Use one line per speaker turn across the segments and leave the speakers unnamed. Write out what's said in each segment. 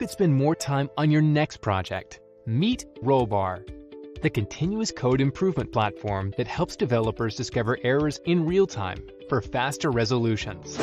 could spend more time on your next project. Meet Rollbar, the continuous code improvement platform that helps developers discover errors in real time for faster resolutions.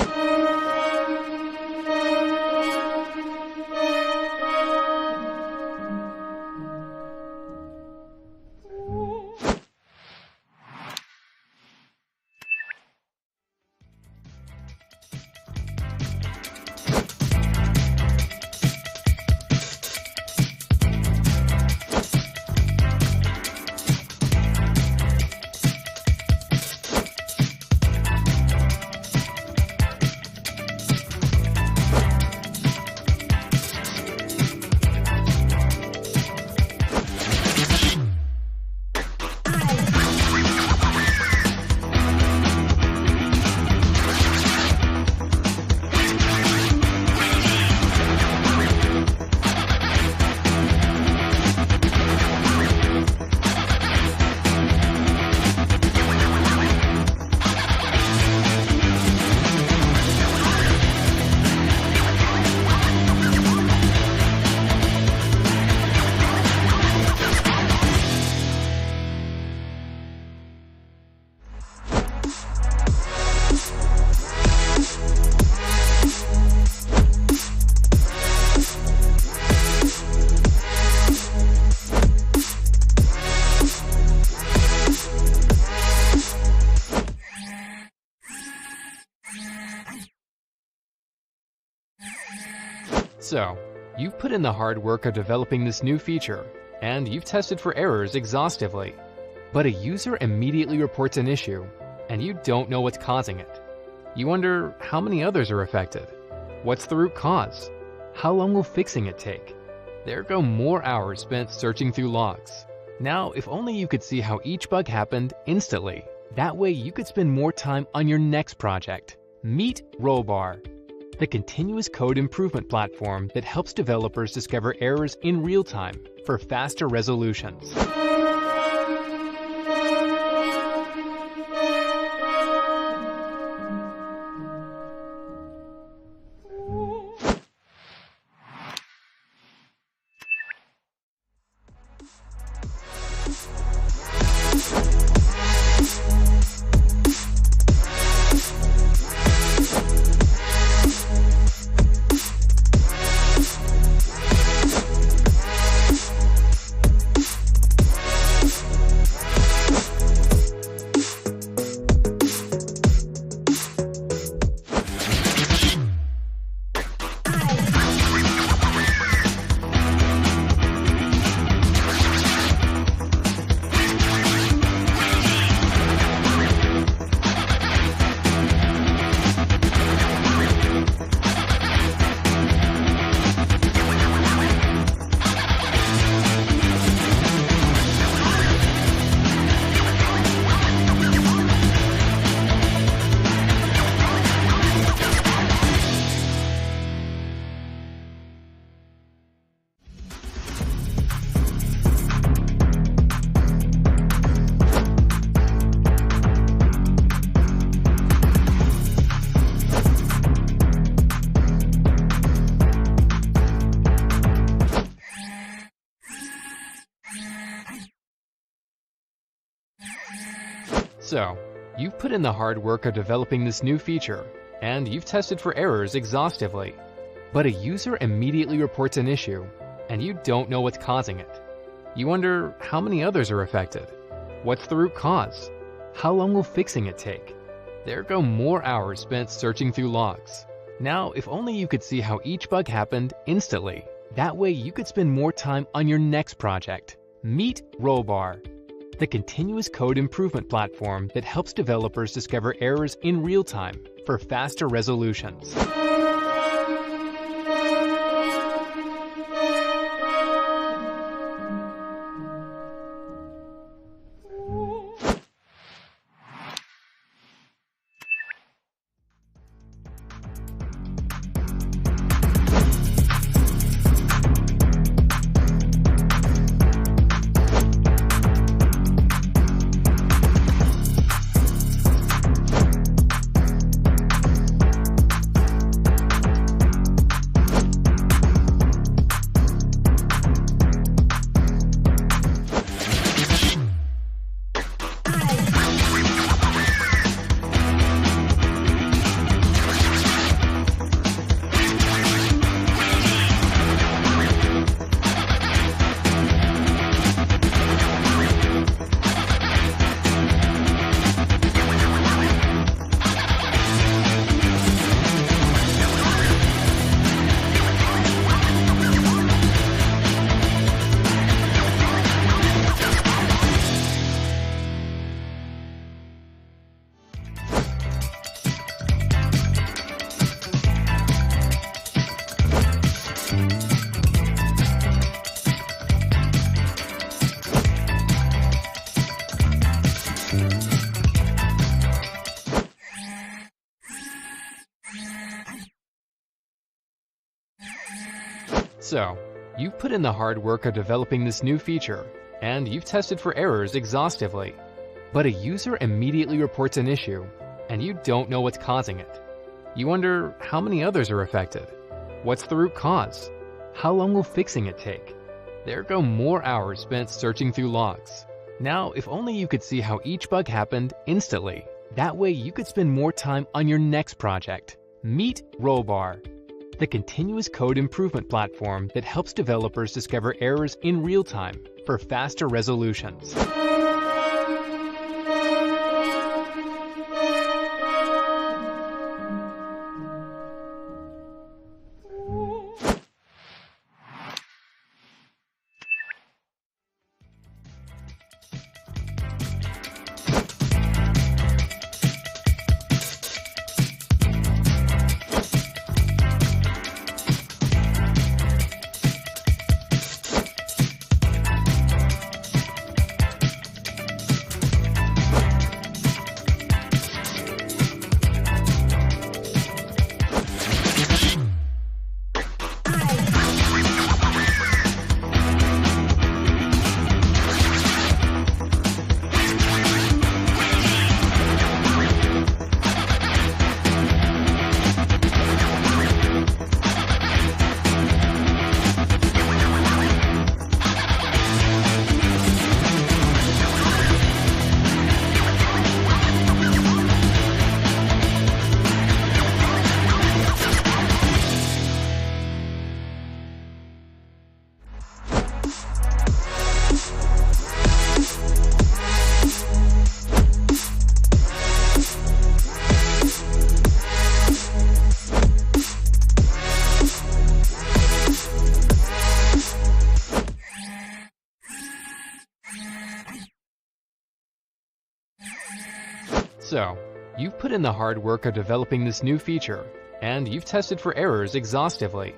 So, you've put in the hard work of developing this new feature, and you've tested for errors exhaustively. But a user immediately reports an issue, and you don't know what's causing it. You wonder how many others are affected. What's the root cause? How long will fixing it take? There go more hours spent searching through logs. Now, if only you could see how each bug happened instantly. That way you could spend more time on your next project. Meet Rollbar, the continuous code improvement platform that helps developers discover errors in real time for faster resolutions. So, you've put in the hard work of developing this new feature, and you've tested for errors exhaustively. But a user immediately reports an issue, and you don't know what's causing it. You wonder how many others are affected. What's the root cause? How long will fixing it take? There go more hours spent searching through logs. Now, if only you could see how each bug happened instantly. That way you could spend more time on your next project. Meet Rollbar, the continuous code improvement platform that helps developers discover errors in real time for faster resolutions. So, you've put in the hard work of developing this new feature, and you've tested for errors exhaustively. But a user immediately reports an issue, and you don't know what's causing it. You wonder how many others are affected. What's the root cause? How long will fixing it take? There go more hours spent searching through logs. Now, if only you could see how each bug happened instantly. That way you could spend more time on your next project. Meet Rollbar, the continuous code improvement platform that helps developers discover errors in real time for faster resolutions. So, you've put in the hard work of developing this new feature, and you've tested for errors exhaustively.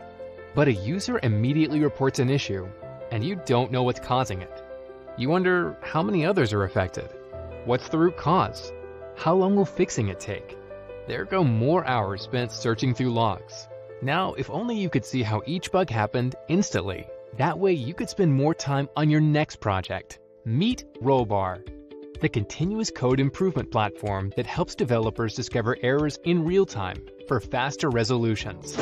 But a user immediately reports an issue, and you don't know what's causing it. You wonder how many others are affected. What's the root cause? How long will fixing it take? There go more hours spent searching through logs. Now, if only you could see how each bug happened instantly. That way you could spend more time on your next project. Meet Rollbar, the continuous code improvement platform that helps developers discover errors in real time for faster resolutions.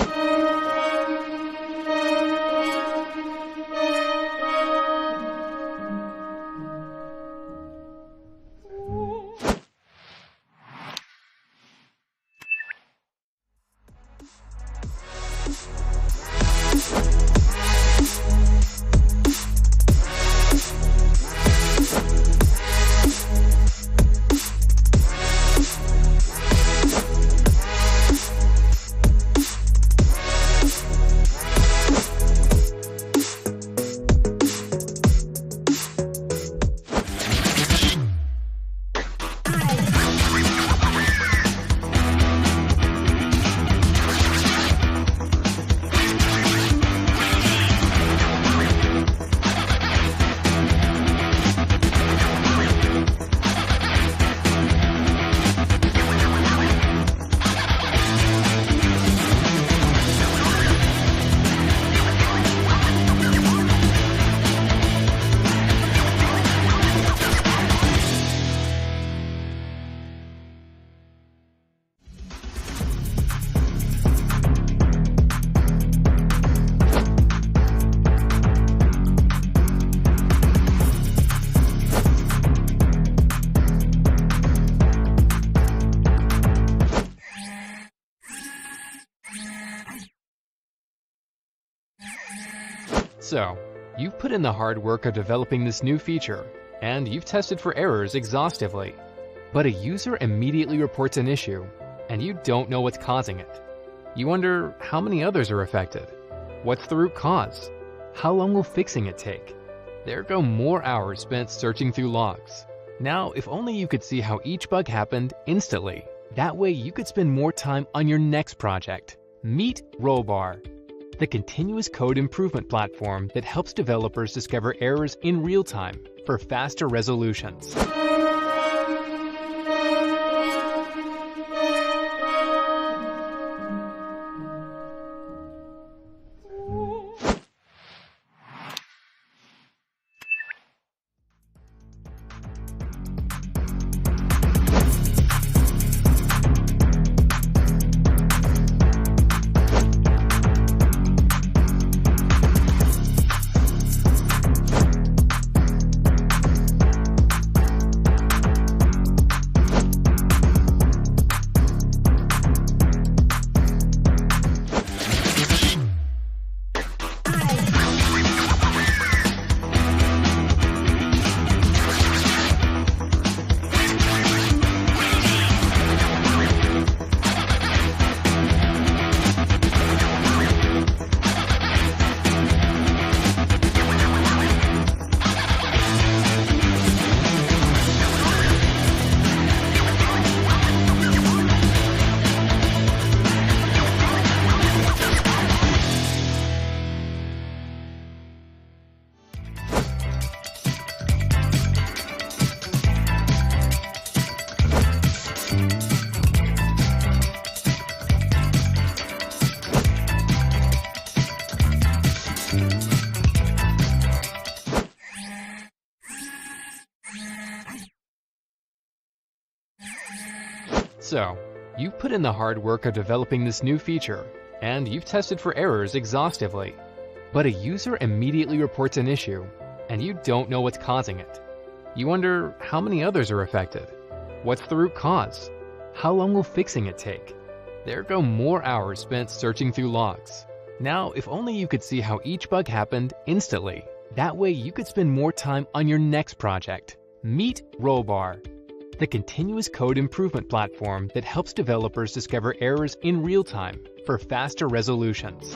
So, you've put in the hard work of developing this new feature, and you've tested for errors exhaustively. But a user immediately reports an issue, and you don't know what's causing it. You wonder how many others are affected. What's the root cause? How long will fixing it take? There go more hours spent searching through logs. Now, if only you could see how each bug happened instantly. That way you could spend more time on your next project. Meet Rollbar, the continuous code improvement platform that helps developers discover errors in real time for faster resolutions. So, you've put in the hard work of developing this new feature, and you've tested for errors exhaustively. But a user immediately reports an issue, and you don't know what's causing it. You wonder how many others are affected. What's the root cause? How long will fixing it take? There go more hours spent searching through logs. Now, if only you could see how each bug happened instantly. That way you could spend more time on your next project. Meet Rollbar, the continuous code improvement platform that helps developers discover errors in real time for faster resolutions.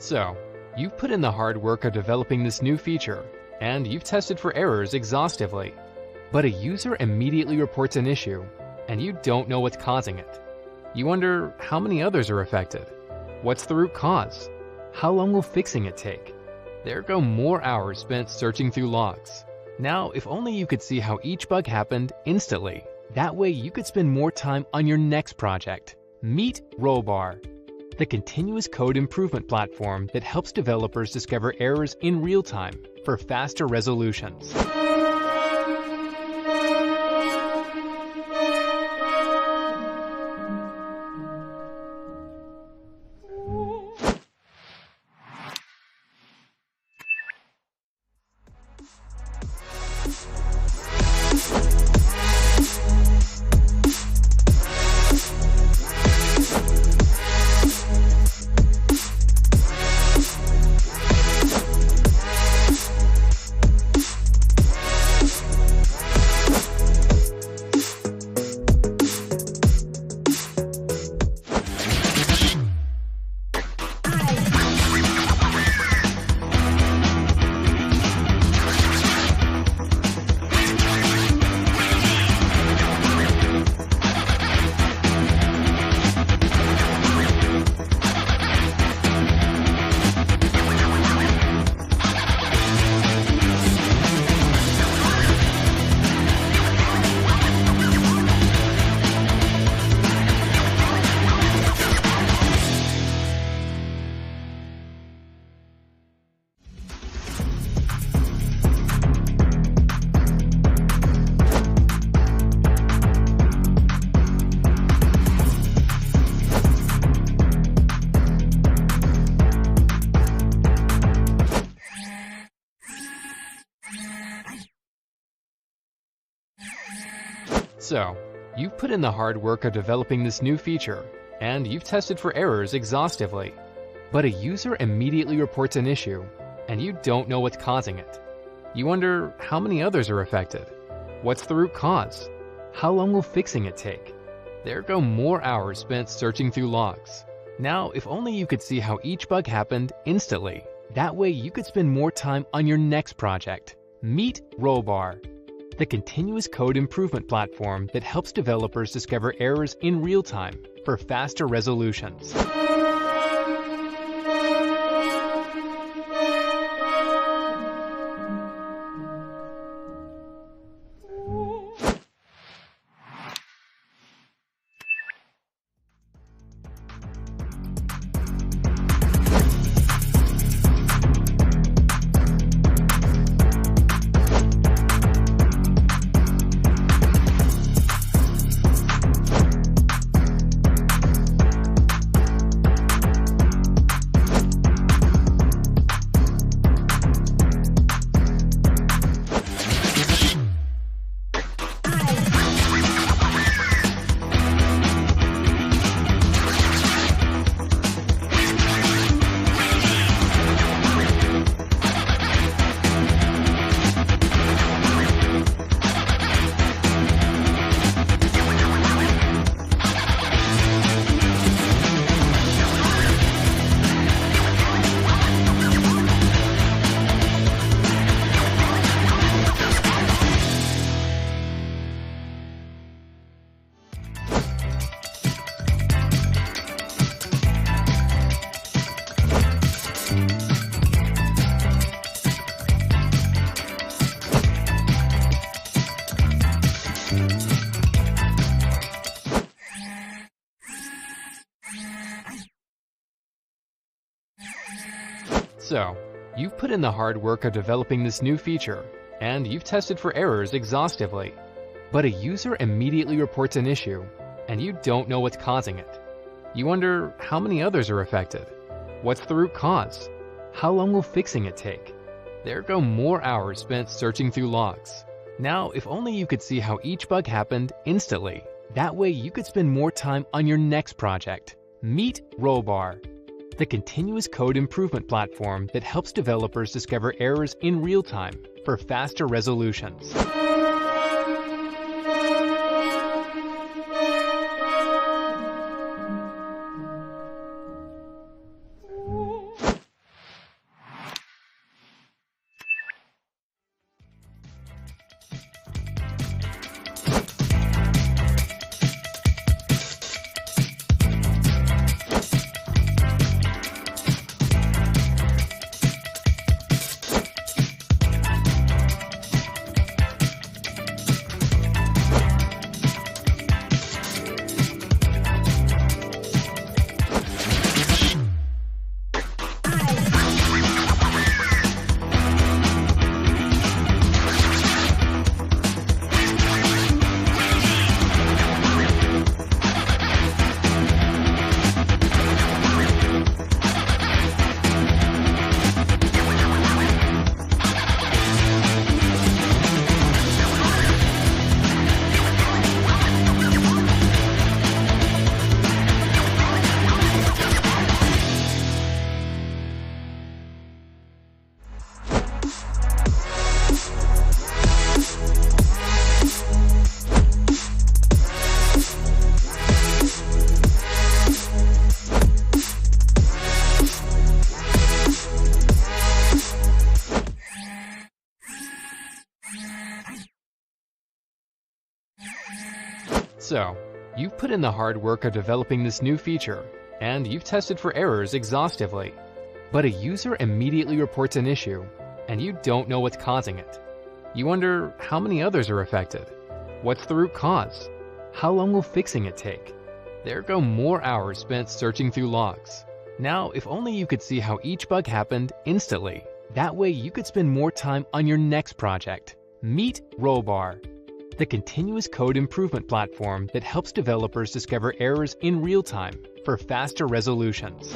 So, you've put in the hard work of developing this new feature, and you've tested for errors exhaustively. But a user immediately reports an issue, and you don't know what's causing it. You wonder how many others are affected. What's the root cause? How long will fixing it take? There go more hours spent searching through logs. Now, if only you could see how each bug happened instantly. That way you could spend more time on your next project. Meet Rollbar, the continuous code improvement platform that helps developers discover errors in real time for faster resolutions. So, you've put in the hard work of developing this new feature, and you've tested for errors exhaustively. But a user immediately reports an issue, and you don't know what's causing it. You wonder how many others are affected. What's the root cause? How long will fixing it take? There go more hours spent searching through logs. Now, if only you could see how each bug happened instantly. That way you could spend more time on your next project. Meet Rollbar, the continuous code improvement platform that helps developers discover errors in real time for faster resolutions. So, you've put in the hard work of developing this new feature, and you've tested for errors exhaustively. But a user immediately reports an issue, and you don't know what's causing it. You wonder how many others are affected. What's the root cause? How long will fixing it take? There go more hours spent searching through logs. Now, if only you could see how each bug happened instantly. That way you could spend more time on your next project. Meet Rollbar, the continuous code improvement platform that helps developers discover errors in real time for faster resolutions. So, you've put in the hard work of developing this new feature, and you've tested for errors exhaustively. But a user immediately reports an issue, and you don't know what's causing it. You wonder how many others are affected. What's the root cause? How long will fixing it take? There go more hours spent searching through logs. Now, if only you could see how each bug happened instantly. That way you could spend more time on your next project. Meet Rollbar, the continuous code improvement platform that helps developers discover errors in real time for faster resolutions.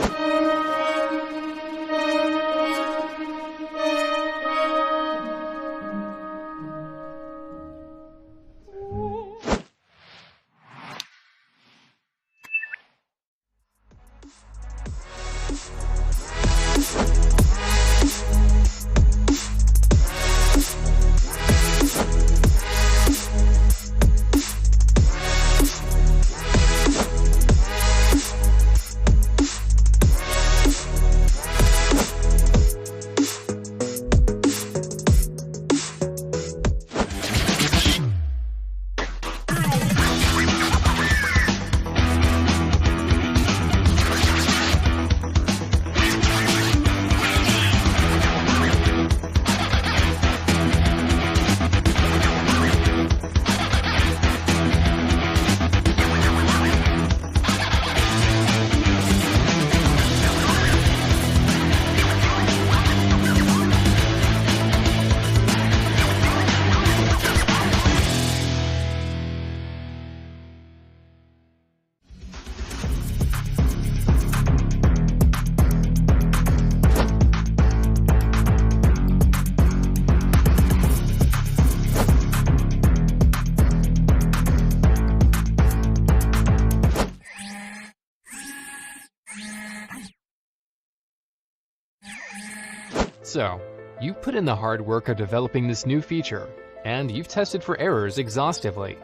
So, you've put in the hard work of developing this new feature, and you've tested for errors exhaustively.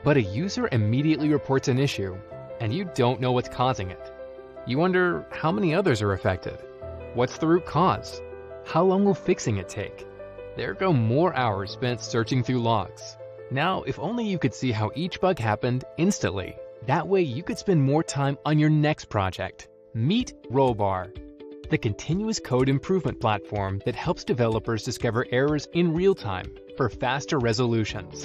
But a user immediately reports an issue, and you don't know what's causing it. You wonder how many others are affected. What's the root cause? How long will fixing it take? There go more hours spent searching through logs. Now, if only you could see how each bug happened instantly. That way you could spend more time on your next project. Meet Rollbar, the continuous code improvement platform that helps developers discover errors in real time for faster resolutions.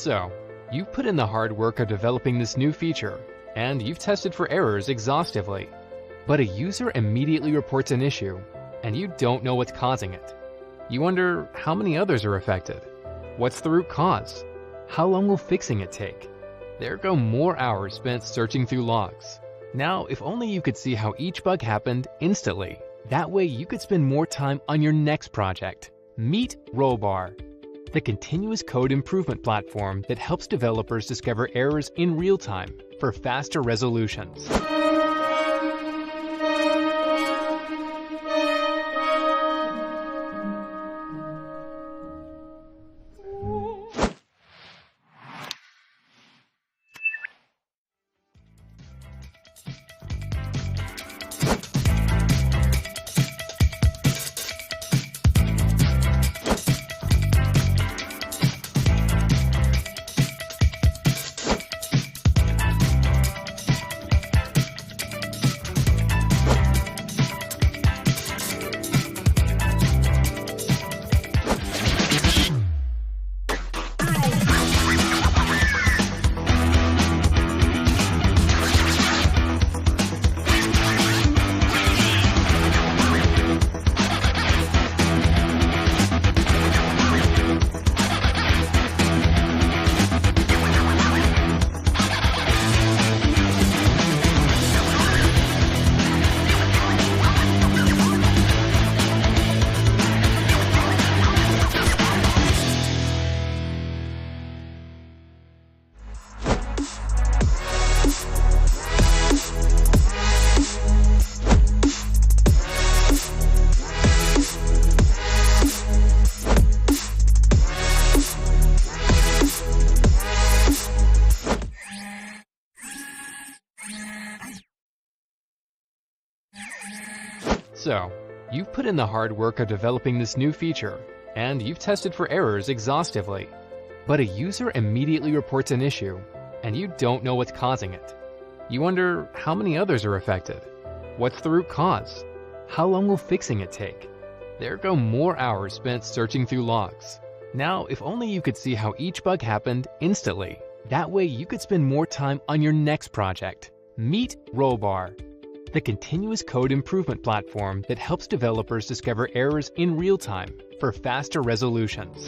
So, you've put in the hard work of developing this new feature, and you've tested for errors exhaustively. But a user immediately reports an issue, and you don't know what's causing it. You wonder how many others are affected. What's the root cause? How long will fixing it take? There go more hours spent searching through logs. Now, if only you could see how each bug happened instantly. That way you could spend more time on your next project. Meet Rollbar, the continuous code improvement platform that helps developers discover errors in real time for faster resolutions. So, you've put in the hard work of developing this new feature, and you've tested for errors exhaustively. But a user immediately reports an issue, and you don't know what's causing it. You wonder how many others are affected. What's the root cause? How long will fixing it take? There go more hours spent searching through logs. Now, if only you could see how each bug happened instantly. That way you could spend more time on your next project. Meet Rollbar, the continuous code improvement platform that helps developers discover errors in real time for faster resolutions.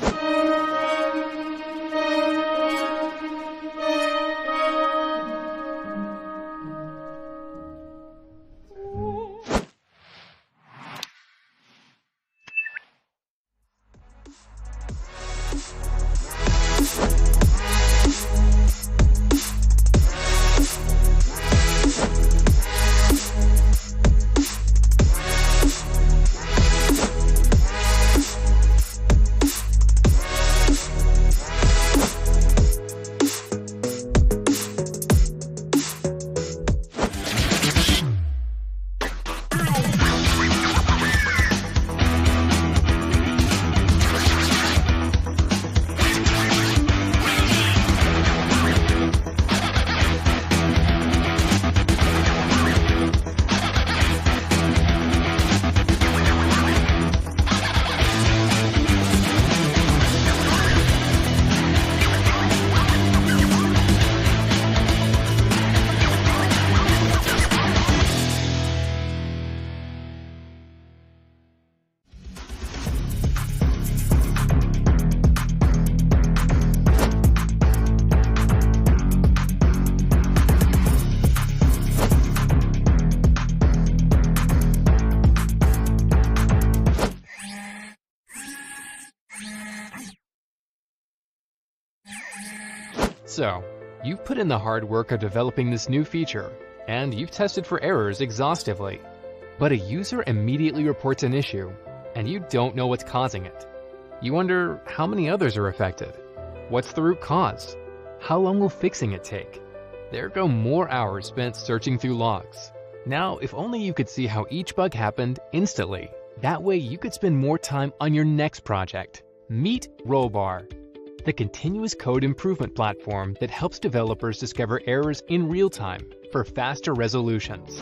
So, you've put in the hard work of developing this new feature, and you've tested for errors exhaustively. But a user immediately reports an issue, and you don't know what's causing it. You wonder how many others are affected. What's the root cause? How long will fixing it take? There go more hours spent searching through logs. Now, if only you could see how each bug happened instantly. That way you could spend more time on your next project. Meet Rollbar, the continuous code improvement platform that helps developers discover errors in real time for faster resolutions.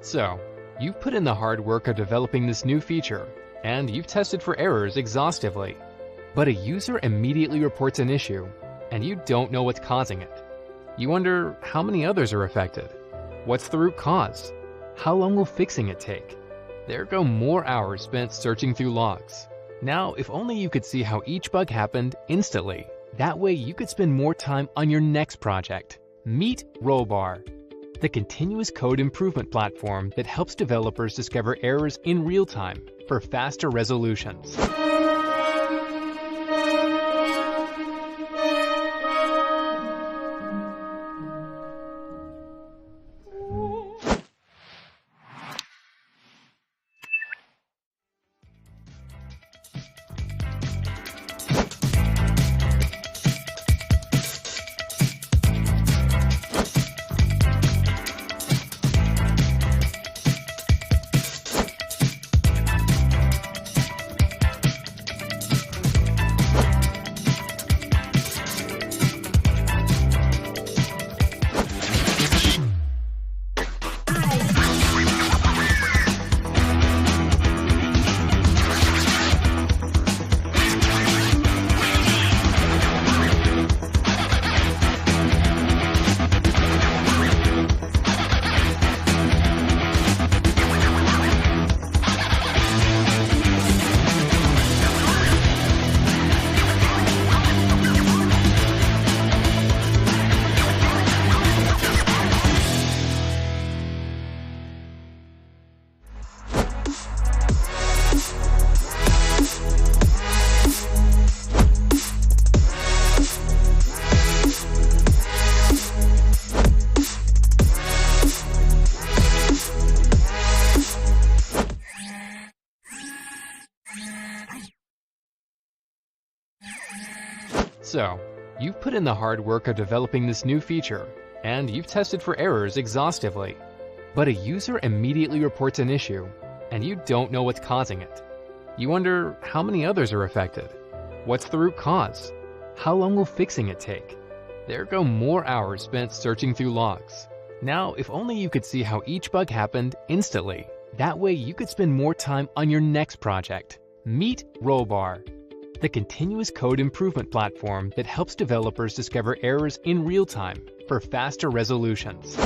So, you've put in the hard work of developing this new feature, and you've tested for errors exhaustively. But a user immediately reports an issue, and you don't know what's causing it. You wonder how many others are affected. What's the root cause? How long will fixing it take? There go more hours spent searching through logs. Now, if only you could see how each bug happened instantly. That way you could spend more time on your next project. Meet Rollbar, the continuous code improvement platform that helps developers discover errors in real time for faster resolutions. So, you've put in the hard work of developing this new feature, and you've tested for errors exhaustively. But a user immediately reports an issue, and you don't know what's causing it. You wonder how many others are affected. What's the root cause? How long will fixing it take? There go more hours spent searching through logs. Now, if only you could see how each bug happened instantly. That way you could spend more time on your next project. Meet Rollbar, the continuous code improvement platform that helps developers discover errors in real time for faster resolutions.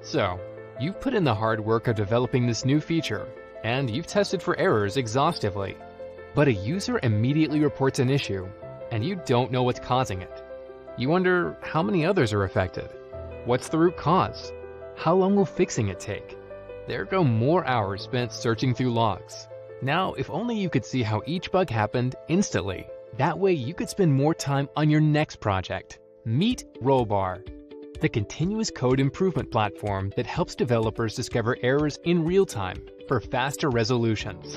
So, you've put in the hard work of developing this new feature, and you've tested for errors exhaustively. But a user immediately reports an issue, and you don't know what's causing it. You wonder how many others are affected. What's the root cause? How long will fixing it take? There go more hours spent searching through logs. Now, if only you could see how each bug happened instantly. That way you could spend more time on your next project. Meet Rollbar, the continuous code improvement platform that helps developers discover errors in real time for faster resolutions.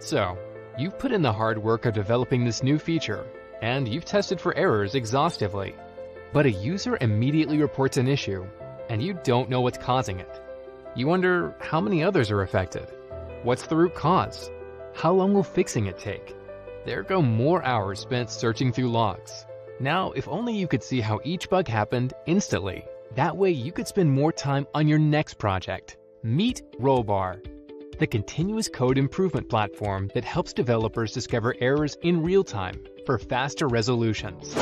So, you've put in the hard work of developing this new feature, and you've tested for errors exhaustively. But a user immediately reports an issue, and you don't know what's causing it. You wonder how many others are affected. What's the root cause? How long will fixing it take? There go more hours spent searching through logs. Now, if only you could see how each bug happened instantly. That way you could spend more time on your next project. Meet Rollbar, the continuous code improvement platform that helps developers discover errors in real time for faster resolutions.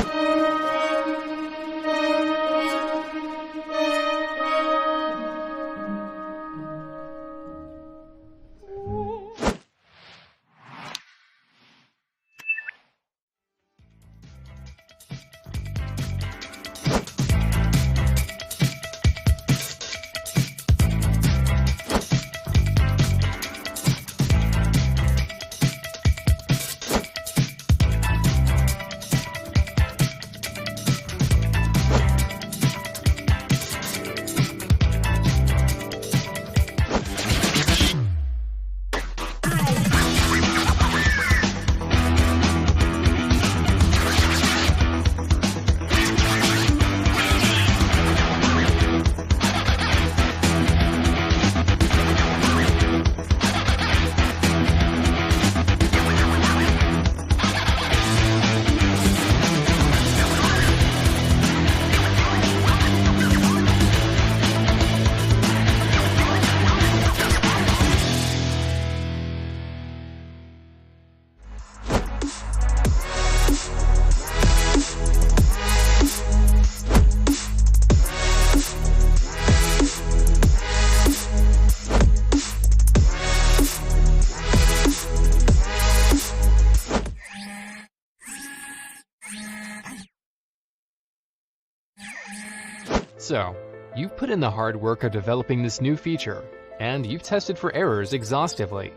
So, you've put in the hard work of developing this new feature, and you've tested for errors exhaustively.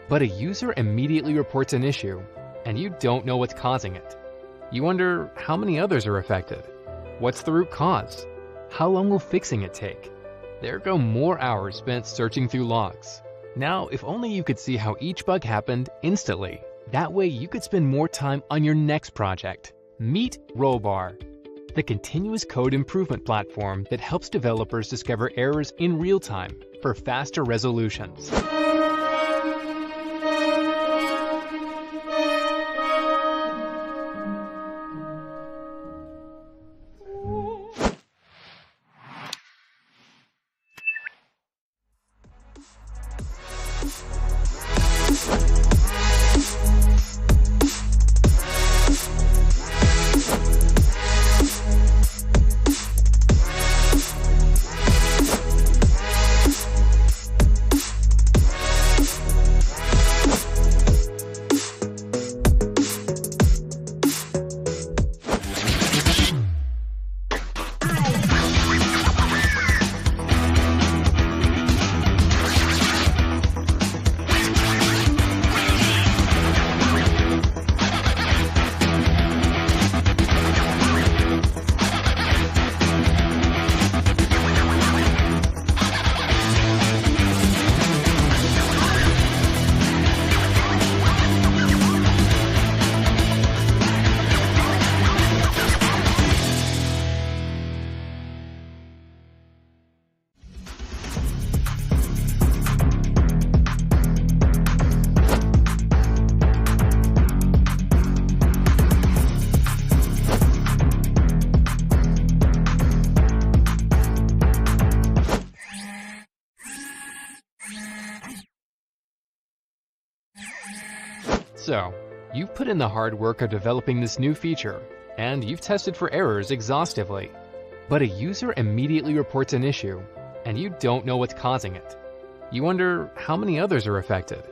But a user immediately reports an issue, and you don't know what's causing it. You wonder how many others are affected. What's the root cause? How long will fixing it take? There go more hours spent searching through logs. Now, if only you could see how each bug happened instantly. That way you could spend more time on your next project. Meet Rollbar, the continuous code improvement platform that helps developers discover errors in real time for faster resolutions. So, you've put in the hard work of developing this new feature, and you've tested for errors exhaustively. But a user immediately reports an issue, and you don't know what's causing it. You wonder how many others are affected.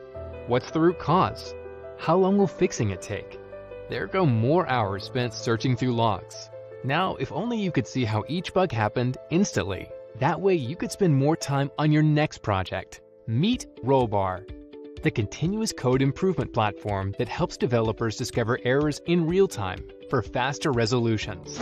What's the root cause? How long will fixing it take? There go more hours spent searching through logs. Now, if only you could see how each bug happened instantly. That way you could spend more time on your next project. Meet Rollbar, the continuous code improvement platform that helps developers discover errors in real time for faster resolutions.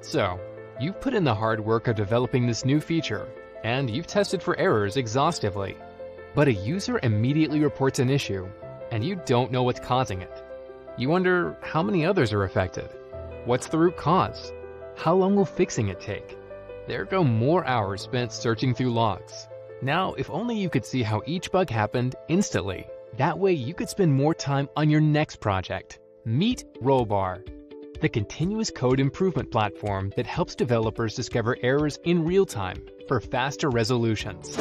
So, you've put in the hard work of developing this new feature, and you've tested for errors exhaustively. But a user immediately reports an issue, and you don't know what's causing it. You wonder how many others are affected. What's the root cause? How long will fixing it take? There go more hours spent searching through logs. Now, if only you could see how each bug happened instantly. That way you could spend more time on your next project. Meet Rollbar, the continuous code improvement platform that helps developers discover errors in real time for faster resolutions.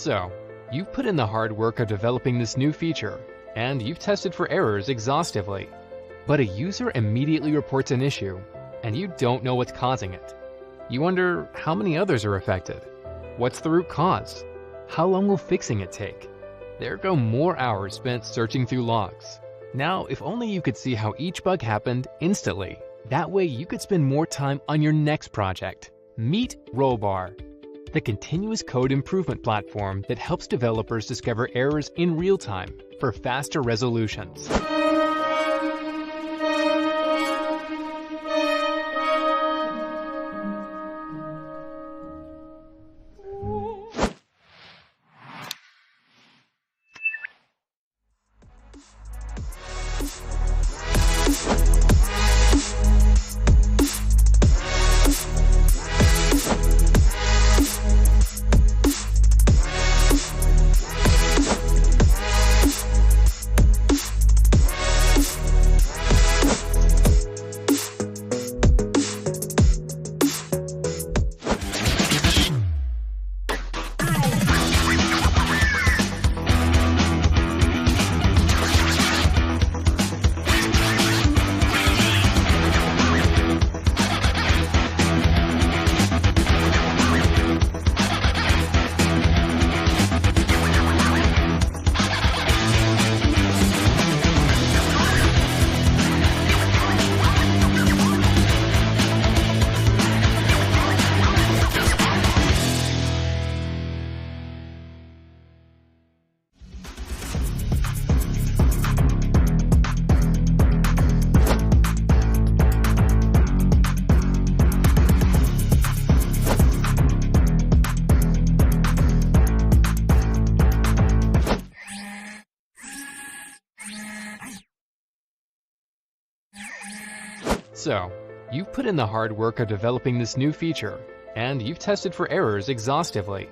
So, you've put in the hard work of developing this new feature, and you've tested for errors exhaustively. But a user immediately reports an issue, and you don't know what's causing it. You wonder how many others are affected. What's the root cause? How long will fixing it take? There go more hours spent searching through logs. Now, if only you could see how each bug happened instantly. That way you could spend more time on your next project. Meet Rollbar, the continuous code improvement platform that helps developers discover errors in real time for faster resolutions. So, you've put in the hard work of developing this new feature, and you've tested for errors exhaustively.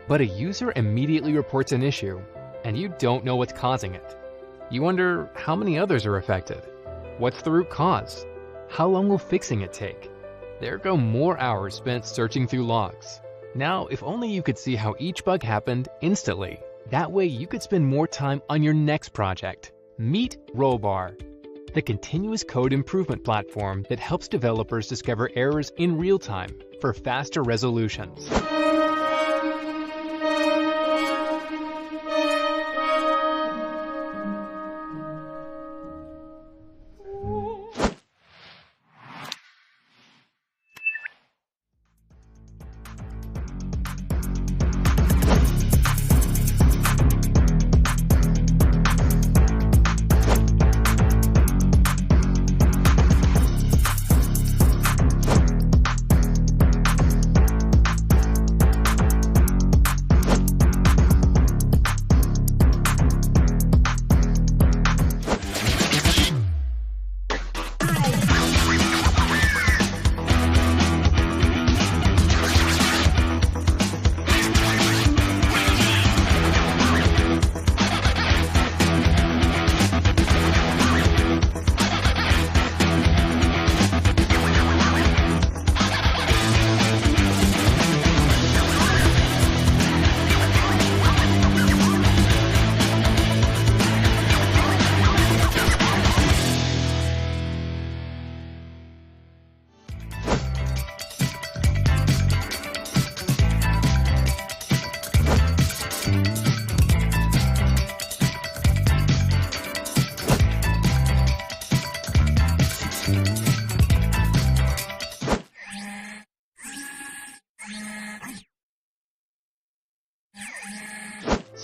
But a user immediately reports an issue, and you don't know what's causing it. You wonder how many others are affected. What's the root cause? How long will fixing it take? There go more hours spent searching through logs. Now, if only you could see how each bug happened instantly. That way you could spend more time on your next project. Meet Rollbar, the continuous code improvement platform that helps developers discover errors in real time for faster resolutions.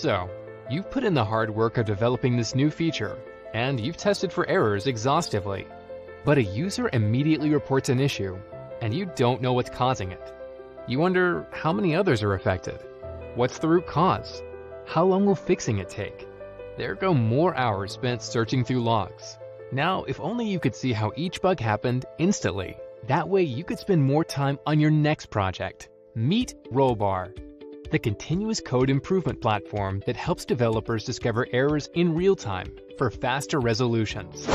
So, you've put in the hard work of developing this new feature, and you've tested for errors exhaustively. But a user immediately reports an issue, and you don't know what's causing it. You wonder how many others are affected. What's the root cause? How long will fixing it take? There go more hours spent searching through logs. Now, if only you could see how each bug happened instantly. That way you could spend more time on your next project. Meet Rollbar, the continuous code improvement platform that helps developers discover errors in real time for faster resolutions.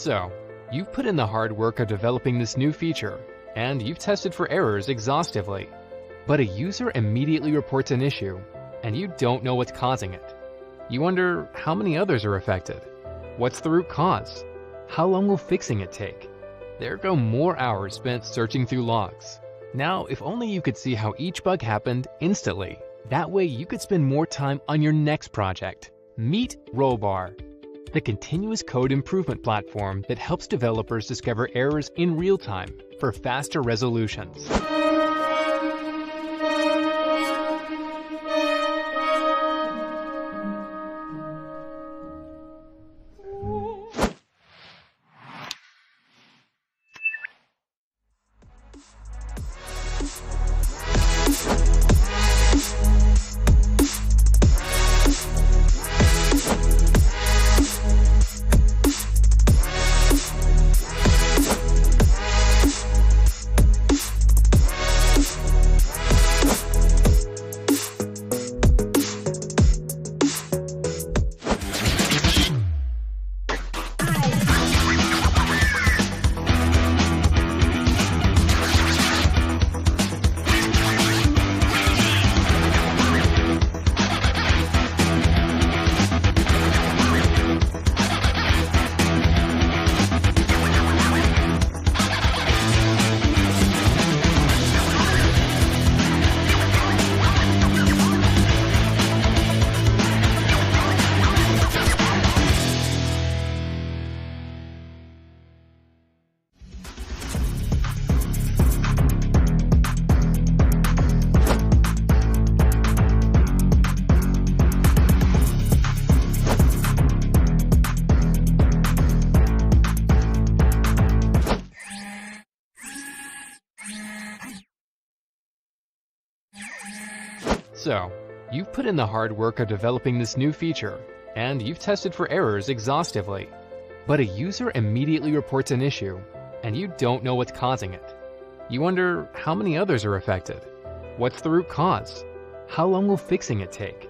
So, you've put in the hard work of developing this new feature, and you've tested for errors exhaustively. But a user immediately reports an issue, and you don't know what's causing it. You wonder how many others are affected. What's the root cause? How long will fixing it take? There go more hours spent searching through logs. Now, if only you could see how each bug happened instantly. That way you could spend more time on your next project. Meet Rollbar, the continuous code improvement platform that helps developers discover errors in real time for faster resolutions. So, you've put in the hard work of developing this new feature, and you've tested for errors exhaustively. But a user immediately reports an issue, and you don't know what's causing it. You wonder how many others are affected. What's the root cause? How long will fixing it take?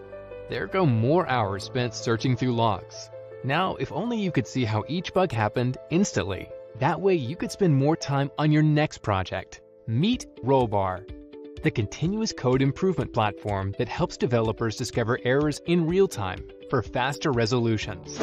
There go more hours spent searching through logs. Now, if only you could see how each bug happened instantly. That way you could spend more time on your next project. Meet Rollbar, the continuous code improvement platform that helps developers discover errors in real time for faster resolutions.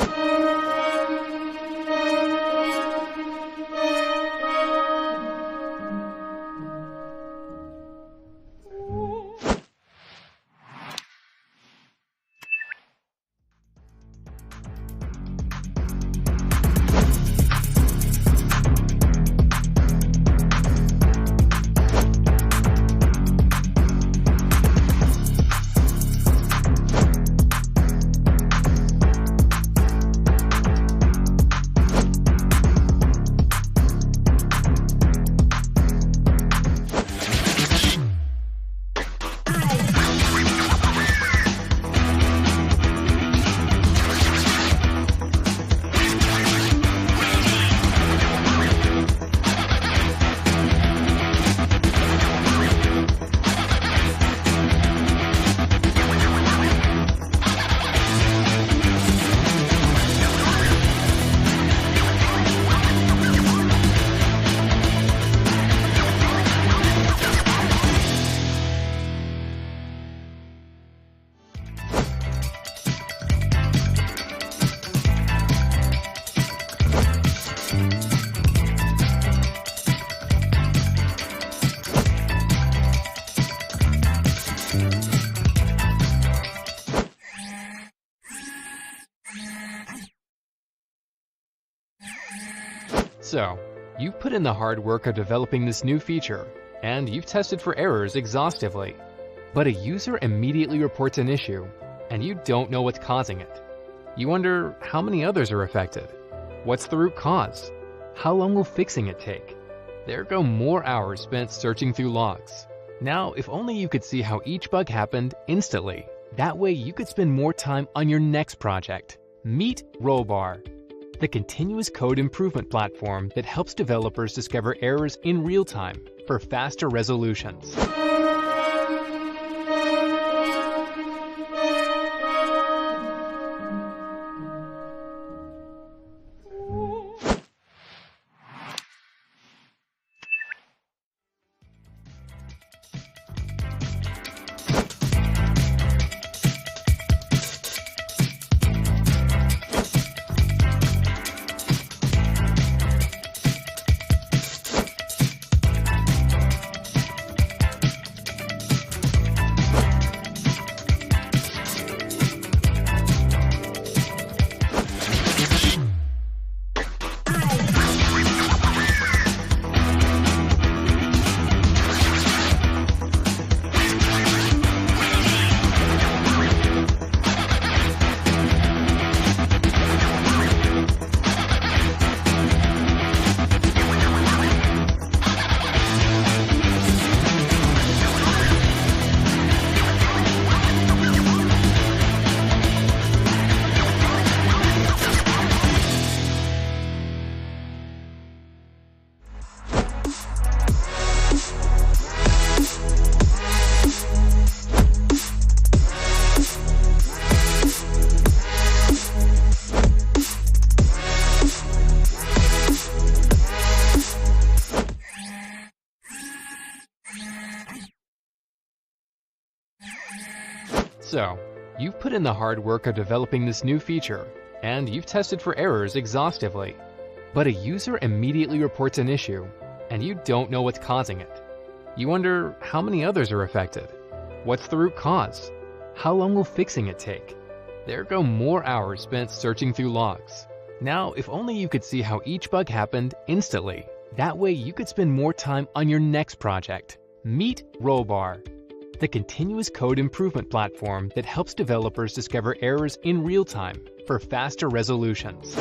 So, you've put in the hard work of developing this new feature, and you've tested for errors exhaustively. But a user immediately reports an issue, and you don't know what's causing it. You wonder how many others are affected. What's the root cause? How long will fixing it take? There go more hours spent searching through logs. Now, if only you could see how each bug happened instantly. That way you could spend more time on your next project. Meet Rollbar, the continuous code improvement platform that helps developers discover errors in real time for faster resolutions. So, you've put in the hard work of developing this new feature, and you've tested for errors exhaustively. But a user immediately reports an issue, and you don't know what's causing it. You wonder how many others are affected. What's the root cause? How long will fixing it take? There go more hours spent searching through logs. Now, if only you could see how each bug happened instantly. That way you could spend more time on your next project. Meet Rollbar, the continuous code improvement platform that helps developers discover errors in real time for faster resolutions.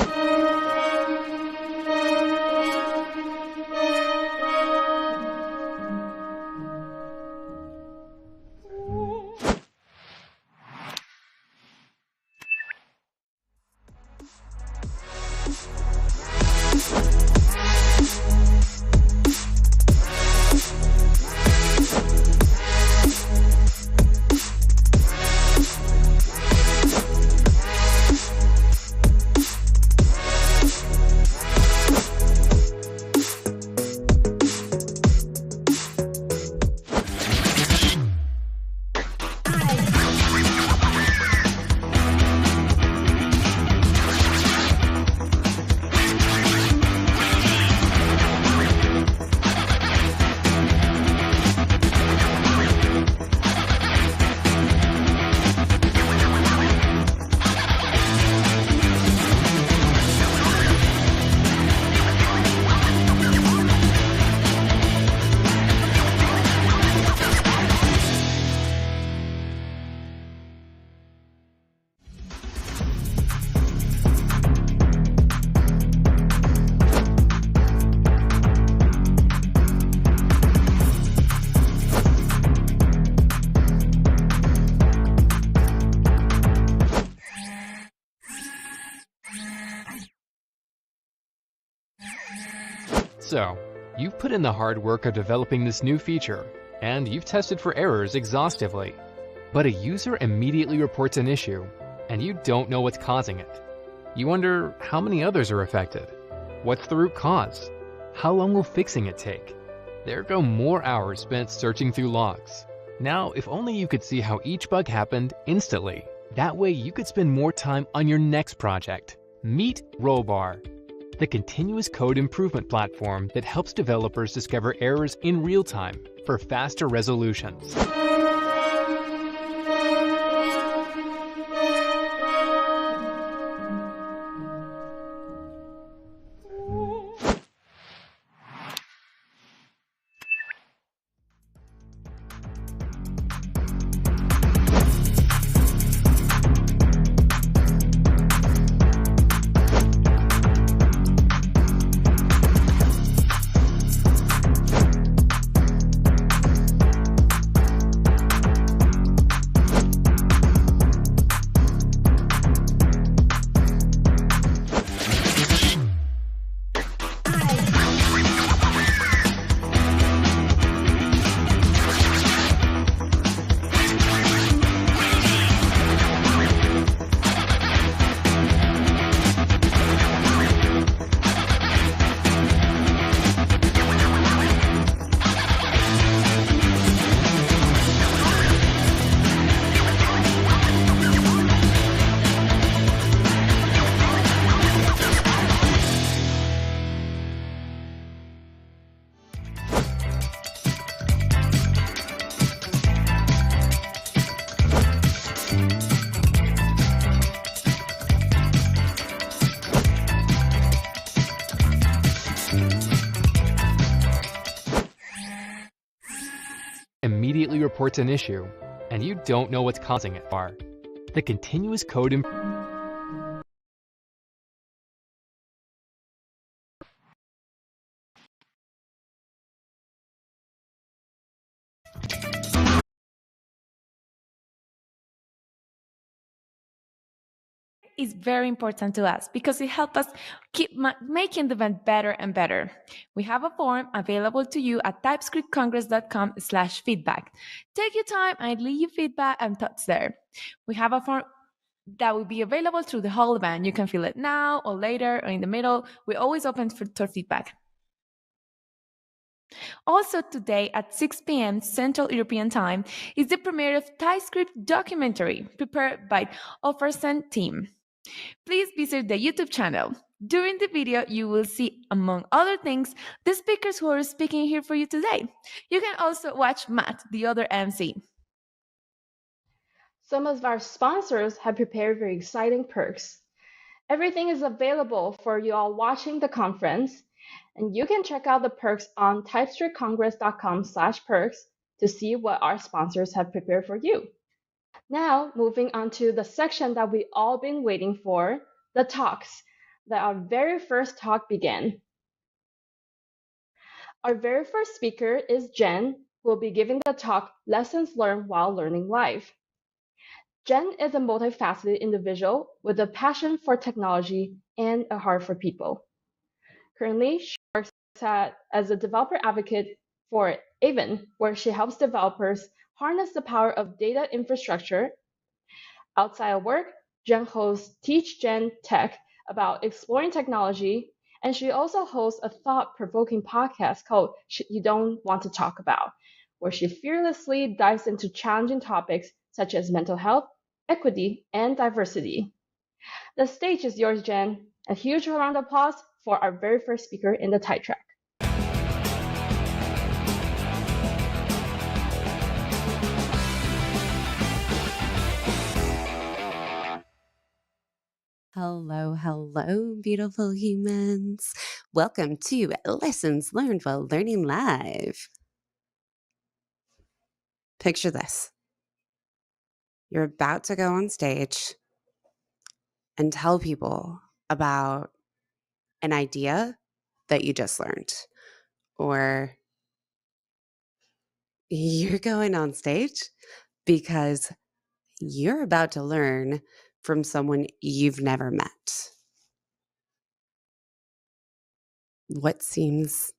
So, you've put in the hard work of developing this new feature, and you've tested for errors exhaustively. But a user immediately reports an issue, and you don't know what's causing it. You wonder how many others are affected. What's the root cause? How long will fixing it take? There go more hours spent searching through logs. Now, if only you could see how each bug happened instantly. That way you could spend more time on your next project. Meet Rollbar, the continuous code improvement platform that helps developers discover errors in real time for faster resolutions. immediately reports an issue, and you don't know what's causing it. The continuous code
is very important to us because it helps us keep making the event better and better. We have a form available to you at typescriptcongress.com/feedback. Take your time and leave your feedback and thoughts there. We have a form that will be available through the whole event. You can fill it now or later or in the middle. We're always open for feedback. Also today at 6 p.m. Central European Time is the premiere of TypeScript documentary prepared by Offersen team. Please visit the YouTube channel. During the video, you will see, among other things, the speakers who are speaking here for you today. You can also watch Matt, the other MC.
Some of our sponsors have prepared very exciting perks. Everything is available for you all watching the conference, and you can check out the perks on typescriptcongress.com/perks to see what our sponsors have prepared for you. Now, moving on to the section that we all been waiting for, the talks. Let our very first talk begin. Our very first speaker is Jen, who will be giving the talk Lessons Learned While Learning Live. Jen is a multifaceted individual with a passion for technology and a heart for people. Currently, she works as a developer advocate for Avon, where she helps developers harness the power of data infrastructure. Outside of work, Jen hosts Teach Jen Tech about exploring technology, and she also hosts a thought-provoking podcast called You Don't Want to Talk About, where she fearlessly dives into challenging topics such as mental health, equity, and diversity. The stage is yours, Jen. A huge round of applause for our very first speaker in the Type Track.
Hello, hello, beautiful humans. Welcome to Lessons Learned While Learning Live. Picture this. You're about to go on stage and tell people about an idea that you just learned, or you're going on stage because you're about to learn from someone you've never met. What feelings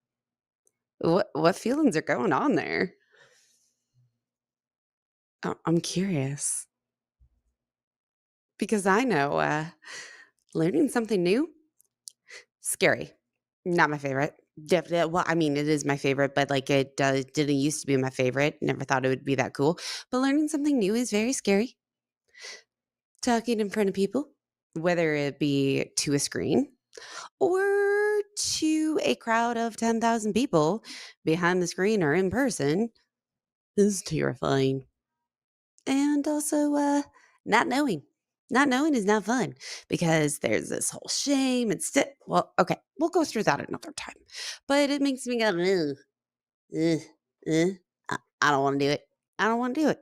are going on there? I'm curious. Because I know learning something new, scary. Not my favorite. Definitely. Well, I mean, it is my favorite, but like it didn't used to be my favorite. Never thought it would be that cool. But learning something new is very scary. Talking in front of people, whether it be to a screen or to a crowd of 10,000 people behind the screen or in person, is terrifying. And also, not knowing. Not knowing is not fun because there's this whole shame and well, okay, we'll go through that another time. But it makes me go, ugh, ugh, I don't want to do it. I don't want to do it.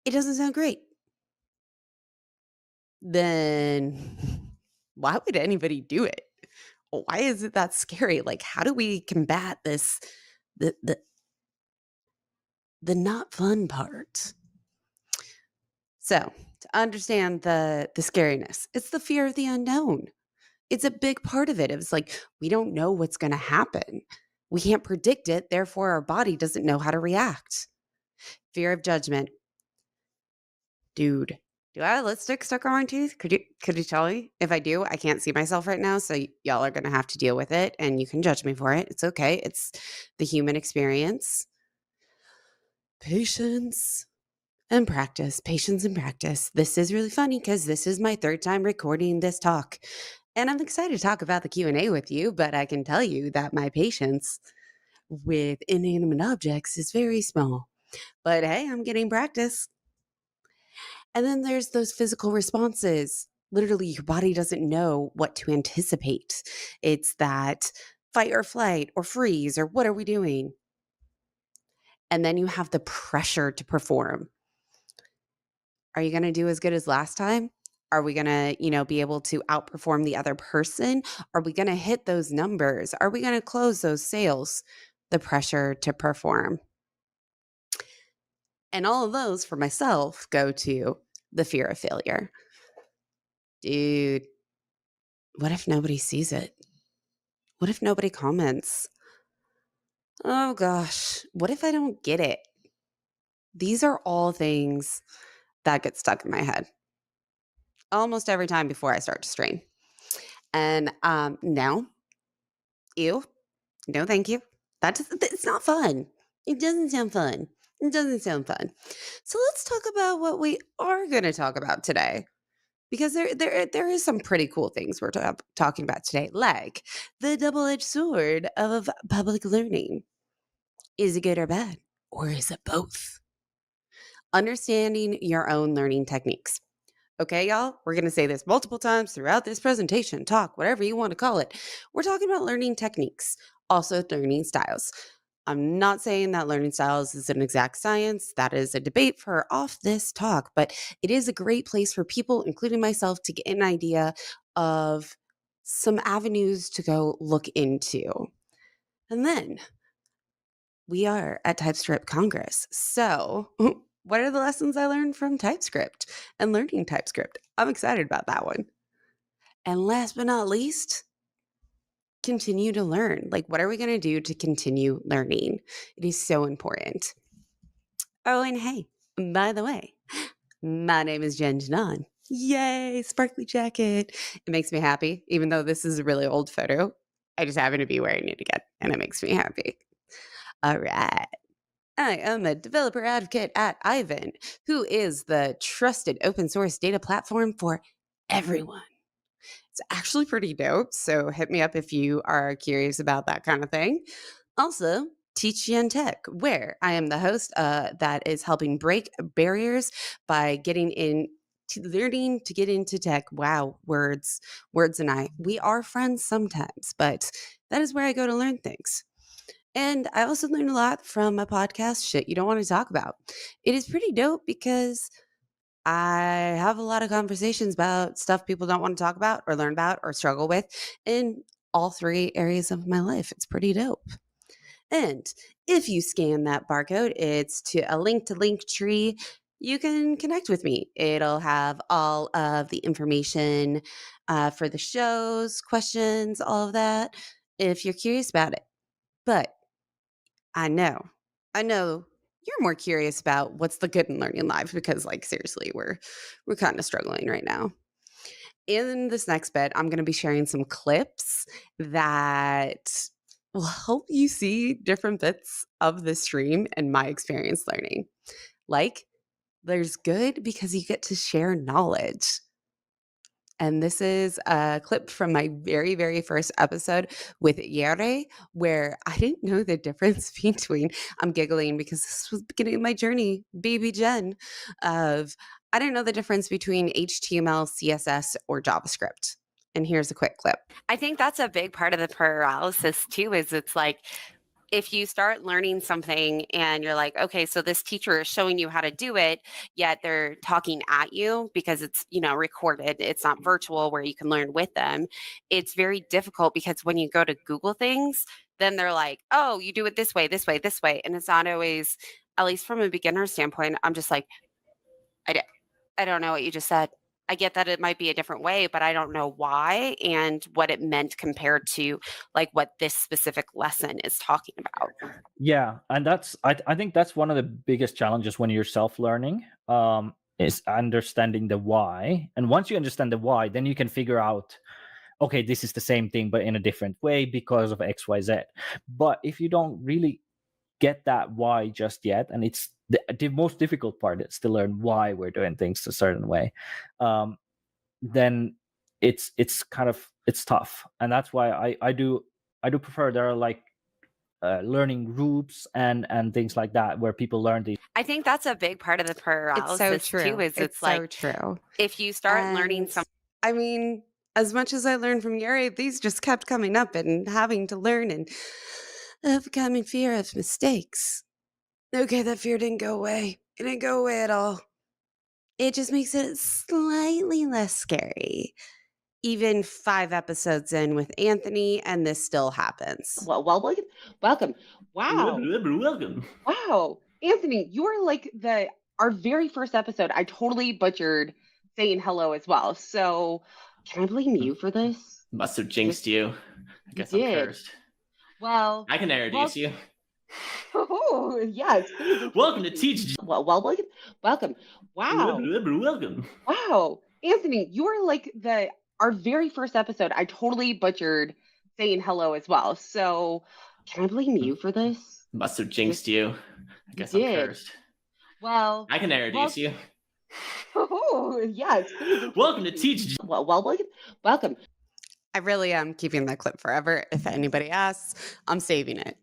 It doesn't sound great. Then why would anybody do it? Why is it that scary? Like, how do we combat this, the not fun part? So to understand the scariness, it's the fear of the unknown. It's a big part of it. It's like, we don't know what's going to happen. We can't predict it. Therefore, our body doesn't know how to react. Fear of judgment. Dude, do I have lipstick stuck on my tooth? Could you tell me? If I do, I can't see myself right now. So y'all are going to have to deal with it and you can judge me for it. It's okay. It's the human experience. Patience and practice. Patience and practice. This is really funny because this is my third time recording this talk. And I'm excited to talk about the Q&A with you, but I can tell you that my patience with inanimate objects is very small. But hey, I'm getting practice. And then there's those physical responses. Literally, your body doesn't know what to anticipate. It's that fight or flight or freeze or what are we doing? And then you have the pressure to perform. Are you going to do as good as last time? Are we going to, be able to outperform the other person? Are we going to hit those numbers? Are we going to close those sales? The pressure to perform. And all of those for myself go to the fear of failure. Dude, what if nobody sees it? What if nobody comments? Oh gosh, what if I don't get it? These are all things that get stuck in my head almost every time before I start to strain. And no, ew, no thank you. It's not fun. It doesn't sound fun. It doesn't sound fun. So let's talk about what we are going to talk about today. Because there is some pretty cool things we're talking about today, like the double-edged sword of public learning. Is it good or bad? Or is it both? Understanding your own learning techniques. Okay, y'all, we're going to say this multiple times throughout this presentation, talk, whatever you want to call it. We're talking about learning techniques, also learning styles. I'm not saying that learning styles is an exact science. That is a debate for off this talk, but it is a great place for people, including myself, to get an idea of some avenues to go look into. And then we are at TypeScript Congress. So what are the lessons I learned from TypeScript and learning TypeScript? I'm excited about that one. And last but not least, continue to learn. Like, what are we going to do to continue learning? It is so important. Oh, and hey, by the way, my name is Jen Janan. Yay, sparkly jacket. It makes me happy, even though this is a really old photo. I just happen to be wearing it again, and it makes me happy. All right. I am a developer advocate at Ivan, who is the trusted open source data platform for everyone. It's actually pretty dope, so hit me up if you are curious about that kind of thing. Also, Teach Yen Tech, where I am the host that is helping break barriers by getting into learning to get into tech. Wow, words and I, we are friends sometimes, but that is where I go to learn things. And I also learned a lot from my podcast, Shit You Don't Want to Talk About. It is pretty dope because I have a lot of conversations about stuff people don't want to talk about or learn about or struggle with in all three areas of my life. It's pretty dope. And if you scan that barcode, it's to a link to Linktree. You can connect with me. It'll have all of the information for the shows, questions, all of that, if you're curious about it. But I know you're more curious about what's the good in learning live because, like, seriously, we're kind of struggling right now. In this next bit, I'm going to be sharing some clips that will help you see different bits of the stream and my experience learning. Like, there's good because you get to share knowledge. And this is a clip from my very, very first episode with Yere, where I didn't know the difference between, I'm giggling because this was the beginning of my journey, baby Jen, of I didn't know the difference between HTML, CSS, or JavaScript. And here's a quick clip.
I think that's a big part of the paralysis too, is it's like, if you start learning something and you're like, okay, so this teacher is showing you how to do it, yet they're talking at you because it's, recorded, it's not virtual where you can learn with them. It's very difficult because when you go to Google things, then they're like, oh, you do it this way, this way, this way. And it's not always, at least from a beginner standpoint, I'm just like, I don't know what you just said. I get that it might be a different way, but I don't know why and what it meant compared to like what this specific lesson is talking about.
Yeah, and I think that's one of the biggest challenges when you're self-learning, is understanding the why. And once you understand the why, then you can figure out, okay, this is the same thing but in a different way because of XYZ. But if you don't really get that why just yet, and it's the most difficult part is to learn why we're doing things a certain way, then it's tough. And that's why I do prefer there are like learning groups and things like that where people learn these.
I think that's a big part of the paralysis
It's so true.
too, is
it's
like,
so true.
if you start learning
And,
something.
I mean, as much as I learned from Yuri, these just kept coming up and having to learn and overcoming fear of mistakes. Okay, that fear didn't go away. It didn't go away at all. It just makes it slightly less scary. Even 5 episodes in with Anthony, and this still happens.
Well, welcome. Wow.
Welcome.
Wow. Anthony, you are like our very first episode. I totally butchered saying hello as well. So can I blame you for this?
Must have jinxed you. I guess I'm
did.
cursed.
Well,
I can introduce you.
oh, yes. Please
Welcome to
introduce
Teach.
me. Welcome. Wow.
Welcome.
Wow. Anthony, you are like our very first episode. I totally butchered saying hello as well. So can I blame you for this?
Must have jinxed you. I guess I'm
did.
cursed.
Well,
I can introduce you.
oh, yes. Please
Welcome to
introduce
Teach.
me. Welcome.
I really am keeping that clip forever. If anybody asks, I'm saving it.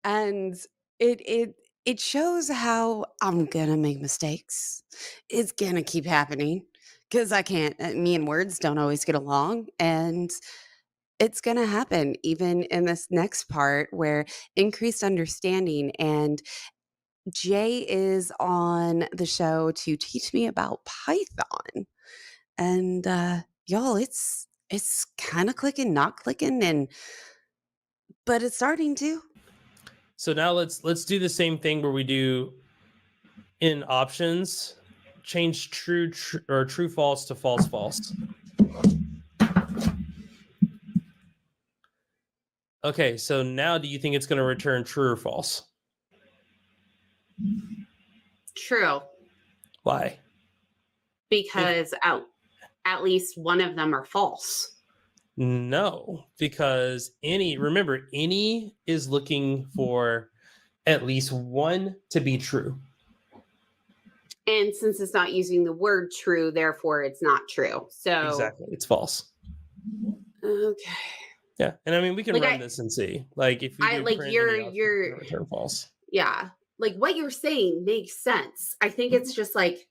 And it shows how I'm gonna make mistakes. It's gonna keep happening because I can't. Me and words don't always get along, and it's gonna happen even in this next part where increased understanding and Jay is on the show to teach me about Python. And y'all, it's kind of clicking, not clicking, but it's starting to.
So now let's do the same thing where we do in options, change true or true false to false false. Okay, so now do you think it's going to return true or false?
True.
Why?
Because at least one of them are false.
No, because remember, any is looking for at least one to be true.
And since it's not using the word true, therefore it's not true. So
Exactly, it's false.
Okay.
Yeah, and I mean we can run this and see. Like if we do print you're return false.
Yeah, like what you're saying makes sense. I think it's just like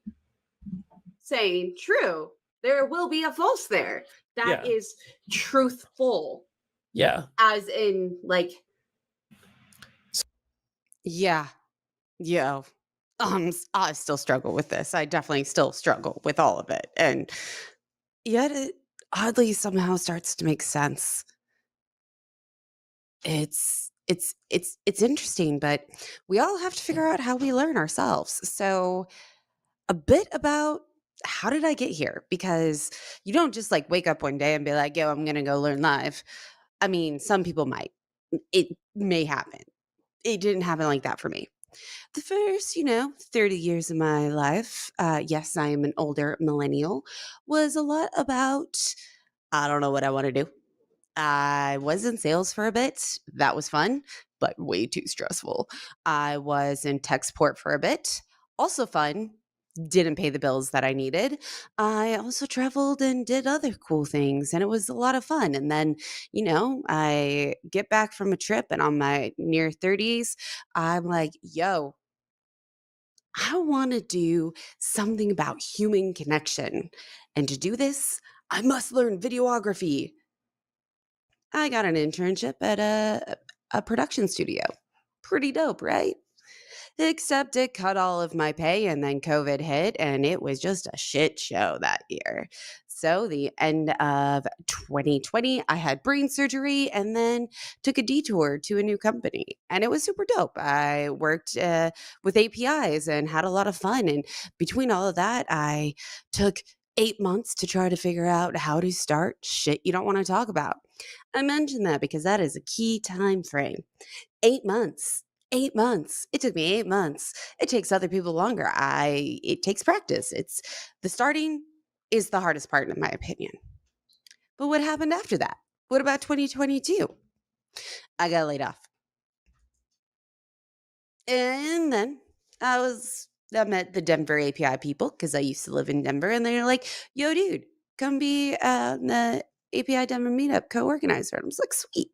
saying true. There will be a false there. That is truthful.
Yeah.
As in like.
Yeah. Yeah. I still struggle with this. I definitely still struggle with all of it. And yet it oddly somehow starts to make sense. It's interesting, but we all have to figure out how we learn ourselves. So a bit about how did I get here? Because you don't just like wake up one day and be like, yo, I'm going to go learn live. I mean, some people might. It may happen. It didn't happen like that for me. The first, 30 years of my life, yes, I am an older millennial, was a lot about, I don't know what I want to do. I was in sales for a bit. That was fun, but way too stressful. I was in tech support for a bit. Also fun. Didn't pay the bills that I needed. I also traveled and did other cool things, and it was a lot of fun. And then, I get back from a trip, and on my near 30s, I'm like, yo, I want to do something about human connection. And to do this, I must learn videography. I got an internship at a production studio. Pretty dope, right? Except it cut all of my pay and then COVID hit and it was just a shit show that year. So the end of 2020, I had brain surgery and then took a detour to a new company. And it was super dope. I worked with APIs and had a lot of fun. And between all of that, I took 8 months to try to figure out how to start shit you don't want to talk about. I mention that because that is a key time frame. 8 months. 8 months. It took me 8 months. It takes other people longer. It takes practice. It's the starting is the hardest part in my opinion. But what happened after that? What about 2022? I got laid off. And then I met the Denver API people because I used to live in Denver and they're like, yo, dude, come be the API Denver meetup co-organizer. I was like, sweet.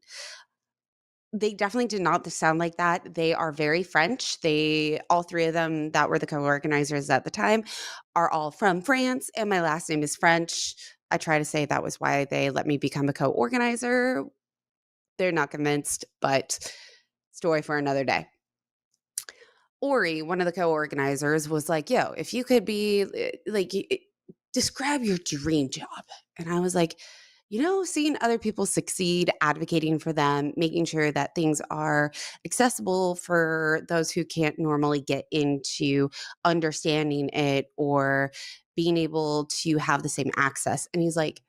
They definitely did not sound like that. They are very French. All three of them that were the co-organizers at the time are all from France, and my last name is French. I try to say that was why they let me become a co-organizer. They're not convinced, but story for another day. Ori, one of the co-organizers, was like, yo, if you could be describe your dream job. And I was like, seeing other people succeed, advocating for them, making sure that things are accessible for those who can't normally get into understanding it or being able to have the same access. And he's like,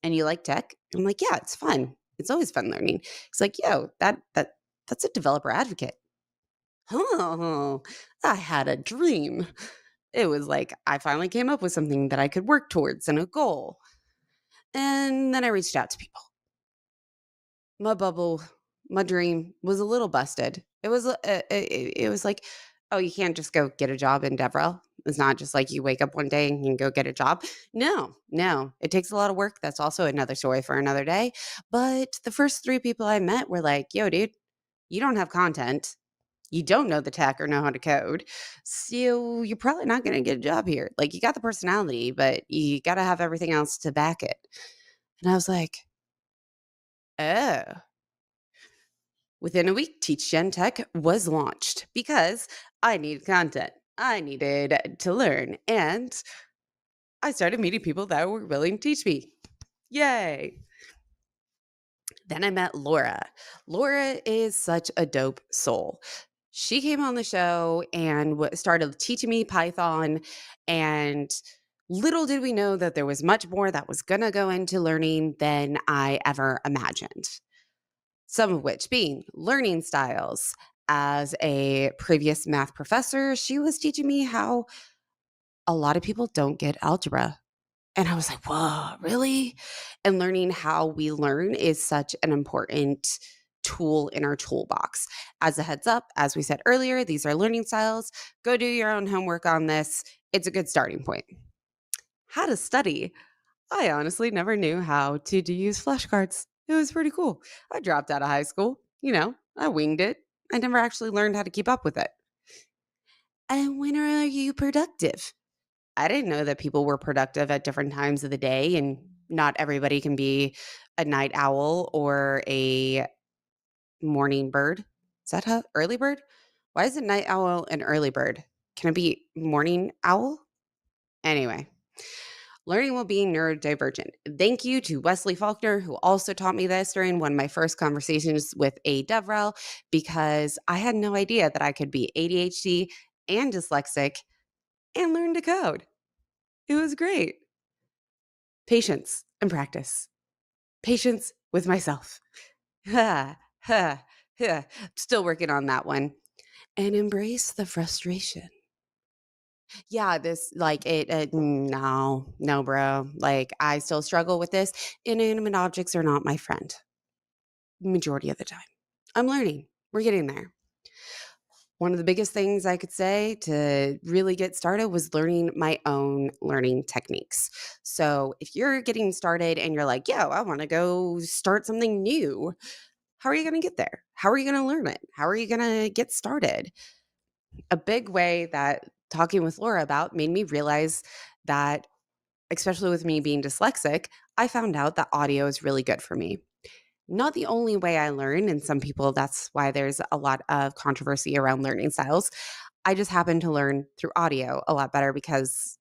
and you like tech? I'm like, yeah, it's fun. It's always fun learning. He's like, yo, that's a developer advocate. Oh, I had a dream. It was like I finally came up with something that I could work towards and a goal. And then I reached out to people. My bubble, my dream was a little busted. It was like, oh, you can't just go get a job in DevRel. It's not just like you wake up one day and you can go get a job. No, it takes a lot of work. That's also another story for another day. But the first 3 people I met were like, yo, dude, you don't have content. You don't know the tech or know how to code. So you're probably not going to get a job here. Like, you got the personality, but you got to have everything else to back it. And I was like, oh. Within a week, Teach Gen Tech was launched because I needed content. I needed to learn. And I started meeting people that were willing to teach me. Yay. Then I met Laura. Laura is such a dope soul. She came on the show and started teaching me Python. And little did we know that there was much more that was going to go into learning than I ever imagined. Some of which being learning styles. As a previous math professor, she was teaching me how a lot of people don't get algebra. And I was like, whoa, really? And learning how we learn is such an important tool in our toolbox. As a heads up, as we said earlier, these are learning styles. Go do your own homework on this. It's a good starting point. How to study. I honestly never knew how to use flashcards. It was pretty cool. I dropped out of high school. I winged it. I never actually learned how to keep up with it. And when are you productive? I didn't know that people were productive at different times of the day, and not everybody can be a night owl or a morning bird. Is that how early bird? Why is it night owl and early bird? Can it be morning owl? Anyway, learning while being neurodivergent. Thank you to Wesley Faulkner, who also taught me this during one of my first conversations with a DevRel, because I had no idea that I could be ADHD and dyslexic and learn to code. It was great. Patience and practice. Patience with myself. Still working on that one. And embrace the frustration. Yeah, this no, bro. Like, I still struggle with this. Inanimate objects are not my friend. Majority of the time. I'm learning. We're getting there. One of the biggest things I could say to really get started was learning my own learning techniques. So if you're getting started and you're like, yo, I want to go start something new, how are you going to get there? How are you going to learn it? How are you going to get started? A big way that talking with Laura about made me realize that, especially with me being dyslexic, I found out that audio is really good for me. Not the only way I learn, and some people, that's why there's a lot of controversy around learning styles. I just happen to learn through audio a lot better because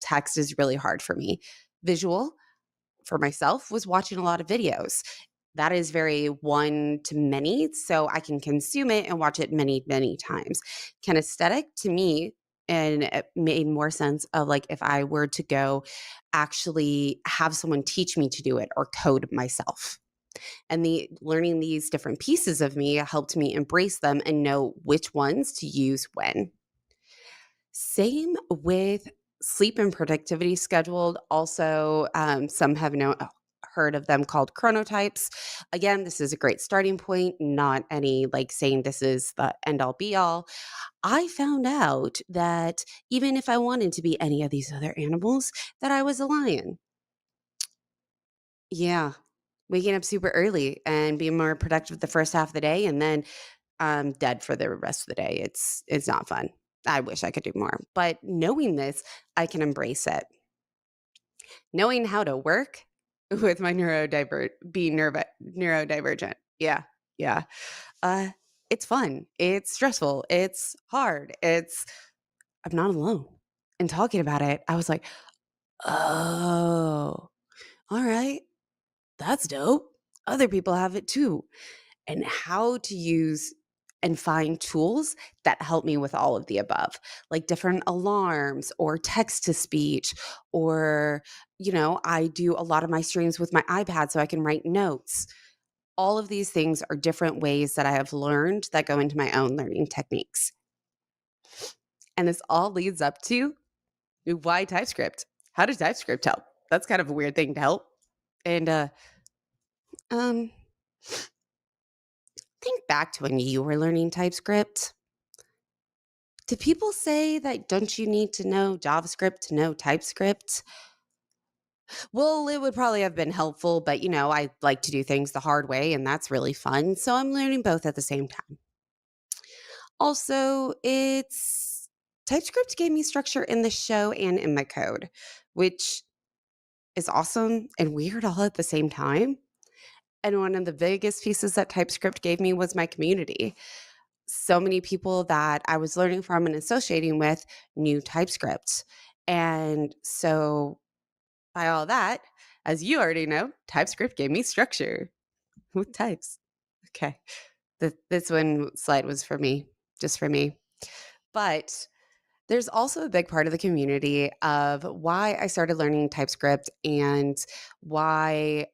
text is really hard for me. Visual, for myself, was watching a lot of videos. That is very one to many, so I can consume it and watch it many, many times. Kinesthetic, to me, and it made more sense of like if I were to go actually have someone teach me to do it or code myself. And learning these different pieces of me helped me embrace them and know which ones to use when. Same with sleep and productivity scheduled. Also, some have heard of them called chronotypes. Again, this is a great starting point, not any like saying this is the end all be all. I found out that even if I wanted to be any of these other animals, that I was a lion. Yeah. Waking up super early and being more productive the first half of the day, and then I'm dead for the rest of the day. It's not fun. I wish I could do more. But knowing this, I can embrace it. Knowing how to work with my neurodivergent. Yeah. It's fun. It's stressful. It's hard. I'm not alone. And talking about it, I was like, oh, all right. That's dope. Other people have it too. And how to use and find tools that help me with all of the above, like different alarms or text to speech, or, I do a lot of my streams with my iPad so I can write notes. All of these things are different ways that I have learned that go into my own learning techniques. And this all leads up to why TypeScript? How does TypeScript help? That's kind of a weird thing to help. And think back to when you were learning TypeScript. Do people say that don't you need to know JavaScript to know TypeScript? Well, it would probably have been helpful, but I like to do things the hard way, and that's really fun. So I'm learning both at the same time. Also, TypeScript gave me structure in the show and in my code, which is awesome and weird all at the same time. And one of the biggest pieces that TypeScript gave me was my community. So many people that I was learning from and associating with knew TypeScript. And so, by all that, as you already know, TypeScript gave me structure with types. Okay. This one slide was for me, just for me. But there's also a big part of the community of why I started learning TypeScript and why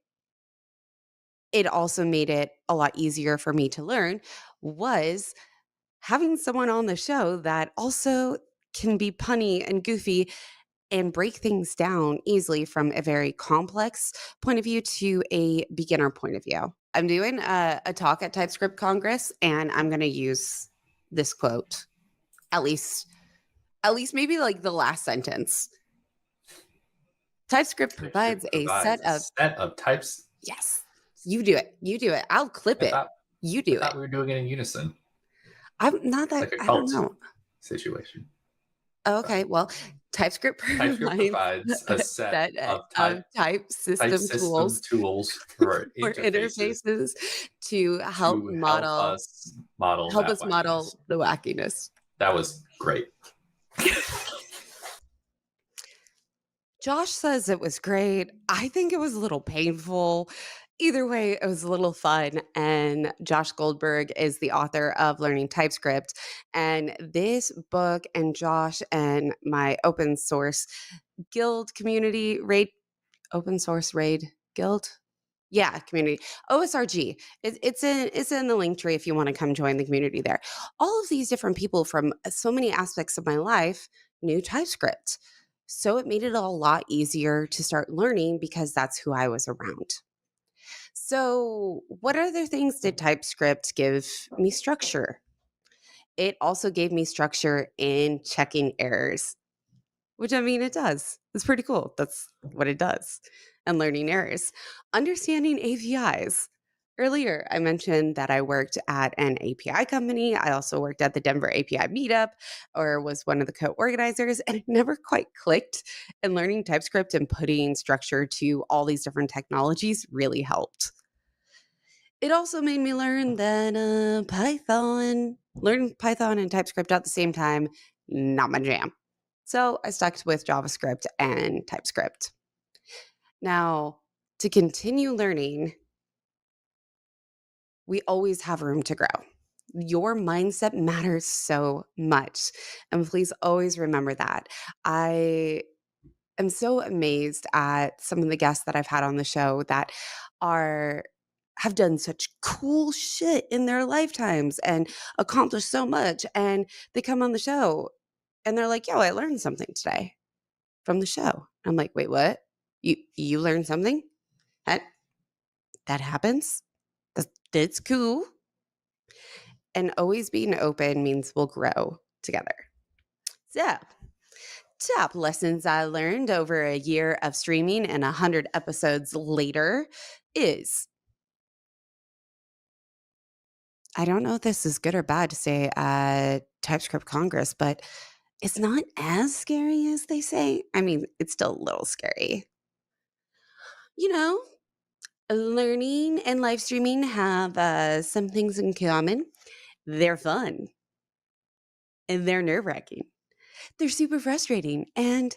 it also made it a lot easier for me to learn was having someone on the show that also can be punny and goofy and break things down easily from a very complex point of view to a beginner point of view. I'm doing a talk at TypeScript Congress, and I'm going to use this quote, at least maybe like the last sentence. TypeScript provides a set of
types.
Yes, you do it. You do it. I'll clip it. You do
I thought
it.
we were doing it in unison.
I'm not that.
Like a
I don't
cult
know.
situation.
Okay, well, TypeScript
provides a set of type
system tools
for
interfaces to help
us model
the wackiness.
That was great.
Josh says it was great. I think it was a little painful. Either way, it was a little fun. And Josh Goldberg is the author of Learning TypeScript. And this book and Josh and my open source guild community, open source raid guild. Yeah, community. OSRG. It's in the link tree if you want to come join the community there. All of these different people from so many aspects of my life knew TypeScript. So it made it a lot easier to start learning because that's who I was around. So what other things did TypeScript give me structure? It also gave me structure in checking errors, which it does. It's pretty cool. That's what it does. And learning errors. Understanding APIs. Earlier, I mentioned that I worked at an API company. I also worked at the Denver API meetup or was one of the co-organizers, and it never quite clicked. And learning TypeScript and putting structure to all these different technologies really helped. It also made me learn that learning Python and TypeScript at the same time, not my jam. So I stuck with JavaScript and TypeScript. Now, to continue learning, we always have room to grow. Your mindset matters so much. And please always remember that. I am so amazed at some of the guests that I've had on the show that have done such cool shit in their lifetimes and accomplished so much. And they come on the show and they're like, yo, I learned something today from the show. I'm like, wait, what? You learned something? That happens? That's cool. And always being open means we'll grow together. So, top lessons I learned over a year of streaming and 100 episodes later is, I don't know if this is good or bad to say at TypeScript Congress, but it's not as scary as they say. It's still a little scary. Learning and live streaming have some things in common. They're fun. And they're nerve-wracking. They're super frustrating. And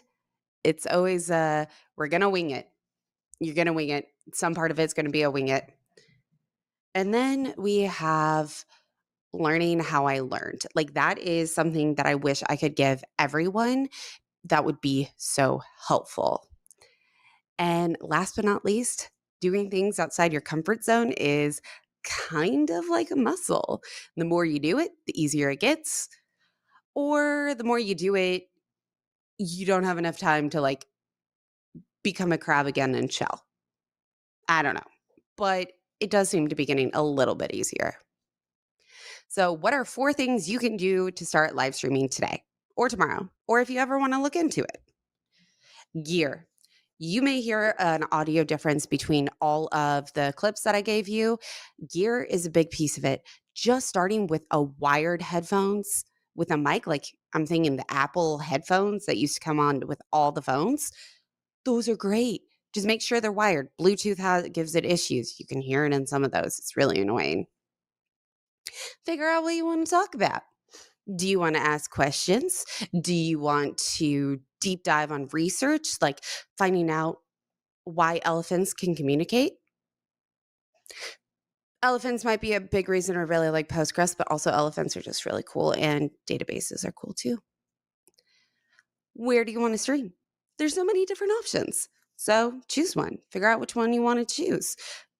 it's always, we're going to wing it. You're going to wing it. Some part of it's going to be a wing it. And then we have learning how I learned. Like, that is something that I wish I could give everyone. That would be so helpful. And last but not least, doing things outside your comfort zone is kind of like a muscle. The more you do it, the easier it gets. Or the more you do it, you don't have enough time to like become a crab again and shell. I don't know. But it does seem to be getting a little bit easier. So what are 4 things you can do to start live streaming today or tomorrow, or if you ever want to look into it? Gear. You may hear an audio difference between all of the clips that I gave you. Gear is a big piece of it. Just starting with a wired headphones with a mic, like I'm thinking the Apple headphones that used to come on with all the phones. Those are great. Just make sure they're wired. Bluetooth gives it issues. You can hear it in some of those. It's really annoying. Figure out what you want to talk about. Do you want to ask questions? Do you want to deep dive on research, like finding out why elephants can communicate? Elephants might be a big reason I really like Postgres, but also elephants are just really cool, and databases are cool too. Where do you want to stream? There's so many different options. So choose one. Figure out which one you want to choose.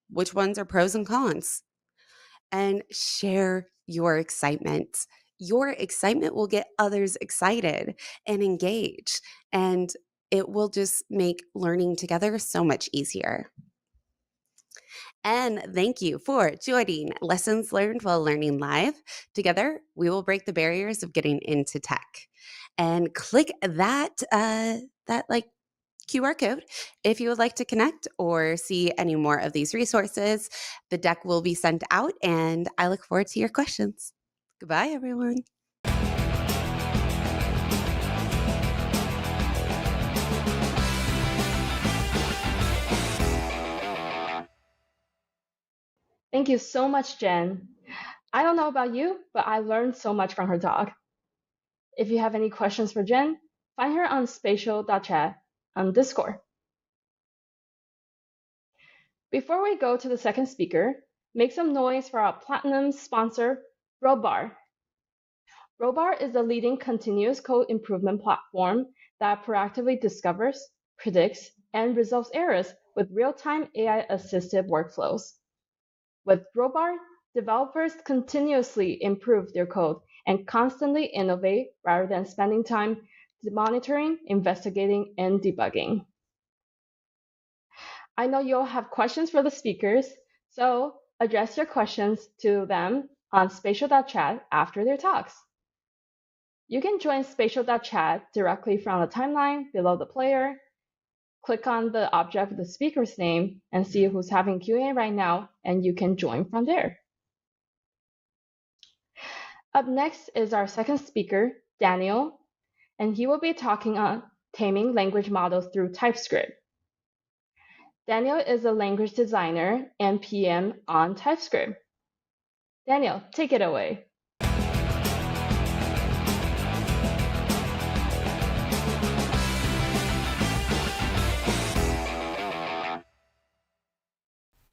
Which ones are pros and cons? And share your excitement. Your excitement will get others excited and engaged, and it will just make learning together so much easier. And thank you for joining Lessons Learned While Learning Live. Together, we will break the barriers of getting into tech. And click that like QR code if you would like to connect or see any more of these resources. The deck will be sent out, and I look forward to your questions. Goodbye, everyone.
Thank you so much, Jen. I don't know about you, but I learned so much from her talk. If you have any questions for Jen, find her on spatial.chat on Discord. Before we go to the second speaker, make some noise for our platinum sponsor, Robar. Robar is the leading continuous code improvement platform that proactively discovers, predicts, and resolves errors with real-time AI-assisted workflows. With Robar, developers continuously improve their code and constantly innovate rather than spending time monitoring, investigating, and debugging. I know you'll have questions for the speakers, so address your questions to them on spatial.chat after their talks. You can join spatial.chat directly from the timeline below the player. Click on the object with the speaker's name and see who's having Q&A right now, and you can join from there. Up next is our second speaker, Daniel, and he will be talking on taming language models through TypeScript. Daniel is a language designer and PM on TypeScript. Daniel, take it away.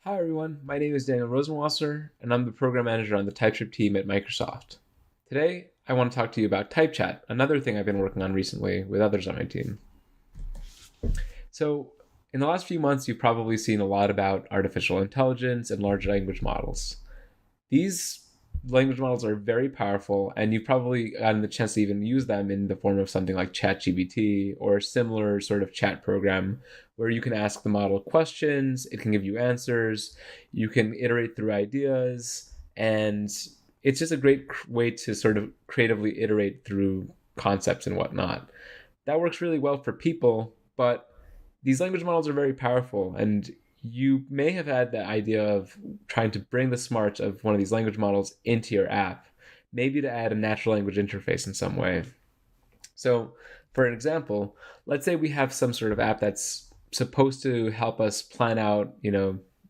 Hi everyone, my name is Daniel Rosenwasser, and I'm the program manager on the TypeScript team at Microsoft. Today, I want to talk to you about TypeChat, another thing I've been working on recently with others on my team. So, in the last few months, you've probably seen a lot about artificial intelligence and large language models. These language models are very powerful, and you've probably gotten the chance to even use them in the form of something like ChatGPT or a similar sort of chat program where you can ask the model questions, it can give you answers, you can iterate through ideas, and it's just a great way to sort of creatively iterate through concepts and whatnot. That works really well for people, but these language models are very powerful, and you may have had the idea of trying to bring the smarts of one of these language models into your app, maybe to add a natural language interface in some way. So, for an example, let's say we have some sort of app that's supposed to help us plan out,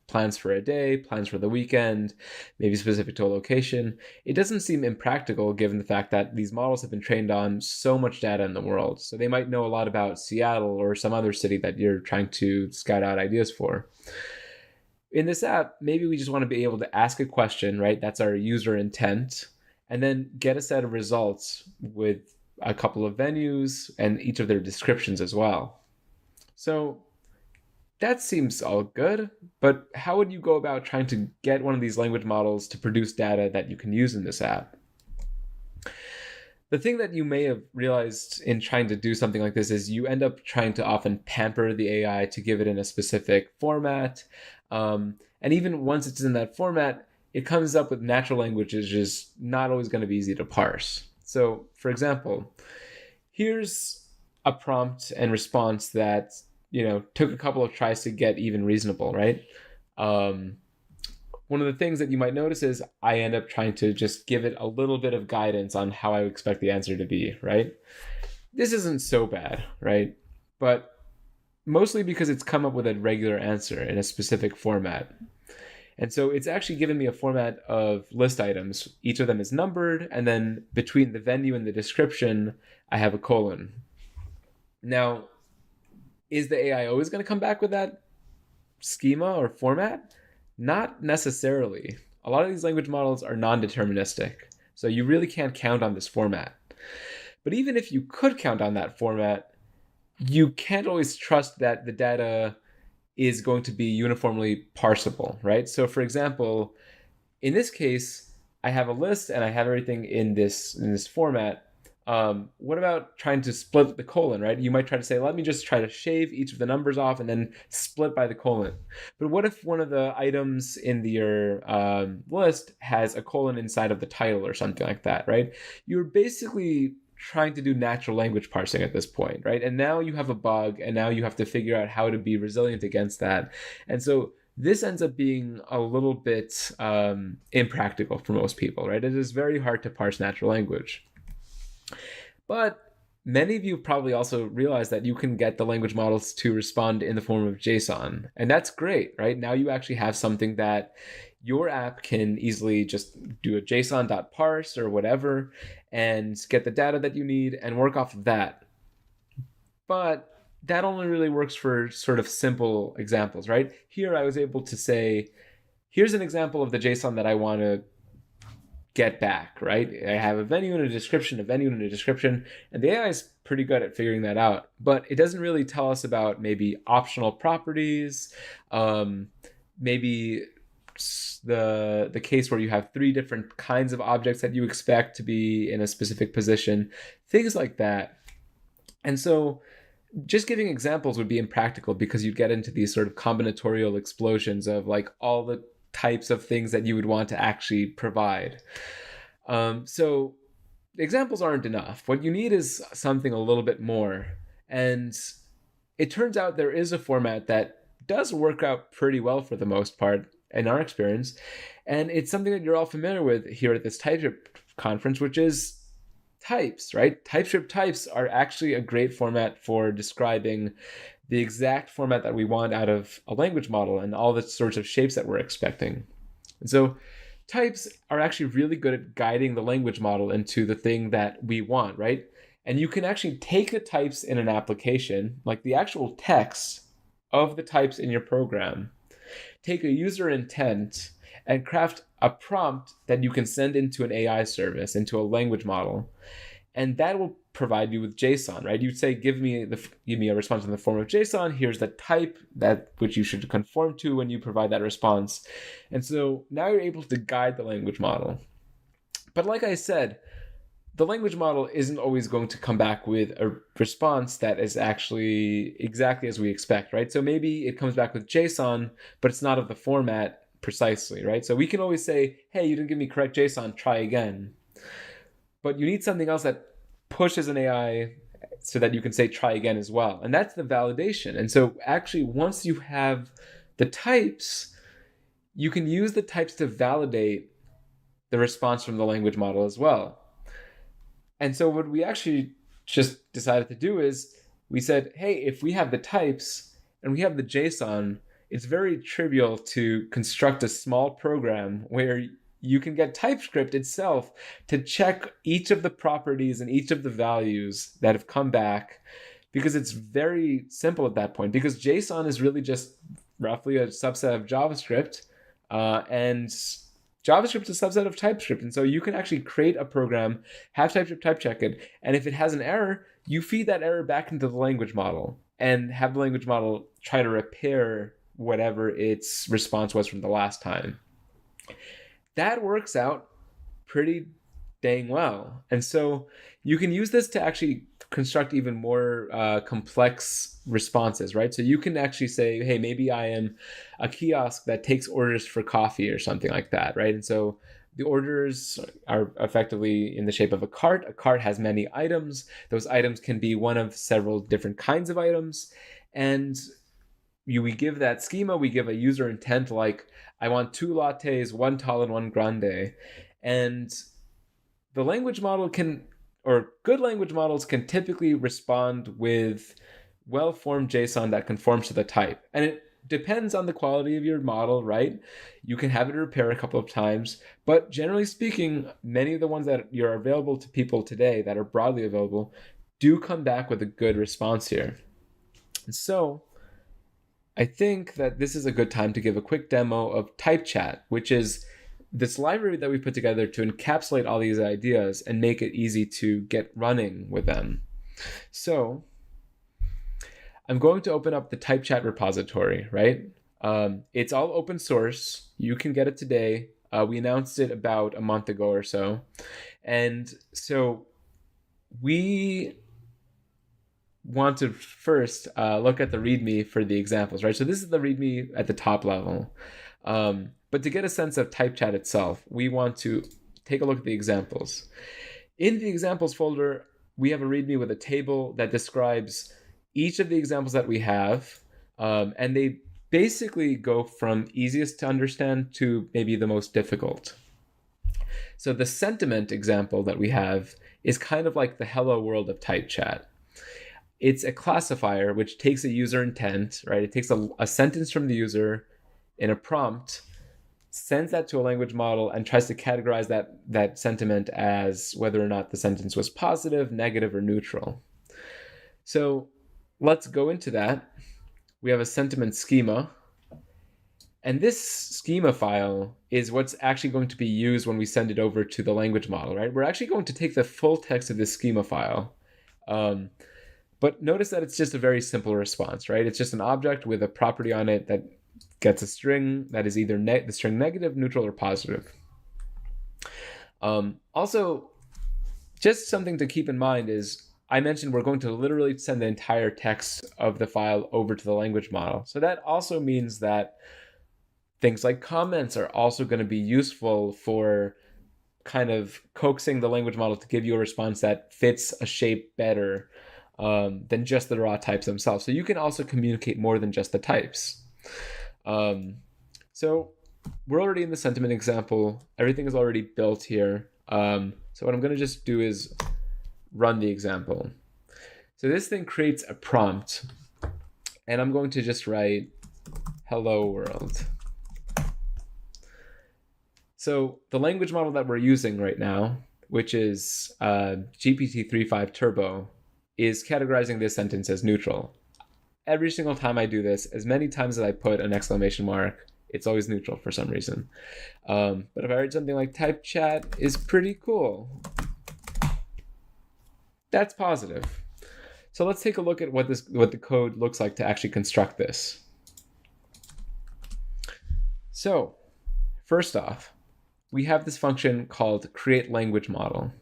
plans for a day, plans for the weekend, maybe specific to a location. It doesn't seem impractical given the fact that these models have been trained on so much data in the world. So they might know a lot about Seattle or some other city that you're trying to scout out ideas for. In this app, maybe we just want to be able to ask a question, right? That's our user intent, and then get a set of results with a couple of venues and each of their descriptions as well. So that seems all good, but how would you go about trying to get one of these language models to produce data that you can use in this app? The thing that you may have realized in trying to do something like this is you end up trying to often pamper the AI to give it in a specific format. And even once it's in that format, it comes up with natural language is just not always going to be easy to parse. So, for example, here's a prompt and response that, took a couple of tries to get even reasonable, right? One of the things that you might notice is I end up trying to just give it a little bit of guidance on how I expect the answer to be, right? This isn't so bad, right? But mostly because it's come up with a regular answer in a specific format. And so it's actually given me a format of list items. Each of them is numbered, and then between the venue and the description, I have a colon. Now, is the AI always going to come back with that schema or format? Not necessarily. A lot of these language models are non-deterministic, so you really can't count on this format. But even if you could count on that format, you can't always trust that the data is going to be uniformly parsable, right? So for example, in this case, I have a list and I have everything in this format. What about trying to split the colon, right? You might try to say, let me just try to shave each of the numbers off and then split by the colon. But what if one of the items in your list has a colon inside of the title or something like that, right? You're basically trying to do natural language parsing at this point, right? And now you have a bug, and now you have to figure out how to be resilient against that. And so this ends up being a little bit impractical for most people, right? It is very hard to parse natural language. But many of you probably also realize that you can get the language models to respond in the form of JSON. And that's great, right? Now you actually have something that your app can easily just do a JSON.parse or whatever and get the data that you need and work off of that. But that only really works for sort of simple examples, right? Here I was able to say, here's an example of the JSON that I want to get back, right? I have a venue and a description, a venue and a description, and the AI is pretty good at figuring that out. But it doesn't really tell us about maybe optional properties, maybe the case where you have 3 different kinds of objects that you expect to be in a specific position, things like that. And so just giving examples would be impractical because you'd get into these sort of combinatorial explosions of like all the types of things that you would want to actually provide. So examples aren't enough. What you need is something a little bit more. And it turns out there is a format that does work out pretty well for the most part in our experience. And it's something that you're all familiar with here at this TypeScript conference, which is types, right? TypeScript types are actually a great format for describing the exact format that we want out of a language model and all the sorts of shapes that we're expecting. And so types are actually really good at guiding the language model into the thing that we want, right? And you can actually take the types in an application, like the actual text of the types in your program, take a user intent, and craft a prompt that you can send into an AI service, into a language model. And that will provide you with JSON, right? You'd say, give me a response in the form of JSON. Here's the type that which you should conform to when you provide that response. And so now you're able to guide the language model. But like I said, the language model isn't always going to come back with a response that is actually exactly as we expect, right? So maybe it comes back with JSON, but it's not of the format precisely, right? So we can always say, hey, you didn't give me correct JSON, try again. But you need something else that pushes an AI so that you can say try again as well. And that's the validation. And so actually, once you have the types, you can use the types to validate the response from the language model as well. And so what we actually just decided to do is we said, hey, if we have the types and we have the JSON, it's very trivial to construct a small program where you can get TypeScript itself to check each of the properties and each of the values that have come back, because it's very simple at that point, because JSON is really just roughly a subset of JavaScript, and JavaScript is a subset of TypeScript. And so you can actually create a program, have TypeScript type check it, and if it has an error, you feed that error back into the language model and have the language model try to repair whatever its response was from the last time. That works out pretty dang well. And so you can use this to actually construct even more complex responses, right? So you can actually say, hey, maybe I am a kiosk that takes orders for coffee or something like that, right? And so the orders are effectively in the shape of a cart. A cart has many items. Those items can be one of several different kinds of items. And we give that schema, we give a user intent like, I want 2 lattes, 1 tall and 1 grande. And the language model can, or good language models can typically respond with well-formed JSON that conforms to the type. And it depends on the quality of your model, right? You can have it repair a couple of times, but generally speaking, many of the ones that are available to people today that are broadly available do come back with a good response here. And so I think that this is a good time to give a quick demo of TypeChat, which is this library that we put together to encapsulate all these ideas and make it easy to get running with them. So I'm going to open up the TypeChat repository, right? It's all open source. You can get it today. We announced it about a month ago or so. And so we want to first look at the README for the examples, right? So this is the README at the top level. But to get a sense of TypeChat itself, we want to take a look at the examples. In the examples folder, we have a README with a table that describes each of the examples that we have, and they basically go from easiest to understand to maybe the most difficult. So the sentiment example that we have is kind of like the hello world of TypeChat. It's a classifier which takes a user intent, right? It takes a sentence from the user in a prompt, sends that to a language model, and tries to categorize that sentiment as whether or not the sentence was positive, negative, or neutral. So let's go into that. We have a sentiment schema. And this schema file is what's actually going to be used when we send it over to the language model, right? We're actually going to take the full text of this schema file. But notice that it's just a very simple response, right? It's just an object with a property on it that gets a string that is either the string negative, neutral, or positive. Also, just something to keep in mind is I mentioned we're going to literally send the entire text of the file over to the language model. So that also means that things like comments are also going to be useful for kind of coaxing the language model to give you a response that fits a shape better than just the raw types themselves. So you can also communicate more than just the types. So we're already in the sentiment example. Everything is already built here. So what I'm going to just do is run the example. So this thing creates a prompt, and I'm going to just write hello world. So the language model that we're using right now, which is GPT-3.5 Turbo, is categorizing this sentence as neutral. Every single time I do this, as many times as I put an exclamation mark, it's always neutral for some reason. But if I write something like TypeChat is pretty cool, that's positive. So let's take a look at what the code looks like to actually construct this. So first off, we have this function called createLanguageModel.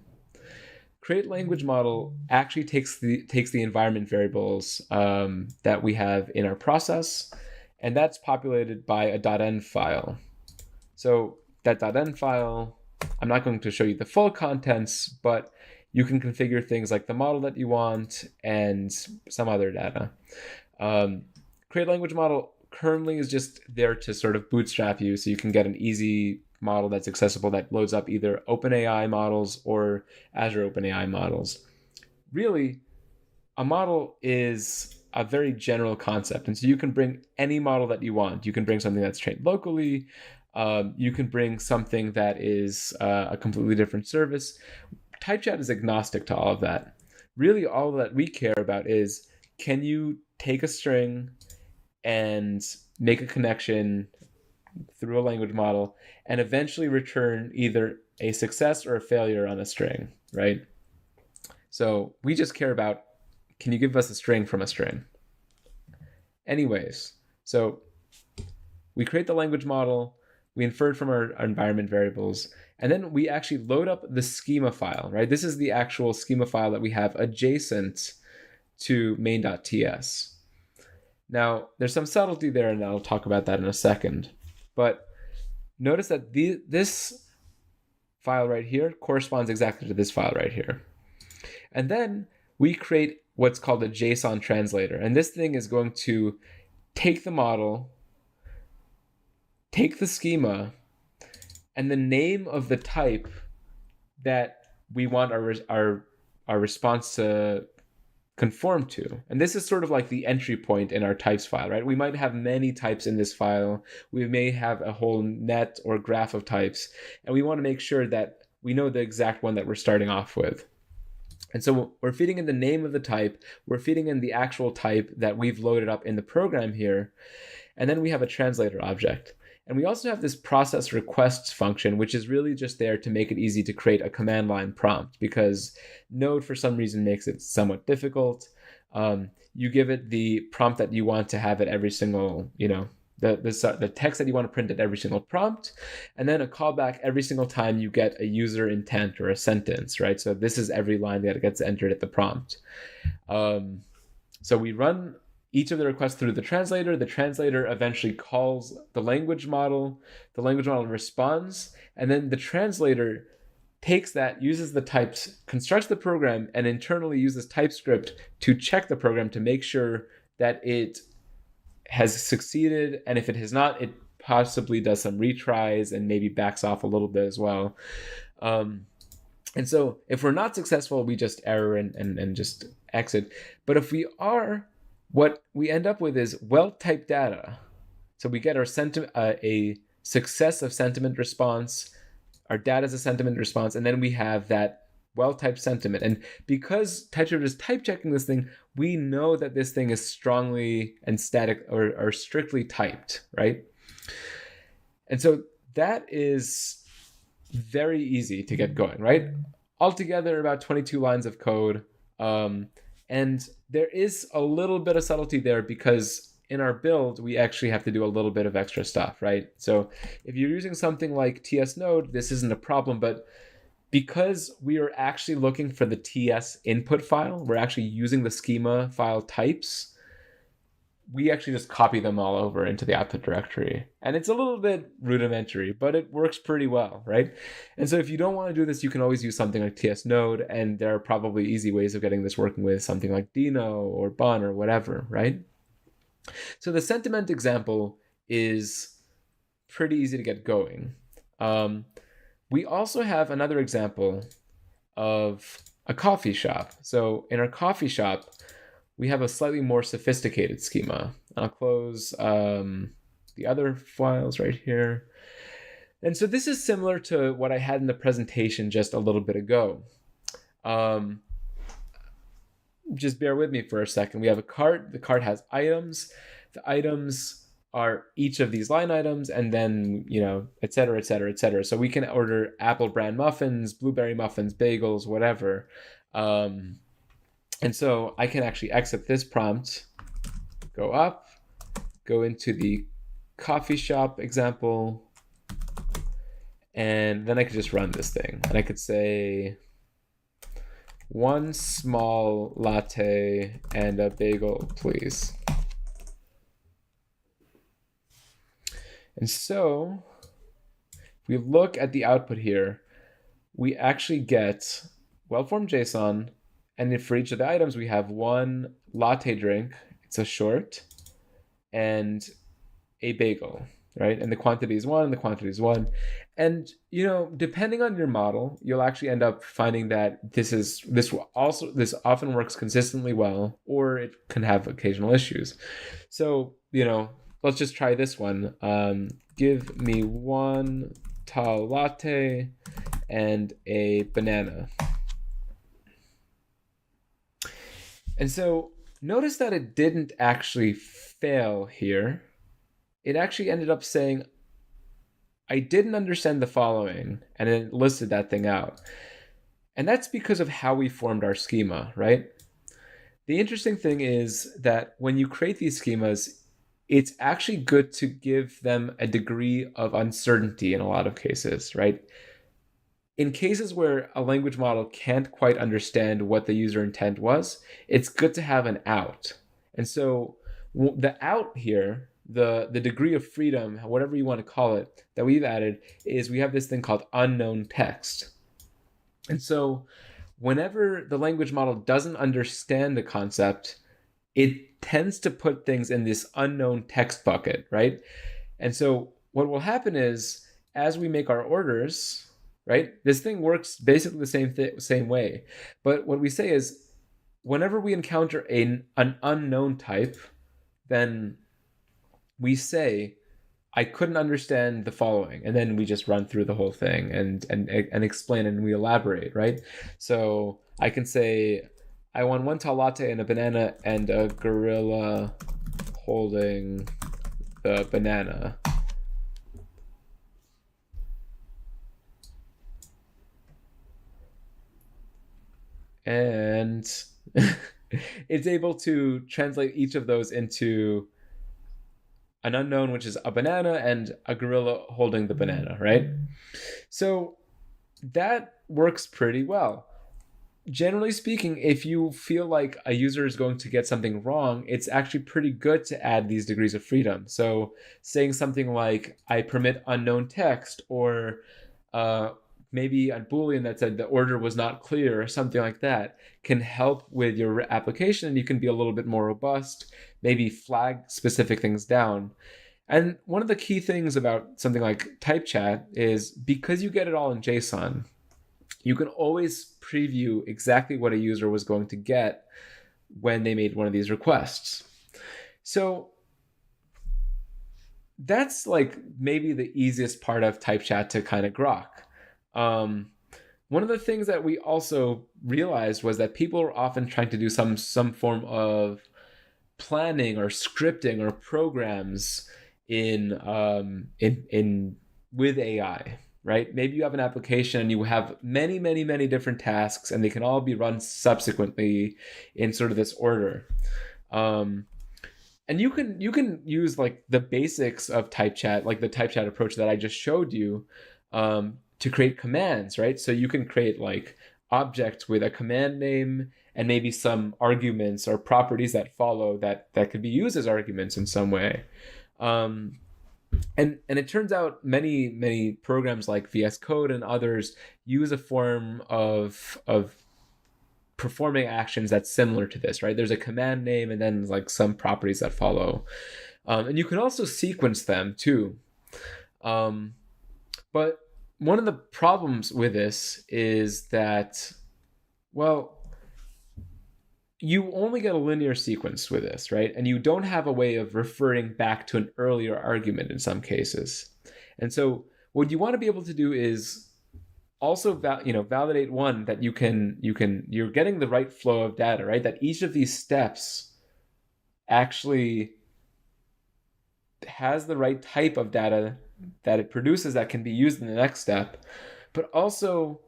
CreateLanguageModel actually takes the environment variables that we have in our process, and that's populated by a .env file. So that .env file, I'm not going to show you the full contents, but you can configure things like the model that you want and some other data. CreateLanguageModel currently is just there to sort of bootstrap you so you can get an easy model that's accessible that loads up either OpenAI models or Azure OpenAI models. Really, a model is a very general concept. And so you can bring any model that you want. You can bring something that's trained locally. You can bring something that is a completely different service. TypeChat is agnostic to all of that. Really, all that we care about is, can you take a string and make a connection through a language model and eventually return either a success or a failure on a string, right? So we just care about, can you give us a string from a string? Anyways, so we create the language model, we infer it from our environment variables, and then we actually load up the schema file, right? This is the actual schema file that we have adjacent to main.ts. Now, there's some subtlety there, and I'll talk about that in a second. But notice that this file right here corresponds exactly to this file right here. And then we create what's called a JSON translator. And this thing is going to take the model, take the schema, and the name of the type that we want our response to conform to. And this is sort of like the entry point in our types file, right? We might have many types in this file. We may have a whole net or graph of types, and we want to make sure that we know the exact one that we're starting off with. And so we're feeding in the name of the type, we're feeding in the actual type that we've loaded up in the program here, and then we have a translator object. And we also have this process requests function, which is really just there to make it easy to create a command line prompt, because Node for some reason makes it somewhat difficult. You give it the prompt that you want to have at every single, the text that you want to print at every single prompt, and then a callback every single time you get a user intent or a sentence, right? So this is every line that gets entered at the prompt. So we run each of the requests through the translator. The translator eventually calls the language model. The language model responds, and then the translator takes that, uses the types, constructs the program, and internally uses TypeScript to check the program to make sure that it has succeeded, and if it has not, it possibly does some retries and maybe backs off a little bit as well. And so if we're not successful, we just error and just exit. But if we are, what we end up with is well-typed data. So we get our a success of sentiment response, our data is a sentiment response, and then we have that well-typed sentiment. And because TypeScript is type checking this thing, we know that this thing is strongly and static or strictly typed, right? And so that is very easy to get going, right? Altogether, about 22 lines of code. And there is a little bit of subtlety there because in our build, we actually have to do a little bit of extra stuff, right? So if you're using something like TS Node, this isn't a problem, but because we are actually looking for the TS input file, we're actually using the schema file types, we actually just copy them all over into the output directory. And it's a little bit rudimentary, but it works pretty well, right? And so if you don't want to do this, you can always use something like TS Node, and there are probably easy ways of getting this working with something like Dino or Bun or whatever, right? So the sentiment example is pretty easy to get going. We also have another example of a coffee shop. So in our coffee shop, we have a slightly more sophisticated schema. I'll close the other files right here. And so this is similar to what I had in the presentation just a little bit ago. Just bear with me for a second. We have a cart. The cart has items. The items are each of these line items, and then, et cetera, et cetera, et cetera. So we can order Apple brand muffins, blueberry muffins, bagels, whatever. And so I can actually exit this prompt, go up, go into the coffee shop example, and then I could just run this thing. And I could say 1 small latte and a bagel, please. And so if we look at the output here, we actually get well-formed JSON. And then for each of the items, we have 1 latte drink, it's a short, and a bagel, right? And the quantity is 1, and the quantity is 1. And, depending on your model, you'll actually end up finding that this often works consistently well, or it can have occasional issues. So, let's just try this one. Give me 1 tall latte and a banana. And so notice that it didn't actually fail here. It actually ended up saying, I didn't understand the following, and it listed that thing out. And that's because of how we formed our schema, right? The interesting thing is that when you create these schemas, it's actually good to give them a degree of uncertainty in a lot of cases, right? In cases where a language model can't quite understand what the user intent was, it's good to have an out. And so the out here, the degree of freedom, whatever you want to call it, that we've added is we have this thing called unknown text. And so whenever the language model doesn't understand the concept, it tends to put things in this unknown text bucket, right? And so what will happen is, as we make our orders, right, this thing works basically the same way. But what we say is, whenever we encounter an unknown type, then we say, I couldn't understand the following, and then we just run through the whole thing and explain, and we elaborate, right? So I can say, I want 1 tall latte and a banana and a gorilla holding the banana. And it's able to translate each of those into an unknown, which is a banana, and a gorilla holding the banana, right? So that works pretty well. Generally speaking, if you feel like a user is going to get something wrong, it's actually pretty good to add these degrees of freedom. So saying something like, I permit unknown text, or maybe a Boolean that said the order was not clear, or something like that, can help with your application, and you can be a little bit more robust, maybe flag specific things down. And one of the key things about something like type chat is, because you get it all in JSON, you can always preview exactly what a user was going to get when they made one of these requests. So that's like maybe the easiest part of type chat to kind of grok. One of the things that we also realized was that people are often trying to do some form of planning or scripting or programs in with AI, right? Maybe you have an application and you have many different tasks, and they can all be run subsequently in sort of this order. And you can use like the basics of type chat, like the type chat approach that I just showed you, to create commands, right? So you can create like objects with a command name and maybe some arguments or properties that follow that could be used as arguments in some way. And it turns out many programs like VS Code and others use a form of performing actions that's similar to this, right? There's a command name and then like some properties that follow. And you can also sequence them too. But one of the problems with this is that, well, you only get a linear sequence with this, right? And you don't have a way of referring back to an earlier argument in some cases. And so what you want to be able to do is also validate one, that you're getting the right flow of data, right? That each of these steps actually has the right type of data that it produces that can be used in the next step. But also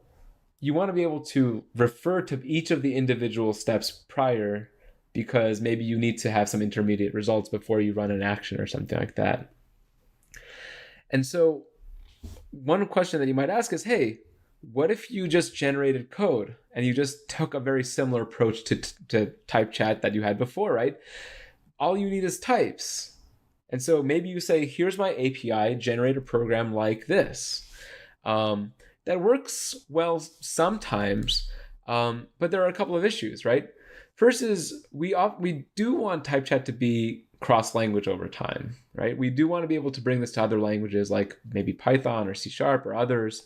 you want to be able to refer to each of the individual steps prior, because maybe you need to have some intermediate results before you run an action or something like that. And so one question that you might ask is, hey, what if you just generated code and you just took a very similar approach to type chat that you had before, right? All you need is types. And so maybe you say, here's my API, generate a program like this. That works well sometimes, but there are a couple of issues, right? First is we do want type chat to be cross-language over time, right? We do want to be able to bring this to other languages like maybe Python or C# or others.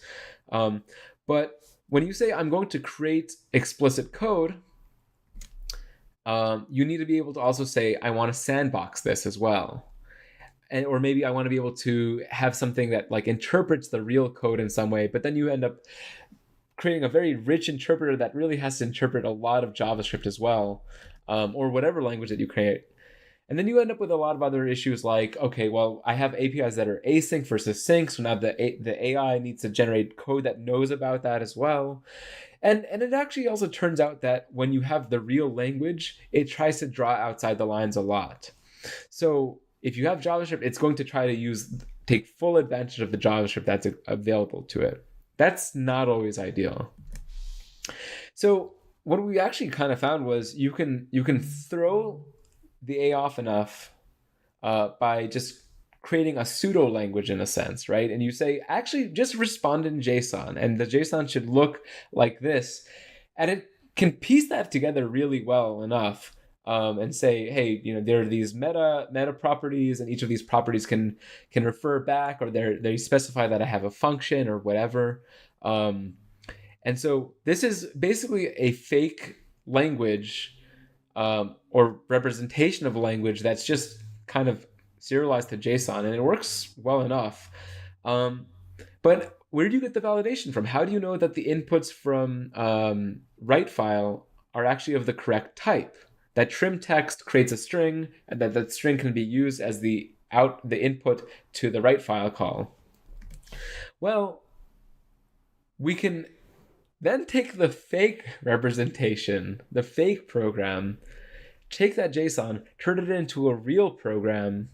But when you say I'm going to create explicit code, you need to be able to also say, I want to sandbox this as well. Or maybe I want to be able to have something that like interprets the real code in some way, but then you end up creating a very rich interpreter that really has to interpret a lot of JavaScript as well, or whatever language that you create. And then you end up with a lot of other issues like, okay, well, I have APIs that are async versus sync, so now the AI needs to generate code that knows about that as well. And it actually also turns out that when you have the real language, it tries to draw outside the lines a lot. So if you have JavaScript, it's going to try to take full advantage of the JavaScript that's available to it. That's not always ideal. So what we actually kind of found was you can throw the A off enough by just creating a pseudo language in a sense, right? And you say, actually just respond in JSON, and the JSON should look like this. And it can piece that together really well enough and say, hey, there are these meta properties, and each of these properties can refer back, or they specify that I have a function or whatever. And so this is basically a fake language or representation of a language that's just kind of serialized to JSON, and it works well enough. But where do you get the validation from? How do you know that the inputs from write file are actually of the correct type? That trim text creates a string, and that string can be used as the input to the write file call. Well, we can then take the fake representation, the fake program, take that JSON, turn it into a real program,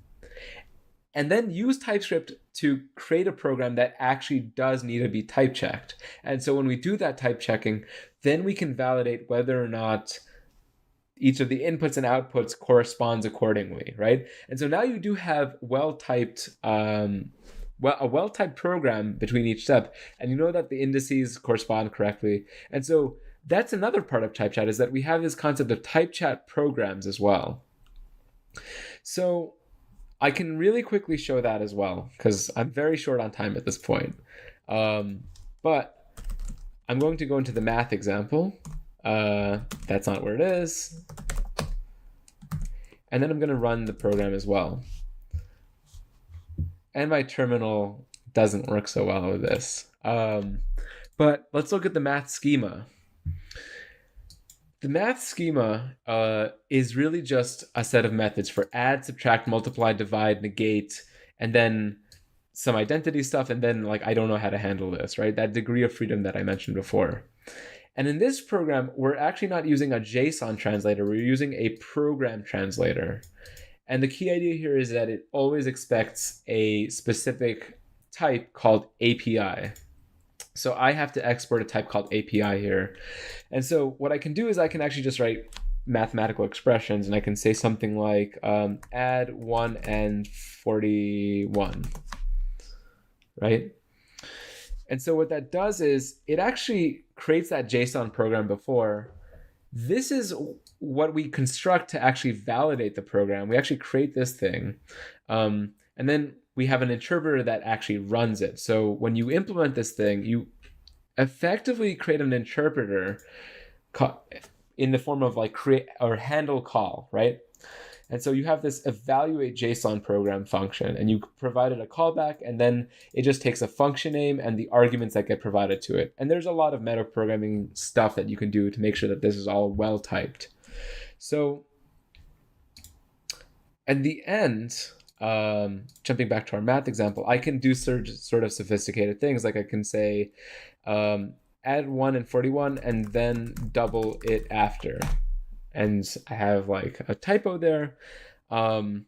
and then use TypeScript to create a program that actually does need to be type checked. And so when we do that type checking, then we can validate whether or not each of the inputs and outputs corresponds accordingly, right? And so now you do have a well-typed program between each step, and you know that the indices correspond correctly. And so that's another part of TypeChat, is that we have this concept of TypeChat programs as well. So I can really quickly show that as well, because I'm very short on time at this point. But I'm going to go into the math example. That's not where it is. And then I'm going to run the program as well. And my terminal doesn't work so well with this. But let's look at the math schema. The math schema is really just a set of methods for add, subtract, multiply, divide, negate, and then some identity stuff, and then I don't know how to handle this, right? That degree of freedom that I mentioned before. And in this program, we're actually not using a JSON translator, we're using a program translator. And the key idea here is that it always expects a specific type called API. So I have to export a type called API here. And so what I can do is I can actually just write mathematical expressions, and I can say something like add 1 and 41, right? And so what that does is it actually creates that JSON program before. This is what we construct to actually validate the program. We actually create this thing. And then we have an interpreter that actually runs it. So when you implement this thing, you effectively create an interpreter in the form of create or handle call, right? And so you have this evaluate JSON program function, and you provided a callback, and then it just takes a function name and the arguments that get provided to it. And there's a lot of metaprogramming stuff that you can do to make sure that this is all well typed. So at the end, jumping back to our math example, I can do sort of sophisticated things. Like I can say add 1 and 41 and then double it after. And I have a typo there. And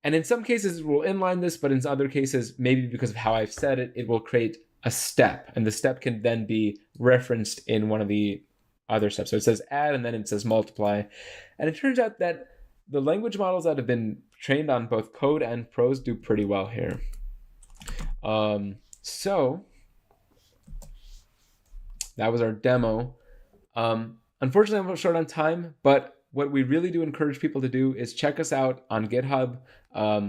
in some cases it will inline this, but in other cases, maybe because of how I've said it, it will create a step, and the step can then be referenced in one of the other steps. So it says add, and then it says multiply. And it turns out that the language models that have been trained on both code and prose do pretty well here. So that was our demo. Unfortunately, I'm short on time, but what we really do encourage people to do is check us out on GitHub.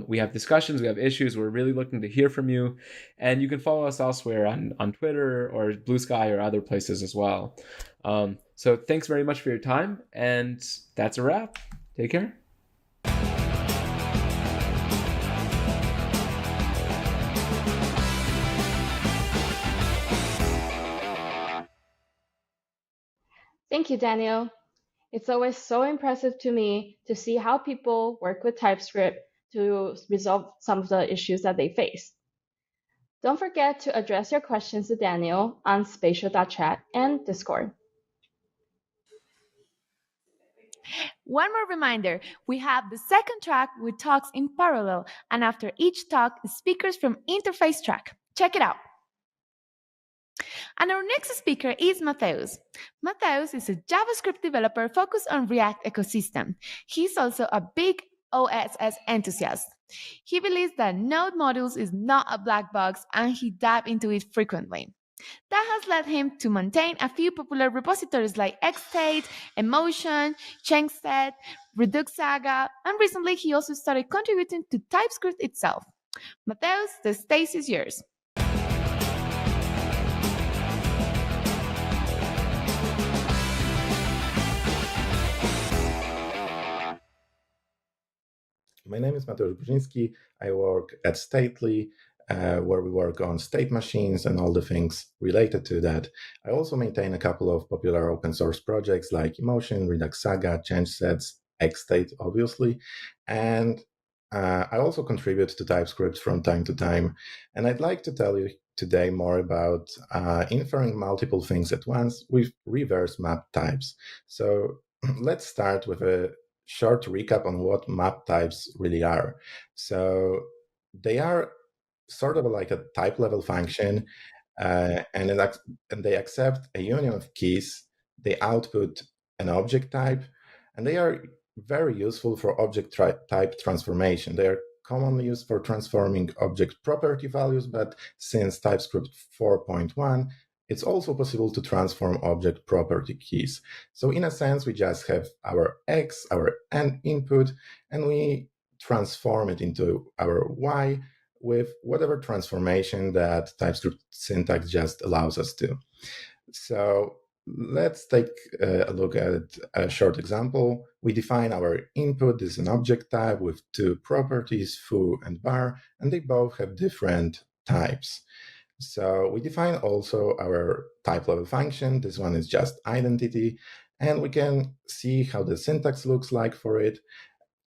We have discussions, we have issues. We're really looking to hear from you. And you can follow us elsewhere on Twitter or Blue Sky or other places as well. So thanks very much for your time. And that's a wrap. Take care.
Thank you, Daniel. It's always so impressive to me to see how people work with TypeScript to resolve some of the issues that they face. Don't forget to address your questions to Daniel on spatial.chat and Discord.
One more reminder, we have the second track with talks in parallel, and after each talk, speakers from Interface track. Check it out. And our next speaker is Mateus. Mateus is a JavaScript developer focused on React ecosystem. He's also a big OSS enthusiast. He believes that Node modules is not a black box, and he dabs into it frequently. That has led him to maintain a few popular repositories like Xstate, Emotion, Changset, Redux Saga, and recently he also started contributing to TypeScript itself. Mateus, the stage is yours.
My name is Mateusz Brzezinski. I work at Stately, where we work on state machines and all the things related to that. I also maintain a couple of popular open source projects like Emotion, Redux Saga, ChangeSets, Xstate, obviously. And I also contribute to TypeScript from time to time. And I'd like to tell you today more about inferring multiple things at once with reverse map types. So let's start with a short recap on what map types really are. So they are sort of like a type level function, and they accept a union of keys. They output an object type, and they are very useful for object type transformation. They are commonly used for transforming object property values, but since TypeScript 4.1, it's also possible to transform object property keys. So in a sense, we just have our X, our N input, and we transform it into our Y with whatever transformation that TypeScript syntax just allows us to. So let's take a look at a short example. We define our input as an object type with two properties, foo and bar, and they both have different types. So we define also our type level function. This one is just identity, and we can see how the syntax looks like for it.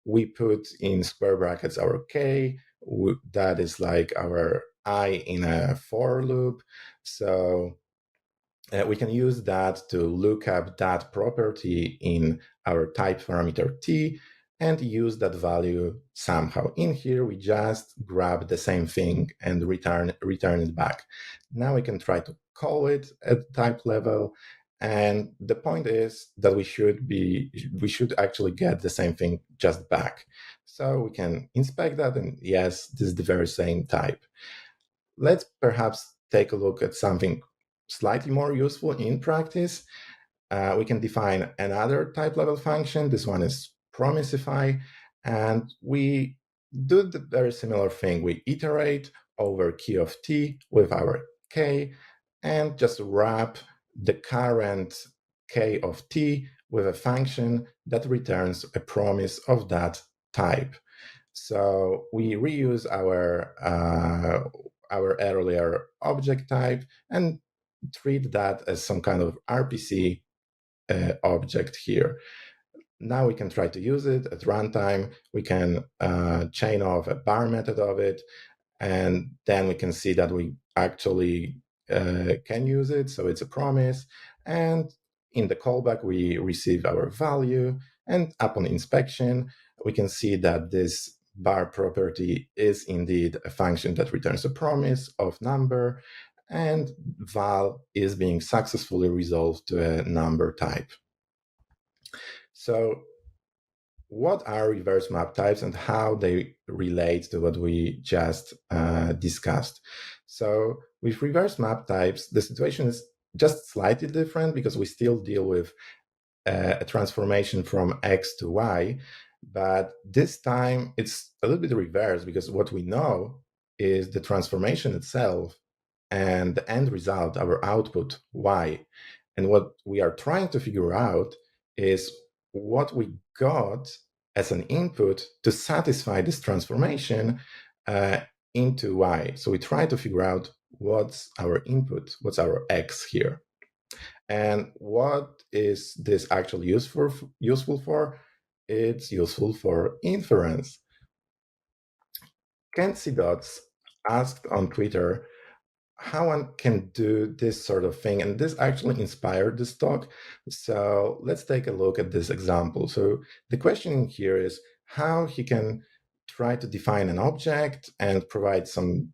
We put in square brackets our k, that is like our I in a for loop. So we can use that to look up that property in our type parameter t and use that value somehow. In here, we just grab the same thing and return it back. Now we can try to call it at type level. And the point is that we should actually get the same thing just back. So we can inspect that, and yes, this is the very same type. Let's perhaps take a look at something slightly more useful in practice. We can define another type level function. This one is promisify, and we do the very similar thing. We iterate over key of t with our k and just wrap the current k of t with a function that returns a promise of that type. So we reuse our earlier object type and treat that as some kind of RPC object here. Now we can try to use it at runtime. We can chain off a bar method of it, and then we can see that we actually can use it. So it's a promise. And in the callback, we receive our value. And upon inspection, we can see that this bar property is indeed a function that returns a promise of number, and val is being successfully resolved to a number type. So what are reverse map types and how they relate to what we just discussed? So with reverse map types, the situation is just slightly different because we still deal with a transformation from X to Y, but this time it's a little bit reversed, because what we know is the transformation itself and the end result, our output, Y. And what we are trying to figure out is what we got as an input to satisfy this transformation into Y. So we try to figure out what's our input, what's our X here. And what is this actually useful for? It's useful for inference. Kenzie Dots asked on Twitter how one can do this sort of thing, and this actually inspired this talk. So let's take a look at this example. So the question here is how he can try to define an object and provide some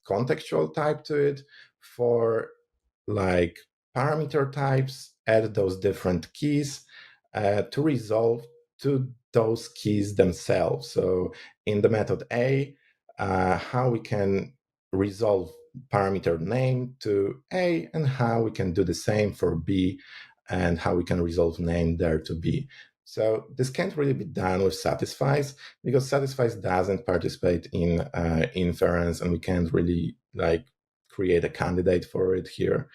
contextual type to it for like parameter types, add those different keys to resolve to those keys themselves. So in the method A, how we can resolve parameter name to A, and how we can do the same for B, and how we can resolve name there to B. So this can't really be done with satisfies, because satisfies doesn't participate in inference, and we can't really like create a candidate for it here.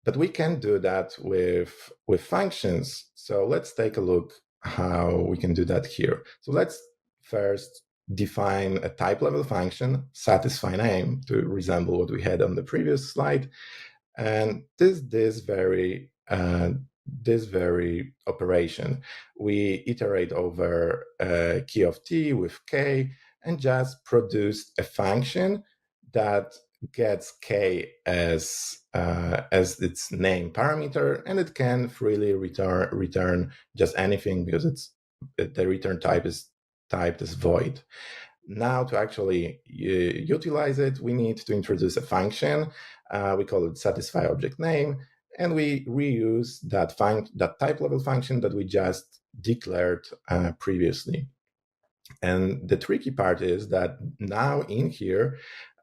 But we can do that with functions. So let's take a look how we can do that here. So let's first define a type level function, satisfy name, to resemble what we had on the previous slide. And this very operation, we iterate over a key of t with k and just produce a function that gets k as its name parameter, and it can freely return just anything, because the return type is typed as void. Now, to actually utilize it, we need to introduce a function. We call it satisfy object name, and we reuse that type level function that we just declared previously. And the tricky part is that now in here,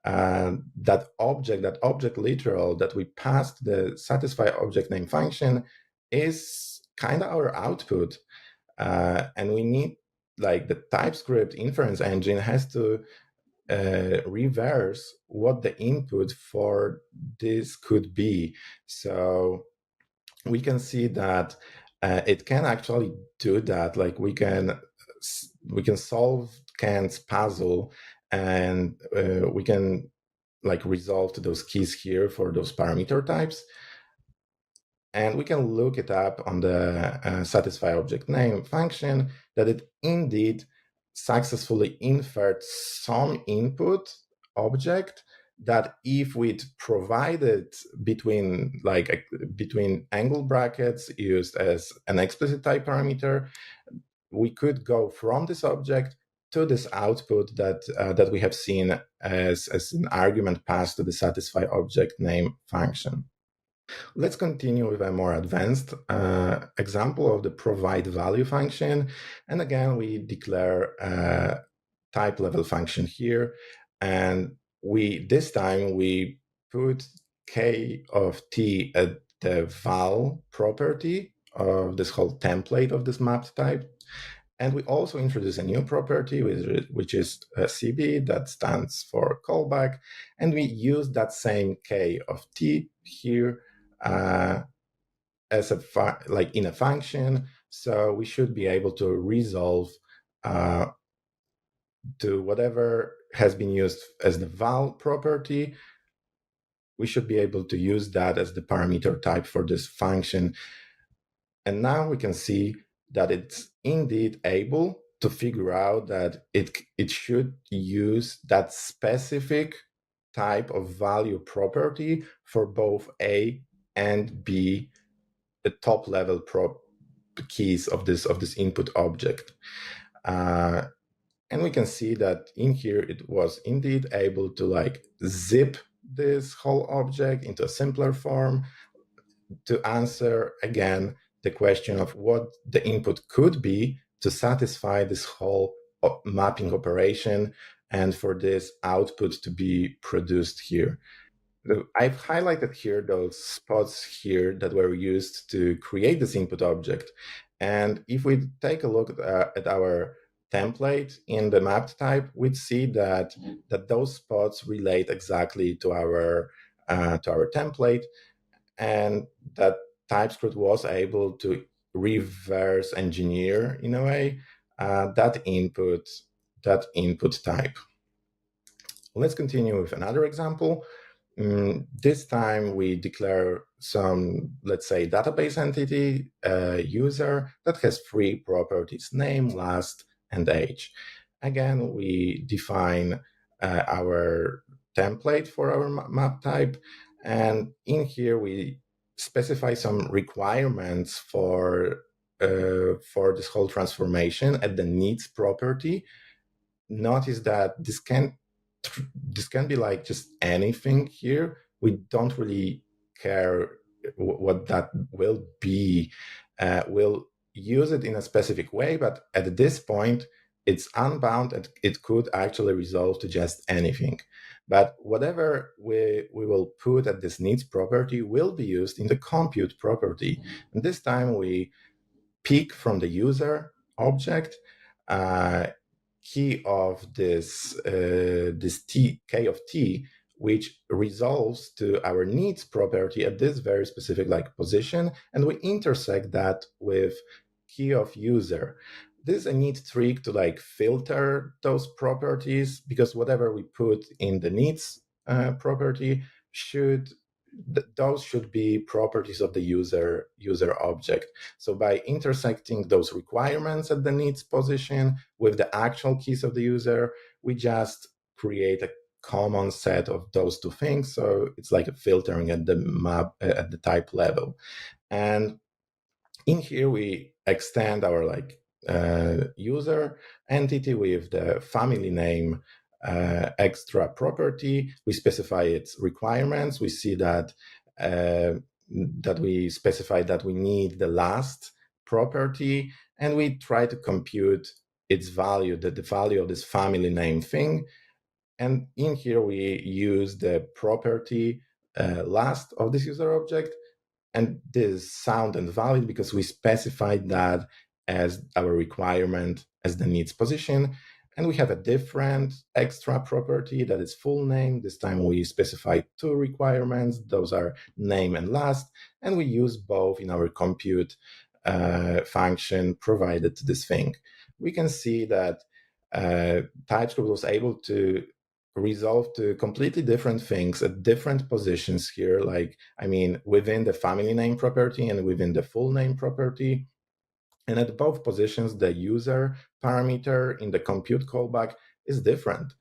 that object literal that we passed the satisfy object name function is kind of our output, and we need, like, the TypeScript inference engine has to reverse what the input for this could be. So we can see that it can actually do that. Like we can solve Kant's puzzle, and we can like resolve to those keys here for those parameter types. And we can look it up on the satisfy object name function that it indeed successfully inferred some input object that, if we'd provided between angle brackets used as an explicit type parameter, we could go from this object to this output that we have seen as an argument passed to the satisfy object name function. Let's continue with a more advanced example of the provide value function. And again, we declare a type level function here. And this time we put k of t at the val property of this whole template of this mapped type. And we also introduce a new property, which is CB, that stands for callback. And we use that same k of t here as in a function. So we should be able to resolve to whatever has been used as the val property. We should be able to use that as the parameter type for this function. And now we can see that it's indeed able to figure out that it should use that specific type of value property for both A and B, the top level keys of this input object. And we can see that in here it was indeed able to like zip this whole object into a simpler form to answer again the question of what the input could be to satisfy this whole mapping operation, and for this output to be produced here. I've highlighted here those spots here that were used to create this input object. And if we take a look at our template in the mapped type, we'd see that those spots relate exactly to our template, and that TypeScript was able to reverse engineer in a way that input type. Let's continue with another example. This time we declare some, let's say, database entity user that has three properties: name, last, and age. Again, we define our template for our map type, and in here we specify some requirements for this whole transformation at the needs property. Notice that this can be like just anything here. We don't really care what that will be. We'll use it in a specific way, but at this point, it's unbound and it could actually resolve to just anything. But whatever we will put at this needs property will be used in the compute property. And this time we pick from the user object key of this k of t, which resolves to our needs property at this very specific position, and we intersect that with key of user. This is a neat trick to filter those properties, because whatever we put in the needs property those should be properties of the user object. So by intersecting those requirements at the needs position with the actual keys of the user, we just create a common set of those two things. So it's like a filtering at the map at the type level. And in here we extend our user entity with the family name extra property. We specify its requirements. We see that we specify that we need the last property, and we try to compute its value, the value of this family name thing. And in here we use the property last of this user object, and this is sound and valid because we specified that as our requirement as the needs position. And we have a different extra property that is full name. This time we specify two requirements. Those are name and last. And we use both in our compute function provided to this thing. We can see that TypeScript was able to resolve to completely different things at different positions here, within the family name property and within the full name property. And at both positions, the user parameter in the compute callback is different,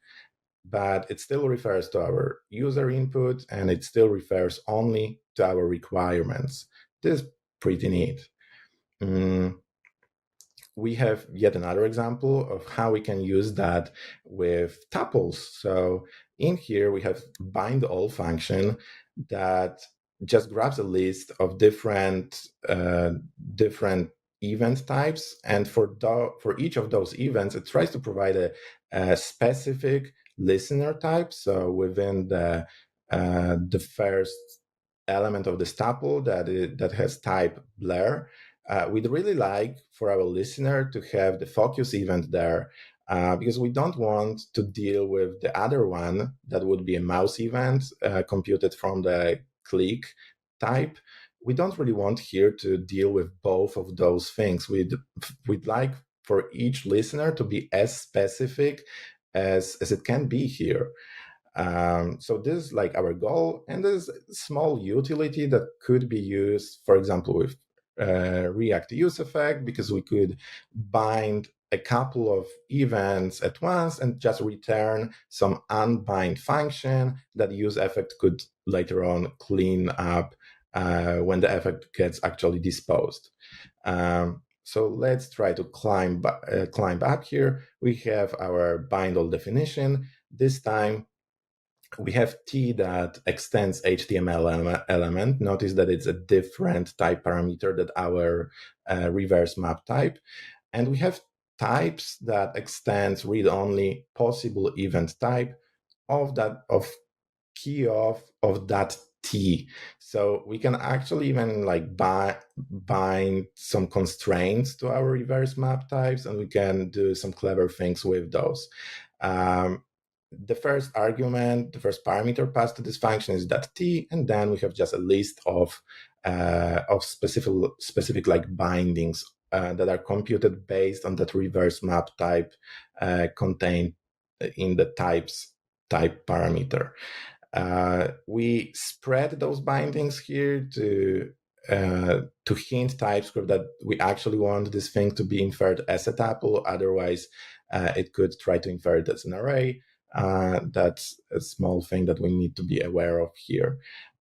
but it still refers to our user input, and it still refers only to our requirements. This is pretty neat. We have yet another example of how we can use that with tuples. So in here, we have bind all function that just grabs a list of different event types, and for each of those events, it tries to provide a specific listener type. So within the first element of this tuple that has type blur, we'd really like for our listener to have the focus event there, because we don't want to deal with the other one that would be a mouse event computed from the click type. We don't really want here to deal with both of those things. We'd like for each listener to be as specific as it can be here. So this is our goal, and there's a small utility that could be used, for example, with React use effect, because we could bind a couple of events at once and just return some unbind function that use effect could later on clean up when the effect gets actually disposed. So let's try to climb up here. We have our bind all definition. This time we have T that extends HTML element. Notice that it's a different type parameter than our reverse map type. And we have types that extends read-only possible event type of key of that T. So we can actually even like bind some constraints to our reverse map types, and we can do some clever things with those. The first argument, the first parameter passed to this function is that T, and then we have just a list of specific like bindings that are computed based on that reverse map type contained in the type parameter. We spread those bindings here to hint TypeScript that we actually want this thing to be inferred as a tuple. Otherwise, it could try to infer it as an array. That's a small thing that we need to be aware of here.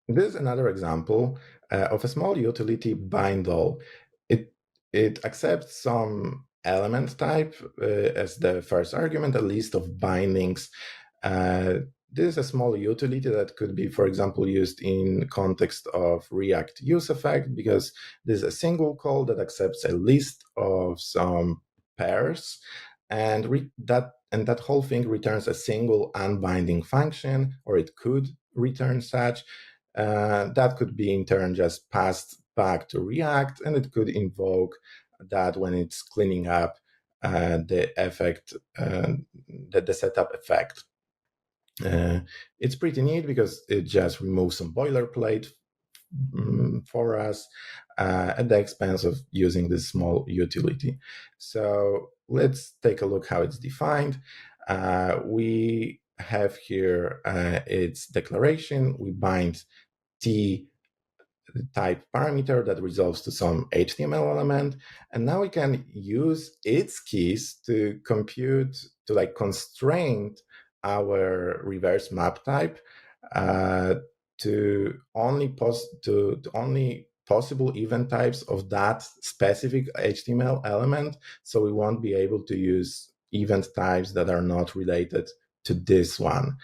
This is another example of a small utility, bindall. It accepts some element type as the first argument, a list of bindings. This is a small utility that could be, for example, used in context of React use effect, because this is a single call that accepts a list of some pairs, and that whole thing returns a single unbinding function, or it could return such. That could be in turn just passed back to React, and it could invoke that when it's cleaning up the effect, the setup effect. It's pretty neat because it just removes some boilerplate for us at the expense of using this small utility. So let's take a look how it's defined. We have here its declaration. We bind T type parameter that resolves to some HTML element, and now we can use its keys to compute, to like constrain our reverse map type to only possible event types of that specific HTML element. So we won't be able to use event types that are not related to this one.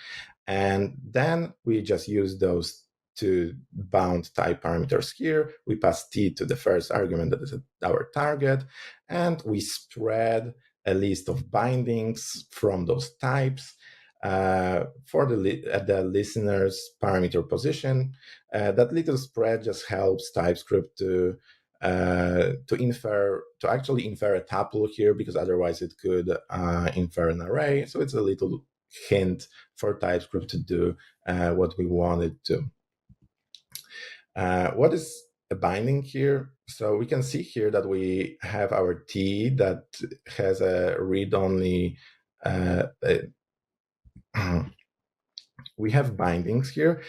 And then we just use those two bound type parameters here. We pass T to the first argument that is our target, and we spread a list of bindings from those types for the listener's parameter position. That little spread just helps TypeScript to actually infer a tuple here, because otherwise it could infer an array. So it's a little hint for TypeScript to do what we want it to. What is a binding here? So we can see here that we have our T that has a read-only. We have bindings here,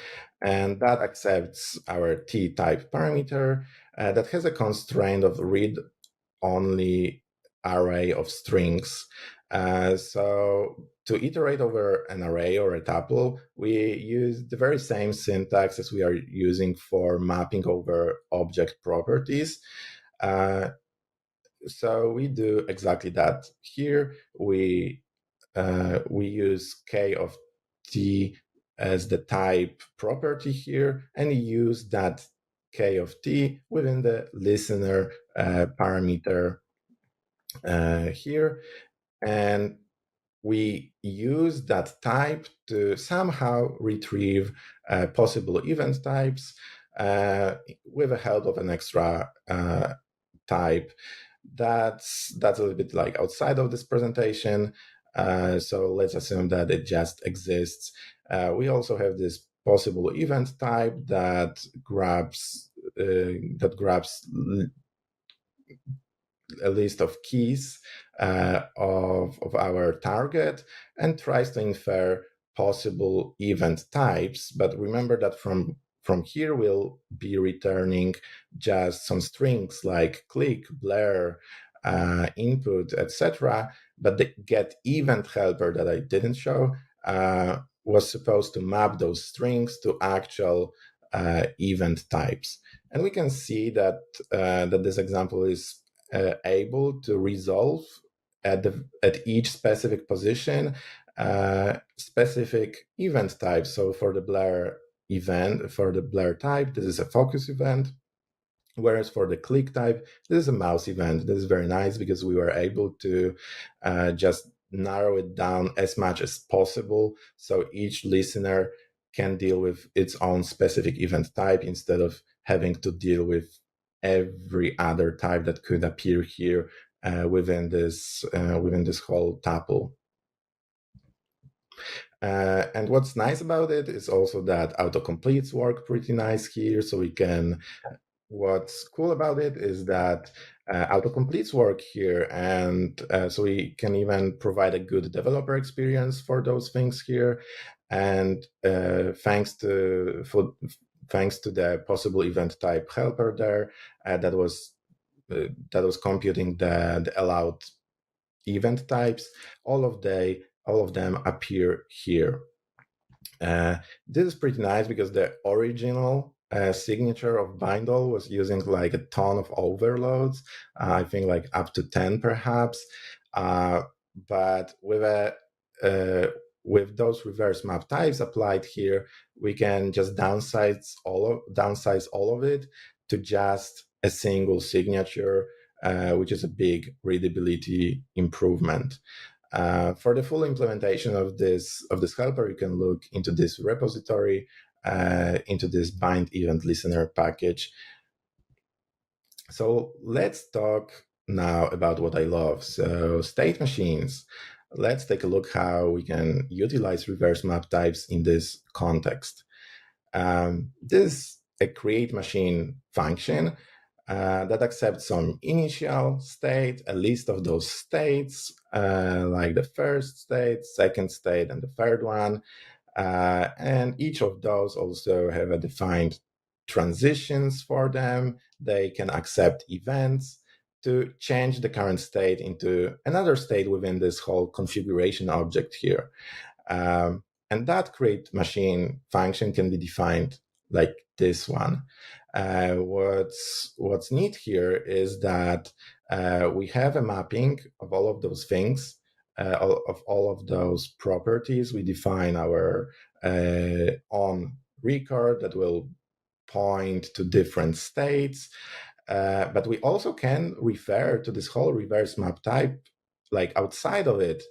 and that accepts our T type parameter that has a constraint of read-only array of strings. So to iterate over an array or a tuple, we use the very same syntax as we are using for mapping over object properties. So we do exactly that here. We use K of T as the type property here, and use that K of T within the listener parameter here. And we use that type to somehow retrieve possible event types with the help of an extra type. That's a little bit like outside of this presentation. So let's assume that it just exists. We also have this possible event type that grabs a list of keys of our target and tries to infer possible event types. But remember that from here we'll be returning just some strings like click, blur, input, etc. But the get event helper that I didn't show was supposed to map those strings to actual event types. And we can see that this example is able to resolve at each specific position specific event type. So for the blur event, for the blur type, this is a focus event. Whereas for the click type, this is a mouse event. This is very nice because we were able to just narrow it down as much as possible. So each listener can deal with its own specific event type instead of having to deal with every other type that could appear here within this whole tuple. And what's nice about it is also that autocompletes work pretty nice here. So we can, what's cool about it is that autocompletes work here, and so we can even provide a good developer experience for those things here. And thanks to the possible event type helper there, that was computing the allowed event types, all of them appear here. This is pretty nice because the original signature of Bindall was using like a ton of overloads, I think like up to 10 perhaps. But with those reverse map types applied here, we can just downsize all of it to just a single signature, which is a big readability improvement. For the full implementation of this helper, you can look into this repository, into this bind event listener package. So let's talk now about what I love. So state machines. Let's take a look how we can utilize reverse map types in this context. This is a create machine function that accepts some initial state, a list of those states, like the first state, second state, and the third one. And each of those also have a defined transitions for them. They can accept events to change the current state into another state within this whole configuration object here. And that create machine function can be defined like this one. What's neat here is that we have a mapping of all of those things, of all of those properties. We define our on record that will point to different states, but we also can refer to this whole reverse map type like outside of it.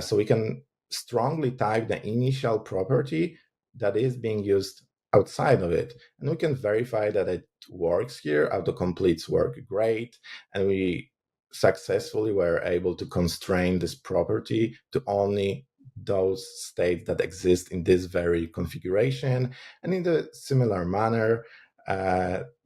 So we can strongly type the initial property that is being used outside of it. And we can verify that it works here. Autocompletes work great. And we successfully were able to constrain this property to only those states that exist in this very configuration. And in the similar manner,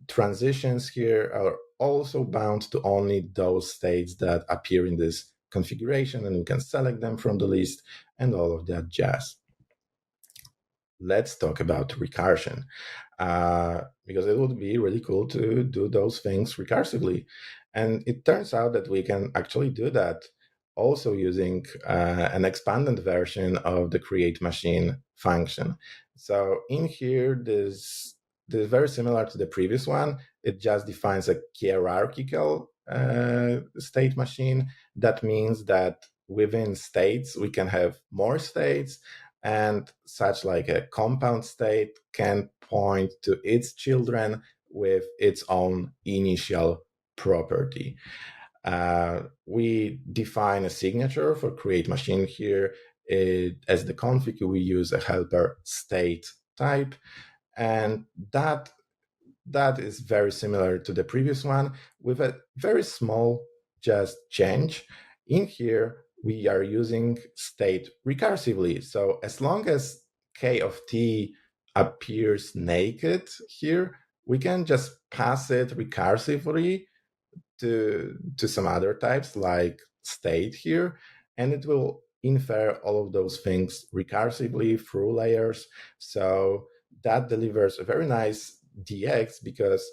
transitions here are also bound to only those states that appear in this configuration, and we can select them from the list and all of that jazz. Let's talk about recursion, because it would be really cool to do those things recursively. And it turns out that we can actually do that also using an expanded version of the create machine function. So in here, this is very similar to the previous one. It just defines a hierarchical state machine. That means that within states, we can have more states, and such like a compound state can point to its children with its own initial property. We define a signature for create machine here. As the config, we use a helper state type, and that is very similar to the previous one with a very small just change. In here, we are using state recursively. So as long as k of t appears naked here, we can just pass it recursively to some other types like state here, and it will infer all of those things recursively through layers. So that delivers a very nice DX, because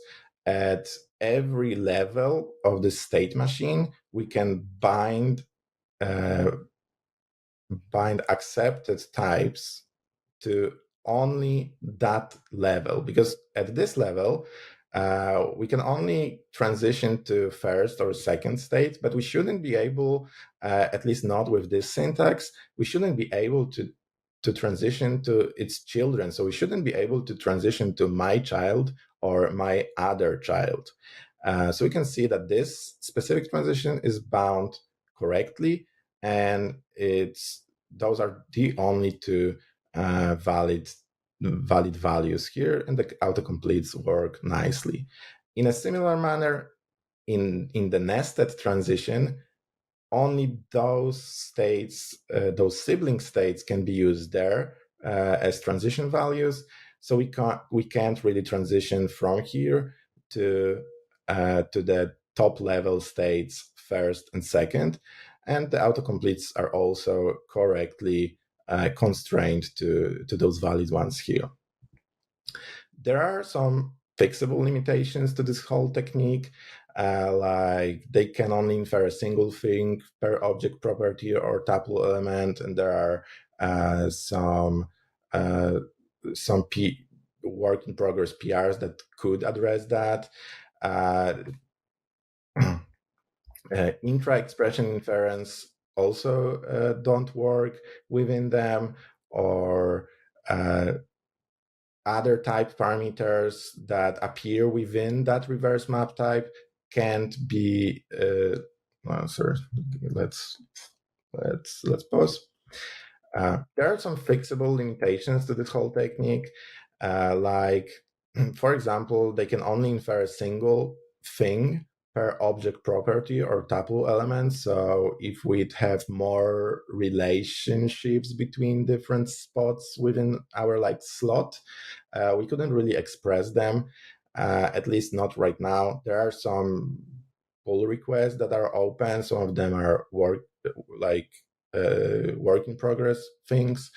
at every level of the state machine, we can bind accepted types to only that level, because at this level, we can only transition to first or second state, but we shouldn't be able, at least not with this syntax, we shouldn't be able to transition to its children. So we shouldn't be able to transition to my child or my other child. So we can see that this specific transition is bound correctly, and those are the only two valid valid values here, and the autocompletes work nicely. In a similar manner, in the nested transition, only those states, those sibling states, can be used there as transition values. So we can't really transition from here to the top level states first and second, and the autocompletes are also correctly constrained to those valid ones here. There are some fixable limitations to this whole technique, like they can only infer a single thing per object property or tuple element, and there are some work in progress PRs that could address that. Intra-expression inference also don't work within them, or other type parameters that appear within that reverse map type can't be. Sorry, let's pause. There are some fixable limitations to this whole technique, like, for example, they can only infer a single thing per object property or tuple element. So if we'd have more relationships between different spots within our slot, we couldn't really express them, at least not right now. There are some pull requests that are open. Some of them are work in progress things.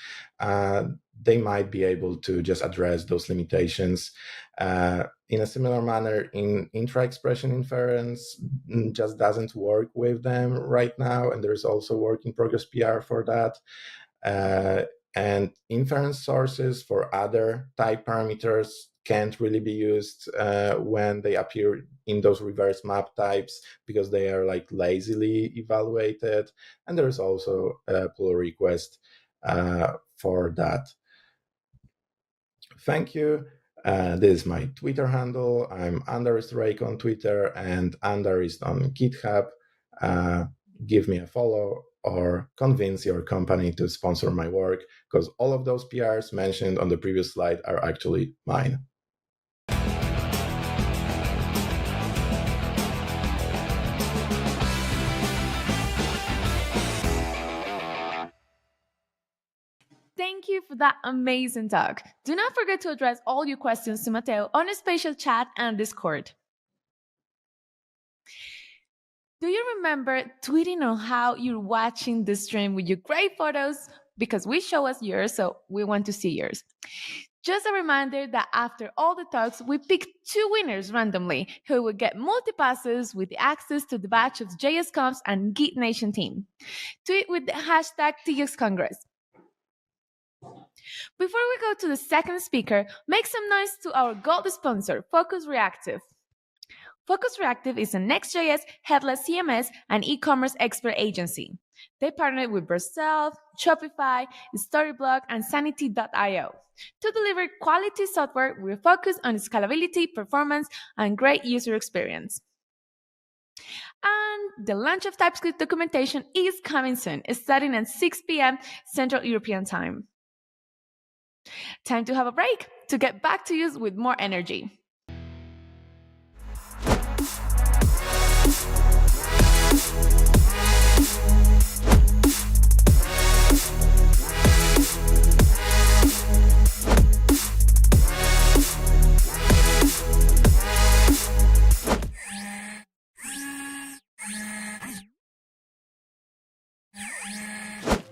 They might be able to just address those limitations. In a similar manner, in intra-expression inference, just doesn't work with them right now, and there's also work in progress PR for that. And inference sources for other type parameters can't really be used when they appear in those reverse map types, because they are lazily evaluated, and there's also a pull request for that. Thank you. This is my Twitter handle. I'm _Rake on Twitter and _ on GitHub. Give me a follow or convince your company to sponsor my work, because all of those PRs mentioned on the previous slide are actually mine.
Thank you for that amazing talk. Do not forget to address all your questions to Mateo on a special chat and Discord. Do you remember tweeting on how you're watching the stream with your great photos? Because we show us yours, so we want to see yours. Just a reminder that after all the talks, we pick 2 winners randomly who will get multi-passes with access to the batch of JSConf and Git Nation team. Tweet with the hashtag TX Congress. Before we go to the second speaker, make some noise to our gold sponsor, Focus Reactive. Focus Reactive is a Next.js, headless CMS, and e-commerce expert agency. They partnered with Vercel, Shopify, Storyblock, and Sanity.io to deliver quality software with focus on scalability, performance, and great user experience. And the launch of TypeScript documentation is coming soon, starting at 6 p.m. Central European Time. Time to have a break to get back to you with more energy.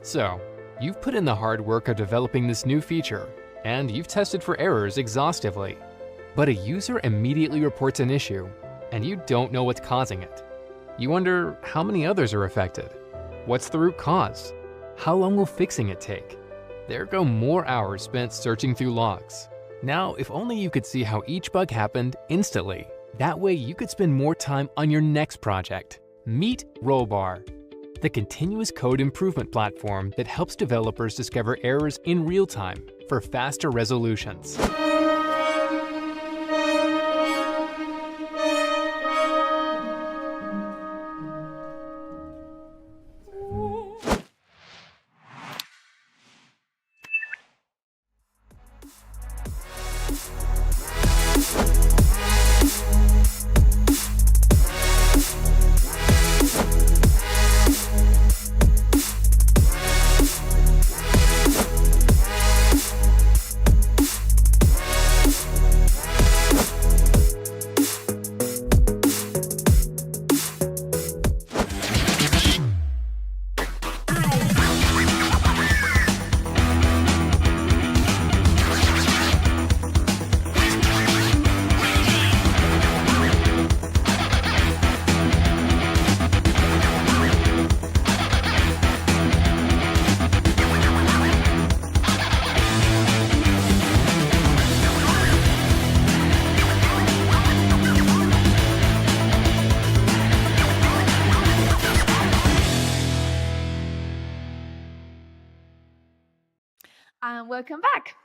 So, you've put in the hard work of developing this new feature, and you've tested for errors exhaustively. But a user immediately reports an issue, and you don't know what's causing it. You wonder how many others are affected. What's the root cause? How long will fixing it take? There go more hours spent searching through logs. Now, if only you could see how each bug happened instantly. That way you could spend more time on your next project. Meet Rollbar, the continuous code improvement platform that helps developers discover errors in real time for faster resolutions.
welcome back.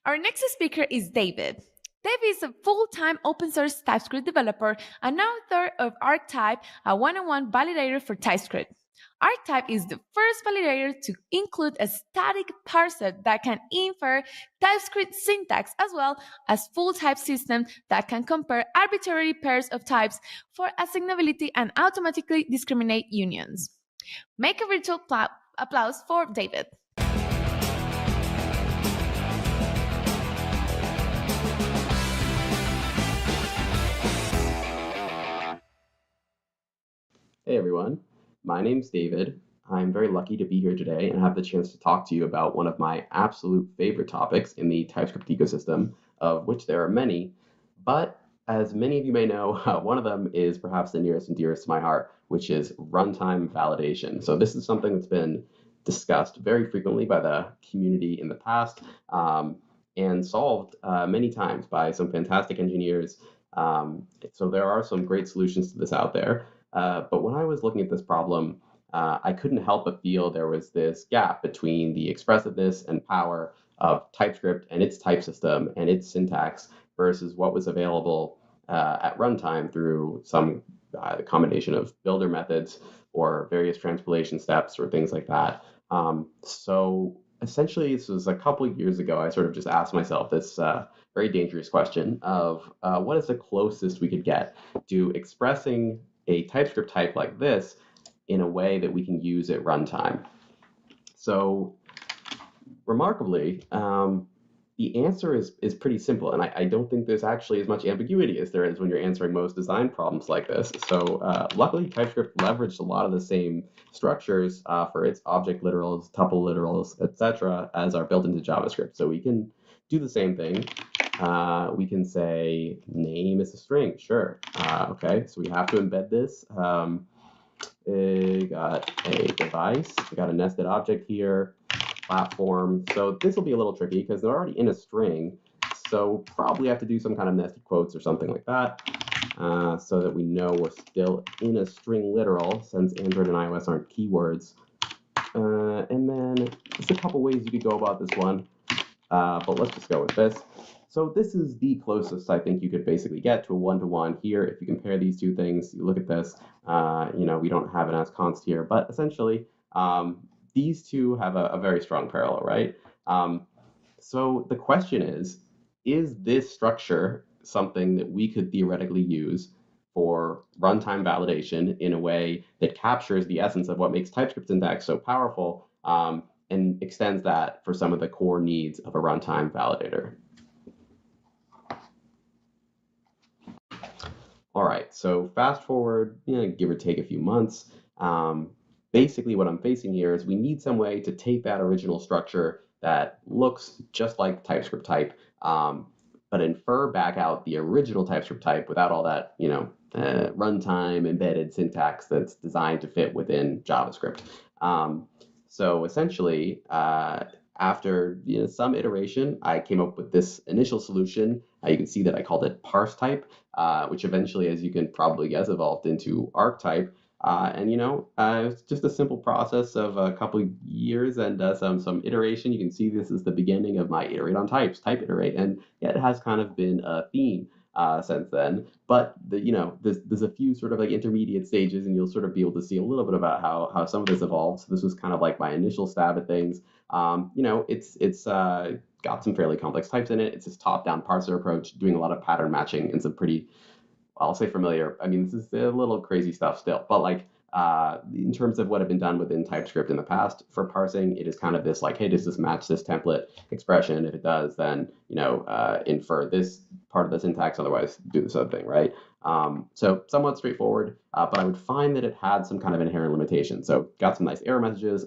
Our next speaker is David. David is a full-time open-source TypeScript developer and author of ArcType, a one-on-one validator for TypeScript. ArcType is the first validator to include a static parser that can infer TypeScript syntax, as well as full type system that can compare arbitrary pairs of types for assignability and automatically discriminate unions. Make a virtual applause for David.
Hey everyone, my name's David. I'm very lucky to be here today and have the chance to talk to you about one of my absolute favorite topics in the TypeScript ecosystem, of which there are many. But as many of you may know, one of them is perhaps the nearest and dearest to my heart, which is runtime validation. So this is something that's been discussed very frequently by the community in the past and solved many times by some fantastic engineers. So there are some great solutions to this out there. But when I was looking at this problem, I couldn't help but feel there was this gap between the expressiveness and power of TypeScript and its type system and its syntax versus what was available at runtime through some combination of builder methods or various transpilation steps or things like that. So essentially, this was a couple of years ago, I sort of just asked myself this very dangerous question of what is the closest we could get to expressing a TypeScript type like this in a way that we can use at runtime. So remarkably, the answer is pretty simple, and I don't think there's actually as much ambiguity as there is when you're answering most design problems like this. So luckily, TypeScript leveraged a lot of the same structures for its object literals, tuple literals, etc., as are built into JavaScript. So we can do the same thing. We can say name is a string, sure. Okay, so we have to embed this. We got a device, we got a nested object here, platform. So this will be a little tricky because they're already in a string. So probably have to do some kind of nested quotes or something like that so that we know we're still in a string literal since Android and iOS aren't keywords. And then there's a couple ways you could go about this one, but let's just go with this. So this is the closest I think you could basically get to a one-to-one here. If you compare these two things, you look at this, we don't have an as const here, but essentially these two have a very strong parallel, right? So the question is this structure something that we could theoretically use for runtime validation in a way that captures the essence of what makes TypeScript syntax so powerful and extends that for some of the core needs of a runtime validator? All right, so fast forward, give or take a few months. Basically, what I'm facing here is we need some way to take that original structure that looks just like TypeScript type, but infer back out the original TypeScript type without all that, runtime embedded syntax that's designed to fit within JavaScript. So essentially, after some iteration, I came up with this initial solution. You can see that I called it parse type, which eventually, as you can probably guess, evolved into arctype. It's just a simple process of a couple of years and some iteration. You can see this is the beginning of my iterate on types, type iterate, and it has kind of been a theme since then. But there's a few sort of like intermediate stages, and you'll sort of be able to see a little bit about how some of this evolved. So this was kind of like my initial stab at things. It's got some fairly complex types in it. It's this top-down parser approach, doing a lot of pattern matching and some pretty, I'll say familiar. I mean, this is a little crazy stuff still, but like in terms of what had been done within TypeScript in the past for parsing, it is kind of this like, hey, does this match this template expression? If it does, then infer this part of the syntax. Otherwise, do this other thing, right? So somewhat straightforward, but I would find that it had some kind of inherent limitation. So got some nice error messages.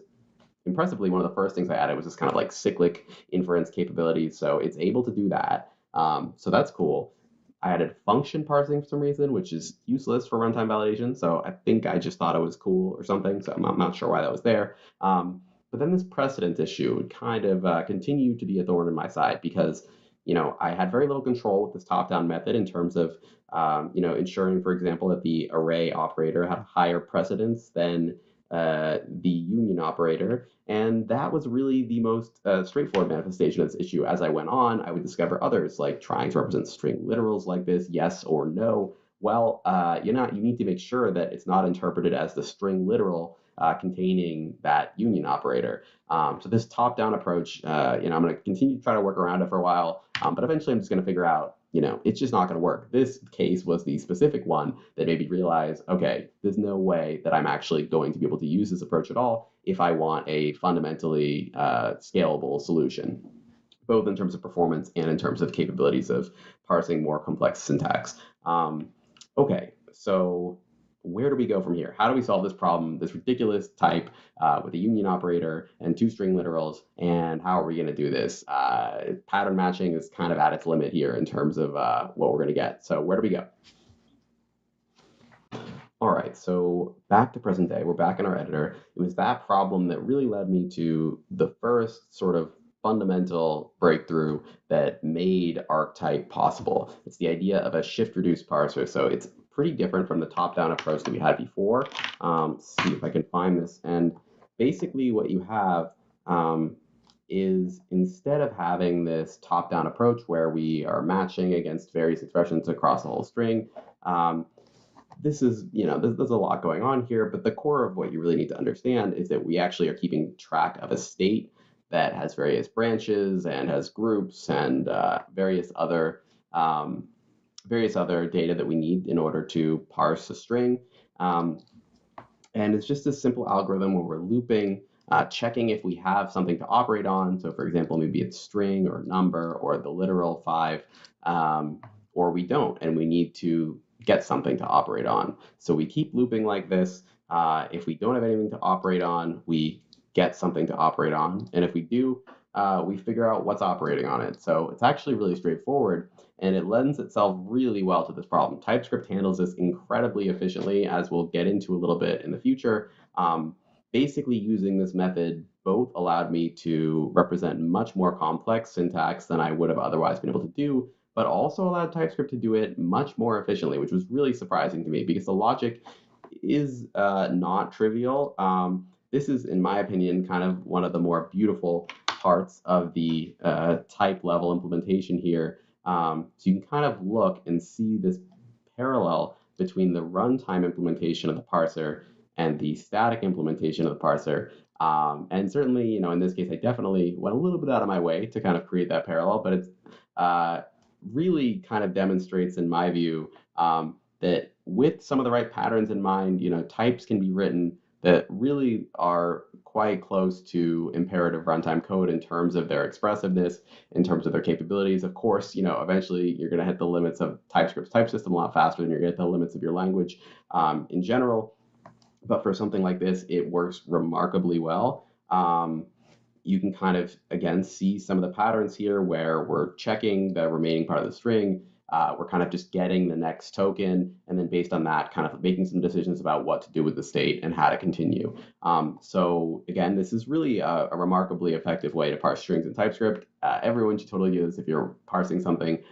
Impressively, one of the first things I added was this kind of like cyclic inference capability. So it's able to do that. So that's cool. I added function parsing for some reason, which is useless for runtime validation. So I think I just thought it was cool or something. So I'm not sure why that was there. But then this precedent issue would kind of continue to be a thorn in my side because, I had very little control with this top-down method in terms of, ensuring, for example, that the array operator had higher precedence than the union operator. And that was really the most straightforward manifestation of this issue. As I went on, I would discover others, like trying to represent string literals like this, yes or no. Well, you need to make sure that it's not interpreted as the string literal containing that union operator. So this top-down approach, I'm going to continue to try to work around it for a while, but eventually I'm just going to figure out, it's just not going to work. This case was the specific one that made me realize, okay, there's no way that I'm actually going to be able to use this approach at all if I want a fundamentally scalable solution, both in terms of performance and in terms of capabilities of parsing more complex syntax. Okay, so where do we go from here? How do we solve this problem, this ridiculous type with a union operator and 2 string literals, and how are we going to do this? Pattern matching is kind of at its limit here in terms of what we're going to get. So where do we go? All right, so back to present day. We're back in our editor. It was that problem that really led me to the first sort of fundamental breakthrough that made archetype possible. It's the idea of a shift-reduced parser. So it's pretty different from the top-down approach that we had before. Let's see if I can find this. And basically what you have is, instead of having this top-down approach where we are matching against various expressions across the whole string, this is, there's a lot going on here, but the core of what you really need to understand is that we actually are keeping track of a state that has various branches and has groups and various other data that we need in order to parse a string. And it's just a simple algorithm where we're looping, checking if we have something to operate on. So for example, maybe it's string or number or the literal 5, or we don't, and we need to get something to operate on. So we keep looping like this. If we don't have anything to operate on, we get something to operate on. And if we do, we figure out what's operating on it. So it's actually really straightforward, and it lends itself really well to this problem. TypeScript handles this incredibly efficiently, as we'll get into a little bit in the future. Basically, using this method both allowed me to represent much more complex syntax than I would have otherwise been able to do, but also allowed TypeScript to do it much more efficiently, which was really surprising to me because the logic is not trivial. This is, in my opinion, kind of one of the more beautiful parts of the type level implementation here. So you can kind of look and see this parallel between the runtime implementation of the parser and the static implementation of the parser. And certainly, in this case, I definitely went a little bit out of my way to kind of create that parallel, but it's really kind of demonstrates, in my view, that with some of the right patterns in mind, types can be written that really are quite close to imperative runtime code in terms of their expressiveness, in terms of their capabilities. Of course, eventually you're going to hit the limits of TypeScript's type system a lot faster than you're going to hit the limits of your language in general. But for something like this, it works remarkably well. You can kind of, again, see some of the patterns here where we're checking the remaining part of the string. We're kind of just getting the next token, and then based on that, kind of making some decisions about what to do with the state and how to continue. So again, this is really a remarkably effective way to parse strings in TypeScript. Everyone should totally do this if you're parsing something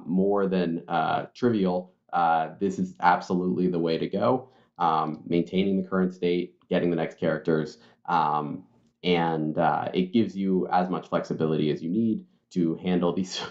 more than trivial. This is absolutely the way to go. Maintaining the current state, getting the next characters, and it gives you as much flexibility as you need to handle these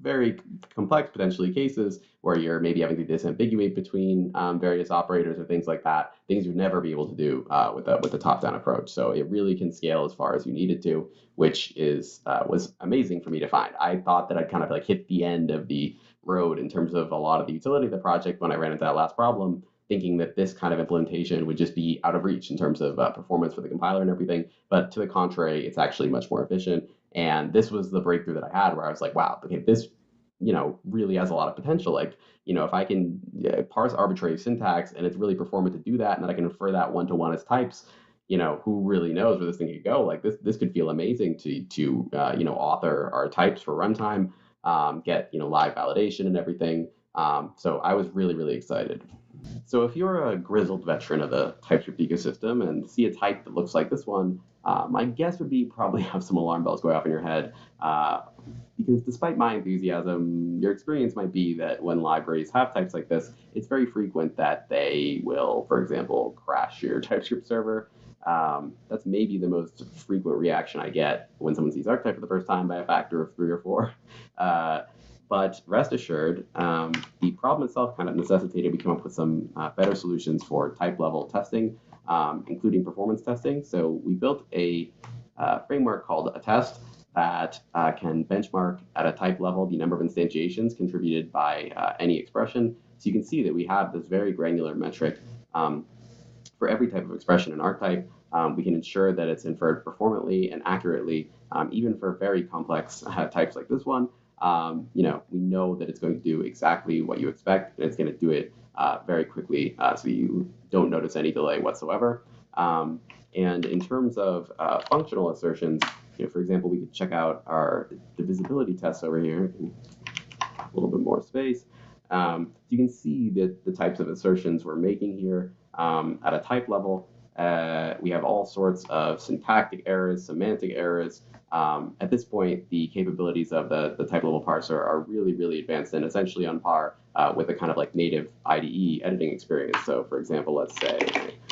very complex, potentially, cases where you're maybe having to disambiguate between various operators or things like that, things you'd never be able to do with the top-down approach. So it really can scale as far as you need it to, which was amazing for me to find. I thought that I'd kind of like hit the end of the road in terms of a lot of the utility of the project when I ran into that last problem, thinking that this kind of implementation would just be out of reach in terms of performance for the compiler and everything. But to the contrary, it's actually much more efficient. And this was the breakthrough that I had where I was like, wow, okay, this, really has a lot of potential. Like, if I can parse arbitrary syntax and it's really performant to do that, and then I can infer that one-to-one as types, who really knows where this thing could go? Like this could feel amazing to author our types for runtime, get, live validation and everything. So I was really, really excited. So if you're a grizzled veteran of the TypeScript ecosystem and see a type that looks like this one, My guess would be probably have some alarm bells going off in your head, because despite my enthusiasm, your experience might be that when libraries have types like this, it's very frequent that they will, for example, crash your TypeScript server. That's maybe the most frequent reaction I get when someone sees archetype for the first time by a factor of 3 or 4. But rest assured, the problem itself kind of necessitated we come up with some better solutions for type level testing, including performance testing. So we built a framework called Attest that can benchmark at a type level the number of instantiations contributed by any expression. So you can see that we have this very granular metric for every type of expression in archetype. We can ensure that it's inferred performantly and accurately, even for very complex types like this one. We know that it's going to do exactly what you expect, and it's going to do it very quickly, so you don't notice any delay whatsoever. And in terms of functional assertions, for example, we could check out our divisibility tests over here. A little bit more space. You can see that the types of assertions we're making here at a type level. We have all sorts of syntactic errors, semantic errors. At this point, the capabilities of the type level parser are really, really advanced and essentially on par with a kind of like native IDE editing experience. So for example, let's say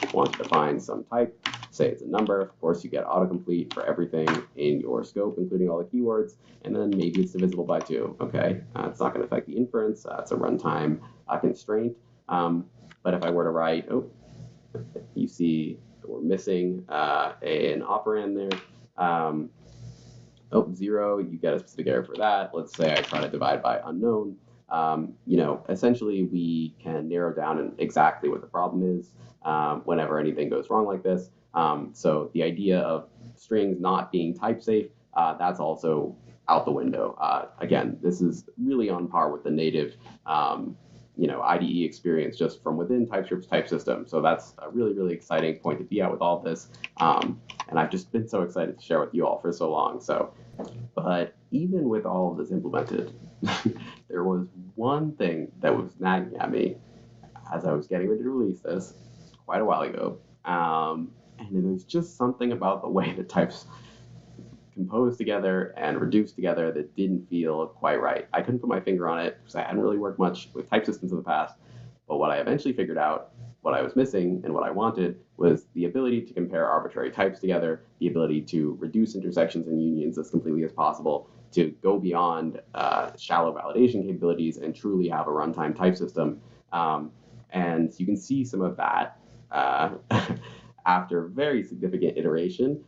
I want to define some type, say it's a number. Of course, you get autocomplete for everything in your scope, including all the keywords, and then maybe it's divisible by 2. Okay, it's not going to affect the inference. It's a runtime constraint. But if I were to write, you see we're missing an operand there. 0, you get a specific error for that. Let's say I try to divide by unknown. Essentially we can narrow down exactly what the problem is whenever anything goes wrong like this. So the idea of strings not being type safe, that's also out the window. Again, this is really on par with the native IDE experience just from within TypeScript's type system. So that's a really, really exciting point to be at with all of this. And I've just been so excited to share with you all for so long. But even with all of this implemented, there was one thing that was nagging at me as I was getting ready to release this quite a while ago. And it was just something about the way the types composed together and reduced together that didn't feel quite right. I couldn't put my finger on it because I hadn't really worked much with type systems in the past. But what I eventually figured out, what I was missing and what I wanted, was the ability to compare arbitrary types together, the ability to reduce intersections and unions as completely as possible, to go beyond shallow validation capabilities and truly have a runtime type system. And you can see some of that after very significant iteration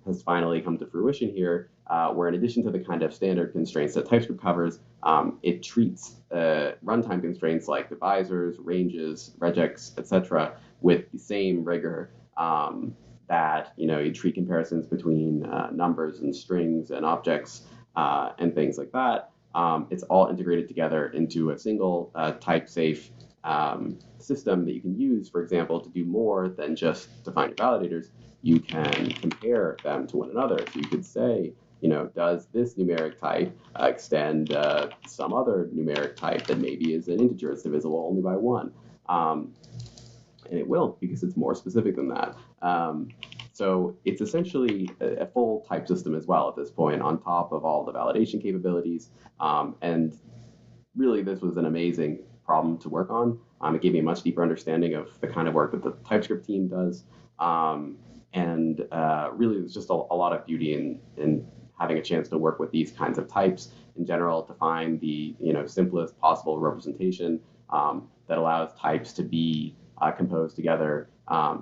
has finally come to fruition here, where in addition to the kind of standard constraints that TypeScript covers, it treats runtime constraints like divisors, ranges, regex, etc., with the same rigor that you treat comparisons between numbers and strings and objects and things like that. It's all integrated together into a single type-safe system that you can use, for example, to do more than just define your validators. You can compare them to one another. So you could say, does this numeric type extend some other numeric type that maybe is an integer, it's divisible only by 1? And it will, because it's more specific than that. So it's essentially a full type system as well at this point, on top of all the validation capabilities. And really, this was an amazing problem to work on. It gave me a much deeper understanding of the kind of work that the TypeScript team does. And really, there's just a lot of beauty in having a chance to work with these kinds of types in general to find the simplest possible representation that allows types to be composed together,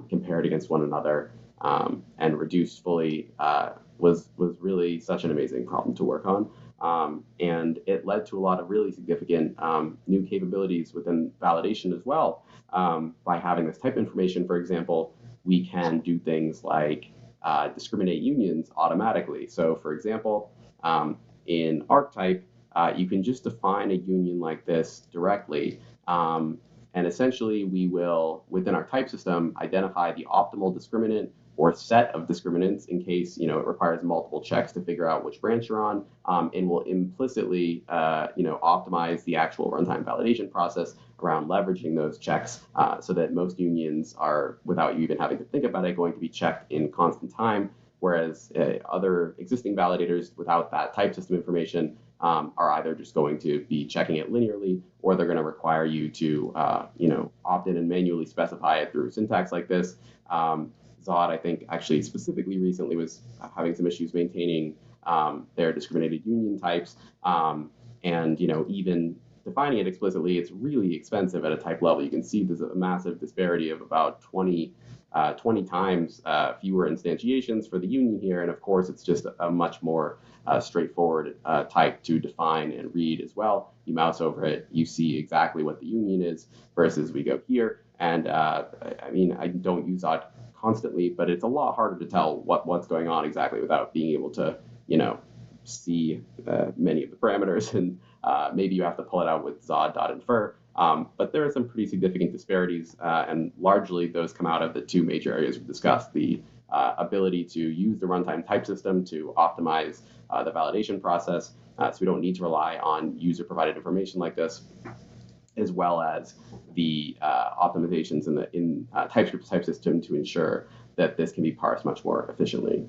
compared against one another, and reduced fully was really such an amazing problem to work on. And it led to a lot of really significant new capabilities within validation as well. By having this type information, for example, we can do things like discriminate unions automatically. So for example, in archetype, you can just define a union like this directly. And essentially, we will, within our type system, identify the optimal discriminant or set of discriminants in case it requires multiple checks to figure out which branch you're on, and will implicitly optimize the actual runtime validation process around leveraging those checks so that most unions are, without you even having to think about it, going to be checked in constant time. whereas other existing validators without that type system information are either just going to be checking it linearly, or they're going to require you to, opt in and manually specify it through syntax like this. Zod, I think, actually specifically recently was having some issues maintaining their discriminated union types, and even defining it explicitly, it's really expensive at a type level. You can see there's a massive disparity of about 20 times fewer instantiations for the union here. And of course, it's just a much more straightforward type to define and read as well. You mouse over it, you see exactly what the union is, versus we go here. And I don't use Zod constantly, but it's a lot harder to tell what's going on exactly without being able to, see many of the parameters. And maybe you have to pull it out with Zod.infer. But there are some pretty significant disparities, and largely those come out of the two major areas we discussed: the ability to use the runtime type system to optimize the validation process, so we don't need to rely on user-provided information like this, as well as the optimizations in TypeScript's type system to ensure that this can be parsed much more efficiently.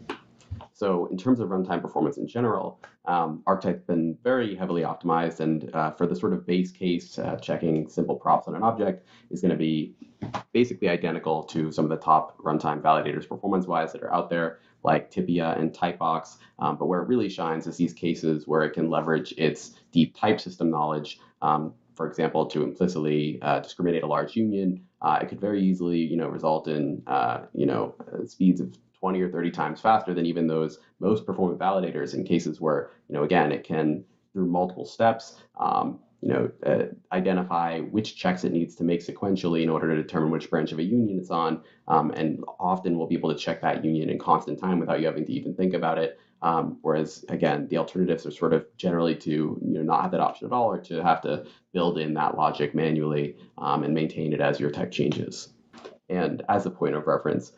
So in terms of runtime performance in general, Archetype's been very heavily optimized, and for the sort of base case, checking simple props on an object is going to be basically identical to some of the top runtime validators performance-wise that are out there, like Tipia and Typebox. But where it really shines is these cases where it can leverage its deep type system knowledge, for example, to implicitly discriminate a large union. It could very easily, result in, speeds of 20 or 30 times faster than even those most performant validators, in cases where, again, it can, through multiple steps, identify which checks it needs to make sequentially in order to determine which branch of a union it's on, and often will be able to check that union in constant time without you having to even think about it. Whereas, again, the alternatives are sort of generally to not have that option at all, or to have to build in that logic manually and maintain it as your type changes. And as a point of reference,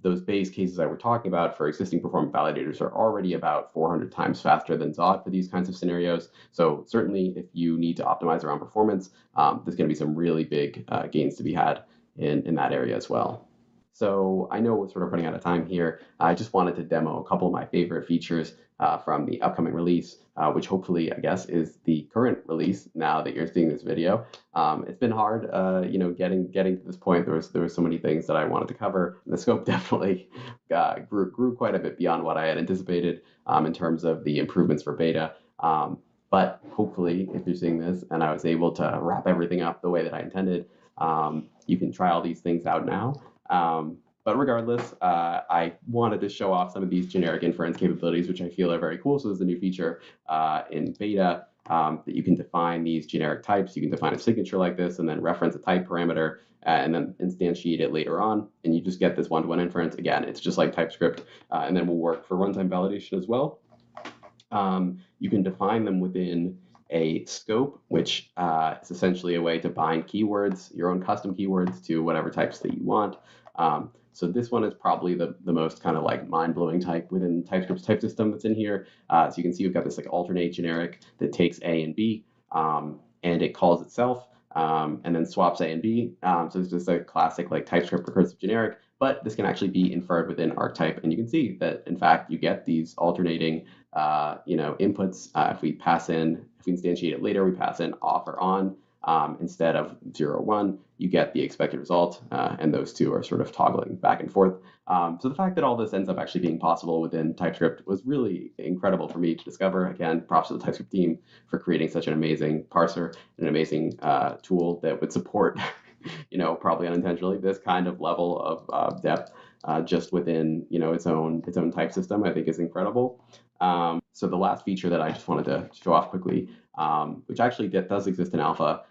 those base cases that we're talking about for existing performant validators are already about 400 times faster than Zod for these kinds of scenarios. So certainly, if you need to optimize around performance, there's going to be some really big gains to be had in that area as well. So I know we're sort of running out of time here. I just wanted to demo a couple of my favorite features from the upcoming release, which hopefully, I guess, is the current release now that you're seeing this video. It's been hard, getting to this point. There were so many things that I wanted to cover. The scope definitely grew quite a bit beyond what I had anticipated in terms of the improvements for beta. But hopefully, if you're seeing this and I was able to wrap everything up the way that I intended, you can try all these things out now. But regardless, I wanted to show off some of these generic inference capabilities, which I feel are very cool. So there's a new feature in beta that you can define these generic types. You can define a signature like this and then reference a type parameter and then instantiate it later on. And you just get this one-to-one inference. Again, it's just like TypeScript, and then will work for runtime validation as well. You can define them within a scope, which is essentially a way to bind keywords, your own custom keywords, to whatever types that you want. So this one is probably the most kind of like mind-blowing type within TypeScript's type system that's in here. So you can see we've got this like alternate generic that takes A and B, and it calls itself, and then swaps A and B. So it's just a classic like TypeScript recursive generic, but this can actually be inferred within archetype. And you can see that, in fact, you get these alternating inputs. If we instantiate it later, we pass in off or on. Instead of 0 or 1, you get the expected result, and those two are sort of toggling back and forth. So the fact that all this ends up actually being possible within TypeScript was really incredible for me to discover. Again, props to the TypeScript team for creating such an amazing parser and an amazing tool that would support, probably unintentionally, this kind of level of depth just within, its own type system. I think is incredible. So the last feature that I just wanted to show off quickly, which actually does exist in alpha,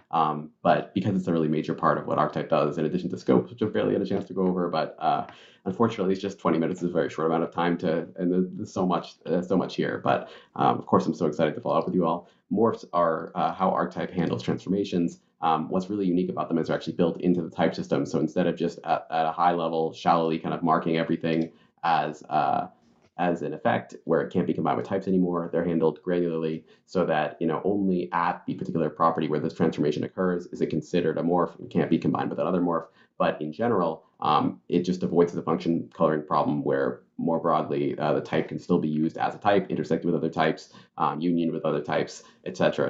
but because it's a really major part of what Archetype does, in addition to scopes, which I've barely had a chance to go over, but unfortunately, it's just 20 minutes is a very short amount of time and there's so much here. But of course, I'm so excited to follow up with you all. Morphs are how Archetype handles transformations. What's really unique about them is they're actually built into the type system. So instead of just at a high level, shallowly kind of marking everything as as an effect where it can't be combined with types anymore. They're handled granularly so that, only at the particular property where this transformation occurs is it considered a morph and can't be combined with another morph. But in general, it just avoids the function coloring problem where more broadly, the type can still be used as a type, intersect with other types, union with other types, et cetera,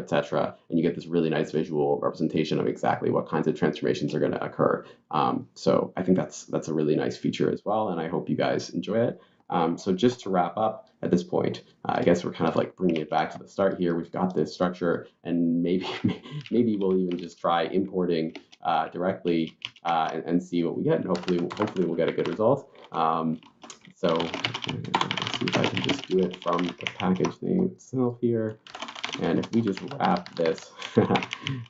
and you get this really nice visual representation of exactly what kinds of transformations are going to occur. So I think that's a really nice feature as well, and I hope you guys enjoy it. So just to wrap up at this point, I guess we're kind of like bringing it back to the start here. We've got this structure, and maybe we'll even just try importing directly and see what we get, and hopefully we'll get a good result. So let's see if I can just do it from the package name itself here. And if we just wrap this, and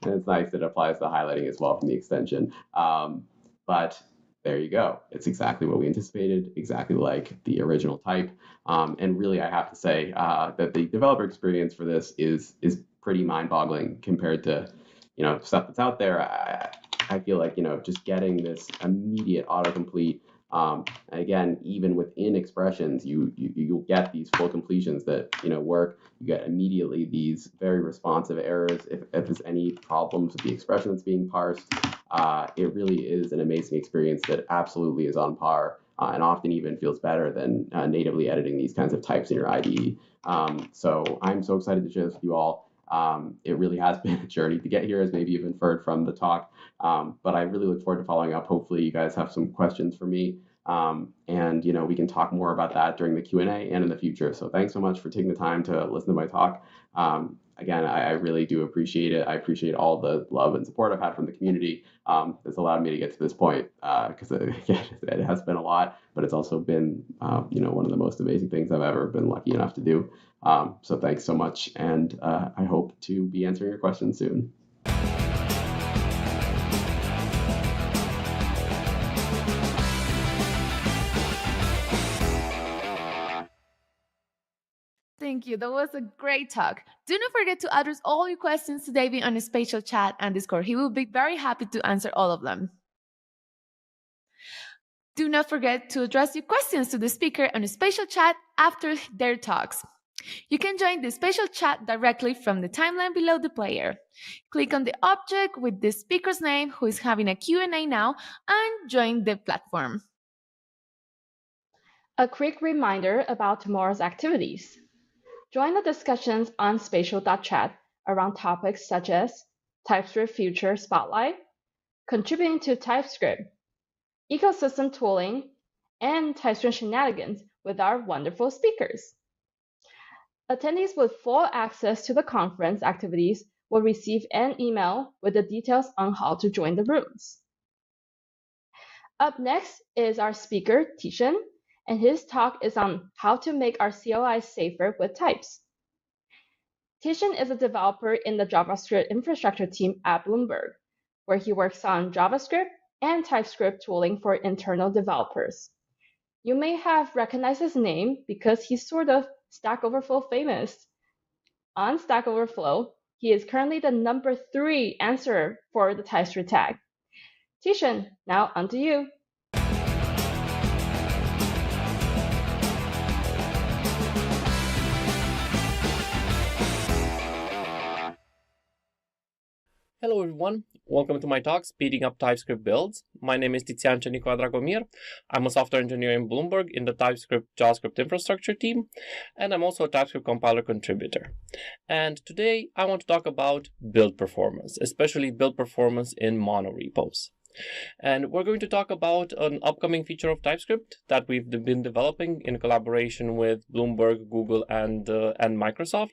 it's nice, it applies the highlighting as well from the extension. But there you go. It's exactly what we anticipated, exactly like the original type. And really, I have to say that the developer experience for this is pretty mind-boggling compared to stuff that's out there. I feel like just getting this immediate autocomplete. Again, even within expressions, you'll get these full completions that work. You get immediately these very responsive errors if there's any problems with the expression that's being parsed. It really is an amazing experience that absolutely is on par and often even feels better than natively editing these kinds of types in your IDE. So I'm so excited to share this with you all. It really has been a journey to get here, as maybe you've inferred from the talk. But I really look forward to following up. Hopefully you guys have some questions for me. And we can talk more about that during the Q&A and in the future. So thanks so much for taking the time to listen to my talk. Again, I really do appreciate it. I appreciate all the love and support I've had from the community. It's allowed me to get to this point because it has been a lot, but it's also been one of the most amazing things I've ever been lucky enough to do. So thanks so much, and I hope to be answering your questions soon.
Thank you. That was a great talk. Do not forget to address all your questions to David on the spatial chat and Discord. He will be very happy to answer all of them. Do not forget to address your questions to the speaker on the spatial chat after their talks. You can join the spatial chat directly from the timeline below the player. Click on the object with the speaker's name who is having a Q&A now and join the platform.
A quick reminder about tomorrow's activities. Join the discussions on spatial.chat around topics such as TypeScript Future Spotlight, contributing to TypeScript, ecosystem tooling, and TypeScript shenanigans with our wonderful speakers. Attendees with full access to the conference activities will receive an email with the details on how to join the rooms. Up next is our speaker, Tishan, and his talk is on how to make our CLI safer with types. Tishan is a developer in the JavaScript infrastructure team at Bloomberg, where he works on JavaScript and TypeScript tooling for internal developers. You may have recognized his name because he's sort of Stack Overflow famous. On Stack Overflow, he is currently the number 3 answerer for the TypeScript tag. Tishan, now on to you.
Hello everyone, welcome to my talk, Speeding Up TypeScript Builds. My name is Tizian Cenicoa Dragomir. I'm a software engineer in Bloomberg in the TypeScript JavaScript infrastructure team, and I'm also a TypeScript compiler contributor. And today I want to talk about build performance, especially build performance in monorepos. And we're going to talk about an upcoming feature of TypeScript that we've been developing in collaboration with Bloomberg, Google, and Microsoft.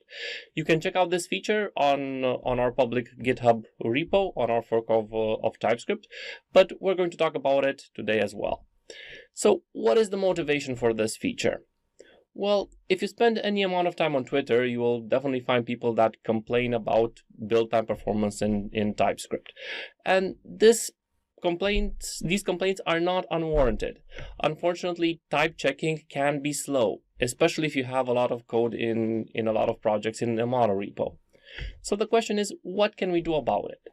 You can check out this feature on our public GitHub repo on our fork of TypeScript, but we're going to talk about it today as well. So what is the motivation for this feature? Well, if you spend any amount of time on Twitter, you will definitely find people that complain about build time performance in TypeScript. And these complaints are not unwarranted. Unfortunately, type checking can be slow, especially if you have a lot of code in a lot of projects in a monorepo. So the question is, what can we do about it?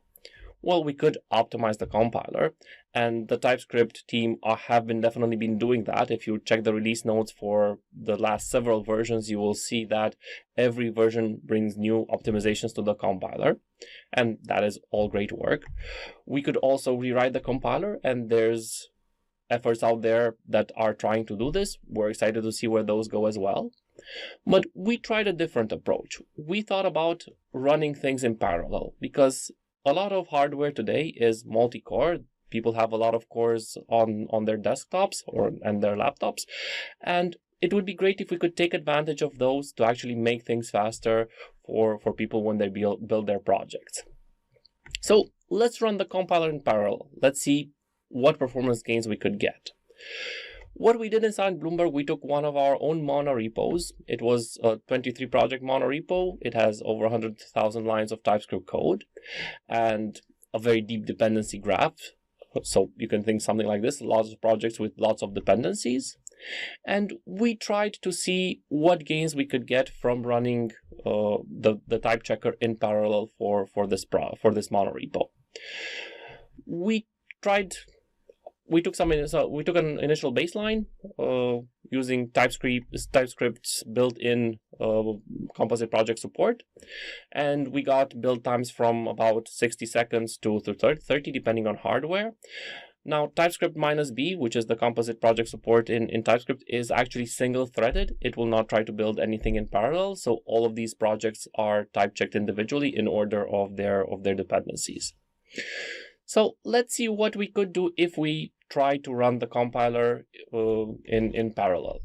Well, we could optimize the compiler, and the TypeScript team have definitely been doing that. If you check the release notes for the last several versions, you will see that every version brings new optimizations to the compiler, and that is all great work. We could also rewrite the compiler, and there's efforts out there that are trying to do this. We're excited to see where those go as well. But we tried a different approach. We thought about running things in parallel, because a lot of hardware today is multi-core. People have a lot of cores on their desktops and their laptops. And it would be great if we could take advantage of those to actually make things faster for people when they build their projects. So let's run the compiler in parallel. Let's see what performance gains we could get. What we did inside Bloomberg, we took one of our own monorepos. It was a 23 project monorepo. It has over 100,000 lines of TypeScript code and a very deep dependency graph. So you can think something like this, lots of projects with lots of dependencies. And we tried to see what gains we could get from running the type checker in parallel for this monorepo. We took an initial baseline using TypeScript's built-in composite project support, and we got build times from about 60 seconds to 30, depending on hardware. Now, TypeScript -B, which is the composite project support in TypeScript, is actually single-threaded. It will not try to build anything in parallel, so all of these projects are type-checked individually in order of their dependencies. So let's see what we could do if we try to run the compiler in parallel.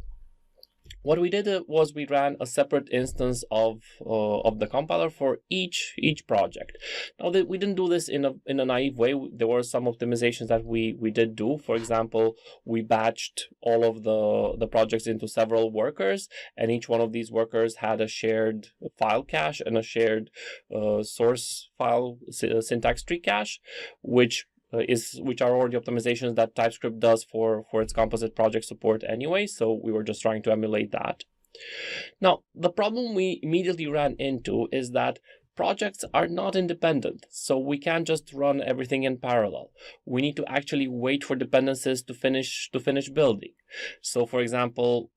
What we did was we ran a separate instance of the compiler for each project. Now, we didn't do this in a naive way. There were some optimizations that we did do. For example, we batched all of the projects into several workers, and each one of these workers had a shared file cache and a shared source file syntax tree cache, which are already optimizations that TypeScript does for its composite project support anyway, so we were just trying to emulate that. Now, the problem we immediately ran into is that projects are not independent, so we can't just run everything in parallel. We need to actually wait for dependencies to finish building. So, for example,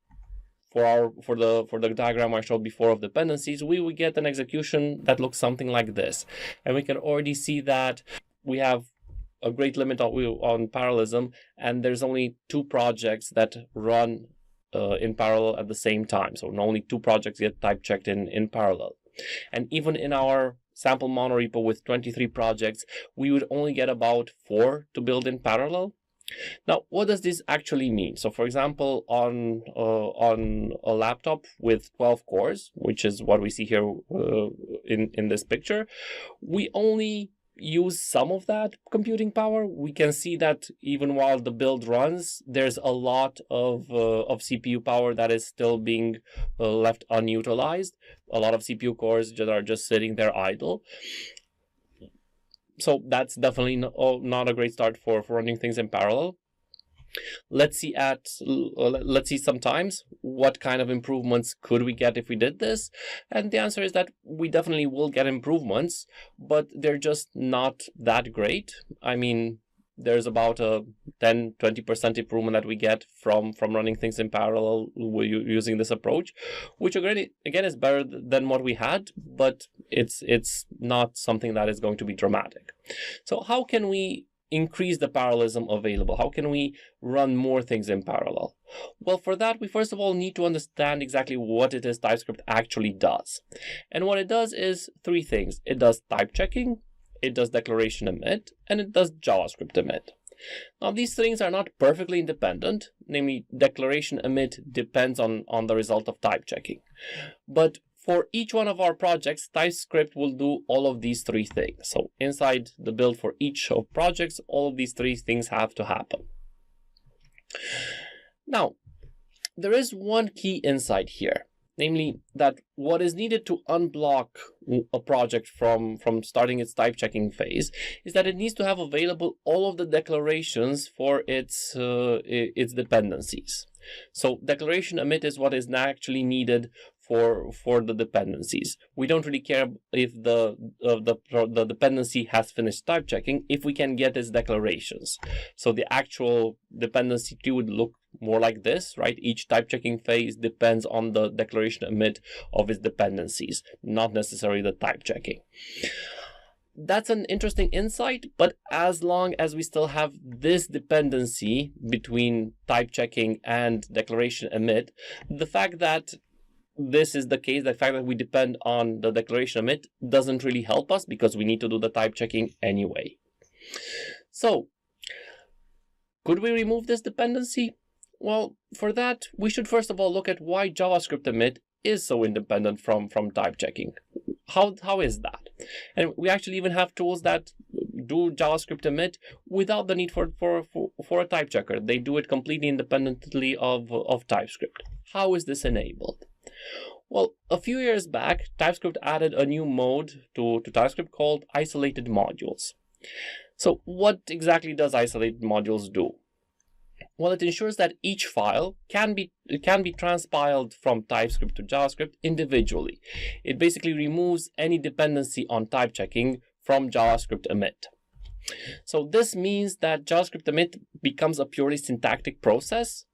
for the diagram I showed before of dependencies, we would get an execution that looks something like this, and we can already see that we have a great limit on parallelism, and there's only 2 projects that run in parallel at the same time. So only 2 projects get type checked in parallel. And even in our sample monorepo with 23 projects, we would only get about 4 to build in parallel. Now, what does this actually mean? So, for example, on a laptop with 12 cores, which is what we see here in this picture, we only use some of that computing power. We can see that even while the build runs, there's a lot of CPU power that is still being left unutilized. A lot of CPU cores that are just sitting there idle. So that's definitely not a great start for running things in parallel. Let's see sometimes what kind of improvements could we get if we did this, and the answer is that we definitely will get improvements, but they're just not that great. I mean, there's about a 10-20% improvement that we get from running things in parallel using this approach, which again is better than what we had, but it's not something that is going to be dramatic. So how can we increase the parallelism available? How can we run more things in parallel? Well, for that, we first of all need to understand exactly what it is TypeScript actually does. And what it does is 3 things. It does type checking, it does declaration emit, and it does JavaScript emit. Now, these things are not perfectly independent. Namely, declaration emit depends on the result of type checking. But for each one of our projects, TypeScript will do all of these 3 things. So inside the build for each of projects, all of these 3 things have to happen. Now, there is one key insight here. Namely, that what is needed to unblock a project from starting its type checking phase is that it needs to have available all of the declarations for its dependencies. So declaration emit is what is actually needed for the dependencies. We don't really care if the dependency has finished type checking if we can get its declarations. So the actual dependency tree would look more like this, right? Each type checking phase depends on the declaration emit of its dependencies, not necessarily the type checking. That's an interesting insight, but as long as we still have this dependency between type checking and declaration emit, the fact that this is the case, the fact that we depend on the declaration emit doesn't really help us because we need to do the type checking anyway. So, could we remove this dependency? Well, for that, we should first of all look at why JavaScript emit is so independent from type checking. How is that? And we actually even have tools that do JavaScript emit without the need for a type checker. They do it completely independently of TypeScript. How is this enabled? Well, a few years back, TypeScript added a new mode to TypeScript called isolated modules. So what exactly does isolated modules do? Well, it ensures that each file can be transpiled from TypeScript to JavaScript individually. It basically removes any dependency on type checking from JavaScript emit. So this means that JavaScript emit becomes a purely syntactic process.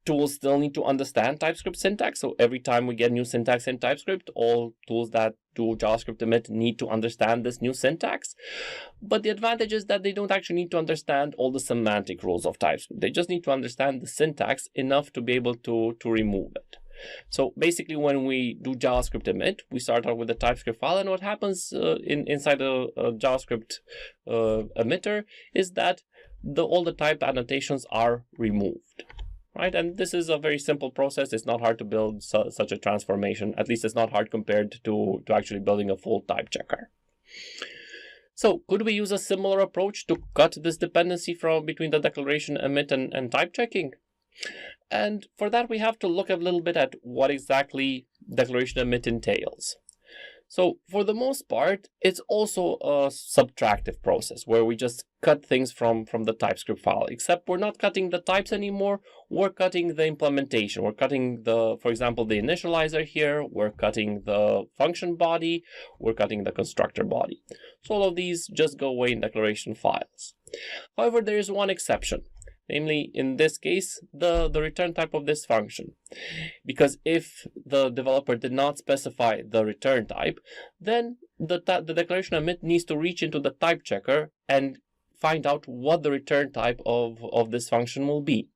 Tools still need to understand TypeScript syntax. So every time we get new syntax in TypeScript, all tools that do JavaScript emit need to understand this new syntax. But the advantage is that they don't actually need to understand all the semantic rules of TypeScript. They just need to understand the syntax enough to be able to remove it. So basically, when we do JavaScript emit, we start out with a TypeScript file, and what happens inside a JavaScript emitter is that all the type annotations are removed. Right, and this is a very simple process. It's not hard to build such a transformation. At least it's not hard compared to actually building a full type checker. So could we use a similar approach to cut this dependency from between the declaration emit and type checking? And for that, we have to look a little bit at what exactly declaration emit entails. So for the most part, it's also a subtractive process where we just cut things from the TypeScript file, except we're not cutting the types anymore. We're cutting the implementation. We're cutting for example, the initializer here. We're cutting the function body. We're cutting the constructor body. So all of these just go away in declaration files. However, there is one exception. Namely, in this case, the return type of this function. Because if the developer did not specify the return type, then the declaration emit needs to reach into the type checker and find out what the return type of this function will be.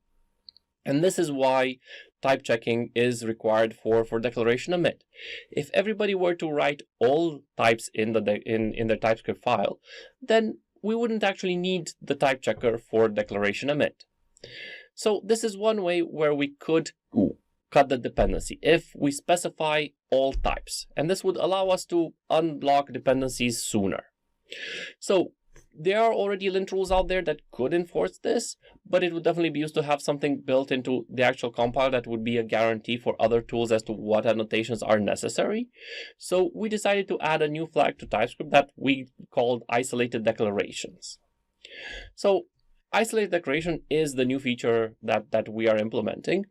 And this is why type checking is required for declaration emit. If everybody were to write all types in their TypeScript file, then we wouldn't actually need the type checker for declaration emit. So this is one way where we could cut the dependency if we specify all types, and this would allow us to unblock dependencies sooner. So there are already lint rules out there that could enforce this, but it would definitely be used to have something built into the actual compiler that would be a guarantee for other tools as to what annotations are necessary. So we decided to add a new flag to TypeScript that we called isolated declarations. So isolated declaration is the new feature that we are implementing.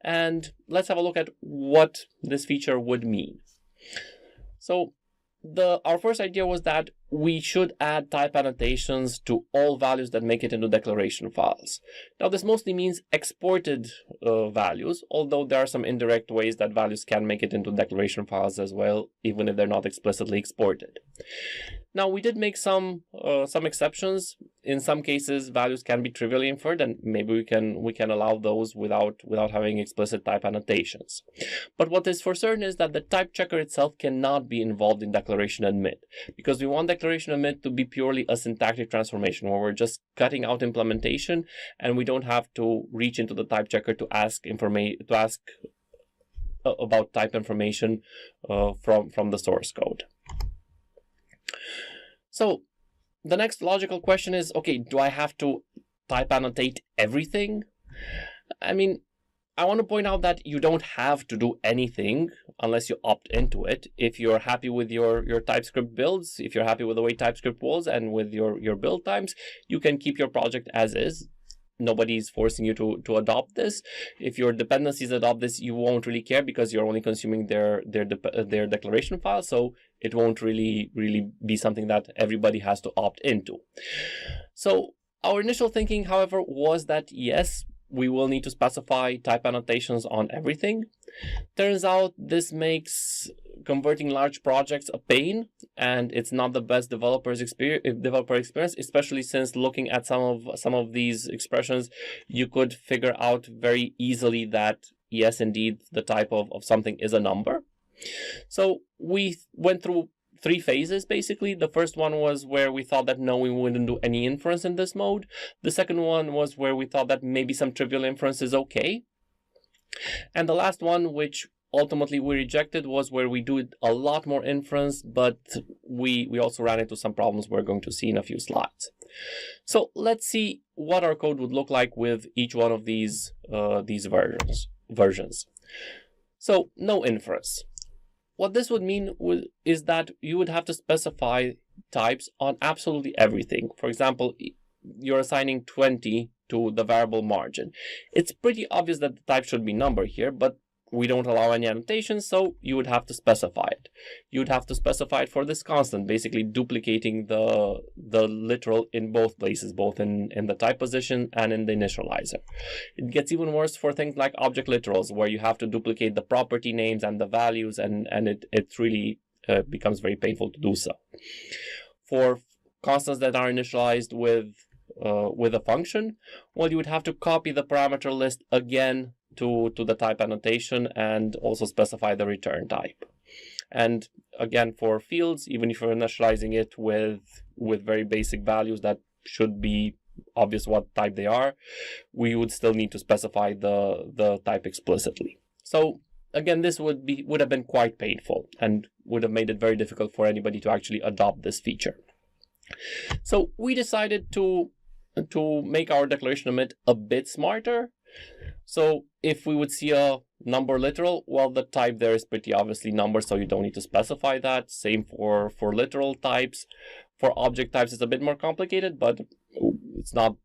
And let's have a look at what this feature would mean. So our first idea was that we should add type annotations to all values that make it into declaration files. Now, this mostly means exported values, although there are some indirect ways that values can make it into declaration files as well, even if they're not explicitly exported. Now, we did make some exceptions. In some cases, values can be trivially inferred, and maybe we can allow those without having explicit type annotations. But what is for certain is that the type checker itself cannot be involved in declaration emit, because we want declaration emit to be purely a syntactic transformation where we're just cutting out implementation, and we don't have to reach into the type checker to ask about type information from the source code. So the next logical question is, okay, do I have to type annotate everything? I mean, I want to point out that you don't have to do anything unless you opt into it. If you're happy with your TypeScript builds, if you're happy with the way TypeScript was and with your build times, you can keep your project as is. nobody's forcing you to adopt this. If your dependencies adopt this, you won't really care because you're only consuming their declaration file. So it won't really be something that everybody has to opt into. So our initial thinking, however, was that yes, we will need to specify type annotations on everything. Turns out this makes converting large projects a pain, and it's not the best developer experience, especially since looking at some of these expressions, you could figure out very easily that yes, indeed, the type of something is a number. So we went through 3 phases, basically. The first one was where we thought that no, we wouldn't do any inference in this mode. The second one was where we thought that maybe some trivial inference is okay. And the last one, which ultimately we rejected, was where we do a lot more inference, but we also ran into some problems we're going to see in a few slides. So let's see what our code would look like with each one of these versions. So no inference. What this would mean is that you would have to specify types on absolutely everything. For example, you're assigning 20 to the variable margin. It's pretty obvious that the type should be number here, but we don't allow any annotations, so you would have to specify it. You would have to specify it for this constant, basically duplicating the literal in both places, both in the type position and in the initializer. It gets even worse for things like object literals, where you have to duplicate the property names and the values, and it really becomes very painful to do so. For constants that are initialized with a function, well, you would have to copy the parameter list again to the type annotation and also specify the return type. And again, for fields, even if you're initializing it with very basic values that should be obvious what type they are, we would still need to specify the type explicitly. So again, this would have been quite painful and would have made it very difficult for anybody to actually adopt this feature. So we decided to make our declaration emit a bit smarter. So if we would see a number literal, well, the type there is pretty obviously number, so you don't need to specify that. Same for literal types. For object types, it's a bit more complicated, but it's not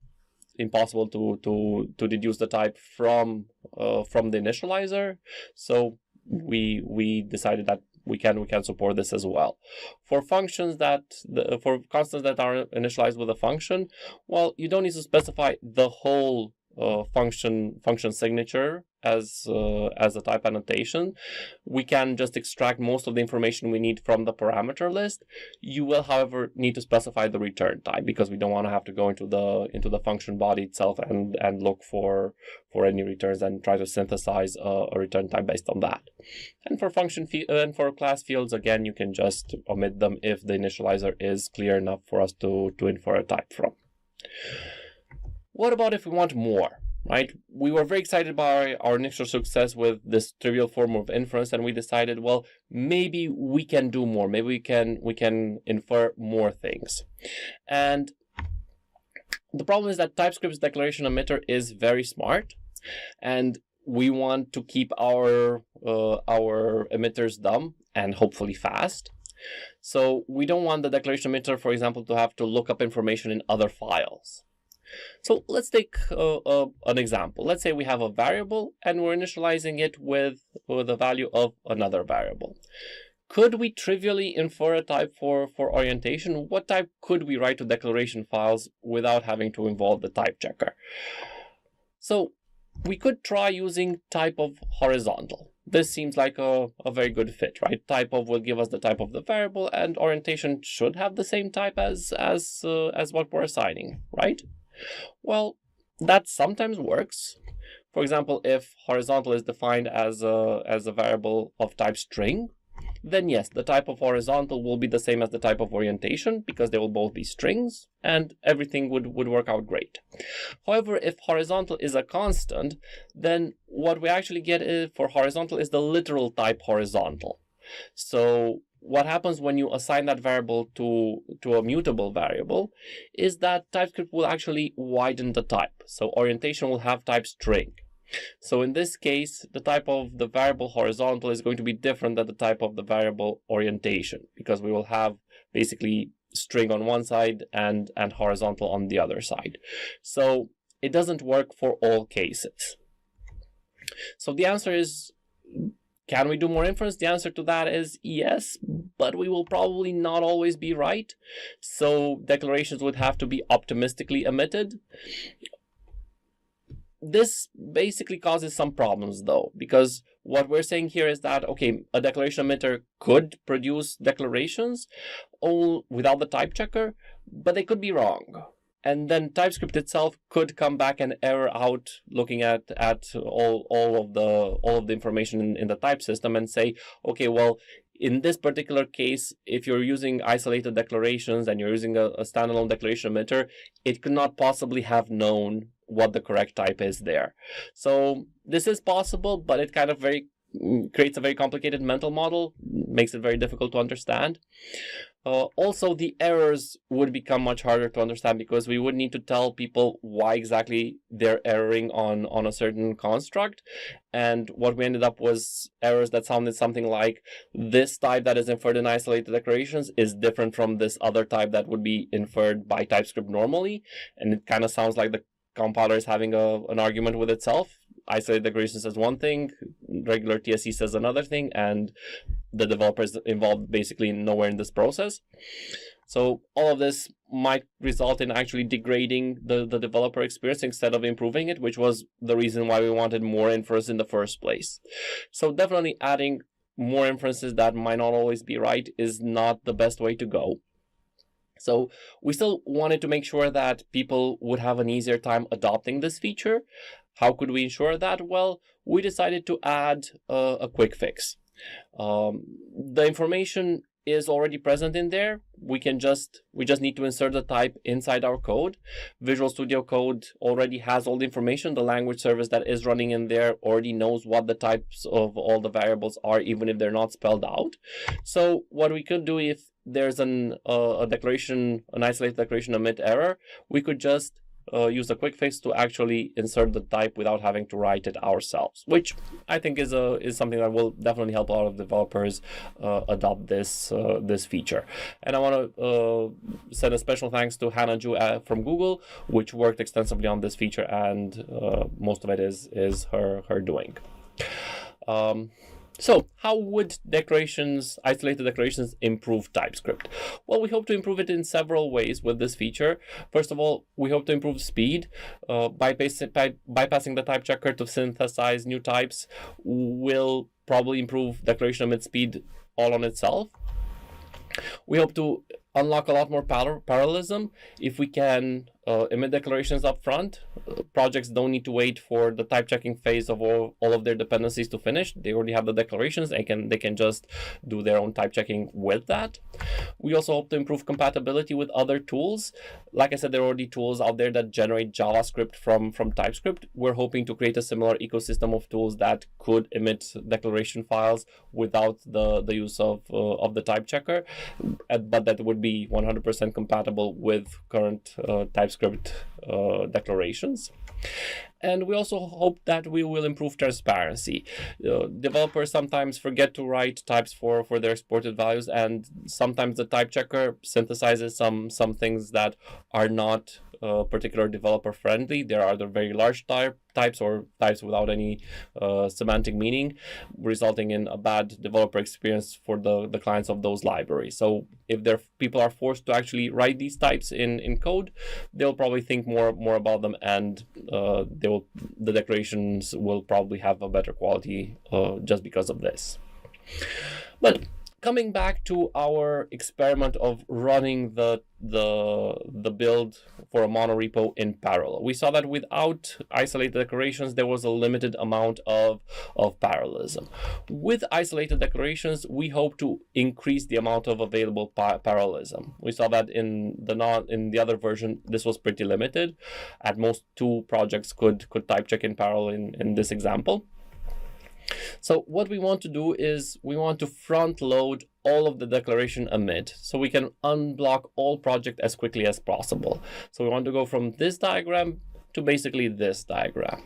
impossible to deduce the type from the initializer. So we decided that we can support this as well. For functions for constants that are initialized with a function, well, you don't need to specify the whole function signature as a type annotation. We can just extract most of the information we need from the parameter list. You will, however, need to specify the return type because we don't want to have to go into the function body itself and look for any returns and try to synthesize a return type based on that. And for and for class fields, again, you can just omit them if the initializer is clear enough for us to infer a type from. What about if we want more, right? We were very excited by our initial success with this trivial form of inference, and we decided, well, maybe we can do more. Maybe we can infer more things. And the problem is that TypeScript's declaration emitter is very smart, and we want to keep our emitters dumb and hopefully fast. So we don't want the declaration emitter, for example, to have to look up information in other files. So let's take an example. Let's say we have a variable and we're initializing it with the value of another variable. Could we trivially infer a type for orientation? What type could we write to declaration files without having to involve the type checker? So we could try using type of horizontal. This seems like a very good fit, right? Type of will give us the type of the variable, and orientation should have the same type as what we're assigning, right? Well, that sometimes works. For example, if horizontal is defined as a variable of type string, then yes, the type of horizontal will be the same as the type of orientation because they will both be strings and everything would work out great. However, if horizontal is a constant, then what we actually get for horizontal is the literal type horizontal. So what happens when you assign that variable to a mutable variable is that TypeScript will actually widen the type. So orientation will have type string. So in this case, the type of the variable horizontal is going to be different than the type of the variable orientation because we will have basically string on one side and horizontal on the other side. So it doesn't work for all cases. So the answer is, can we do more inference? The answer to that is yes, but we will probably not always be right. So declarations would have to be optimistically emitted. This basically causes some problems though, because what we're saying here is that, okay, a declaration emitter could produce declarations all without the type checker, but they could be wrong. And then TypeScript itself could come back and error out looking at all of the information in the type system and say, okay, well, in this particular case, if you're using isolated declarations and you're using a standalone declaration emitter, it could not possibly have known what the correct type is there. So this is possible, but it kind of creates a very complicated mental model, makes it very difficult to understand. Also, the errors would become much harder to understand because we would need to tell people why exactly they're erroring on a certain construct. And what we ended up was errors that sounded something like, this type that is inferred in isolated declarations is different from this other type that would be inferred by TypeScript normally. And it kind of sounds like the compiler is having an argument with itself. Isolated declaration says one thing, regular TSC says another thing, and the developer is involved basically nowhere in this process. So all of this might result in actually degrading the developer experience instead of improving it, which was the reason why we wanted more inference in the first place. So definitely adding more inferences that might not always be right is not the best way to go. So we still wanted to make sure that people would have an easier time adopting this feature. How could we ensure that? Well, we decided to add a quick fix. The information is already present in there. We just need to insert the type inside our code. Visual Studio Code already has all the information. The language service that is running in there already knows what the types of all the variables are, even if they're not spelled out. So what we could do if there's an isolated declaration emit error, we could just use a quick fix to actually insert the type without having to write it ourselves, which I think is something that will definitely help a lot of developers adopt this feature. And I want to send a special thanks to Hannah Ju from Google, which worked extensively on this feature, and most of it is her doing. So how would isolated declarations improve TypeScript? Well, we hope to improve it in several ways with this feature. First of all, we hope to improve speed. Bypassing the type checker to synthesize new types will probably improve declaration emit speed all on itself. We hope to unlock a lot more parallelism if we can emit declarations up front. Projects don't need to wait for the type checking phase of all of their dependencies to finish. They already have the declarations. They can just do their own type checking with that. We also hope to improve compatibility with other tools. Like I said, there are already tools out there that generate JavaScript from TypeScript. We're hoping to create a similar ecosystem of tools that could emit declaration files without the use of the type checker, but that would be 100% compatible with current TypeScript declarations. And we also hope that we will improve transparency. Developers sometimes forget to write types for their exported values, and sometimes the type checker synthesizes some things that are not particular developer friendly. There are either very large types or types without any semantic meaning, resulting in a bad developer experience for the clients of those libraries. So if people are forced to actually write these types in code, they'll probably think more about them, and the declarations will probably have a better quality just because of this. But coming back to our experiment of running the build for a monorepo in parallel, we saw that without isolated declarations, there was a limited amount of parallelism. With isolated declarations, we hope to increase the amount of available parallelism. We saw that in the other version, this was pretty limited. At most, 2 projects could type check in parallel in this example. So what we want to do is we want to front load all of the declaration emit so we can unblock all project as quickly as possible. So we want to go from this diagram to basically this diagram.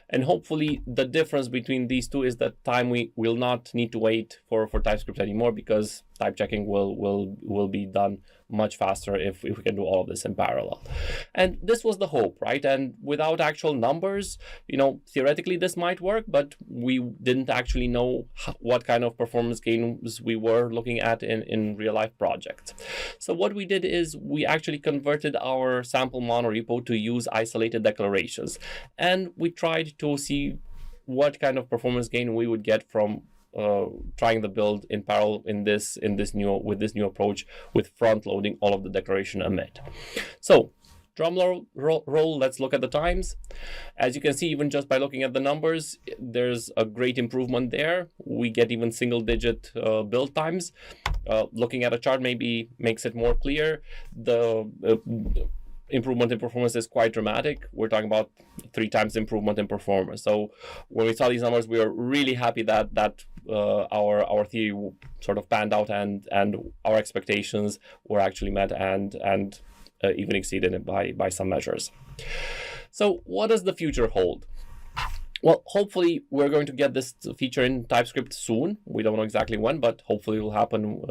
And hopefully the difference between these two is that time we will not need to wait for TypeScript anymore, because type checking will be done much faster if we can do all of this in parallel. And this was the hope, right? And without actual numbers, theoretically this might work, but we didn't actually know what kind of performance gains we were looking at in real life projects. So what we did is we actually converted our sample monorepo to use isolated declarations. And we tried to see what kind of performance gain we would get from trying the build in parallel with this new approach with front loading all of the declaration emit. So drum roll, let's look at the times. As you can see, even just by looking at the numbers, there's a great improvement there. We get even single digit build times. Looking at a chart maybe makes it more clear. The improvement in performance is quite dramatic. We're talking about 3 times improvement in performance. So when we saw these numbers, we were really happy that our theory sort of panned out and our expectations were actually met and even exceeded it by some measures. So what does the future hold? Well, hopefully we're going to get this feature in TypeScript soon. We don't know exactly when, but hopefully it will happen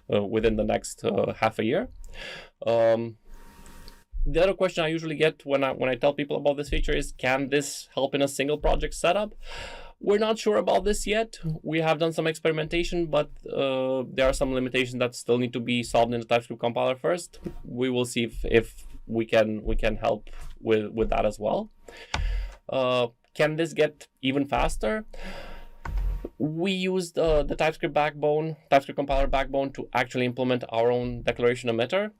within the next half a year. The other question I usually get when I tell people about this feature is, can this help in a single project setup? We're not sure about this yet. We have done some experimentation, but there are some limitations that still need to be solved in the TypeScript compiler first. We will see if we can help with that as well. Can this get even faster? We used the TypeScript compiler backbone to actually implement our own declaration emitter.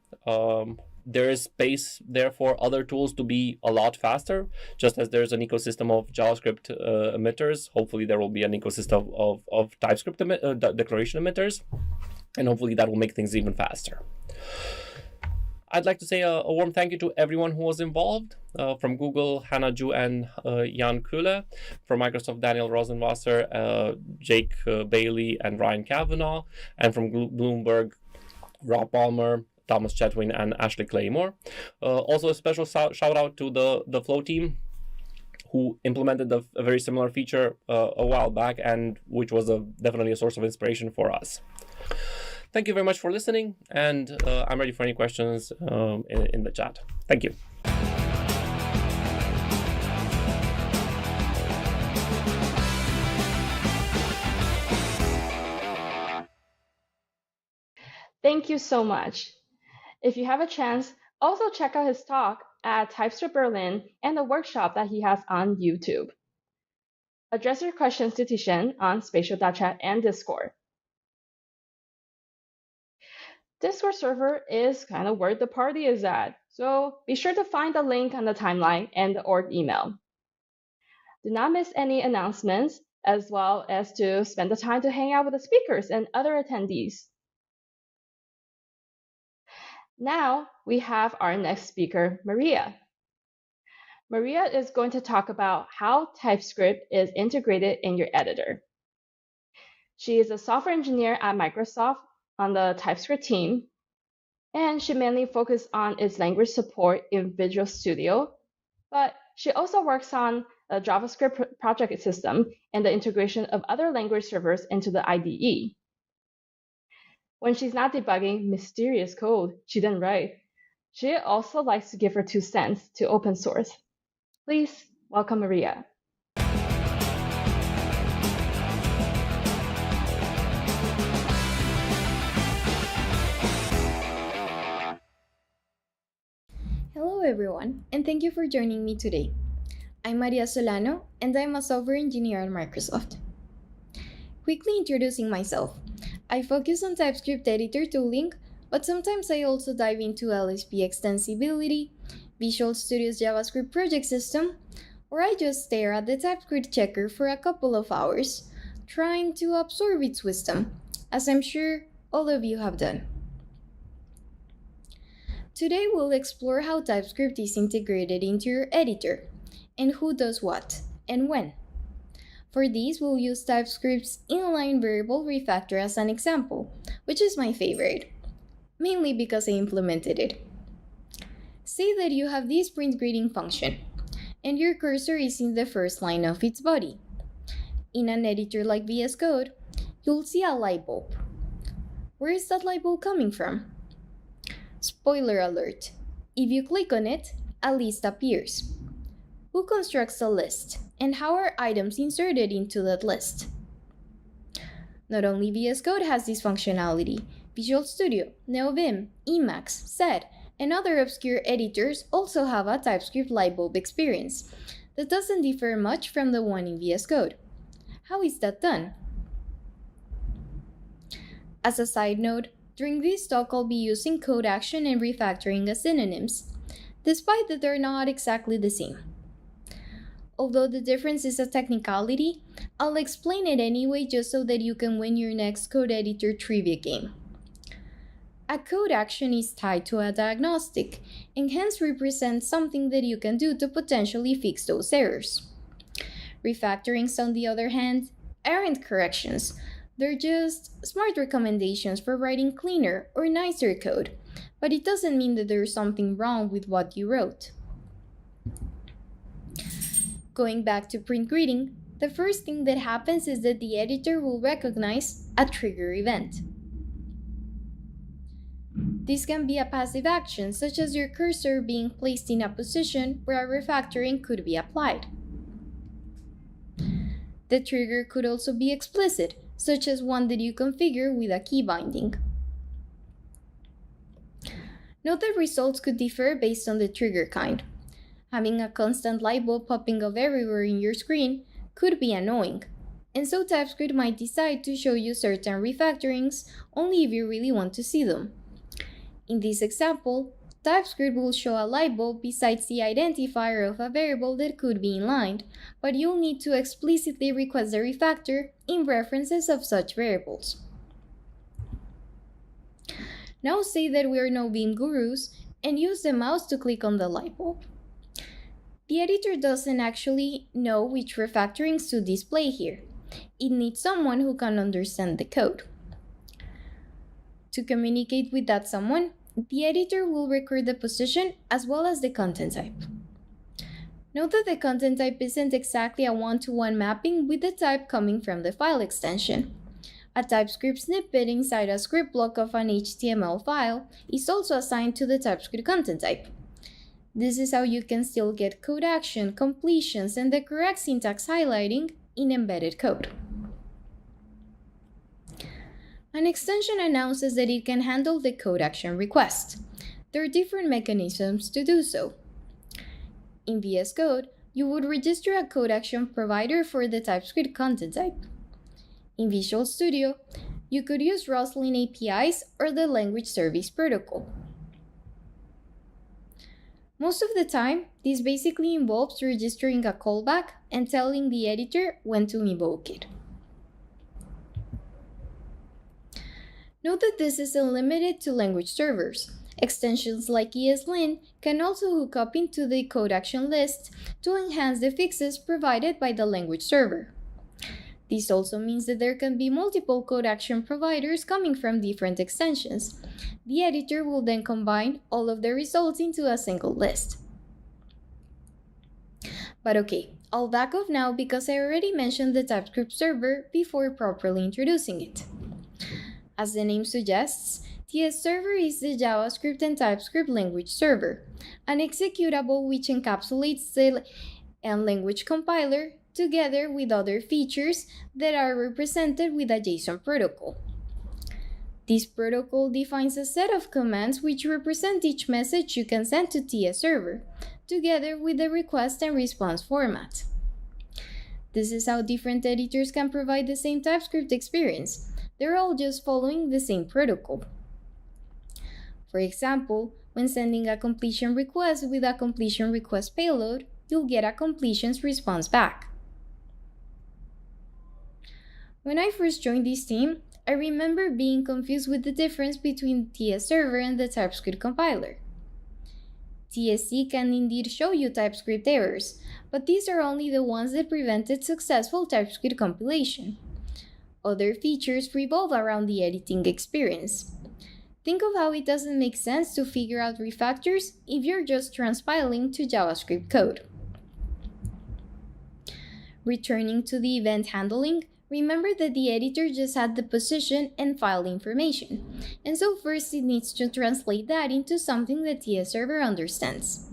There is space there for other tools to be a lot faster, just as there's an ecosystem of JavaScript emitters. Hopefully there will be an ecosystem of TypeScript declaration emitters, and hopefully that will make things even faster. I'd like to say a warm thank you to everyone who was involved, from Google, Hannah Ju and Jan Kuhle, from Microsoft, Daniel Rosenwasser, Jake Bailey and Ryan Kavanaugh, and from Bloomberg, Rob Palmer, Thomas Chetwin and Ashley Claymore. Also a special shout out to the Flow team, who implemented a very similar feature a while back, and which was definitely a source of inspiration for us. Thank you very much for listening, and I'm ready for any questions in the chat. Thank you.
Thank you so much. If you have a chance, also check out his talk at TypeScript Berlin and the workshop that he has on YouTube. Address your questions to Tishan on spatial.chat and Discord. Discord server is kind of where the party is at, so be sure to find the link on the timeline and the org email. Do not miss any announcements, as well as to spend the time to hang out with the speakers and other attendees. Now we have our next speaker, Maria. Maria is going to talk about how TypeScript is integrated in your editor. She is a software engineer at Microsoft on the TypeScript team, and she mainly focuses on its language support in Visual Studio, but she also works on a JavaScript project system and the integration of other language servers into the IDE. When she's not debugging mysterious code she didn't write, she also likes to give her 2 cents to open source. Please welcome Maria.
Hello everyone, and thank you for joining me today. I'm Maria Solano, and I'm a software engineer at Microsoft. Quickly introducing myself. I focus on TypeScript editor tooling, but sometimes I also dive into LSP extensibility, Visual Studio's JavaScript project system, or I just stare at the TypeScript checker for a couple of hours, trying to absorb its wisdom, as I'm sure all of you have done. Today we'll explore how TypeScript is integrated into your editor, and who does what, and when. For these, we'll use TypeScript's inline variable refactor as an example, which is my favorite, mainly because I implemented it. Say that you have this print greeting function, and your cursor is in the first line of its body. In an editor like VS Code, you'll see a light bulb. Where is that label coming from? Spoiler alert. If you click on it, a list appears. Who constructs a list, and how are items inserted into that list? Not only VS Code has this functionality, Visual Studio, NeoVim, Emacs, Sed, and other obscure editors also have a TypeScript lightbulb experience that doesn't differ much from the one in VS Code. How is that done? As a side note, during this talk I'll be using code action and refactoring as synonyms, despite that they're not exactly the same. Although the difference is a technicality, I'll explain it anyway just so that you can win your next code editor trivia game. A code action is tied to a diagnostic, and hence represents something that you can do to potentially fix those errors. Refactorings, on the other hand, aren't corrections. They're just smart recommendations for writing cleaner or nicer code, but it doesn't mean that there's something wrong with what you wrote. Going back to print greeting, the first thing that happens is that the editor will recognize a trigger event. This can be a passive action, such as your cursor being placed in a position where a refactoring could be applied. The trigger could also be explicit, such as one that you configure with a key binding. Note that results could differ based on the trigger kind. Having a constant light bulb popping up everywhere in your screen could be annoying, and so TypeScript might decide to show you certain refactorings only if you really want to see them. In this example, TypeScript will show a light bulb besides the identifier of a variable that could be inlined, but you'll need to explicitly request the refactor in references of such variables. Now say that we are no Vim gurus and use the mouse to click on the light bulb. The editor doesn't actually know which refactorings to display here. It needs someone who can understand the code. To communicate with that someone, the editor will record the position as well as the content type. Note that the content type isn't exactly a one-to-one mapping with the type coming from the file extension. A TypeScript snippet inside a script block of an HTML file is also assigned to the TypeScript content type. This is how you can still get code action, completions, and the correct syntax highlighting in embedded code. An extension announces that it can handle the code action request. There are different mechanisms to do so. In VS Code, you would register a code action provider for the TypeScript content type. In Visual Studio, you could use Roslyn APIs or the Language Service Protocol. Most of the time, this basically involves registering a callback and telling the editor when to invoke it. Note that this isn't limited to language servers. Extensions like ESLint can also hook up into the code action list to enhance the fixes provided by the language server. This also means that there can be multiple code action providers coming from different extensions. The editor will then combine all of the results into a single list. But okay, I'll back off now because I already mentioned the TypeScript server before properly introducing it. As the name suggests, TS server is the JavaScript and TypeScript language server, an executable which encapsulates the language compiler together with other features that are represented with a JSON protocol. This protocol defines a set of commands which represent each message you can send to TS server, together with the request and response format. This is how different editors can provide the same TypeScript experience. They're all just following the same protocol. For example, when sending a completion request with a completion request payload, you'll get a completions response back. When I first joined this team, I remember being confused with the difference between TS server and the TypeScript compiler. TSC can indeed show you TypeScript errors, but these are only the ones that prevented successful TypeScript compilation. Other features revolve around the editing experience. Think of how it doesn't make sense to figure out refactors if you're just transpiling to JavaScript code. Returning to the event handling, Remember that the editor just had the position and file information, and so first it needs to translate that into something the TS server understands.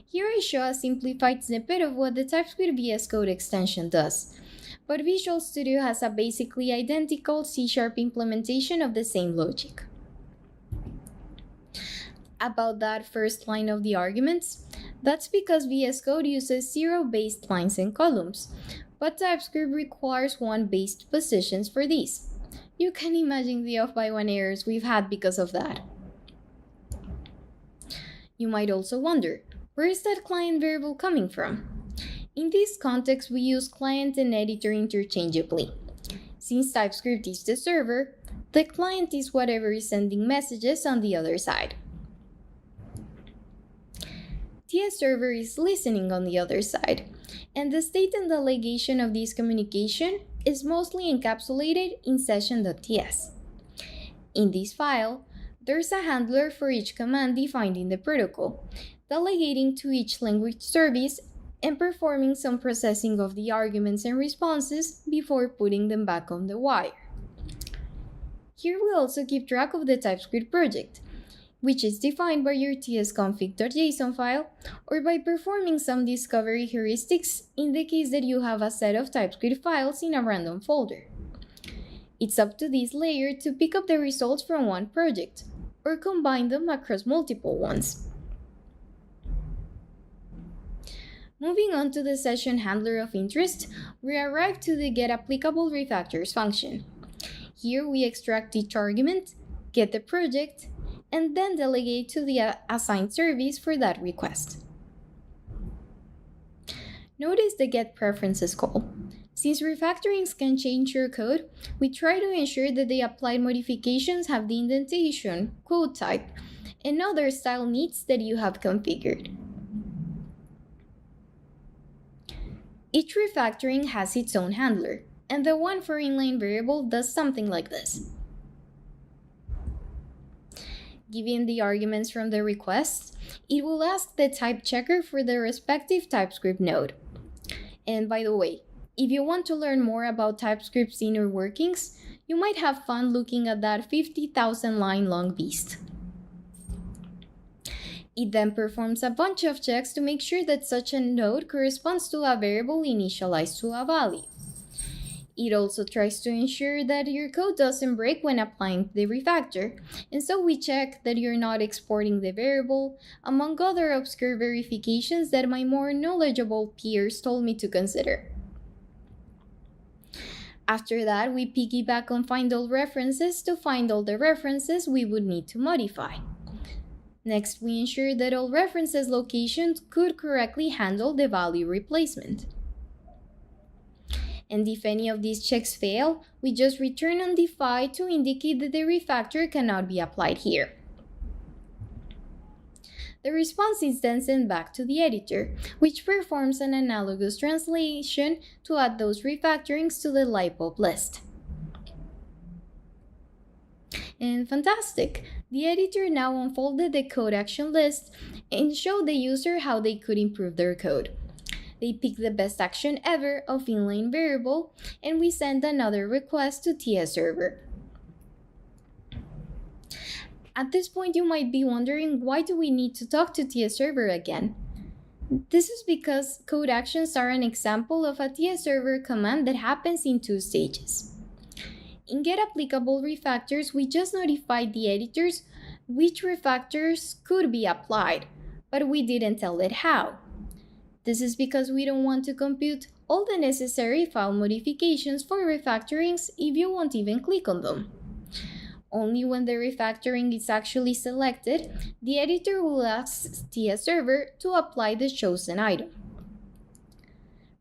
Here I show a simplified snippet of what the TypeScript VS Code extension does, but Visual Studio has a basically identical C# implementation of the same logic. About that first line of the arguments, that's because VS Code uses 0 based lines and columns, but TypeScript requires 1 based positions for these. You can imagine the off-by-1 errors we've had because of that. You might also wonder, where is that client variable coming from? In this context, we use client and editor interchangeably. Since TypeScript is the server, the client is whatever is sending messages on the other side. TS server is listening on the other side, and the state and delegation of this communication is mostly encapsulated in session.ts. In this file, there's a handler for each command defined in the protocol, delegating to each language service and performing some processing of the arguments and responses before putting them back on the wire. Here we also keep track of the TypeScript project, which is defined by your tsconfig.json file or by performing some discovery heuristics in the case that you have a set of TypeScript files in a random folder. It's up to this layer to pick up the results from one project or combine them across multiple ones. Moving on to the session handler of interest, we arrive to the getApplicableRefactors function. Here we extract each argument, get the project, and then delegate to the assigned service for that request. Notice the getPreferences call. Since refactorings can change your code, we try to ensure that the applied modifications have the indentation, quote type, and other style needs that you have configured. Each refactoring has its own handler, and the one for inline variable does something like this. Given the arguments from the request, it will ask the type checker for the respective TypeScript node. And by the way, if you want to learn more about TypeScript's inner workings, you might have fun looking at that 50,000 line long beast. It then performs a bunch of checks to make sure that such a node corresponds to a variable initialized to a value. It also tries to ensure that your code doesn't break when applying the refactor, and so we check that you're not exporting the variable, among other obscure verifications that my more knowledgeable peers told me to consider. After that, we piggyback on find all references to find all the references we would need to modify. Next, we ensure that all references locations could correctly handle the value replacement. And if any of these checks fail, we just return undefined to indicate that the refactor cannot be applied here. The response is then sent back to the editor, which performs an analogous translation to add those refactorings to the lightbulb list. And fantastic! The editor now unfolded the code action list and showed the user how they could improve their code. They picked the best action ever of inline variable, and we send another request to TS server. At this point, you might be wondering, why do we need to talk to TS server again? This is because code actions are an example of a TS server command that happens in 2 stages. In getApplicableRefactors, we just notified the editors which refactors could be applied, but we didn't tell it how. This is because we don't want to compute all the necessary file modifications for refactorings if you won't even click on them. Only when the refactoring is actually selected, the editor will ask TS server to apply the chosen item.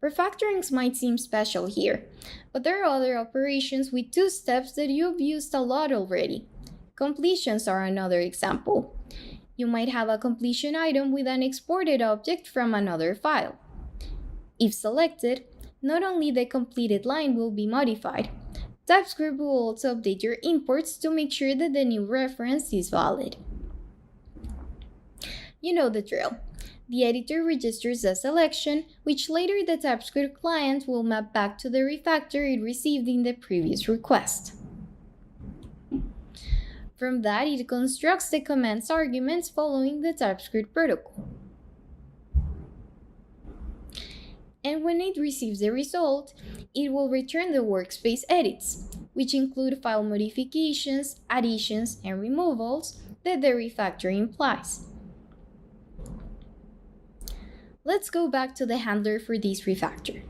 Refactorings might seem special here, but there are other operations with 2 steps that you've used a lot already. Completions are another example. You might have a completion item with an exported object from another file. If selected, not only the completed line will be modified, TypeScript will also update your imports to make sure that the new reference is valid. You know the drill. the editor registers a selection, which later the TypeScript client will map back to the refactor it received in the previous request. From that, it constructs the command's arguments following the TypeScript protocol. And when it receives the result, it will return the workspace edits, which include file modifications, additions, and removals that the refactor implies. Let's go back to the handler for this refactor.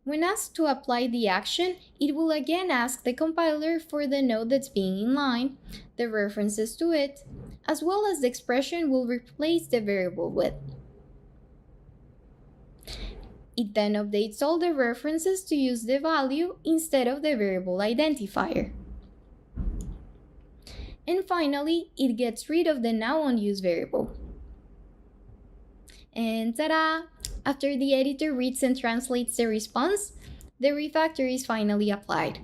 When asked to apply the action, it will again ask the compiler for the node that's being inline, the references to it, as well as the expression we'll replace the variable with. It then updates all the references to use the value instead of the variable identifier. And finally, it gets rid of the now unused variable. And ta-da! After the editor reads and translates the response, the refactor is finally applied.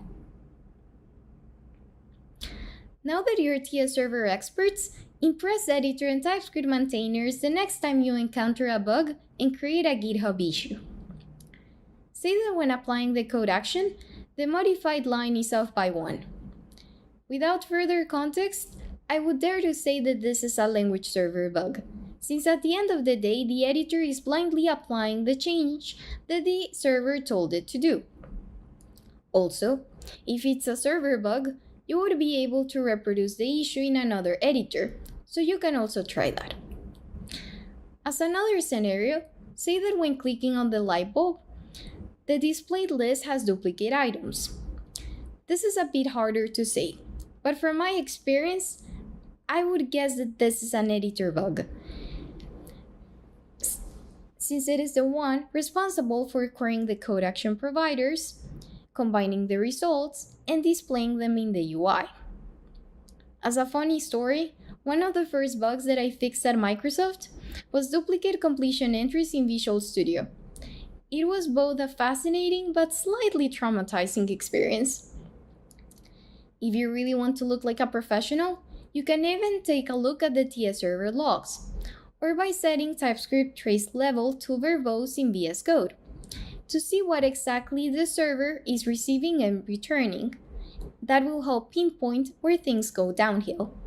Now that you're TS server experts, impress editor and TypeScript maintainers the next time you encounter a bug and create a GitHub issue. Say that when applying the code action, the modified line is off by 1. Without further context, I would dare to say that this is a language server bug, since at the end of the day, the editor is blindly applying the change that the server told it to do. Also, if it's a server bug, you would be able to reproduce the issue in another editor, so you can also try that. As another scenario, say that when clicking on the light bulb, the displayed list has duplicate items. This is a bit harder to say, but from my experience, I would guess that this is an editor bug, since it is the one responsible for querying the code action providers, combining the results, and displaying them in the UI. As a funny story, one of the first bugs that I fixed at Microsoft was duplicate completion entries in Visual Studio. It was both a fascinating but slightly traumatizing experience. If you really want to look like a professional, you can even take a look at the TS server logs, or by setting TypeScript trace level to verbose in VS Code to see what exactly the server is receiving and returning. That will help pinpoint where things go downhill.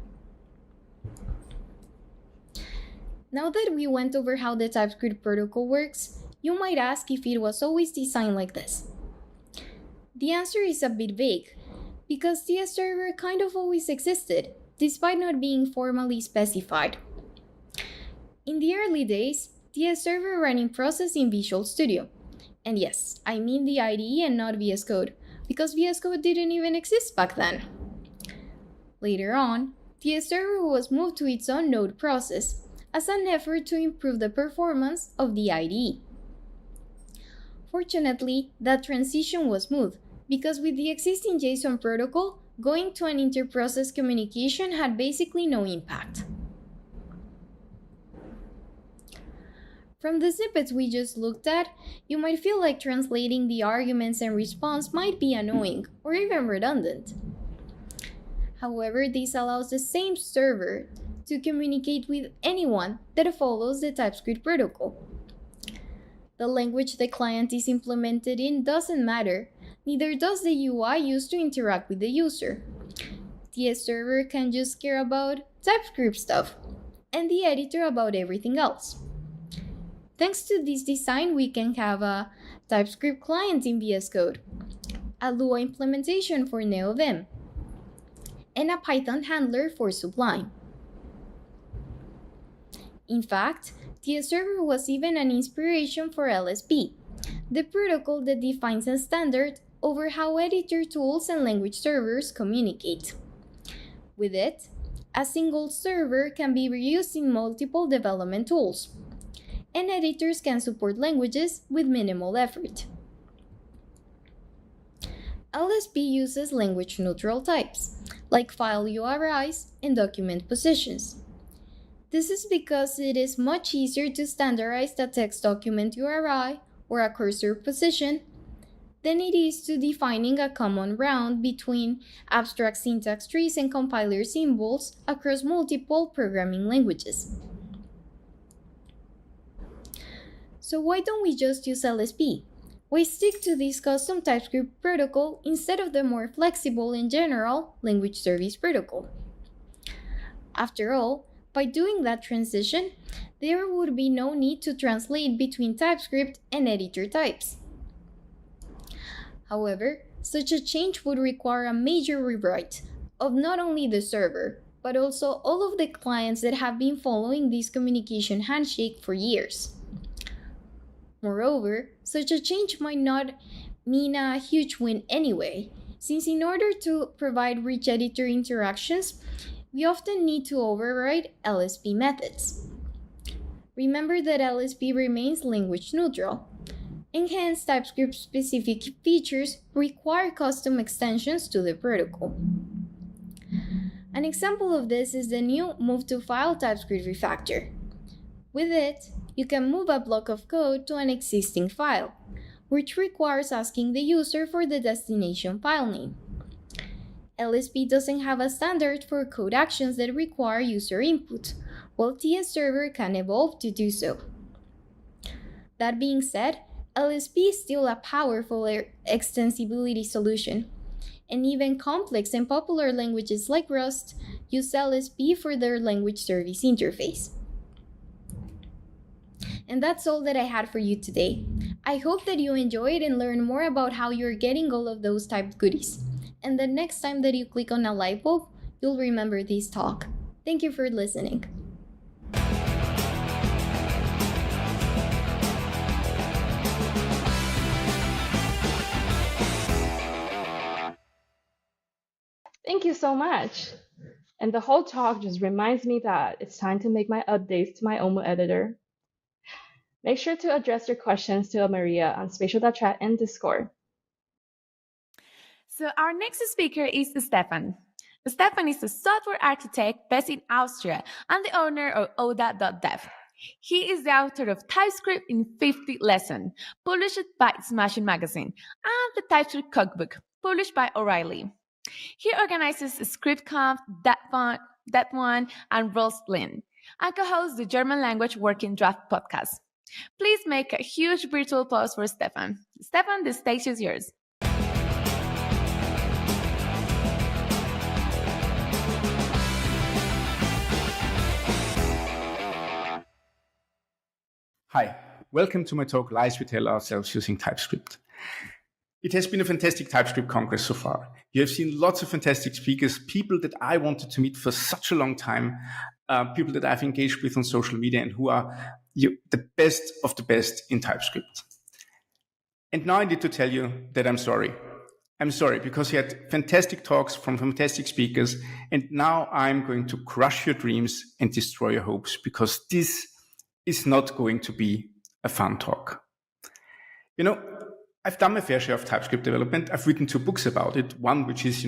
Now that we went over how the TypeScript protocol works, you might ask if it was always designed like this. The answer is a bit vague, because TS server kind of always existed, despite not being formally specified. In the early days, TS server ran in process in Visual Studio. And yes, I mean the IDE and not VS Code, because VS Code didn't even exist back then. Later on, TS server was moved to its own node process as an effort to improve the performance of the IDE. Fortunately, that transition was smooth, because with the existing JSON protocol, going to an inter-process communication had basically no impact. From the snippets we just looked at, you might feel like translating the arguments and response might be annoying or even redundant. However, this allows the same server to communicate with anyone that follows the TypeScript protocol. The language the client is implemented in doesn't matter, neither does the UI used to interact with the user. TS server can just care about TypeScript stuff, and the editor about everything else. Thanks to this design, we can have a TypeScript client in VS Code, a Lua implementation for NeoVim, and a Python handler for Sublime. In fact, TS server was even an inspiration for LSP, the protocol that defines a standard over how editor tools and language servers communicate. With it, a single server can be reused in multiple development tools, and editors can support languages with minimal effort. LSP uses language-neutral types, like file URIs and document positions. This is because it is much easier to standardize a text document URI or a cursor position than it is to defining a common round between abstract syntax trees and compiler symbols across multiple programming languages. So why don't we just use LSP? Why stick to this custom TypeScript protocol instead of the more flexible and general language service protocol? After all, by doing that transition, there would be no need to translate between TypeScript and editor types. However, such a change would require a major rewrite of not only the server, but also all of the clients that have been following this communication handshake for years. Moreover, such a change might not mean a huge win anyway, since in order to provide rich editor interactions, we often need to override LSP methods. Remember that LSP remains language neutral, and hence TypeScript-specific features require custom extensions to the protocol. An example of this is the new Move to File TypeScript refactor. With it, you can move a block of code to an existing file, which requires asking the user for the destination file name. LSP doesn't have a standard for code actions that require user input, while TS Server can evolve to do so. That being said, LSP is still a powerful extensibility solution, and even complex and popular languages like Rust use LSP for their language service interface. And that's all that I had for you today. I hope that you enjoyed and learned more about how you're getting all of those typed goodies. And the next time that you click on a light bulb, you'll remember this talk. Thank you for listening.
Thank you so much. And the whole talk just reminds me that it's time to make my updates to my OMO editor. Make sure to address your questions to Maria on spatial.chat and Discord.
So our next speaker is Stefan. Stefan is a software architect based in Austria and the owner of Oda.dev. He is the author of TypeScript in 50 Lessons, published by Smashing Magazine, and the TypeScript Cookbook, published by O'Reilly. He organizes ScriptConf, That One, and Roastlin, and co-hosts the German Language Working Draft podcast. Please make a huge virtual applause for Stefan. Stefan, the stage is yours.
Hi, welcome to my talk, Lies We Tell Ourselves Using TypeScript. It has been a fantastic TypeScript Congress so far. You have seen lots of fantastic speakers, people that I wanted to meet for such a long time, people that I've engaged with on social media and who are the best of the best in TypeScript. And now I need to tell you that I'm sorry. I'm sorry because you had fantastic talks from fantastic speakers, and now I'm going to crush your dreams and destroy your hopes because this is not going to be a fun talk. You know, I've done my fair share of TypeScript development. I've written 2 books about it. One, which is,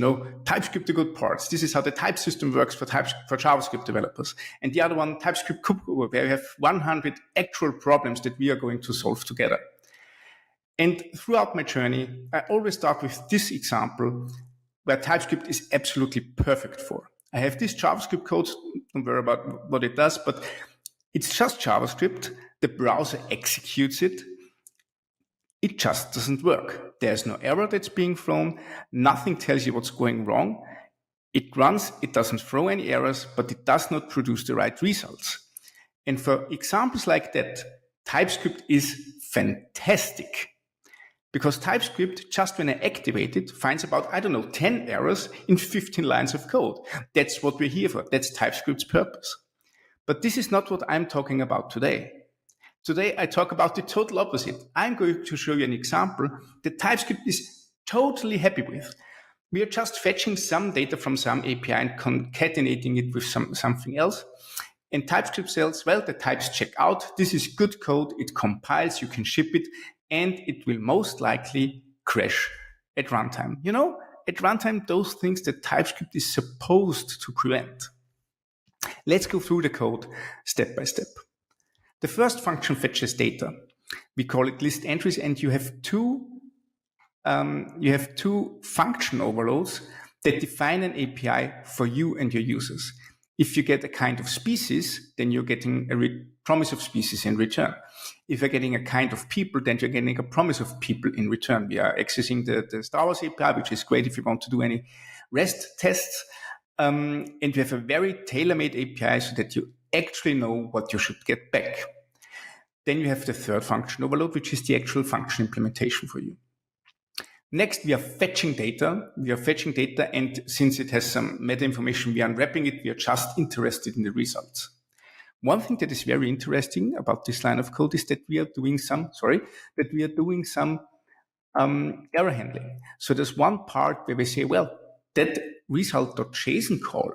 TypeScript the good parts. This is how the type system works for JavaScript developers. And the other one, TypeScript Cooper, where we have 100 actual problems that we are going to solve together. And throughout my journey, I always start with this example where TypeScript is absolutely perfect for. I have this JavaScript code, don't worry about what it does, but it's just JavaScript. The browser executes it. It just doesn't work. There's no error that's being thrown. Nothing tells you what's going wrong. It runs, it doesn't throw any errors, but it does not produce the right results. And for examples like that, TypeScript is fantastic. Because TypeScript, just when I activate it, finds about, 10 errors in 15 lines of code. That's what we're here for. That's TypeScript's purpose. But this is not what I'm talking about today. Today, I talk about the total opposite. I'm going to show you an example that TypeScript is totally happy with. We are just fetching some data from some API and concatenating it with something else. And TypeScript says, well, the types check out. This is good code. It compiles. You can ship it. And it will most likely crash at runtime. At runtime, those things that TypeScript is supposed to prevent. Let's go through the code step by step. The first function fetches data. We call it list entries, and you have two function overloads that define an API for you and your users. If you get a kind of species, then you're getting a promise of species in return. If you're getting a kind of people, then you're getting a promise of people in return. We are accessing the Star Wars API, which is great if you want to do any REST tests. And we have a very tailor-made API so that you actually know what you should get back. Then you have the third function overload, which is the actual function implementation for you. Next, we are fetching data. And since it has some meta information, we are unwrapping it. We are just interested in the results. One thing that is very interesting about this line of code is that we are doing some error handling. So there's one part where we say, well, that result.json call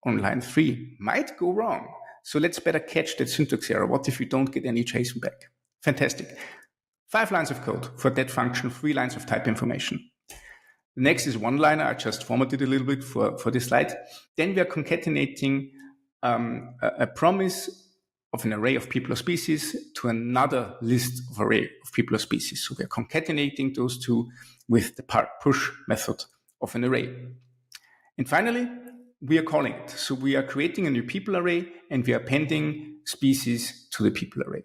on line 3 might go wrong. So let's better catch that syntax error. What if we don't get any JSON back? Fantastic. 5 lines of code for that function, 3 lines of type information. The next is one-liner. I just formatted a little bit for this slide. Then we are concatenating a promise of an array of people or species to another list of array of people or species. So we are concatenating those two with the push method of an array. And finally, we are calling it. So we are creating a new people array and we are appending species to the people array.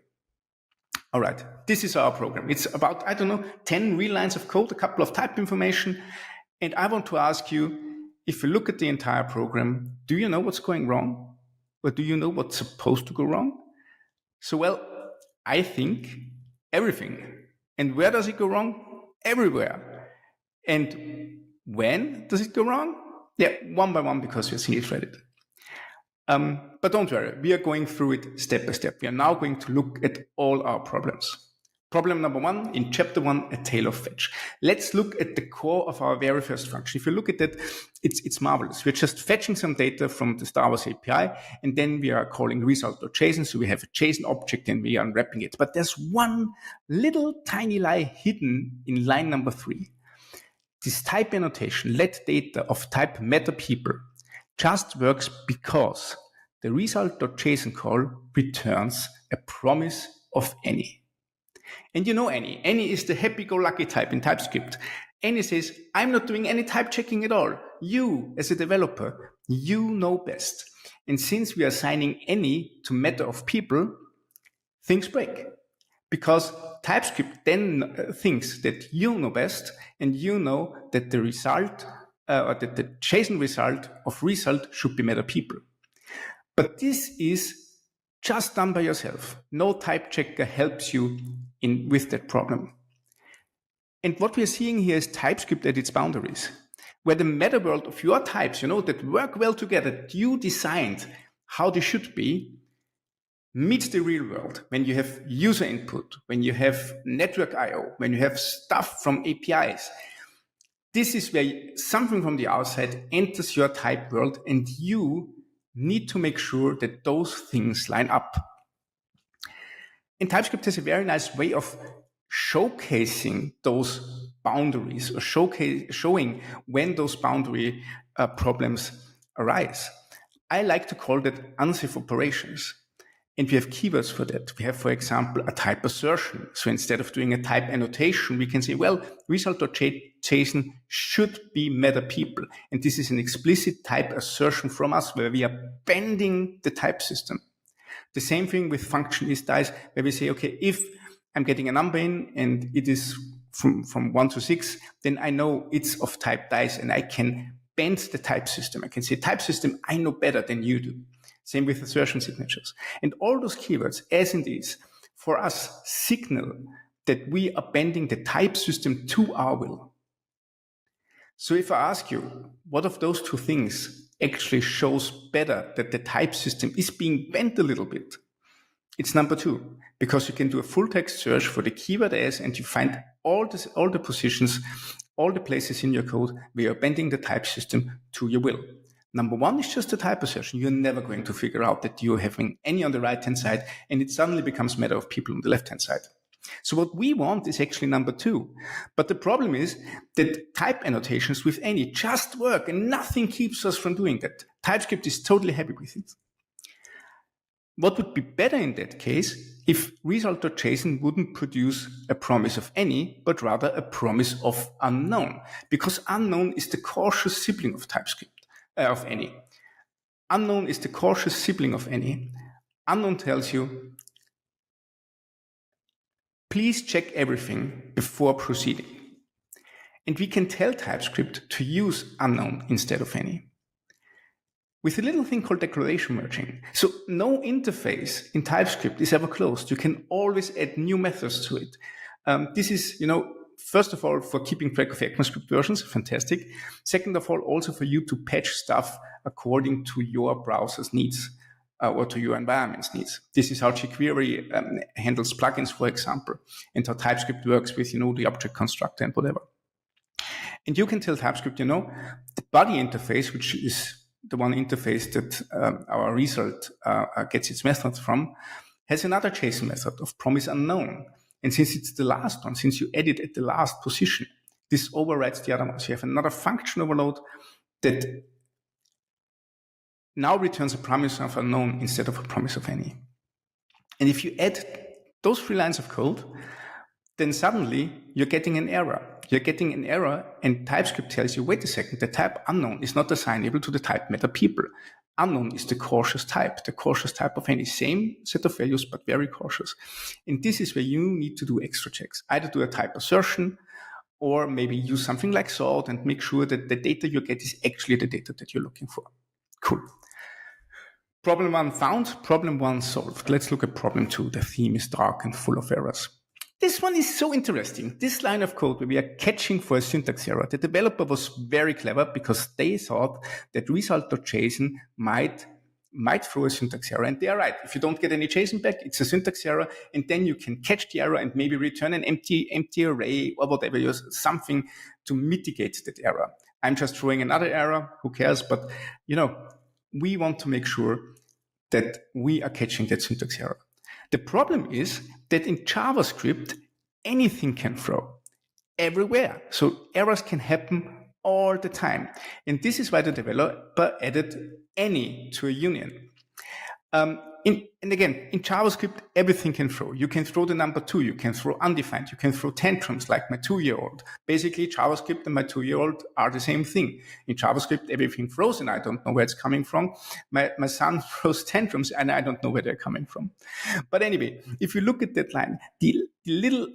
All right, this is our program. It's about, 10 real lines of code, a couple of type information. And I want to ask you, if you look at the entire program, do you know what's going wrong? Or do you know what's supposed to go wrong? So, well, I think everything. And where does it go wrong? Everywhere. And when does it go wrong? Yeah, one by one, because we're single-threaded. But don't worry, we are going through it step by step. We are now going to look at all our problems. Problem number 1, in chapter 1, a tale of fetch. Let's look at the core of our very first function. If you look at that, it's marvelous. We're just fetching some data from the Star Wars API, and then we are calling result.json. So we have a JSON object and we are unwrapping it. But there's one little tiny lie hidden in line number 3. This type annotation, let data of type meta people, just works because the result.json call returns a promise of any. And you know any. Any is the happy-go-lucky type in TypeScript. Any says, I'm not doing any type checking at all. You, as a developer, you know best. And since we are assigning any to meta of people, things break. Because TypeScript then thinks that you know best, and you know that the result, or that the JSON result of result should be meta people. But this is just done by yourself. No type checker helps you with that problem. And what we are seeing here is TypeScript at its boundaries, where the meta world of your types, that work well together, that you designed how they should be, meets the real world when you have user input, when you have network I/O, when you have stuff from APIs. This is where something from the outside enters your type world, and you need to make sure that those things line up. And TypeScript has a very nice way of showcasing those boundaries, or showing when those boundary problems arise. I like to call that unsafe operations. And we have keywords for that. We have, for example, a type assertion. So instead of doing a type annotation, we can say, well, result.json should be meta people. And this is an explicit type assertion from us where we are bending the type system. The same thing with function is dice, where we say, okay, if I'm getting a number in and it is from 1 to 6, then I know it's of type dice and I can bend the type system. I can say, type system, I know better than you do. Same with assertion signatures. And all those keywords, as in these, for us signal that we are bending the type system to our will. So if I ask you, what of those two things actually shows better that the type system is being bent a little bit? It's number 2, because you can do a full text search for the keyword as, and you find all the positions, all the places in your code where you're bending the type system to your will. Number 1 is just a type assertion. You're never going to figure out that you're having any on the right-hand side, and it suddenly becomes matter of people on the left-hand side. So what we want is actually number 2. But the problem is that type annotations with any just work, and nothing keeps us from doing that. TypeScript is totally happy with it. What would be better in that case if result.json wouldn't produce a promise of any, but rather a promise of unknown, because unknown is the cautious sibling of TypeScript. Of any. Unknown is the cautious sibling of any. Unknown tells you, please check everything before proceeding. And we can tell TypeScript to use unknown instead of any, with a little thing called declaration merging. So no interface in TypeScript is ever closed. You can always add new methods to it. This is, first of all, for keeping track of ECMAScript versions, fantastic. Second of all, also for you to patch stuff according to your browser's needs or to your environment's needs. This is how jQuery handles plugins, for example, and how TypeScript works with, the object constructor and whatever. And you can tell TypeScript, the body interface, which is the one interface that our result gets its methods from, has another JSON method of promise unknown. And since it's the last one, since you edit at the last position, this overrides the other one. So you have another function overload that now returns a promise of unknown instead of a promise of any. And if you add those 3 lines of code, then suddenly you're getting an error. You're getting an error, and TypeScript tells you, wait a second, the type unknown is not assignable to the type meta people. Unknown is the cautious type of any. Same set of values, but very cautious. And this is where you need to do extra checks. Either do a type assertion, or maybe use something like sort and make sure that the data you get is actually the data that you're looking for. Cool. Problem 1 found, problem 1 solved. Let's look at problem 2. The theme is dark and full of errors. This one is so interesting. This line of code where we are catching for a syntax error. The developer was very clever because they thought that result.json might throw a syntax error. And they are right. If you don't get any JSON back, it's a syntax error. And then you can catch the error and maybe return an empty array or whatever, use something to mitigate that error. I'm just throwing another error. Who cares? But, we want to make sure that we are catching that syntax error. The problem is that in JavaScript, anything can throw everywhere. So errors can happen all the time. And this is why the developer added any to a union. And again, in JavaScript, everything can throw. You can throw the number 2, you can throw undefined, you can throw tantrums like my 2-year-old. Basically, JavaScript and my 2-year-old are the same thing. In JavaScript, everything throws and I don't know where it's coming from. My son throws tantrums and I don't know where they're coming from. But anyway, if you look at that line, the little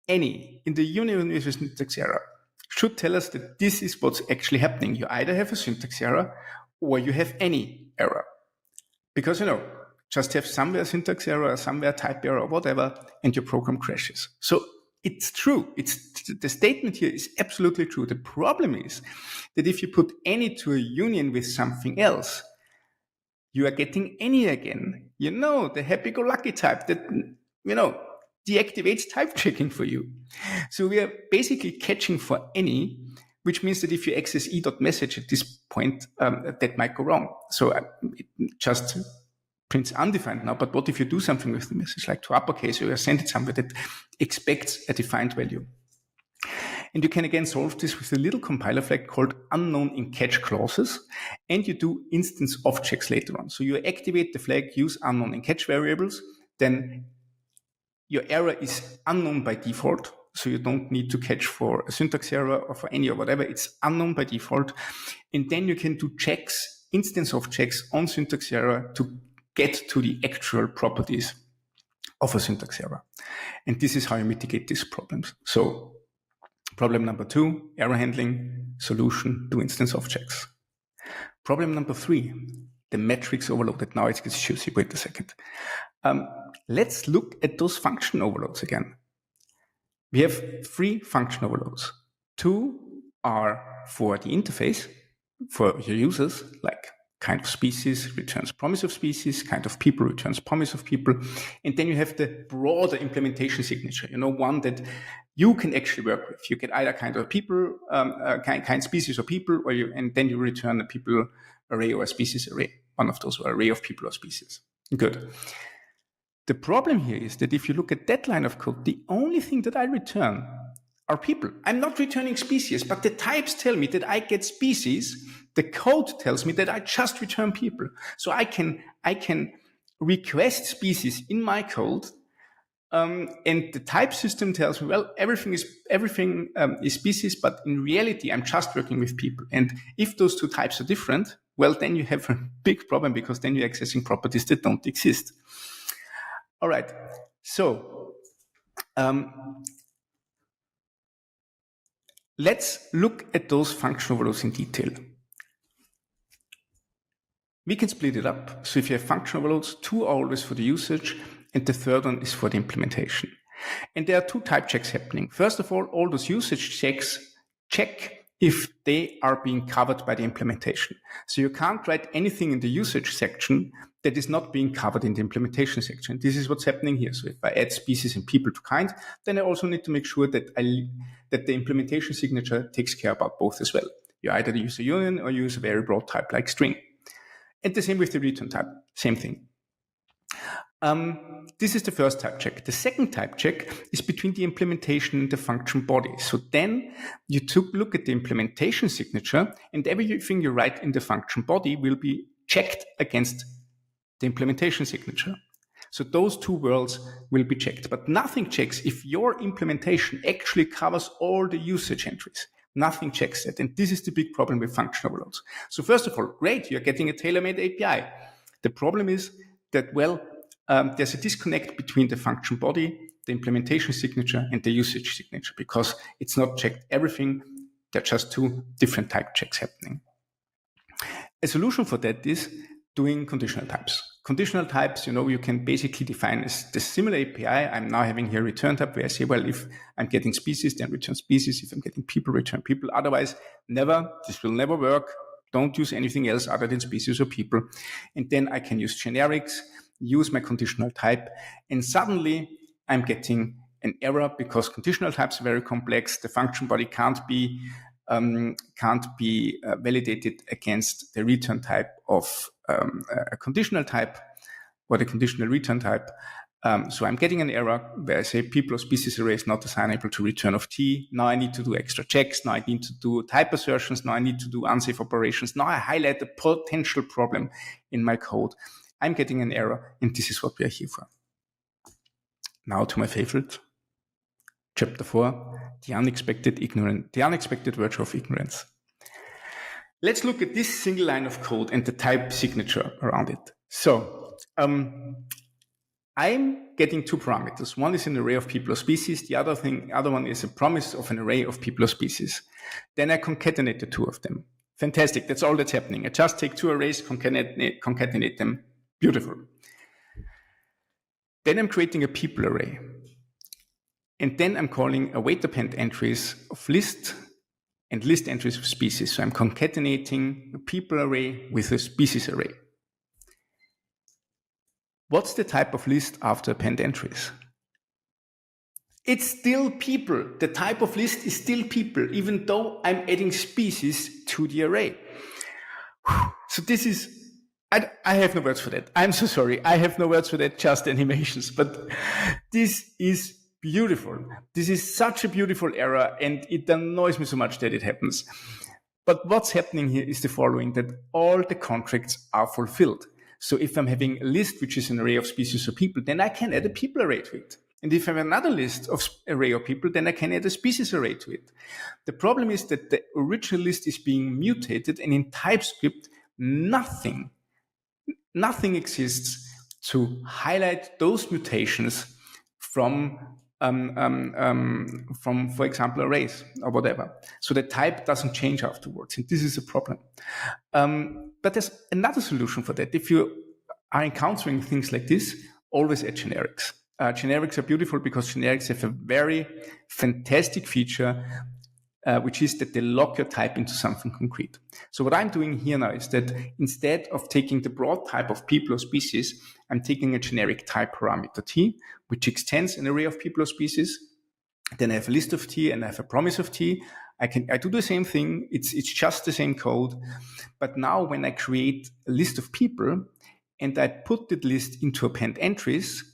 any in the union with a syntax error should tell us that this is what's actually happening. You either have a syntax error or you have any error. Because, just have somewhere syntax error, somewhere type error, or whatever, and your program crashes. So it's true. The statement here is absolutely true. The problem is that if you put any to a union with something else, you are getting any again. The happy-go-lucky type that, deactivates type checking for you. So we are basically catching for any, which means that if you access e.message at this point, that might go wrong. So it just prints undefined now, but what if you do something with the message, like to uppercase, or you send it somewhere that expects a defined value? And you can again solve this with a little compiler flag called unknown in catch clauses, and you do instance of checks later on. So you activate the flag, use unknown in catch variables, then your error is unknown by default. So you don't need to catch for a syntax error or for any or whatever. It's unknown by default. And then you can do checks, instance of checks on syntax error to get to the actual properties of a syntax error. And this is how you mitigate these problems. So problem number 2, error handling, solution, do instance of checks. Problem number 3, the metrics overloaded. Now it gets juicy. Wait a second. Let's look at those function overloads again. We have 3 function overloads. 2 are for the interface, for your users, like kind of species returns promise of species, kind of people returns promise of people. And then you have the broader implementation signature, one that you can actually work with. You get either kind of people, kind species or people, and then you return a people array or a species array. One of those, or array of people or species. Good. The problem here is that if you look at that line of code, the only thing that I return are people. I'm not returning species, but the types tell me that I get species. The code tells me that I just return people. So I can request species in my code, and the type system tells me, well, everything is species, but in reality, I'm just working with people. And if those 2 types are different, well, then you have a big problem because then you're accessing properties that don't exist. All right, so let's look at those function overloads in detail. We can split it up. So if you have function overloads, 2 are always for the usage, and the third one is for the implementation. And there are 2 type checks happening. First of all those usage checks check if they are being covered by the implementation. So you can't write anything in the usage section that is not being covered in the implementation section. This is what's happening here. So if I add species and people to kind, then I also need to make sure that the implementation signature takes care about both as well. You either use a union or use a very broad type like string. And the same with the return type, same thing. This is the first type check. The second type check is between the implementation and the function body. So then you look at the implementation signature, and everything you write in the function body will be checked against the implementation signature. So those 2 worlds will be checked, but nothing checks if your implementation actually covers all the usage entries. Nothing checks that. And this is the big problem with function overloads. So first of all, great, you're getting a tailor-made API. The problem is that, well, there's a disconnect between the function body, the implementation signature, and the usage signature, because it's not checked everything. There are just 2 different type checks happening. A solution for that is doing conditional types. Conditional types, you can basically define as the similar API. I'm now having here return type where I say, well, if I'm getting species, then return species. If I'm getting people, return people. Otherwise, never. This will never work. Don't use anything else other than species or people. And then I can use generics, use my conditional type, and suddenly I'm getting an error because conditional types are very complex. The function body can't be validated against the return type of a conditional type or the conditional return type. So I'm getting an error where I say people or species array is not assignable to return of t. Now I need to do extra checks. Now I need to do type assertions. Now I need to do unsafe operations. Now I highlight the potential problem in my code. I'm getting an error, and this is what we are here for. Now to my favorite, chapter 4, the unexpected virtue of ignorance. Let's look at this single line of code and the type signature around it. So I'm getting 2 parameters. One is an array of people or species. The other one is a promise of an array of people or species. Then I concatenate the 2 of them. Fantastic. That's all that's happening. I just take 2 arrays, concatenate them. Beautiful. Then I'm creating a people array. And then I'm calling await append entries of list and list entries of species. So I'm concatenating a people array with a species array. What's the type of list after append entries? It's still people. The type of list is still people, even though I'm adding species to the array. So this is, I have no words for that. I'm so sorry. I have no words for that, just animations. But this is beautiful. This is such a beautiful error, and it annoys me so much that it happens. But what's happening here is the following, that all the contracts are fulfilled. So if I'm having a list which is an array of species or people, then I can add a people array to it. And if I have another list of array of people, then I can add a species array to it. The problem is that the original list is being mutated, and in TypeScript, nothing exists to highlight those mutations from, for example, arrays or whatever. So the type doesn't change afterwards, and this is a problem. But there's another solution for that. If you are encountering things like this, always add generics. Generics are beautiful because generics have a very fantastic feature, which is that they lock your type into something concrete. So what I'm doing here now is that instead of taking the broad type of people or species, I'm taking a generic type parameter t, which extends an array of people or species. Then I have a list of t and I have a promise of t. I do the same thing. It's just the same code. But now when I create a list of people and I put that list into append entries,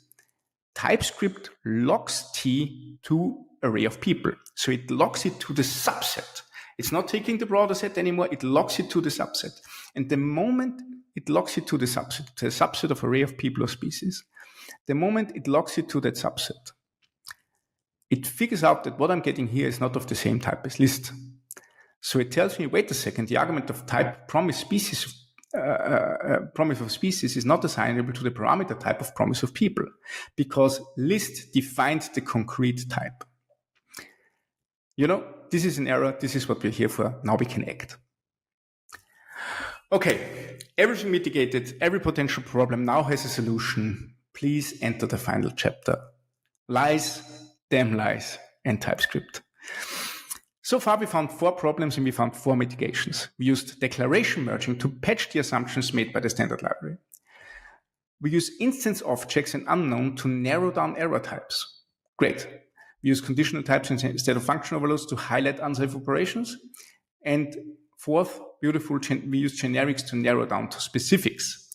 TypeScript locks t to array of people. So it locks it to the subset. It's not taking the broader set anymore. It locks it to the subset. And the moment it locks it to the subset of array of people or species, the moment it locks it to that subset, it figures out that what I'm getting here is not of the same type as list. So it tells me, wait a second, the argument of type promise species promise of species is not assignable to the parameter type of promise of people, because list defines the concrete type. This is an error. This is what we're here for. Now we can act. Okay, everything mitigated, every potential problem now has a solution. Please enter the final chapter. Lies, damn lies, and TypeScript. So far, we found 4 problems and we found 4 mitigations. We used declaration merging to patch the assumptions made by the standard library. We use instance objects and unknown to narrow down error types. Great. We use conditional types instead of function overloads to highlight unsafe operations. And 4th, beautiful, we use generics to narrow down to specifics.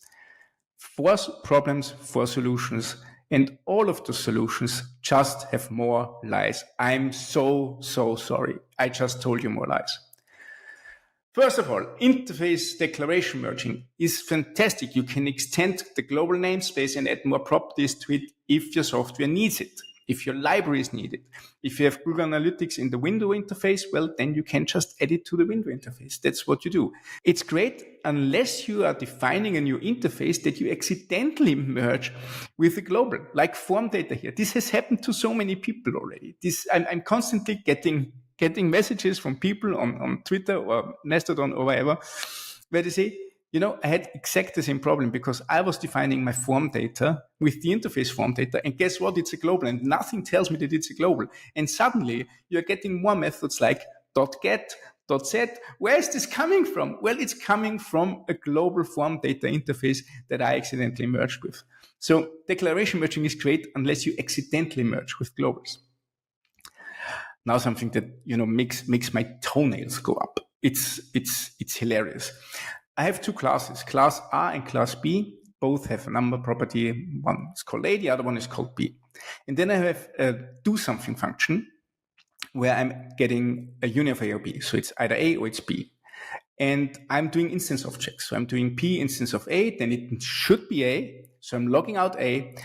4 problems, 4 solutions. And all of the solutions just have more lies. I'm so sorry. I just told you more lies. First of all, interface declaration merging is fantastic. You can extend the global namespace and add more properties to it if your software needs it, if your libraries need it. If you have Google Analytics in the window interface, well, then you can just add it to the window interface. That's what you do. It's great unless you are defining a new interface that you accidentally merge with the global, like form data here. This has happened to so many people already. I'm constantly getting messages from people on Twitter or Mastodon or wherever, where they say, I had exactly the same problem because I was defining my form data with the interface form data, and guess what? It's a global, and nothing tells me that it's a global. And suddenly you're getting more methods like .get, .set. Where is this coming from? Well, it's coming from a global form data interface that I accidentally merged with. So declaration merging is great unless you accidentally merge with globals. Now something that makes my toenails go up. It's hilarious. I have 2 classes, class A and class B. Both have a number property. One is called A, the other one is called B. And then I have a do something function where I'm getting a union of A or B. So it's either A or it's B. And I'm doing instance objects. So I'm doing P instance of A, then it should be A. So I'm logging out A.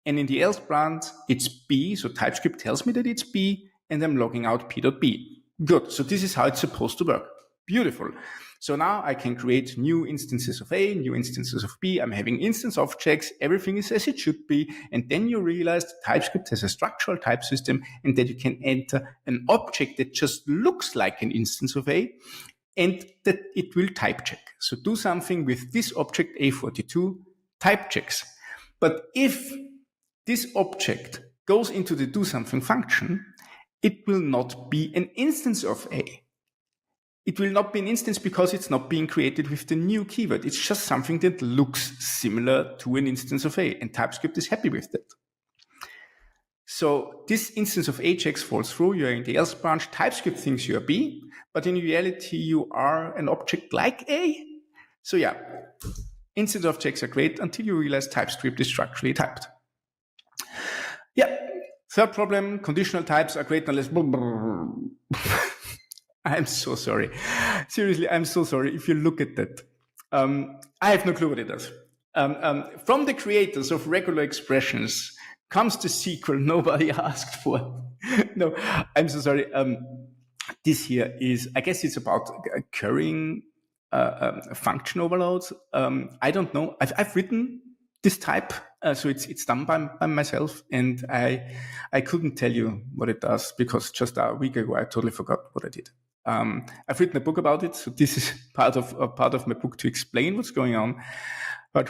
And in the else branch, it's B. So TypeScript tells me that it's B. And I'm logging out p.b. Good. So this is how it's supposed to work. Beautiful. So now I can create new instances of A, new instances of B. I'm having instance objects. Everything is as it should be. And then you realize that TypeScript has a structural type system and that you can enter an object that just looks like an instance of A and that it will type check. So do something with this object A42 type checks. But if this object goes into the do something function, it will not be an instance of A. It will not be an instance because it's not being created with the new keyword. It's just something that looks similar to an instance of A, and TypeScript is happy with that. So this instance of A checks falls through. You're in the else branch. TypeScript thinks you're B, but in reality, you are an object like A. So yeah, instance objects are great until you realize TypeScript is structurally typed. Yeah. 3rd problem, conditional types are great unless... I'm so sorry. Seriously, I'm so sorry if you look at that. I have no clue what it does. From the creators of regular expressions comes the sequel nobody asked for. No, I'm so sorry. This here is, I guess it's about currying function overloads. I don't know. I've written this type, so it's done by myself, and I couldn't tell you what it does because just a week ago I totally forgot what I did. I've written a book about it, so this is part of my book to explain what's going on. But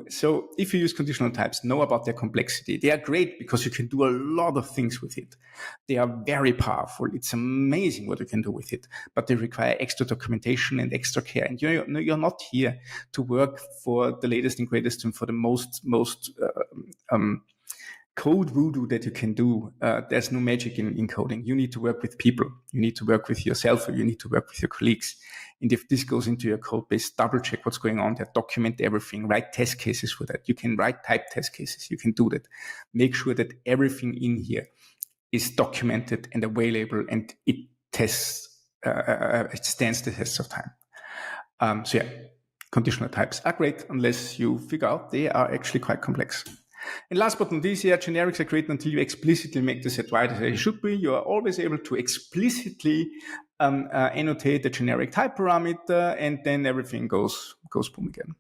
so if you use conditional types, know about their complexity. They are great because you can do a lot of things with it. They are very powerful. It's amazing what you can do with it, but they require extra documentation and extra care. And you're not here to work for the latest and greatest and for the most code voodoo that you can do. There's no magic in coding. You need to work with people. You need to work with yourself, or you need to work with your colleagues. And if this goes into your code base, double check what's going on there, document everything, write test cases for that. You can write type test cases. You can do that. Make sure that everything in here is documented and available, and it stands the test of time. So yeah, conditional types are great unless you figure out they are actually quite complex. And last but not least, generics are great until you explicitly make the set right as it should be. You are always able to explicitly annotate a generic type parameter, and then everything goes boom again.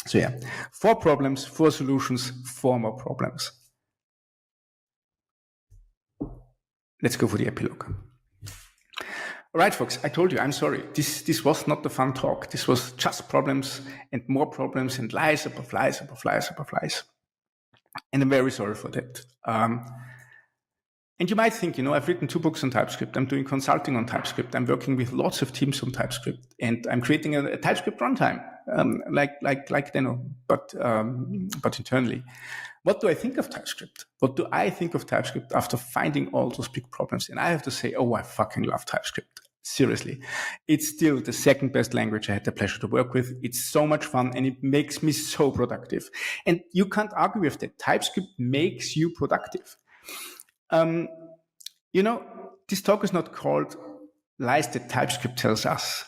So yeah, 4 problems, 4 solutions, 4 more problems. Let's go for the epilogue. All right, folks, I told you, I'm sorry. This was not a fun talk. This was just problems and more problems and lies above lies above lies above lies. And I'm very sorry for that. And you might think, I've written 2 books on TypeScript. I'm doing consulting on TypeScript. I'm working with lots of teams on TypeScript. And I'm creating a TypeScript runtime, like Deno, but internally. What do I think of TypeScript? What do I think of TypeScript after finding all those big problems? And I have to say, I fucking love TypeScript. Seriously. It's still the second best language I had the pleasure to work with. It's so much fun and it makes me so productive. And you can't argue with that. TypeScript makes you productive. This talk is not called lies that TypeScript tells us.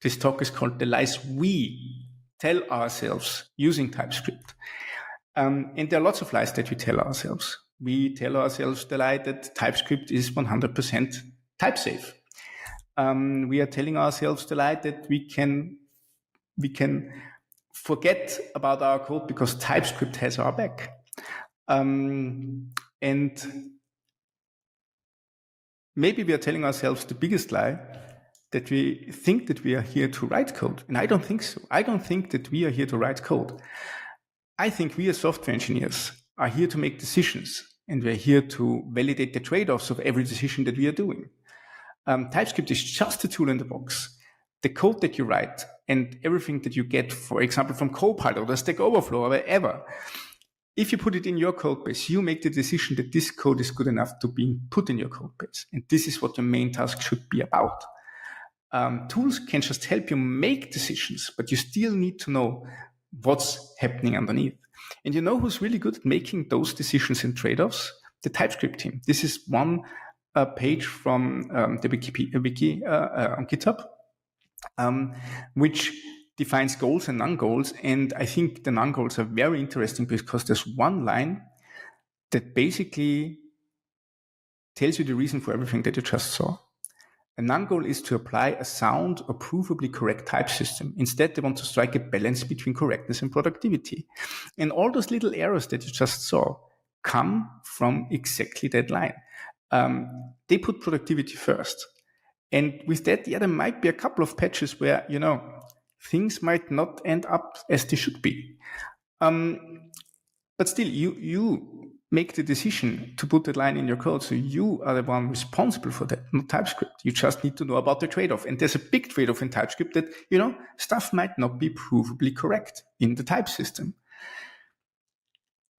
This talk is called the lies we tell ourselves using TypeScript. And there are lots of lies that we tell ourselves. We tell ourselves the lie that TypeScript is 100% type safe. We are telling ourselves the lie that we can forget about our code because TypeScript has our back. And maybe we are telling ourselves the biggest lie, that we think that we are here to write code. And I don't think so. I don't think that we are here to write code. I think we as software engineers are here to make decisions, and we're here to validate the trade-offs of every decision that we are doing. TypeScript is just a tool in the box. The code that you write and everything that you get, for example, from Copilot or Stack Overflow or wherever, if you put it in your code base, you make the decision that this code is good enough to be put in your code base. And this is what your main task should be about. Tools can just help you make decisions, but you still need to know what's happening underneath. And you know who's really good at making those decisions and trade-offs? The TypeScript team. This is one page from the wiki on GitHub, which defines goals and non-goals. And I think the non-goals are very interesting because there's one line that basically tells you the reason for everything that you just saw. A non-goal is to apply a sound or provably correct type system. Instead, they want to strike a balance between correctness and productivity. And all those little errors that you just saw come from exactly that line. They put productivity first. And with that, there might be a couple of patches where, things might not end up as they should be. But still, you make the decision to put that line in your code. So you are the one responsible for that, not TypeScript. You just need to know about the trade-off. And there's a big trade-off in TypeScript that, stuff might not be provably correct in the type system.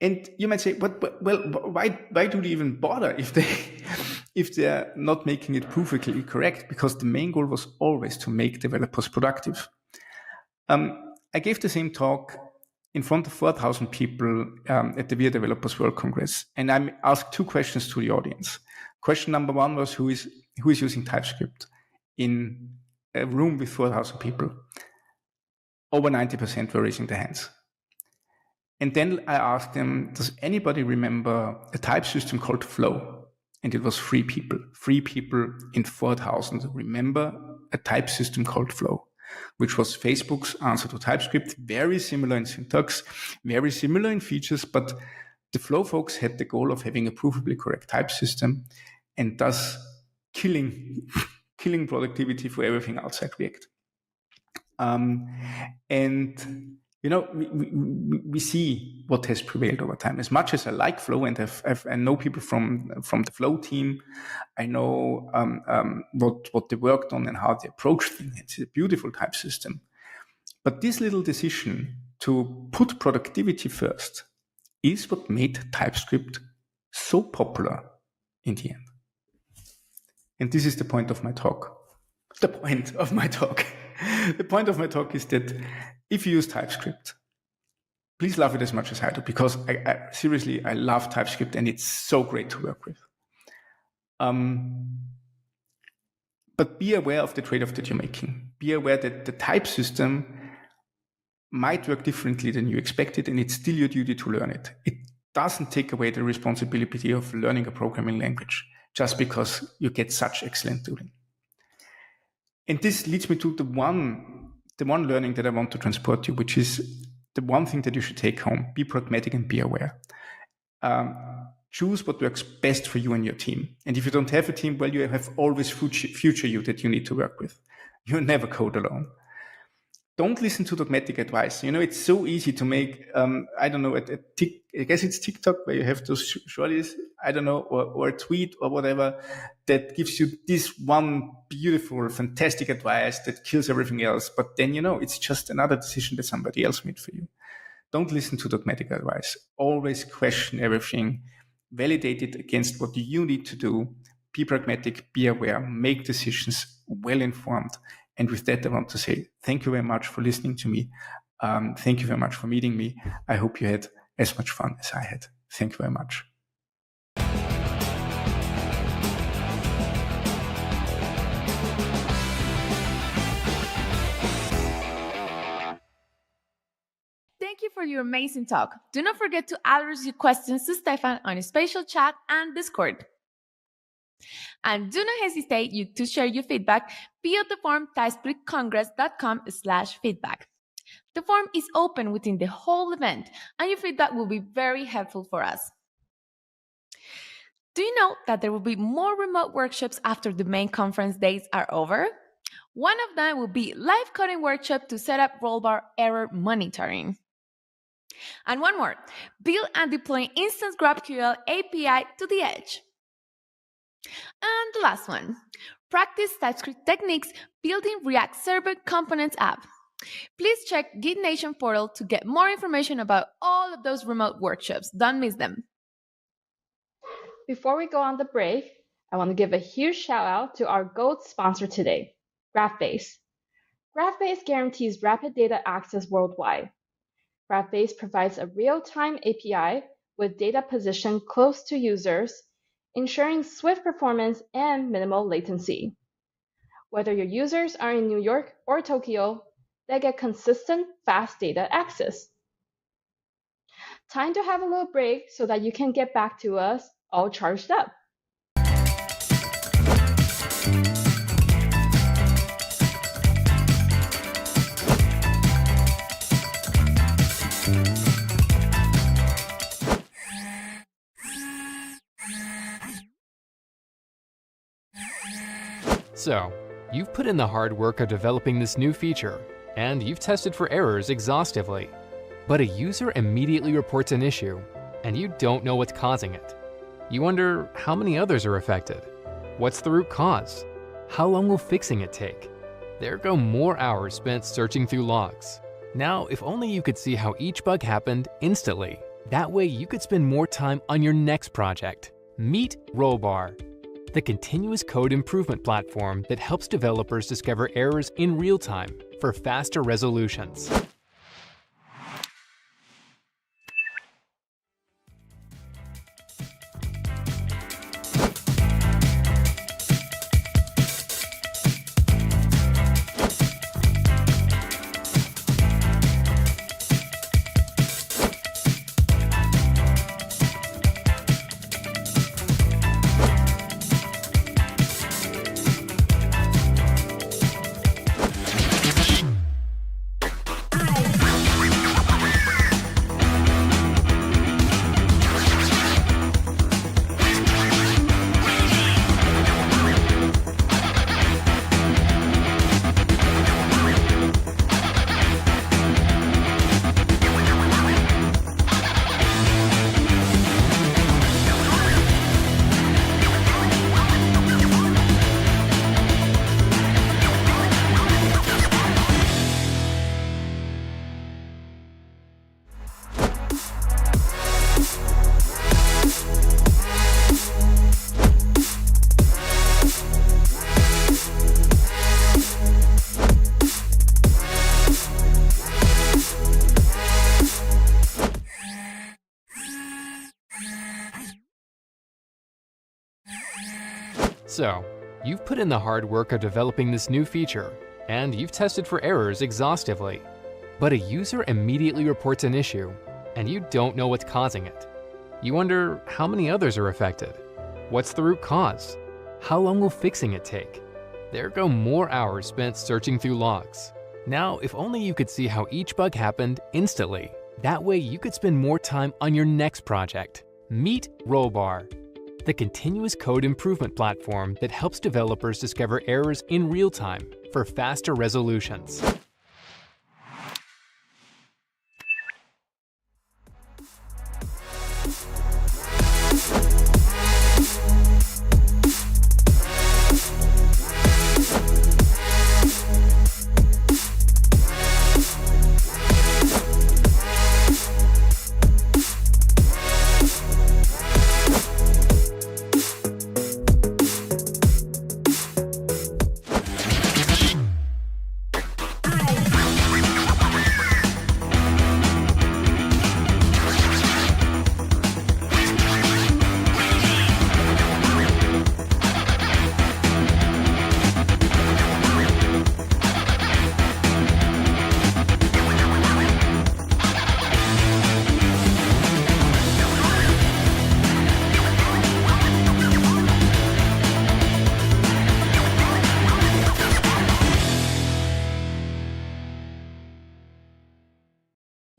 And you might say, why do they even bother if they're not making it perfectly correct? Because the main goal was always to make developers productive. I gave the same talk in front of 4,000 people at the VIA Developers World Congress, and I asked 2 questions to the audience. Question number 1 was who is using TypeScript in a room with 4,000 people. Over 90% were raising their hands. And then I asked them, does anybody remember a type system called Flow? And it was 3 people. 3 people in 4,000 remember a type system called Flow, which was Facebook's answer to TypeScript, very similar in syntax, very similar in features, but the Flow folks had the goal of having a provably correct type system and thus killing productivity for everything outside React. We see what has prevailed over time. As much as I like Flow and I know people from the Flow team, I know what they worked on and how they approach things. It's a beautiful type system. But this little decision to put productivity first is what made TypeScript so popular in the end. And this is the point of my talk. The point of my talk is that if you use TypeScript, please love it as much as I do, because I seriously love TypeScript and it's so great to work with. But be aware of the trade-off that you're making. Be aware that the type system might work differently than you expected, and it's still your duty to learn it. It doesn't take away the responsibility of learning a programming language just because you get such excellent tooling. And this leads me to the one learning that I want to transport to you, which is the one thing that you should take home. Be pragmatic and be aware. Choose what works best for you and your team. And if you don't have a team, well, you have always future you that you need to work with. You'll never code alone. Don't listen to dogmatic advice. It's so easy to make, I don't know, I guess it's TikTok where you have those shorties, I don't know, or a tweet or whatever that gives you this one beautiful, fantastic advice that kills everything else. But then, it's just another decision that somebody else made for you. Don't listen to dogmatic advice. Always question everything. Validate it against what you need to do. Be pragmatic, be aware, make decisions well informed. And with that, I want to say thank you very much for listening to me. Thank you very much for meeting me. I hope you had as much fun as I had. Thank you very much.
Thank you for your amazing talk. Do not forget to address your questions to Stefan on Spatial Chat and Discord. And do not hesitate to share your feedback via the form typescriptcongress.com/feedback. The form is open within the whole event, and your feedback will be very helpful for us. Do you know that there will be more remote workshops after the main conference days are over? One of them will be live coding workshop to set up rollbar error monitoring. And one more, build and deploy instance GraphQL API to the edge. And the last one, practice TypeScript techniques building React Server Components app. Please check GitNation portal to get more information about all of those remote workshops. Don't miss them.
Before we go on the break, I want to give a huge shout out to our GOAT sponsor today, GraphBase. GraphBase guarantees rapid data access worldwide. GraphBase provides a real-time API with data positioned close to users, ensuring swift performance and minimal latency. Whether your users are in New York or Tokyo, they get consistent, fast data access. Time to have a little break so that you can get back to us all charged up.
So, you've put in the hard work of developing this new feature, and you've tested for errors exhaustively. But a user immediately reports an issue, and you don't know what's causing it. You wonder how many others are affected. What's the root cause? How long will fixing it take? There go more hours spent searching through logs. Now, if only you could see how each bug happened instantly. That way you could spend more time on your next project. Meet Rollbar, the continuous code improvement platform that helps developers discover errors in real time for faster resolutions. So, you've put in the hard work of developing this new feature, and you've tested for errors exhaustively. But a user immediately reports an issue, and you don't know what's causing it. You wonder how many others are affected. What's the root cause? How long will fixing it take? there go more hours spent searching through logs. Now, if only you could see how each bug happened instantly. That way you could spend more time on your next project. Meet Rollbar, the continuous code improvement platform that helps developers discover errors in real time for faster resolutions.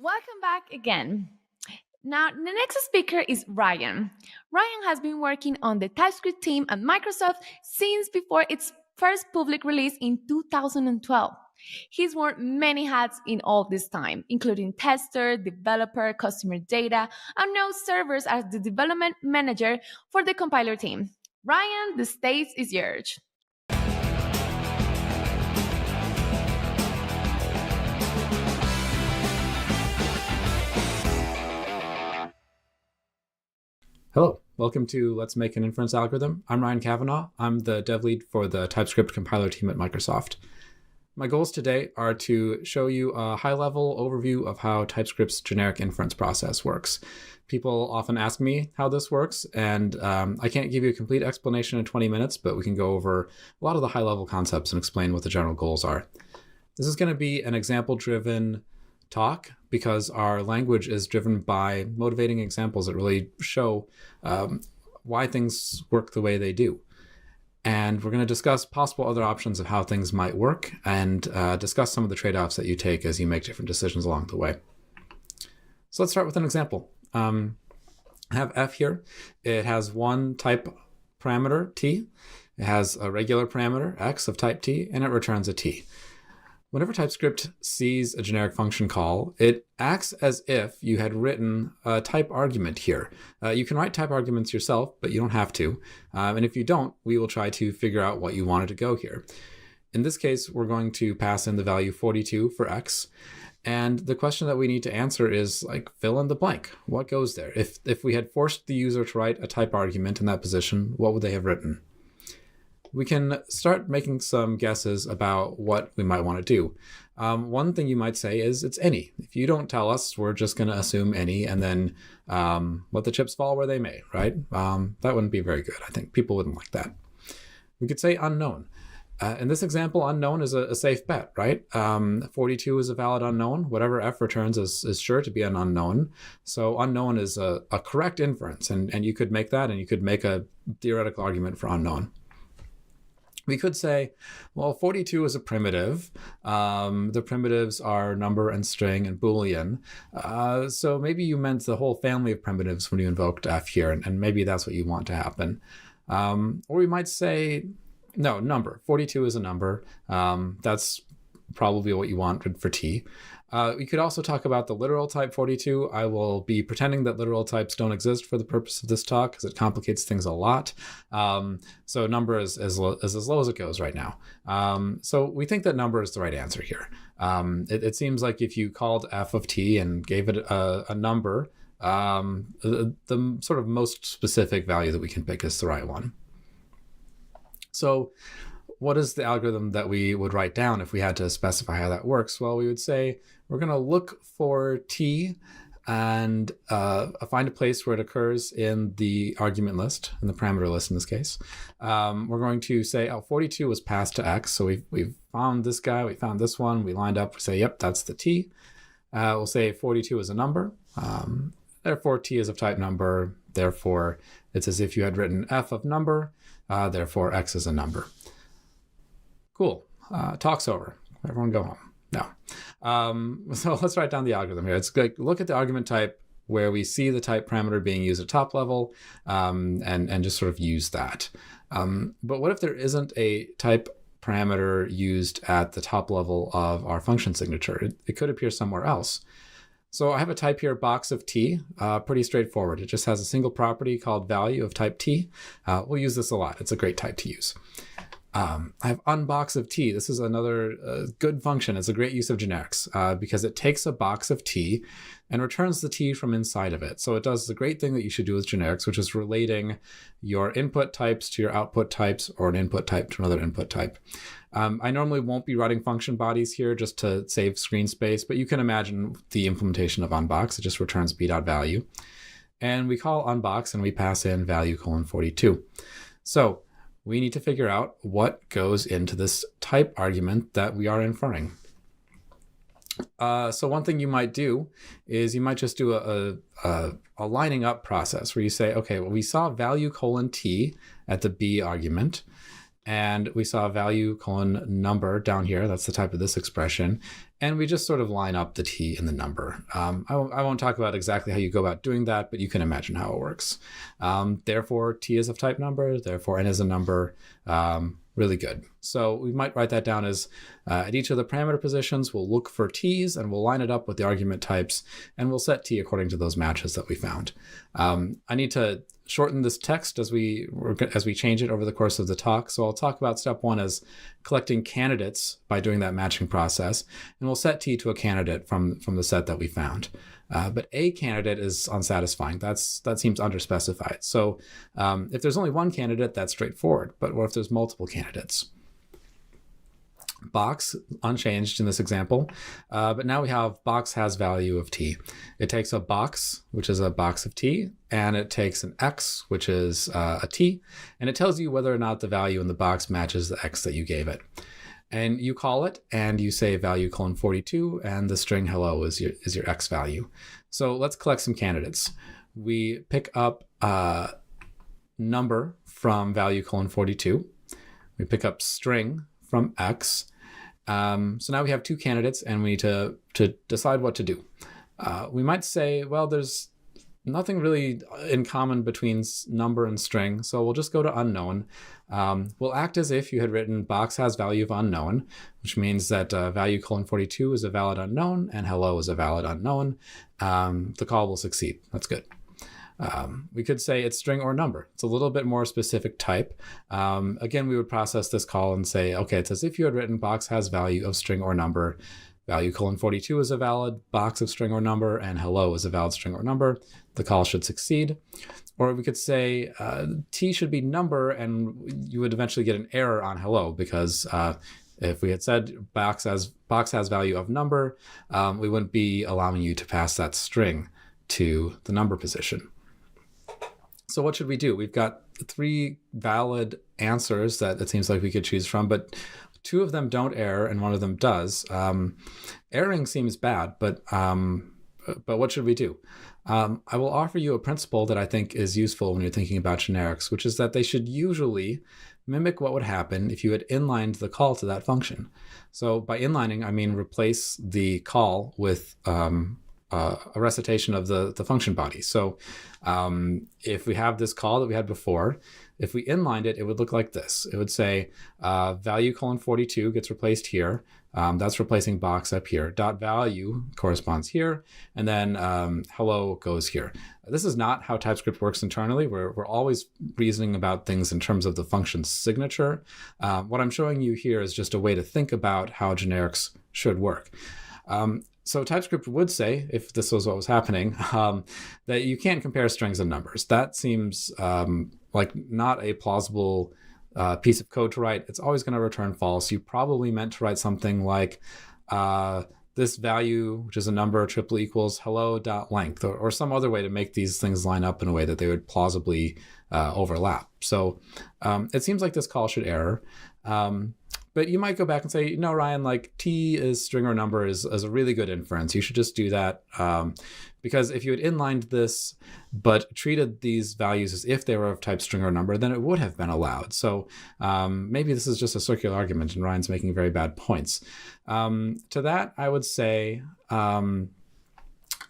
Welcome back again. Now, the next speaker is Ryan. Ryan has been working on the TypeScript team at Microsoft since before its first public release in 2012. He's worn many hats in all this time, including tester, developer, customer data, and now serves as the development manager for the compiler team. Ryan, the stage is yours.
Hello, welcome to Let's Make an Inference Algorithm. I'm Ryan Kavanaugh. I'm the dev lead for the TypeScript compiler team at Microsoft. My goals today are to show you a high-level overview of how TypeScript's generic inference process works. People often ask me how this works, and I can't give you a complete explanation in 20 minutes, but we can go over a lot of the high-level concepts and explain what the general goals are. This is going to be an example-driven talk because our language is driven by motivating examples that really show why things work the way they do. And we're going to discuss possible other options of how things might work and discuss some of the trade-offs that you take as you make different decisions along the way. So let's start with an example. I have f here. It has one type parameter, t. It has a regular parameter, x, of type t, and it returns a t. Whenever TypeScript sees a generic function call, it acts as if you had written a type argument here. You can write type arguments yourself, but you don't have to. And if you don't, we will try to figure out what you wanted to go here. In this case, we're going to pass in the value 42 for x. And the question that we need to answer is, like, fill in the blank. What goes there? If we had forced the user to write a type argument in that position, what would they have written? We can start making some guesses about what we might want to do. One thing you might say is it's any. If you don't tell us, we're just going to assume any and then let the chips fall where they may, right? That wouldn't be very good. I think people wouldn't like that. We could say unknown. In this example, unknown is a safe bet, right? 42 is a valid unknown. Whatever f returns is sure to be an unknown. So unknown is a correct inference, and you could make that, and you could make a theoretical argument for unknown. We could say, well, 42 is a primitive. The primitives are number and string and Boolean. So maybe you meant the whole family of primitives when you invoked f here, and maybe that's what you want to happen. Or we might say, no, number. 42 is a number. That's probably what you want for t. We could also talk about the literal type 42. I will be pretending that literal types don't exist for the purpose of this talk because it complicates things a lot. So number is as low as it goes right now. So we think that number is the right answer here. It seems like if you called f of t and gave it a number, the sort of most specific value that we can pick is the right one. So what is the algorithm that we would write down if we had to specify how that works? Well, we would say we're going to look for t and find a place where it occurs in the argument list, in the parameter list in this case. We're going to say, oh, 42 was passed to x. So we've found this guy, we found this one, we lined up, we say, yep, that's the t. We'll say 42 is a number. Therefore, t is of type number. Therefore, it's as if you had written f of number. Therefore, x is a number. Cool. Talk's over. Everyone go home. No. So let's write down the algorithm here. It's like, look at the argument type where we see the type parameter being used at top level, and just sort of use that. But what if there isn't a type parameter used at the top level of our function signature? It could appear somewhere else. So I have a type here, box of t, pretty straightforward. It just has a single property called value of type t. We'll use this a lot. It's a great type to use. I have unbox of t. This is another good function. It's a great use of generics because it takes a box of t and returns the t from inside of it. So it does the great thing that you should do with generics, which is relating your input types to your output types, or an input type to another input type. I normally won't be writing function bodies here just to save screen space, but you can imagine the implementation of unbox. It just returns b.value. And we call unbox and we pass in value :42. So we need to figure out what goes into this type argument that we are inferring. So one thing you might do is you might just do a lining up process where you say, okay, well, we saw value :t at the b argument, and we saw value :number down here. That's the type of this expression. And we just sort of line up the t and the number. I won't talk about exactly how you go about doing that, but you can imagine how it works. Therefore, t is of type number, therefore n is a number. Really good. So we might write that down as at each of the parameter positions, we'll look for t's and we'll line it up with the argument types, and we'll set t according to those matches that we found. I need to shorten this text as we change it over the course of the talk. So I'll talk about step one as collecting candidates by doing that matching process, and we'll set t to a candidate from the set that we found. But a candidate is unsatisfying. That seems underspecified. So if there's only one candidate, that's straightforward. But what if there's multiple candidates? Box, unchanged in this example, but now we have box has value of t. It takes a box, which is a box of t, and it takes an x, which is a t, and it tells you whether or not the value in the box matches the x that you gave it. And you call it, and you say value :42, and the string hello is your x value. So let's collect some candidates. We pick up number from value :42. We pick up string from x. So now we have two candidates, and we need to decide what to do. We might say, well, there's nothing really in common between number and string, so we'll just go to unknown. We'll act as if you had written box has value of unknown, which means that value :42 is a valid unknown and hello is a valid unknown. The call will succeed. That's good. We could say it's string or number. It's a little bit more specific type. Again, we would process this call and say, okay, it's as if you had written box has value of string or number. Value :42 is a valid box of string or number, and hello is a valid string or number. The call should succeed. Or we could say t should be number, and you would eventually get an error on hello, because if we had said box has value of number, we wouldn't be allowing you to pass that string to the number position. So what should we do? We've got three valid answers that it seems like we could choose from, but two of them don't err and one of them does. Erring seems bad, but what should we do? I will offer you a principle that I think is useful when you're thinking about generics, which is that they should usually mimic what would happen if you had inlined the call to that function. So by inlining, I mean replace the call with a recitation of the function body. So if we have this call that we had before, if we inlined it, it would look like this. It would say value :42 gets replaced here. That's replacing box up here. Dot value corresponds here. And then hello goes here. This is not how TypeScript works internally. We're always reasoning about things in terms of the function's signature. What I'm showing you here is just a way to think about how generics should work. So TypeScript would say, if this was what was happening, that you can't compare strings and numbers. That seems like not a plausible piece of code to write. It's always going to return false. You probably meant to write something like this value, which is a number, triple equals hello.length, or some other way to make these things line up in a way that they would plausibly overlap. So it seems like this call should error. But you might go back and say, no, Ryan, like t is string or number is a really good inference. You should just do that. Because if you had inlined this, but treated these values as if they were of type string or number, then it would have been allowed. So maybe this is just a circular argument and Ryan's making very bad points. To that, I would say,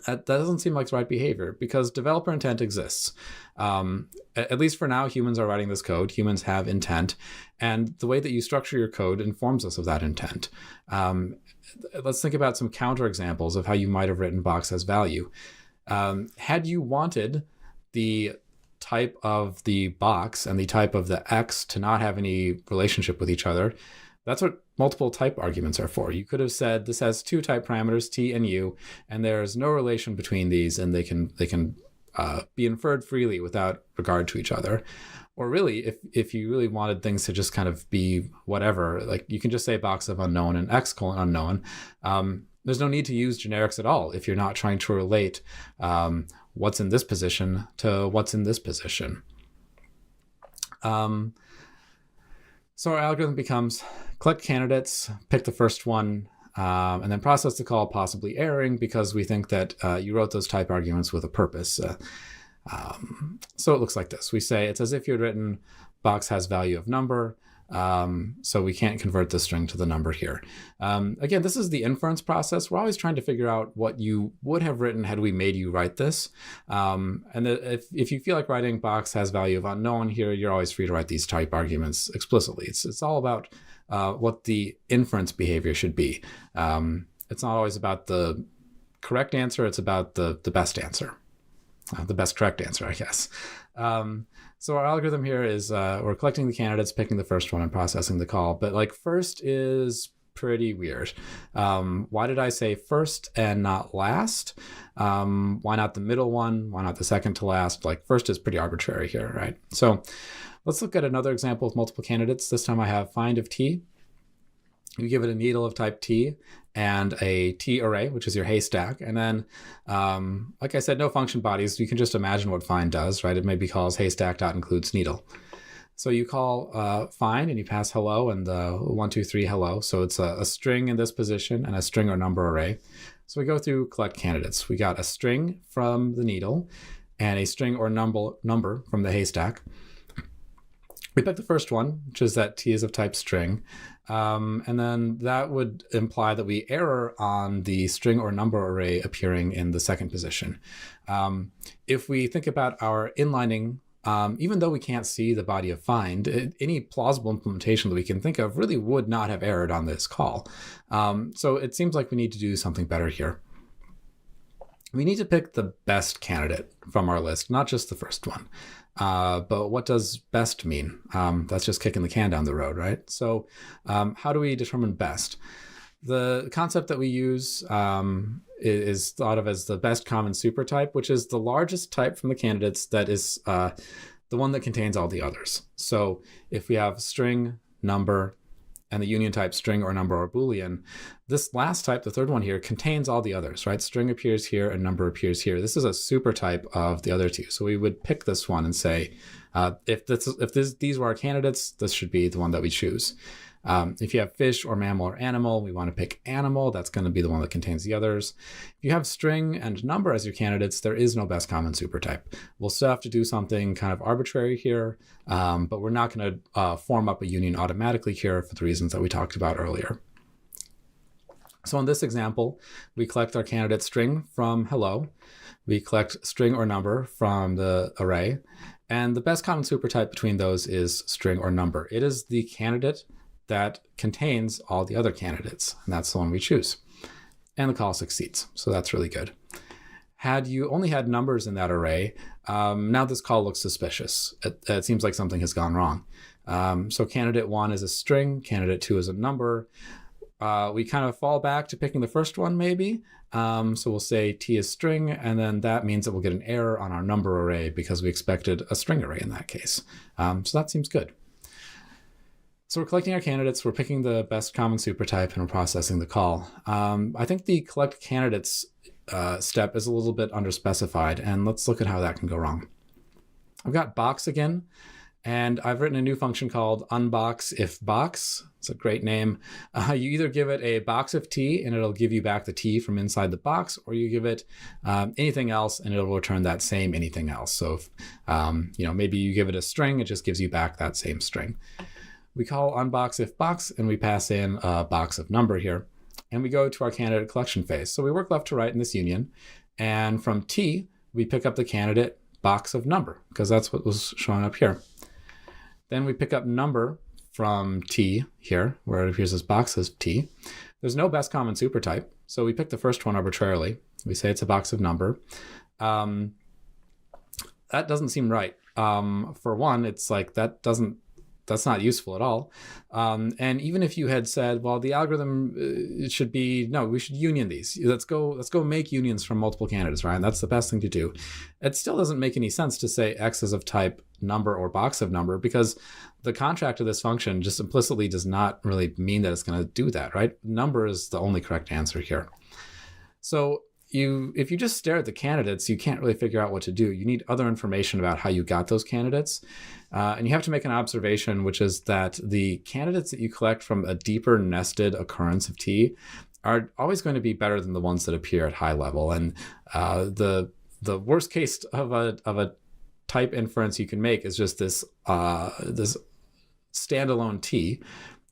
that doesn't seem like the right behavior because developer intent exists. At least for now, humans are writing this code. Humans have intent. And the way that you structure your code informs us of that intent. Let's think about some counterexamples of how you might have written box has value. Had you wanted the type of the box and the type of the X to not have any relationship with each other, that's what multiple type arguments are for. You could have said this has two type parameters, T and U, and there's no relation between these, and they can be inferred freely without regard to each other. Or really, if you really wanted things to just kind of be whatever, like you can just say box of unknown and X : unknown. There's no need to use generics at all if you're not trying to relate what's in this position to what's in this position. So our algorithm becomes collect candidates, pick the first one, and then process the call, possibly erroring because we think that you wrote those type arguments with a purpose. So it looks like this. We say it's as if you had written box has value of number, so we can't convert the string to the number here. Again, this is the inference process. We're always trying to figure out what you would have written had we made you write this. And if you feel like writing box has value of unknown here, you're always free to write these type arguments explicitly. It's all about what the inference behavior should be. It's not always about the correct answer. It's about the best answer. The best correct answer, I guess. So our algorithm here is we're collecting the candidates, picking the first one, and processing the call. But like first is pretty weird. Why did I say first and not last? Why not the middle one? Why not the second to last? Like first is pretty arbitrary here, right? So let's look at another example of multiple candidates. This time I have find of T. You give it a needle of type T and a T array, which is your haystack. And then, like I said, no function bodies. You can just imagine what find does, right? It maybe calls haystack.includes needle. So you call find and you pass hello and the 1, 2, 3 hello. So it's a string in this position and a string or number array. So we go through collect candidates. We got a string from the needle and a string or number from the haystack. We pick the first one, which is that T is of type string. And then that would imply that we error on the string or number array appearing in the second position. If we think about our inlining, even though we can't see the body of find, any plausible implementation that we can think of really would not have errored on this call. So it seems like we need to do something better here. We need to pick the best candidate from our list, not just the first one. But what does best mean? That's just kicking the can down the road, right? So how do we determine best? The concept that we use is thought of as the best common supertype, which is the largest type from the candidates that is the one that contains all the others. So if we have string, number, and the union type string or number or Boolean, this last type, the third one here, contains all the others, right? String appears here and number appears here. This is a super type of the other two. So we would pick this one and say, if these were our candidates, this should be the one that we choose. If you have fish or mammal or animal, we want to pick animal. That's going to be the one that contains the others. If you have string and number as your candidates, there is no best common supertype. We'll still have to do something kind of arbitrary here, but we're not going to form up a union automatically here for the reasons that we talked about earlier. So in this example, we collect our candidate string from hello. We collect string or number from the array. And the best common supertype between those is string or number. It is the candidate that contains all the other candidates, and that's the one we choose. And the call succeeds, so that's really good. Had you only had numbers in that array, now this call looks suspicious. It seems like something has gone wrong. So candidate 1 is a string, candidate 2 is a number. We kind of fall back to picking the first one maybe. So we'll say T is string, and then that means that we'll get an error on our number array because we expected a string array in that case. So that seems good. So we're collecting our candidates, we're picking the best common supertype, and we're processing the call. I think the collect candidates step is a little bit underspecified, and let's look at how that can go wrong. I've got box again, And I've written a new function called unboxIfBox. It's a great name. You either give it a box of t and it'll give you back the t from inside the box, or you give it anything else and it'll return that same anything else. So if, maybe you give it a string, it just gives you back that same string. We call unboxIfBox and we pass in a box of number here. And we go to our candidate collection phase. So we work left to right in this union. And from t, we pick up the candidate box of number, because that's what was showing up here. Then we pick up number from t here, where it appears as box of t. There's no best common supertype, so we pick the first one arbitrarily. We say it's a box of number. That doesn't seem right. For one, it's like that's not useful at all. And even if you had said, well, the algorithm should be, no, we should union these. Let's go make unions from multiple candidates, right? And that's the best thing to do. It still doesn't make any sense to say X is of type number or box of number, because the contract of this function just implicitly does not really mean that it's going to do that, right? Number is the only correct answer here. So if you just stare at the candidates, you can't really figure out what to do. You need other information about how you got those candidates. And you have to make an observation, which is that the candidates that you collect from a deeper nested occurrence of T are always going to be better than the ones that appear at high level. And the worst case of a type inference you can make is just this standalone T.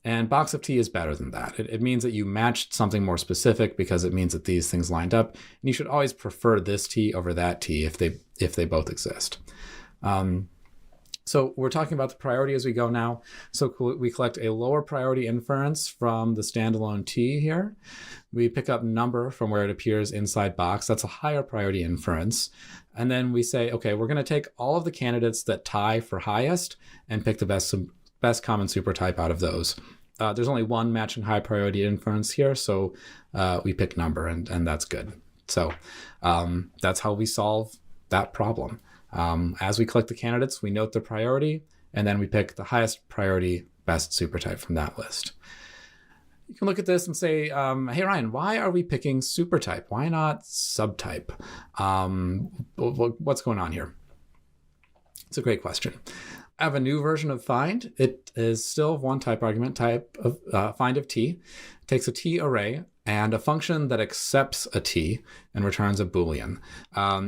And box of T is better than that. It means that you matched something more specific, because it means that these things lined up. And you should always prefer this T over that T if they both exist. So we're talking about the priority as we go now. So we collect a lower priority inference from the standalone T here. We pick up number from where it appears inside box. That's a higher priority inference. And then we say, okay, we're going to take all of the candidates that tie for highest and pick the best common supertype out of those. There's only one matching high priority inference here, so we pick number, and that's good. So that's how we solve that problem. As we collect the candidates, we note the priority, and then we pick the highest priority best supertype from that list. You can look at this and say, hey, Ryan, why are we picking supertype? Why not subtype? What's going on here? It's a great question. I have a new version of find. It is still one type argument, type of find of t. It takes a t array and a function that accepts a t and returns a Boolean.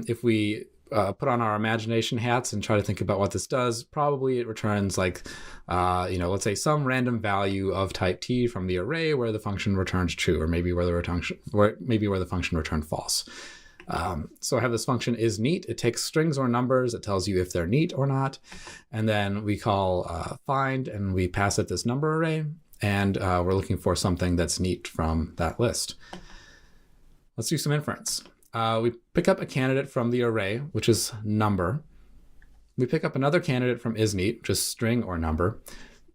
If we put on our imagination hats and try to think about what this does, probably it returns like, let's say some random value of type t from the array where the function returns true, or maybe where the function returned false. So I have this function isNeat. It takes strings or numbers. It tells you if they're neat or not. And then we call find, and we pass it this number array. And we're looking for something that's neat from that list. Let's do some inference. We pick up a candidate from the array, which is number. We pick up another candidate from isNeat, which is string or number.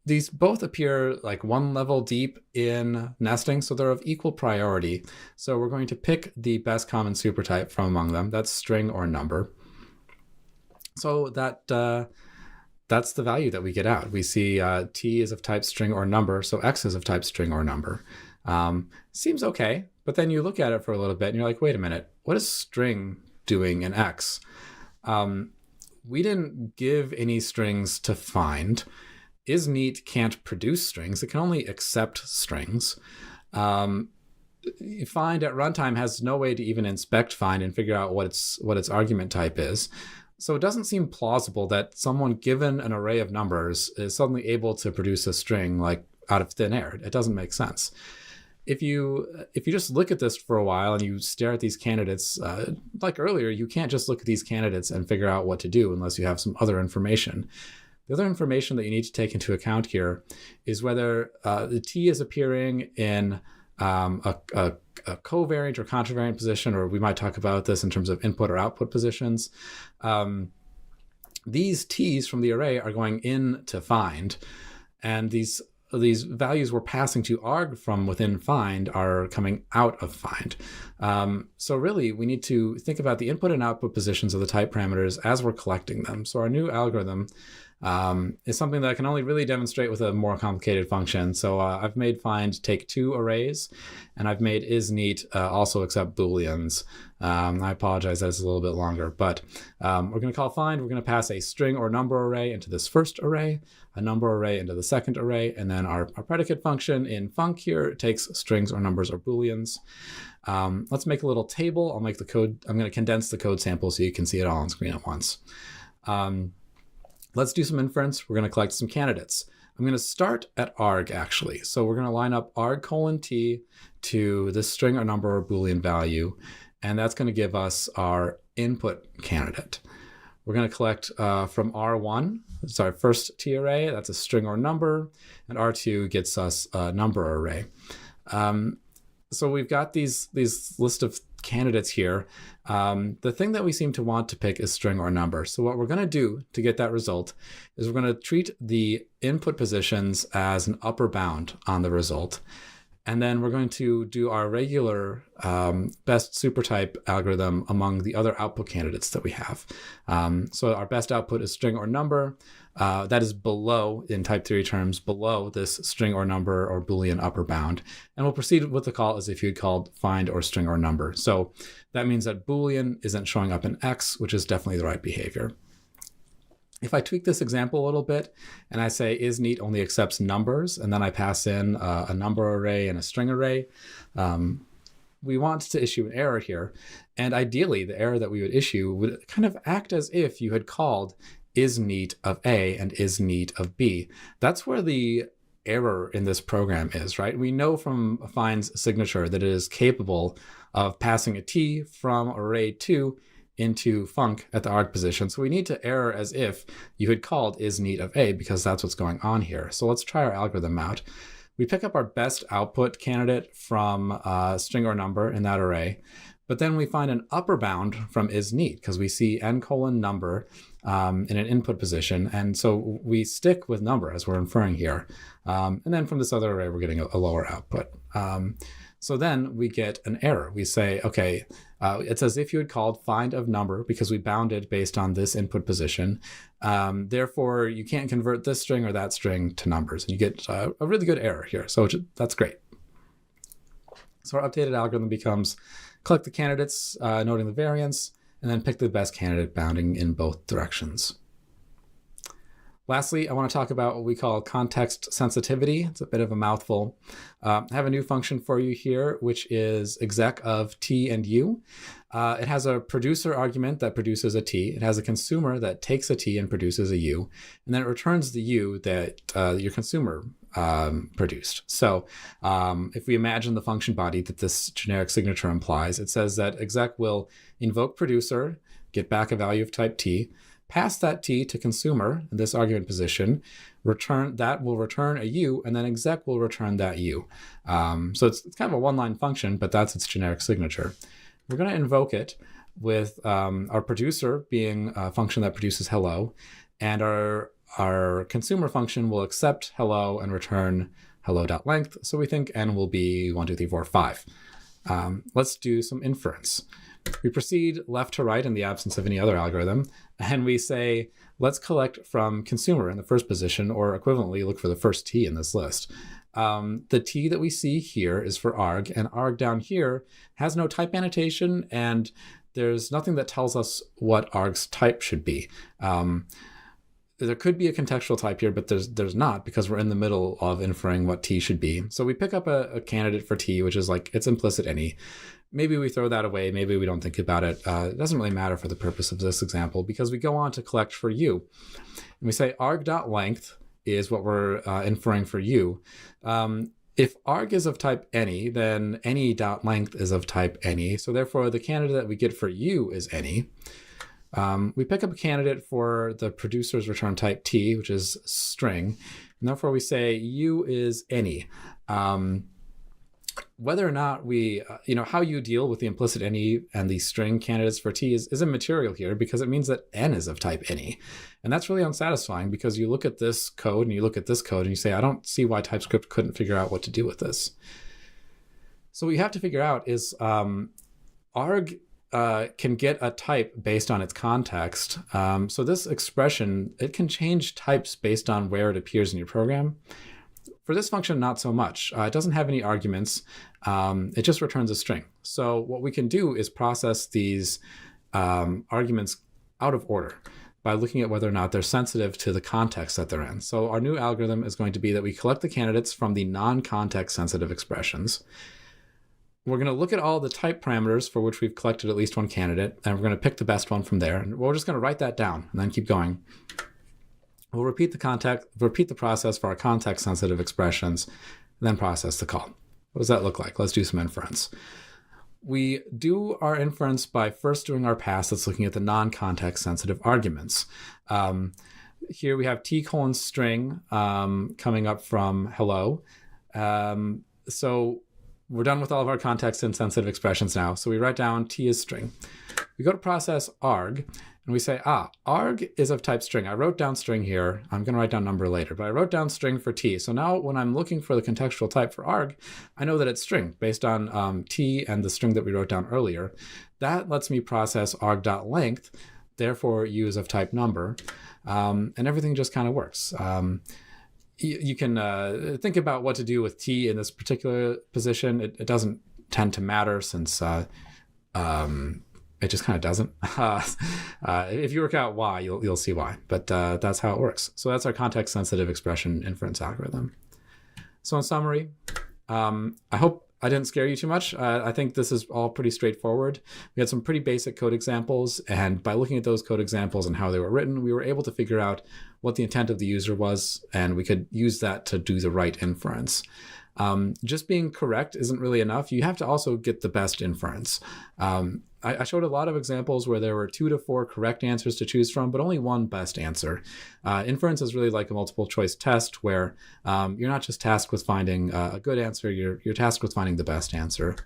These both appear like one level deep in nesting, so they're of equal priority. So we're going to pick the best common supertype from among them. That's string or number. So that's the value that we get out. We see t is of type string or number, so x is of type string or number. Seems okay, but then you look at it for a little bit and you're like, wait a minute, what is string doing in x? We didn't give any strings to find. isNeat can't produce strings. It can only accept strings. Find at runtime has no way to even inspect find and figure out what its argument type is. So it doesn't seem plausible that someone given an array of numbers is suddenly able to produce a string like out of thin air. It doesn't make sense. If you just look at this for a while and you stare at these candidates, like earlier, you can't just look at these candidates and figure out what to do unless you have some other information. The other information that you need to take into account here is whether the t is appearing in a covariant or contravariant position, or we might talk about this in terms of input or output positions. These t's from the array are going in to find, and these values we're passing to arg from within find are coming out of find. So really, we need to think about the input and output positions of the type parameters as we're collecting them. So our new algorithm is something that I can only really demonstrate with a more complicated function. So I've made find take two arrays, and I've made isNeat also accept Booleans. I apologize, that's a little bit longer, but we're going to call find. We're going to pass a string or number array into this first array, a number array into the second array, and then our predicate function in func here takes strings or numbers or Booleans. Let's make a little table. I'll make the code. I'm going to condense the code sample so you can see it all on screen at once. Let's do some inference. We're going to collect some candidates. I'm going to start at arg, actually. So we're going to line up arg:t to this string or number or Boolean value, and that's going to give us our input candidate. We're going to collect from R1, it's our first T array, that's a string or number, and R2 gets us a number array. So we've got these list of candidates here. The thing that we seem to want to pick is string or number. So what we're going to do to get that result is we're going to treat the input positions as an upper bound on the result. And then we're going to do our regular best supertype algorithm among the other output candidates that we have. So our best output is string or number. That is below, in type theory terms, below this string or number or Boolean upper bound. And we'll proceed with the call as if you'd called find or string or number. So that means that Boolean isn't showing up in X, which is definitely the right behavior. If I tweak this example a little bit and I say isNeat only accepts numbers, and then I pass in a number array and a string array, we want to issue an error here. And ideally, the error that we would issue would kind of act as if you had called isNeat of A and isNeat of B. That's where the error in this program is, right? We know from find's signature that it is capable of passing a T from array 2 into func at the arg position. So we need to error as if you had called isNeat of A, because that's what's going on here. So let's try our algorithm out. We pick up our best output candidate from string or number in that array, but then we find an upper bound from isNeat because we see n:number in an input position. And so we stick with number as we're inferring here. And then from this other array, we're getting a lower output. So then we get an error. We say, okay, it's as if you had called find of number because we bounded based on this input position. Therefore, you can't convert this string or that string to numbers. And you get a really good error here. So that's great. So our updated algorithm becomes collect the candidates, noting the variance, and then pick the best candidate bounding in both directions. Lastly, I want to talk about what we call context sensitivity. It's a bit of a mouthful. I have a new function for you here, which is exec of T and U. It has a producer argument that produces a T. It has a consumer that takes a T and produces a U. And then it returns the U that your consumer produced. So if we imagine the function body that this generic signature implies, it says that exec will invoke producer, get back a value of type T, pass that T to consumer in this argument position, that will return a U, and then exec will return that U. So it's kind of a one-line function, but that's its generic signature. We're going to invoke it with our producer being a function that produces hello, and our consumer function will accept hello and return hello.length. So we think n will be 1, 2, 3, 4, 5. Let's do some inference. We proceed left to right in the absence of any other algorithm, and we say, let's collect from consumer in the first position, or equivalently, look for the first T in this list. The T that we see here is for arg, and arg down here has no type annotation, and there's nothing that tells us what arg's type should be. There could be a contextual type here, but there's not, because we're in the middle of inferring what T should be. So we pick up a candidate for T, which is like, it's implicit any. Maybe we throw that away. Maybe we don't think about it. It doesn't really matter for the purpose of this example, because we go on to collect for U. And we say arg.length is what we're inferring for U. If arg is of type any, then any.length is of type any. So therefore, the candidate that we get for U is any. We pick up a candidate for the producer's return type T, which is string. And therefore, we say U is any. Whether or not we, how you deal with the implicit any and the string candidates for T is immaterial here, because it means that n is of type any. And that's really unsatisfying, because you look at this code and you look at this code and you say, I don't see why TypeScript couldn't figure out what to do with this. So what you have to figure out is arg can get a type based on its context. So this expression, it can change types based on where it appears in your program. For this function, not so much. It doesn't have any arguments. It just returns a string. So what we can do is process these arguments out of order by looking at whether or not they're sensitive to the context that they're in. So our new algorithm is going to be that we collect the candidates from the non-context sensitive expressions. We're going to look at all the type parameters for which we've collected at least one candidate, and we're going to pick the best one from there. And we're just going to write that down and then keep going. We'll repeat the process for our context-sensitive expressions, and then process the call. What does that look like? Let's do some inference. We do our inference by first doing our pass that's looking at the non-context sensitive arguments. Here we have t:\string coming up from hello. So we're done with all of our context insensitive expressions now. So we write down t is string. We go to process arg, and we say, arg is of type string. I wrote down string here. I'm going to write down number later, but I wrote down string for t. So now when I'm looking for the contextual type for arg, I know that it's string based on t and the string that we wrote down earlier. That lets me process arg.length, therefore use of type number, and everything just kind of works. You can think about what to do with t in this particular position. It doesn't tend to matter since it just kind of doesn't. If you work out why, you'll see why. But that's how it works. So that's our context-sensitive expression inference algorithm. So in summary, I hope I didn't scare you too much. I think this is all pretty straightforward. We had some pretty basic code examples, and by looking at those code examples and how they were written, we were able to figure out what the intent of the user was, and we could use that to do the right inference. Just being correct isn't really enough. You have to also get the best inference. I showed a lot of examples where there were 2 to 4 correct answers to choose from, but only one best answer. Inference is really like a multiple choice test where you're not just tasked with finding a good answer, you're tasked with finding the best answer.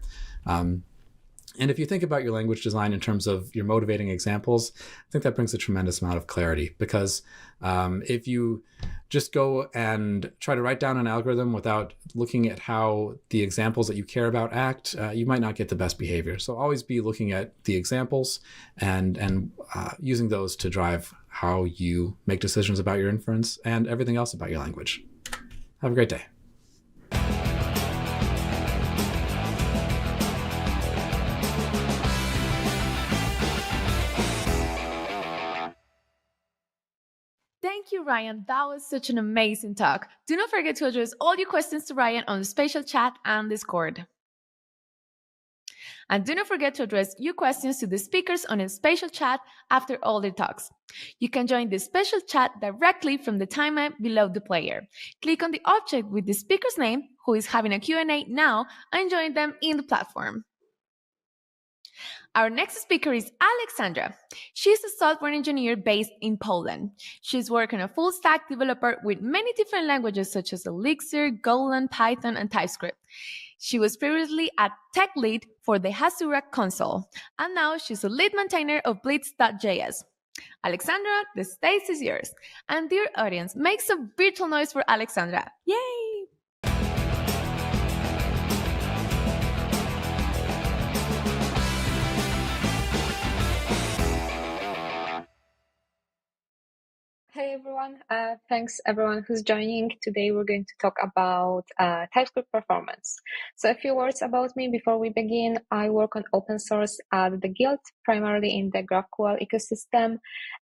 And if you think about your language design in terms of your motivating examples, I think that brings a tremendous amount of clarity, because if you just go and try to write down an algorithm without looking at how the examples that you care about act, you might not get the best behavior. So always be looking at the examples and using those to drive how you make decisions about your inference and everything else about your language. Have a great day.
Thank you, Ryan. That was such an amazing talk. Do not forget to address all your questions to Ryan on the spatial chat and Discord. And do not forget to address your questions to the speakers on a spatial chat after all their talks. You can join the spatial chat directly from the timeline below the player. Click on the object with the speaker's name, who is having a Q&A now, and join them in the platform. Our next speaker is Alexandra. She's a software engineer based in Poland. She's working a full-stack developer with many different languages such as Elixir, Golang, Python, and TypeScript. She was previously a tech lead for the Hasura console, and now she's a lead maintainer of Blitz.js. Alexandra, the stage is yours. And dear audience, make some virtual noise for Alexandra. Yay!
Hey everyone, thanks everyone who's joining. Today we're going to talk about TypeScript performance. So a few words about me before we begin. I work on open source at the Guild, primarily in the GraphQL ecosystem,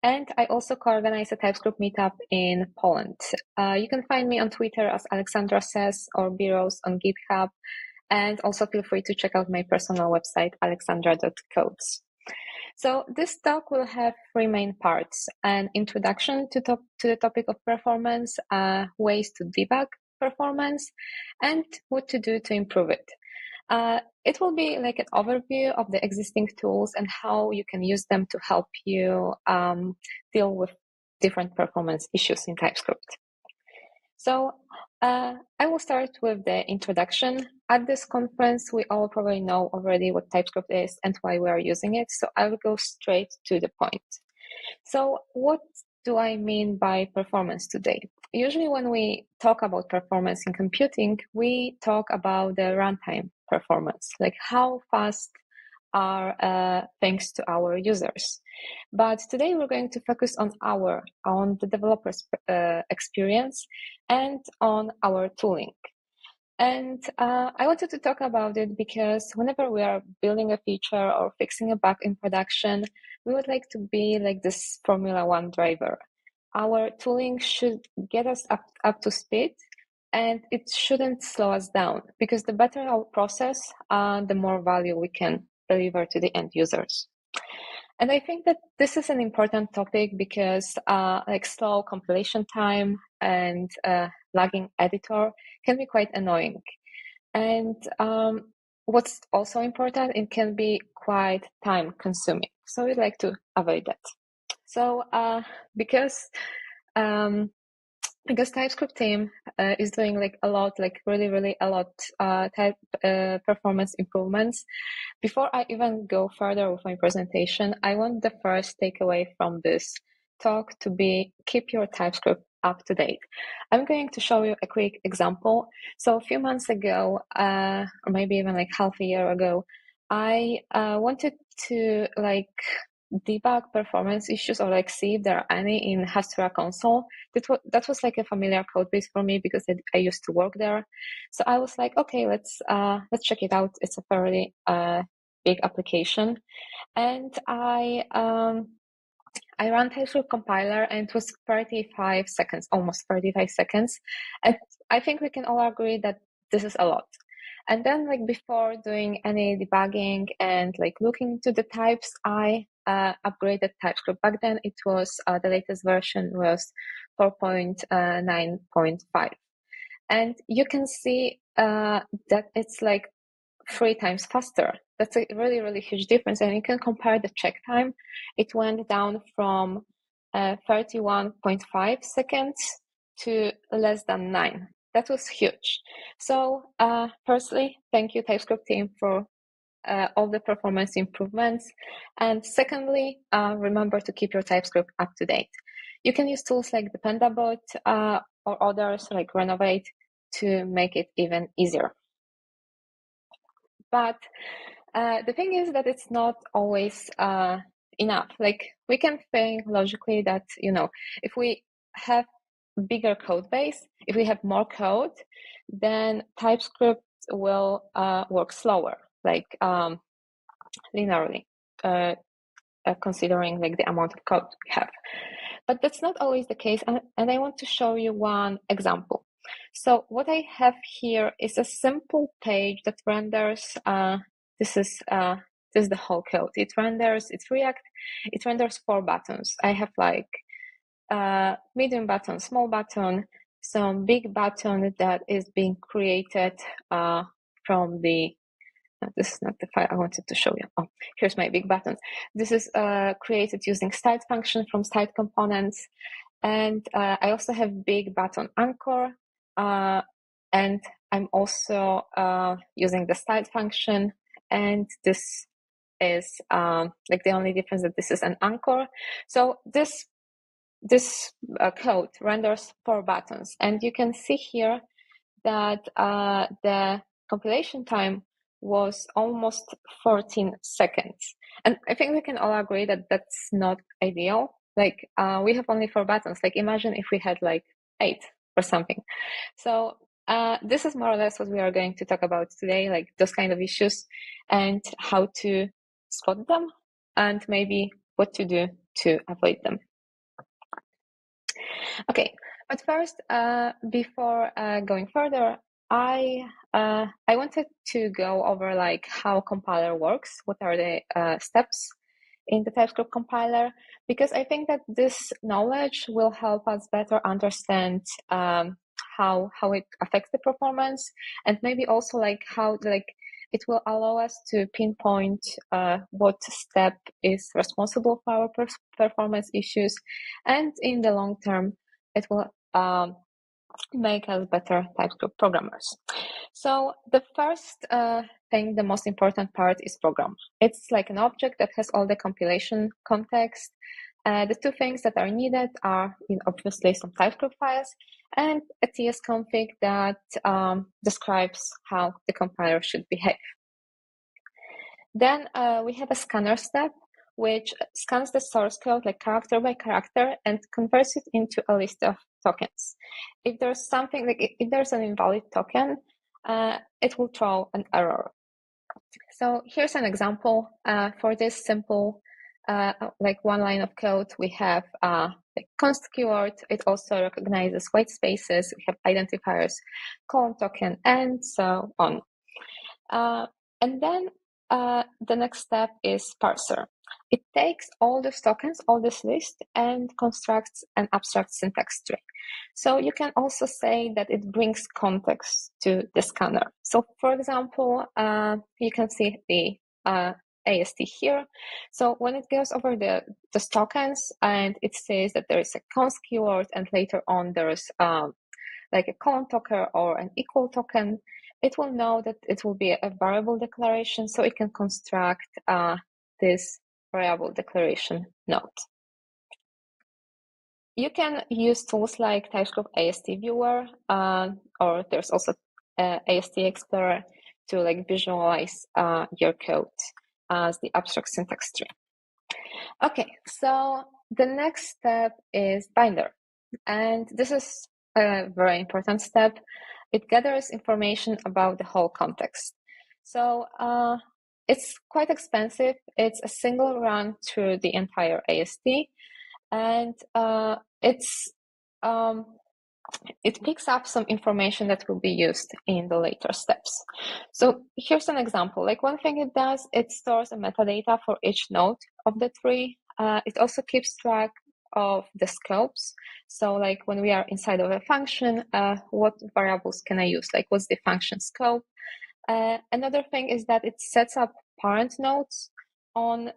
and I also co-organize a TypeScript meetup in Poland. You can find me on Twitter as Alexandra Says or Biros on GitHub, and also feel free to check out my personal website, alexandra.codes. So this talk will have 3 main parts: an introduction to the topic of performance, ways to debug performance, and what to do to improve it. It will be like an overview of the existing tools and how you can use them to help you deal with different performance issues in TypeScript. So I will start with the introduction. At this conference, we all probably know already what TypeScript is and why we are using it, so I will go straight to the point. So what do I mean by performance today? Usually when we talk about performance in computing, we talk about the runtime performance, like how fast are thanks to our users. But today we're going to focus on the developer's experience and on our tooling. And I wanted to talk about it because whenever we are building a feature or fixing a bug in production, we would like to be like this Formula One driver. Our tooling should get us up to speed, and it shouldn't slow us down, because the better our process, the more value we can deliver to the end users. And I think that this is an important topic because like slow compilation time and lagging editor can be quite annoying. And what's also important, it can be quite time consuming. So we'd like to avoid that. So because TypeScript team is doing like a lot, like really a lot performance improvements. Before I even go further with my presentation, I want the first takeaway from this talk to be keep your TypeScript up to date. I'm going to show you a quick example. So a few months ago, or maybe even like half a year ago, I wanted to like debug performance issues or like see if there are any in Hastura console. That was like a familiar code base for me because I used to work there. So I was like, okay, let's check it out. It's a fairly big application, and I ran TypeScript compiler, and it was 35 seconds, almost 35 seconds. And I think we can all agree that this is a lot. And then like before doing any debugging and like looking into the types, I upgraded TypeScript. Back then it was the latest version was 4.9.5. And you can see that it's like 3 times faster. That's a really huge difference. And you can compare the check time. It went down from 31.5 seconds to less than 9. That was huge. So firstly, thank you TypeScript team for all the performance improvements. And secondly, remember to keep your TypeScript up to date. You can use tools like Dependabot or others like Renovate to make it even easier. But the thing is that it's not always enough. Like we can think logically that, you know, if we have bigger code base, if we have more code, then TypeScript will work slower, like linearly, considering like the amount of code we have. But that's not always the case, and I want to show you one example. So what I have here is a simple page that renders. This is the whole code. It's React. It renders 4 buttons. I have like medium button, small button, some big button that is being created from the. This is not the file I wanted to show you. Oh, here's my big button. This is created using styled function from styled components. And I also have big button anchor. And I'm also using the styled function. And this is like the only difference that this is an anchor. So this code renders 4 buttons. And you can see here that the compilation time was almost 14 seconds. And I think we can all agree that that's not ideal. Like we have only 4 buttons. Like imagine if we had like 8 or something. So this is more or less what we are going to talk about today, like those kind of issues and how to spot them and maybe what to do to avoid them. Okay, but first, before going further, I wanted to go over like how compiler works, what are the steps in the TypeScript compiler, because I think that this knowledge will help us better understand how it affects the performance, and maybe also like how like it will allow us to pinpoint what step is responsible for our performance issues, and in the long term, it will make us better TypeScript programmers. So the first thing, the most important part is program. It's like an object that has all the compilation context. The 2 things that are needed are obviously some TypeScript files and a tsconfig that describes how the compiler should behave. Then we have a scanner step, which scans the source code like character by character and converts it into a list of tokens. If there's something like if there's an invalid token, it will throw an error. So here's an example for this simple like one line of code. We have the const keyword. It also recognizes white spaces. We have identifiers, colon token, and so on. And then the next step is parser. It takes all these tokens, all this list, and constructs an abstract syntax tree. So you can also say that it brings context to the scanner. So for example, you can see the AST here. So when it goes over the tokens and it says that there is a const keyword and later on there is like a colon token or an equal token, it will know that it will be a variable declaration, so it can construct this variable declaration node. You can use tools like TypeScript AST Viewer, or there's also AST Explorer to like visualize your code as the abstract syntax tree. Okay, so the next step is binder, and this is a very important step. It gathers information about the whole context. So it's quite expensive. It's a single run through the entire AST, and it picks up some information that will be used in the later steps. So here's an example. Like one thing it does, it stores a metadata for each node of the tree. It also keeps track of the scopes. So like when we are inside of a function, what variables can I use? Like what's the function scope? Another thing is that it sets up parent nodes on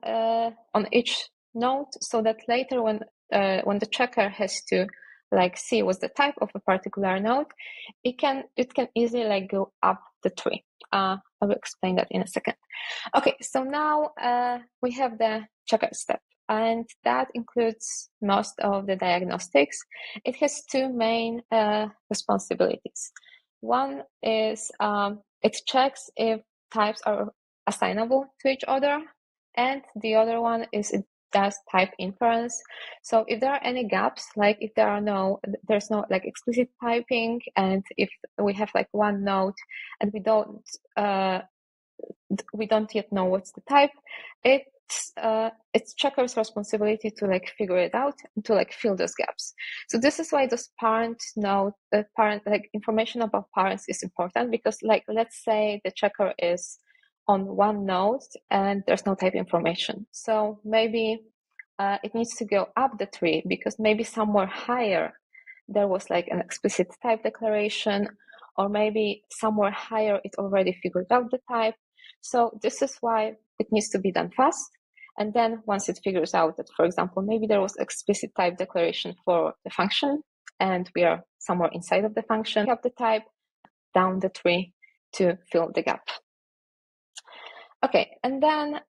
each node, so that later when the checker has to like see what's the type of a particular node, it can easily like go up the tree. I will explain that in a second. Okay, so now we have the checker step, and that includes most of the diagnostics. It has two main responsibilities. One is it checks if types are assignable to each other, and the other one is it does type inference. So if there are any gaps, like if there's no like explicit typing, and if we have like one node and we don't yet know what's the type, it's checker's responsibility to like figure it out and to like fill those gaps. So this is why this parent like information about parents is important, because like let's say the checker is on one node and there's no type information. So maybe it needs to go up the tree because maybe somewhere higher there was like an explicit type declaration, or maybe somewhere higher it already figured out the type. So this is why it needs to be done fast. And then once it figures out that, for example, maybe there was explicit type declaration for the function and we are somewhere inside of the function, we have the type down the tree to fill the gap. Okay, and then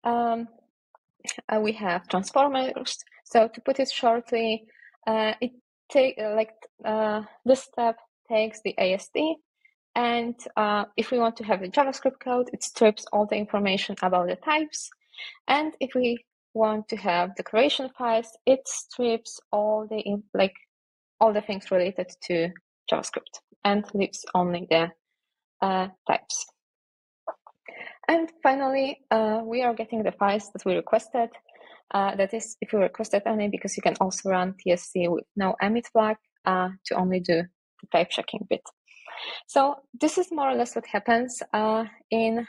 we have transformers. So to put it shortly, this step takes the AST, and if we want to have the JavaScript code, it strips all the information about the types. And if we want to have declaration files, it strips all the things related to JavaScript and leaves only the types. And finally, we are getting the files that we requested. That is, if you requested any, because you can also run TSC with no emit flag to only do the type checking bit. So this is more or less what happens. In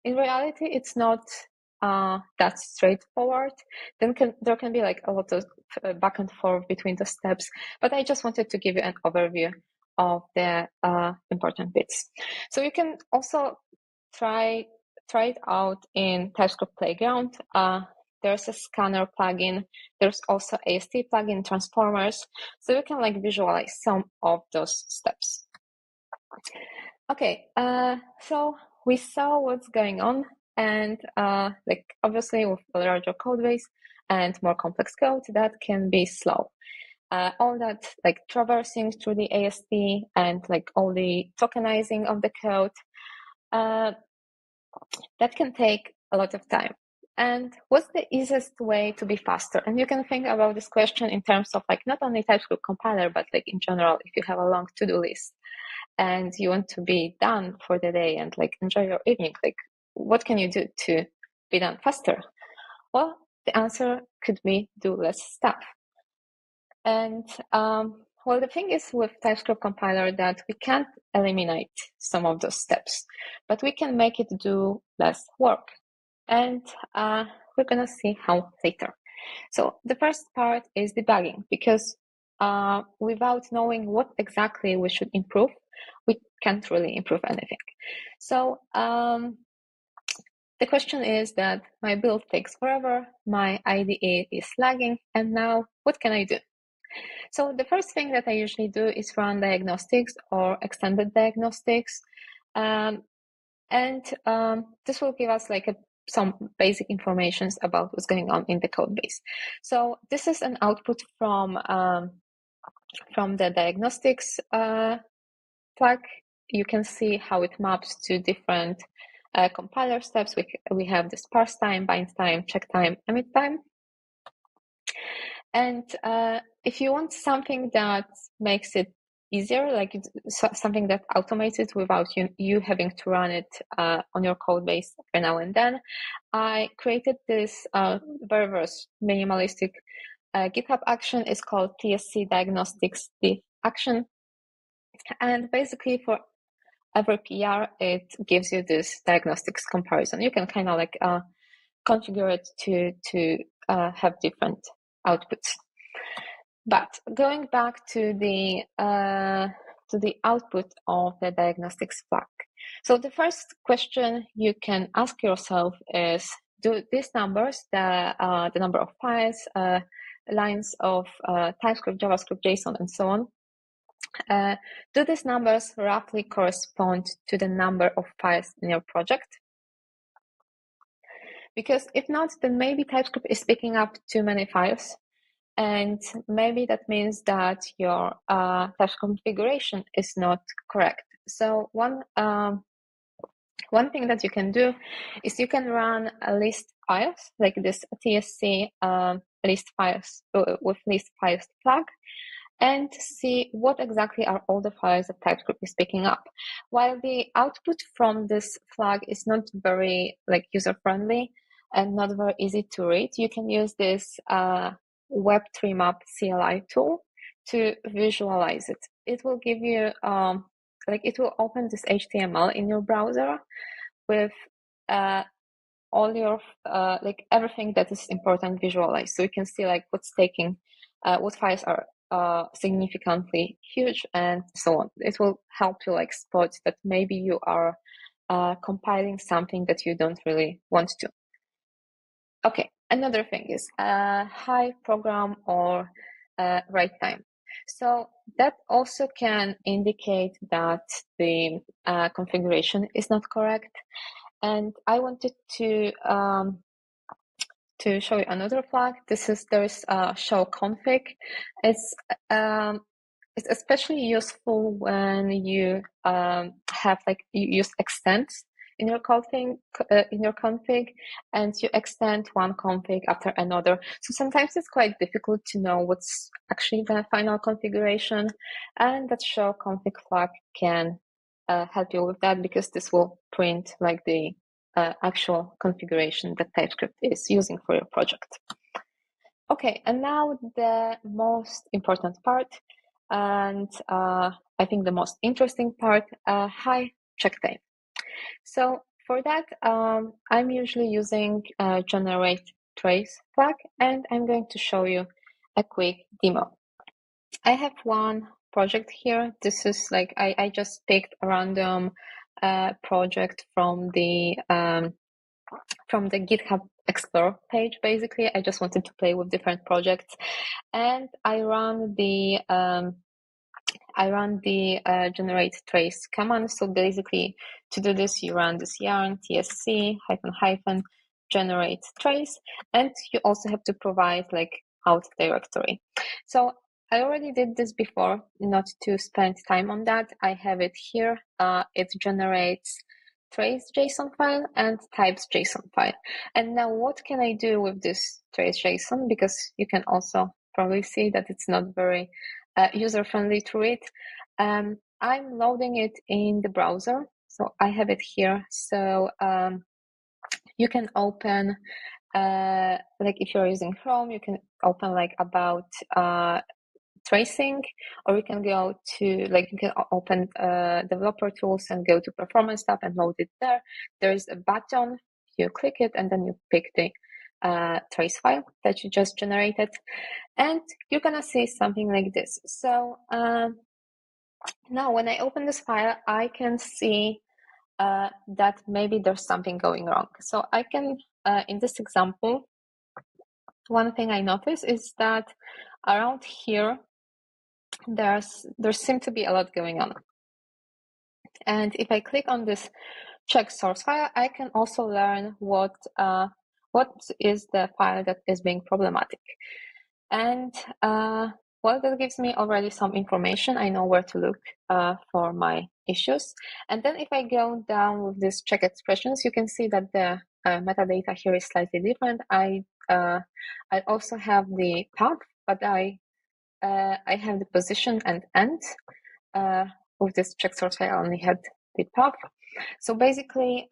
reality, it's not that straightforward. Then there can be like a lot of back and forth between the steps, but I just wanted to give you an overview of the important bits. So you can also try it out in TypeScript Playground. There's a scanner plugin. There's also AST plugin, transformers. So you can like visualize some of those steps. Okay, so we saw what's going on, and like obviously with a larger code base and more complex code, that can be slow. All that like traversing through the AST and like all the tokenizing of the code, that can take a lot of time. And what's the easiest way to be faster? And you can think about this question in terms of like not only TypeScript compiler, but like in general, if you have a long to-do list and you want to be done for the day and like enjoy your evening, like what can you do to be done faster? Well, the answer could be do less stuff. And well, the thing is with TypeScript compiler that we can't eliminate some of those steps, but we can make it do less work. And we're going to see how later. So the first part is debugging, because without knowing what exactly we should improve, we can't really improve anything. So the question is that my build takes forever, my IDE is lagging, and now what can I do? So the first thing that I usually do is run diagnostics or extended diagnostics. This will give us like some basic information about what's going on in the code base. So this is an output from the diagnostics flag. You can see how it maps to different compiler steps. We have this parse time, bind time, check time, emit time. And if you want something that makes it easier, like something that automates it without you having to run it on your code base every now and then, I created this very minimalistic GitHub action. It's called tsc-diagnostics action. And basically for every PR, it gives you this diagnostics comparison. You can kind of like configure it to have different outputs. But going back to the output of the diagnostics flag. So the first question you can ask yourself is, do these numbers, the number of files, lines of TypeScript, JavaScript, JSON, and so on, do these numbers roughly correspond to the number of files in your project? Because if not, then maybe TypeScript is picking up too many files. And maybe that means that your TypeScript configuration is not correct. So one thing that you can do is you can run a list files, like this tsc list files with list files flag, and see what exactly are all the files that TypeScript is picking up. While the output from this flag is not very like user-friendly and not very easy to read, you can use this WebTreeMap CLI tool to visualize it. It will give you it will open this HTML in your browser with all your like everything that is important visualized. So you can see like what's taking, what files are significantly huge, and so on. It will help you like spot that maybe you are compiling something that you don't really want to. Okay, another thing is high program or write time. So that also can indicate that the configuration is not correct. And I wanted to show you another flag. There is show config. It's especially useful when you have like you use extends in your config, and you extend one config after another. So sometimes it's quite difficult to know what's actually the final configuration, and that show config flag can help you with that, because this will print like the actual configuration that TypeScript is using for your project. Okay, and now the most important part, and I think the most interesting part, high check time. So for that, I'm usually using generate trace flag, and I'm going to show you a quick demo. I have one project here. This is like, I just picked a random project from the GitHub Explorer page. Basically, I just wanted to play with different projects, and I run the generate trace command. So basically, to do this, you run this yarn tsc -- generate trace, and you also have to provide like out directory. So I already did this before, not to spend time on that. I have it here. It generates trace.json file and types.json file. And now what can I do with this trace.json? Because you can also probably see that it's not very user-friendly to read. I'm loading it in the browser. So I have it here. So you can open, like if you're using Chrome, you can open like about tracing, or you can go to, like, you can open developer tools and go to performance tab and load it there. There's a button, you click it, and then you pick the trace file that you just generated, and you're gonna see something like this. So now when I open this file, I can see that maybe there's something going wrong. So I can, in this example, one thing I noticed is that around here, there seems to be a lot going on. And if I click on this check source file, I can also learn what is the file that is being problematic. And well, that gives me already some information. I know where to look for my issues. And then if I go down with this check expressions, you can see that the metadata here is slightly different. I also have the path, but I have the position and end. With this check source file, I only had the path. So basically,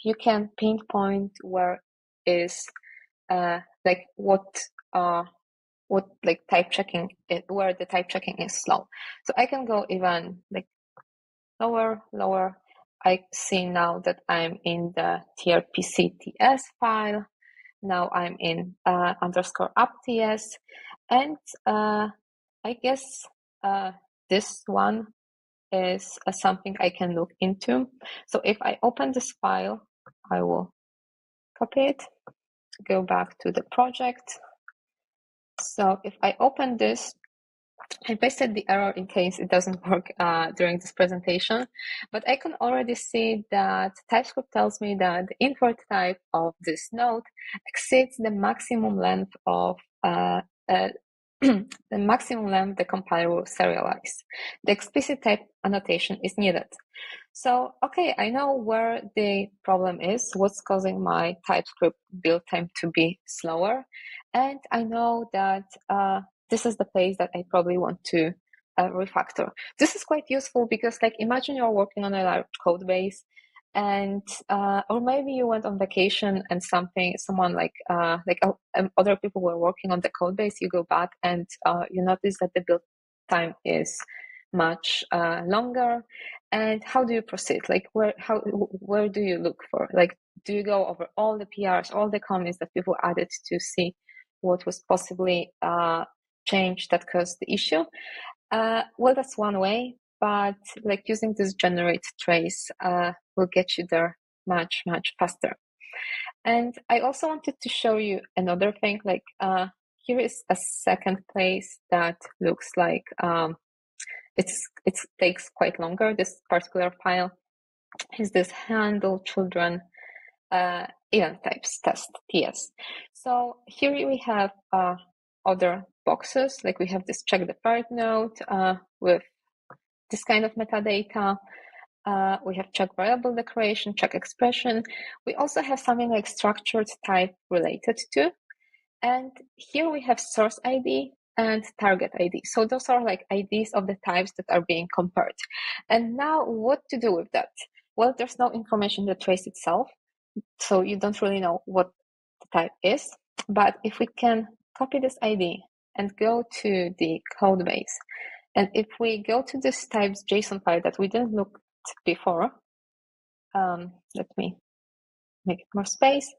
you can pinpoint where is like what like type checking, where the type checking is slow. So I can go even like lower. I see now that I'm in the trpc.ts file. Now I'm in _up.ts, and I guess this one is something I can look into. So if I open this file, I will copy it, go back to the project. So if I open this, I pasted the error in case it doesn't work during this presentation, but I can already see that TypeScript tells me that the import type of this node exceeds the maximum length of the maximum length the compiler will serialize. The explicit type annotation is needed. So, okay, I know where the problem is, what's causing my TypeScript build time to be slower. And I know that this is the place that I probably want to refactor. This is quite useful because, like, imagine you're working on a large code base, and or maybe you went on vacation and someone like other people were working on the code base. You go back and you notice that the build time is much longer. And how do you proceed? Like, where do you look for? Like, do you go over all the PRs, all the comments that people added to see what was possibly changed that caused the issue? Well, that's one way, but like using this generate trace will get you there much faster. And I also wanted to show you another thing. Like here is a second place that looks like it takes quite longer. This particular file is this handle children event types test TS. So here we have other boxes, like we have this check the part node with this kind of metadata. We have check variable declaration, check expression. We also have something like structured type related to. And here we have source ID and target ID. So those are like IDs of the types that are being compared. And now what to do with that? Well, there's no information in the trace itself, so you don't really know what the type is. But if we can copy this ID and go to the code base, and if we go to this types JSON file that we didn't look at before, let me make it more space.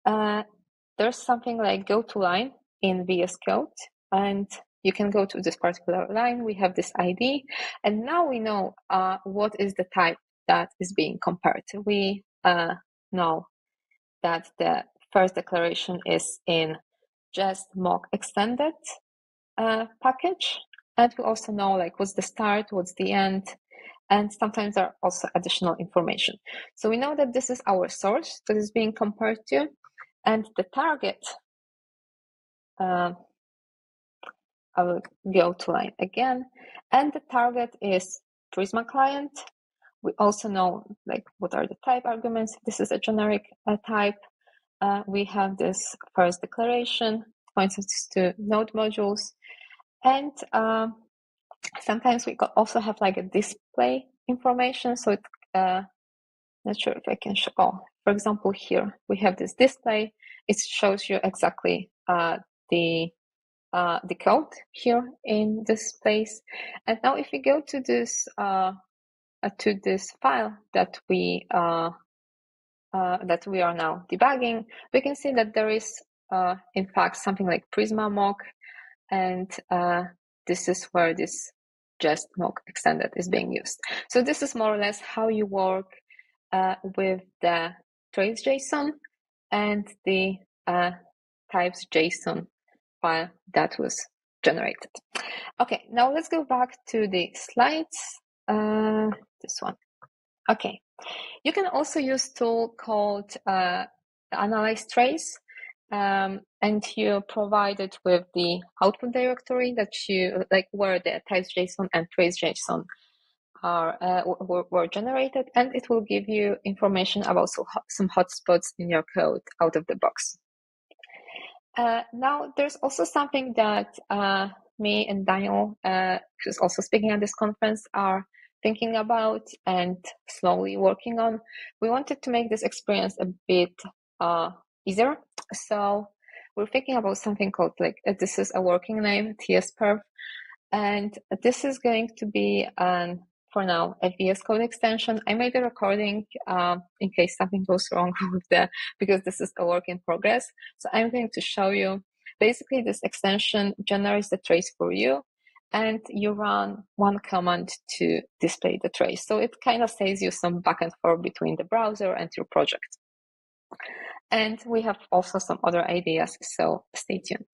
There's something like go to line in VS Code, and you can go to this particular line. We have this ID, and now we know what is the type that is being compared. We know that the first declaration is in just mock extended package, and we also know like what's the start, what's the end, and sometimes there are also additional information. So we know that this is our source that is being compared to, and the target, I will go to line again, and the target is Prisma client we also know like what are the type arguments. This is a generic type. We have this first declaration, points us to node modules, and sometimes we also have like a display information. So it, not sure if I can show. Oh, for example, here we have this display. It shows you exactly the code here in this place. And now, if we go to this file that we are now debugging, we can see that there is in fact something like Prisma mock, and this is where this just mock extended is being used. So this is more or less how you work with the trace JSON and the types JSON file that was generated. Okay, now let's go back to the slides. This one. Okay, you can also use a tool called Analyze Trace, and you provide it with the output directory that you like, where the types JSON and trace JSON are were generated, and it will give you information about some hotspots in your code out of the box. Now, there's also something that me and Daniel, who's also speaking at this conference, are thinking about and slowly working on. We wanted to make this experience a bit easier. So we're thinking about something called, like, this is a working name, tsperf. And this is going to be for now, a VS Code extension. I made a recording in case something goes wrong with because this is a work in progress. So I'm going to show you. Basically, this extension generates the trace for you, and you run one command to display the trace. So it kind of saves you some back and forth between the browser and your project. And we have also some other ideas, so stay tuned.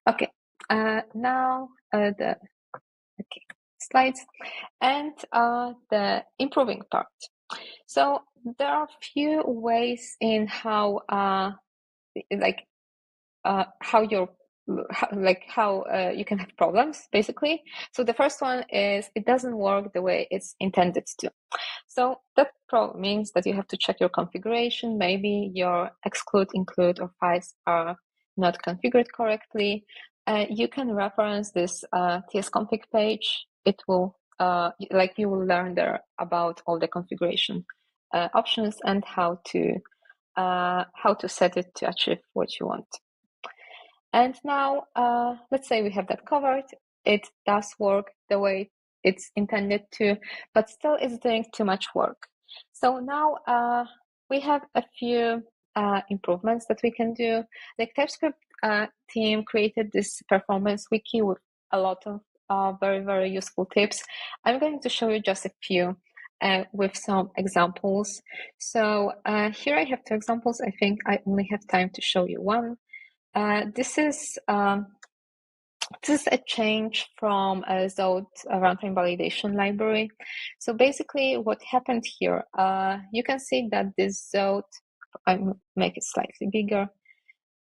Okay, now the slides and the improving part. So there are a few ways in how you can have problems, basically. So the first one is it doesn't work the way it's intended to. So that probably means that you have to check your configuration. Maybe your exclude, include, or files are not configured correctly. You can reference this tsconfig page. It will, you will learn there about all the configuration options and how to set it to achieve what you want. And now, let's say we have that covered. It does work the way it's intended to, but still it's doing too much work. So now we have a few improvements that we can do. The TypeScript team created this performance wiki with a lot of very, very useful tips. I'm going to show you just a few with some examples. So here I have two examples. I think I only have time to show you one. This is a change from a Zode runtime validation library. So basically what happened here, you can see that this Zode, I'll make it slightly bigger.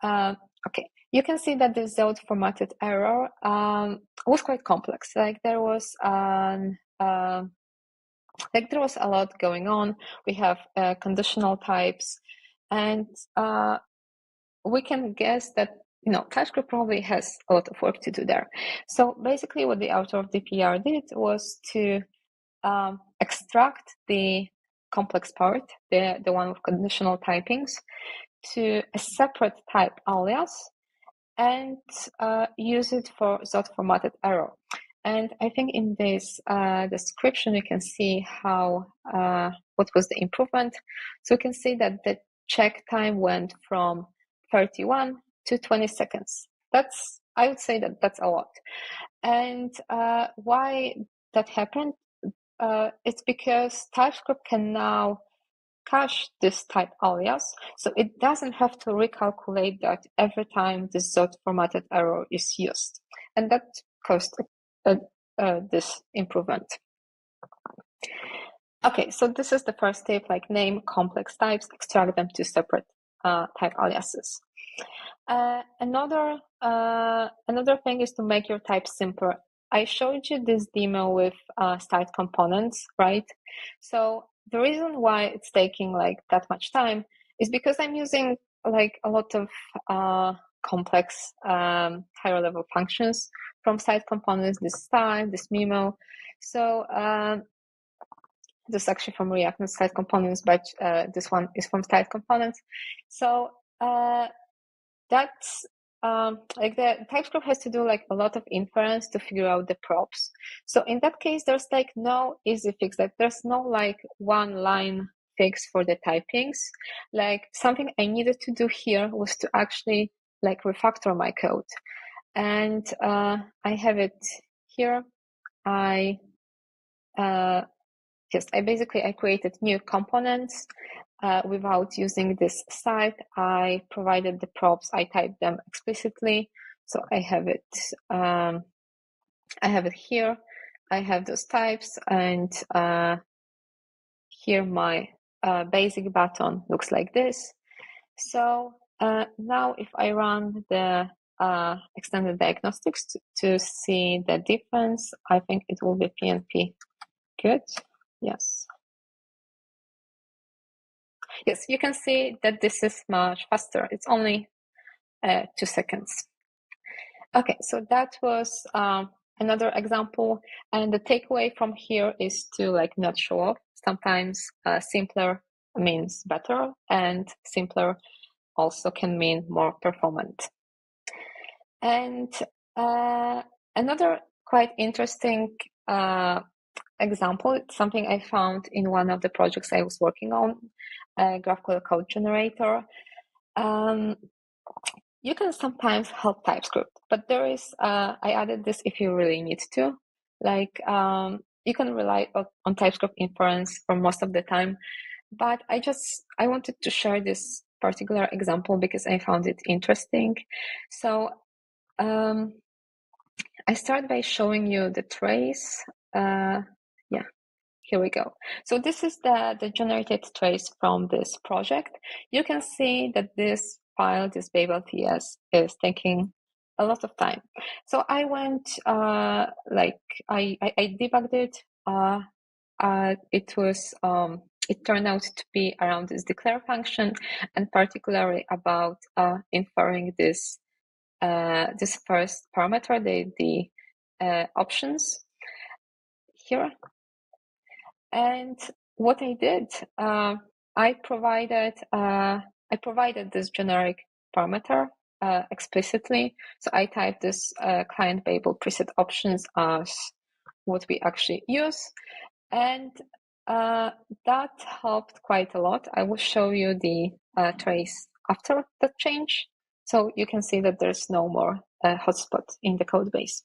Okay, you can see that the Zode formatted error was quite complex. Like there was a lot going on. We have conditional types, and we can guess that TypeScript probably has a lot of work to do there. So basically what the author of the PR did was to extract the complex part, the one with conditional typings, to a separate type alias and use it for Zode formatted error. And I think in this description, you can see how what was the improvement. So you can see that the check time went from 31 to 20 seconds. I would say that's a lot. And why that happened? It's because TypeScript can now cache this type alias, so it doesn't have to recalculate that every time this Zode formatted error is used. And that caused this improvement. Okay, so this is the first tip, like name complex types, extract them to separate type aliases. Another thing is to make your types simpler I showed you this demo with style components, right? So the reason why it's taking like that much time is because I'm using like a lot of complex higher level functions from side components, this style, this memo. So this is actually from React, not side components, but this one is from side components. So that's like the TypeScript has to do like a lot of inference to figure out the props. So in that case, there's like no easy fix. Like there's no like one line fix for the typings. Like something I needed to do here was to actually like refactor my code. And I have it here. I created new components without using this site. I provided the props. I typed them explicitly, so I have it. I have it here. I have those types, and here my basic button looks like this. So now, if I run the extended diagnostics to see the difference, I think it will be PNP. Good. Yes. Yes, you can see that this is much faster. It's only 2 seconds. Okay, so that was another example. And the takeaway from here is to like not show off. Sometimes simpler means better, and simpler also can mean more performant. And another quite interesting example, it's something I found in one of the projects I was working on, GraphQL code generator. You can sometimes help TypeScript, but there is, I added this if you really need to. Like, you can rely on TypeScript inference for most of the time, but I wanted to share this particular example because I found it interesting. So, I start by showing you the trace. Yeah, here we go. So this is the generated trace from this project. You can see that this file, this Babel TS, is taking a lot of time. So I went, I debugged it. It turned out to be around this declare function, and particularly about inferring this first parameter, the options here. And what I did, I provided this generic parameter explicitly. So I typed this client Babel preset options as what we actually use, and that helped quite a lot. I will show you the trace after the change, so you can see that there's no more hotspot in the code base.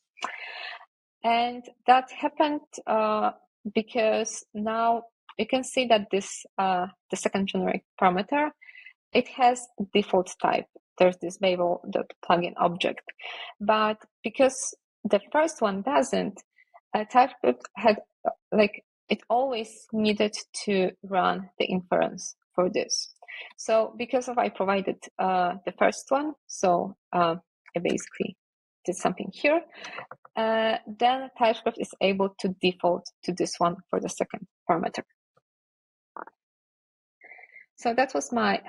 And that happened because now you can see that this the second generic parameter, it has default type. There's this Babel.plugin object, but because the first one doesn't, TypeScript had it always needed to run the inference for this. So because I provided the first one, so I basically did something here. Then TypeScript is able to default to this one for the second parameter. So that was my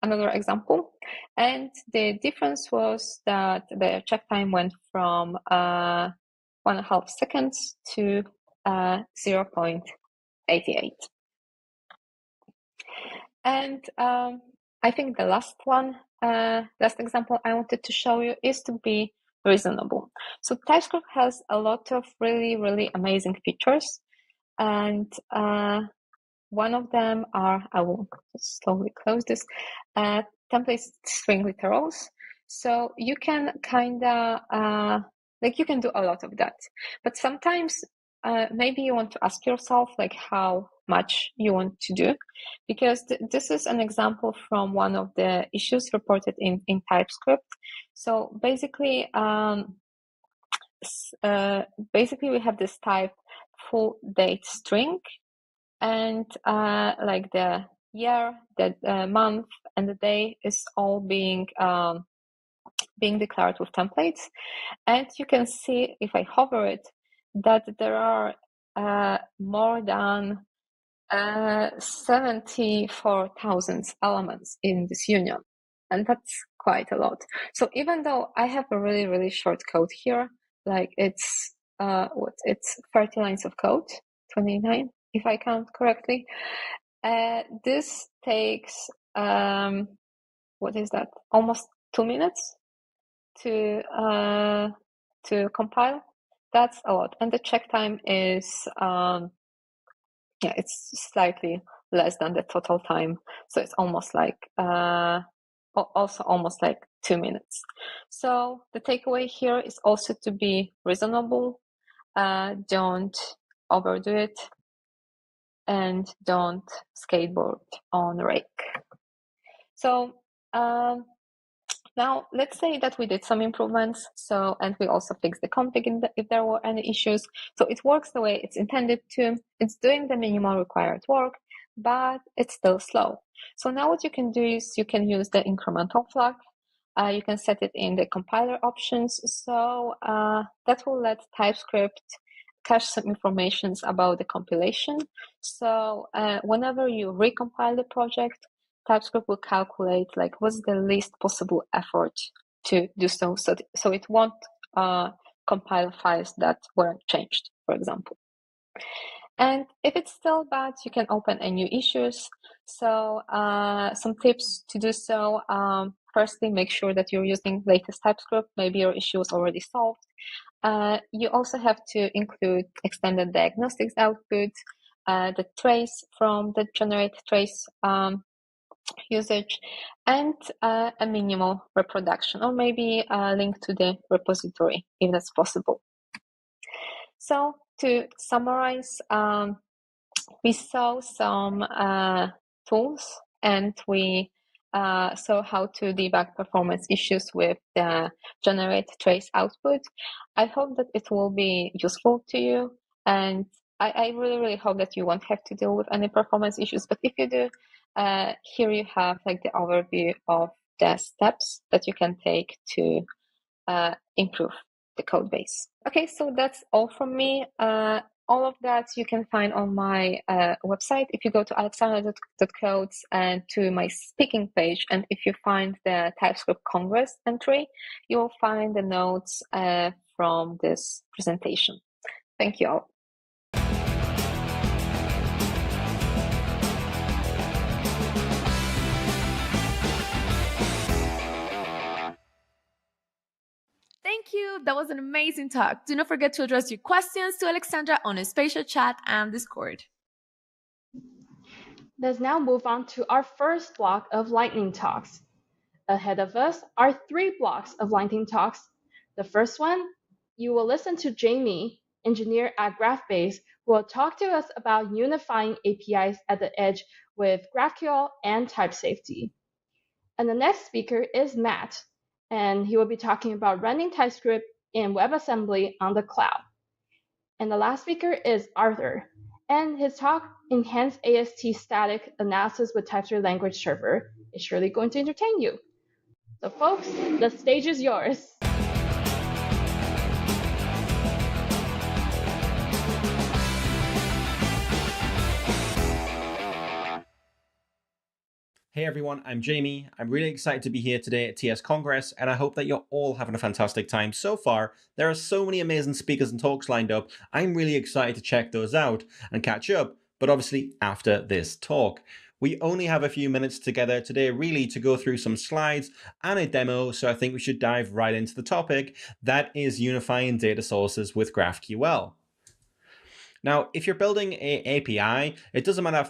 another example. And the difference was that the check time went from 1.5 seconds to 0.88. And I think the last example I wanted to show you is to be reasonable. So TypeScript has a lot of really, really amazing features. And one of them are, I will slowly close this, template string literals. So you can you can do a lot of that. But sometimes maybe you want to ask yourself how much you want to do, because this is an example from one of the issues reported in TypeScript. So basically, we have this type full date string, and the year, the month, and the day is all being being declared with templates. And you can see, if I hover it, that there are more than 74,000 elements in this union. And that's quite a lot. So even though I have a really, really short code here, like it's 30 lines of code, 29, if I count correctly. This takes, what is that? Almost 2 minutes to compile. That's a lot. And the check time is, it's slightly less than the total time. So it's almost like, also almost like 2 minutes. So the takeaway here is also to be reasonable. Don't overdo it, and don't skateboard on rake. So now let's say that we did some improvements. So, and we also fixed the config if there were any issues. So it works the way it's intended to. It's doing the minimal required work, but it's still slow. So now what you can do is you can use the incremental flag. You can set it in the compiler options. So that will let TypeScript cache some information about the compilation. So whenever you recompile the project, TypeScript will calculate like what's the least possible effort to do so. So it won't compile files that weren't changed, for example. And if it's still bad, you can open a new issues. So some tips to do so. Firstly, make sure that you're using latest TypeScript. Maybe your issue is already solved. You also have to include extended diagnostics output, the trace from the generate trace usage, and a minimal reproduction, or maybe a link to the repository if that's possible. So to summarize, we saw some tools, and we saw how to debug performance issues with the generate trace output. I hope that it will be useful to you, and I really, really hope that you won't have to deal with any performance issues. But if you do, here you have like the overview of the steps that you can take to improve the code base. Okay, so that's all from me. All of that you can find on my website. If you go to alexandra.codes and to my speaking page, and if you find the TypeScript Congress entry, you will find the notes from this presentation. Thank you all.
Thank you. That was an amazing talk. Do not forget to address your questions to Alexandra on a spatial chat and Discord.
Let's now move on to our first block of lightning talks. Ahead of us are 3 blocks of lightning talks. The first one, you will listen to Jamie, engineer at GraphBase, who will talk to us about unifying APIs at the edge with GraphQL and type safety. And the next speaker is Matt, and he will be talking about running TypeScript in WebAssembly on the cloud. And the last speaker is Arthur, and his talk, Enhanced AST Static Analysis with TypeScript Language Server, is surely going to entertain you. So folks, the stage is yours.
Hey everyone, I'm Jamie. I'm really excited to be here today at TS Congress, and I hope that you're all having a fantastic time so far. There are so many amazing speakers and talks lined up. I'm really excited to check those out and catch up, but obviously after this talk. We only have a few minutes together today really to go through some slides and a demo, so I think we should dive right into the topic, that is unifying data sources with GraphQL. Now, if you're building an API, it doesn't matter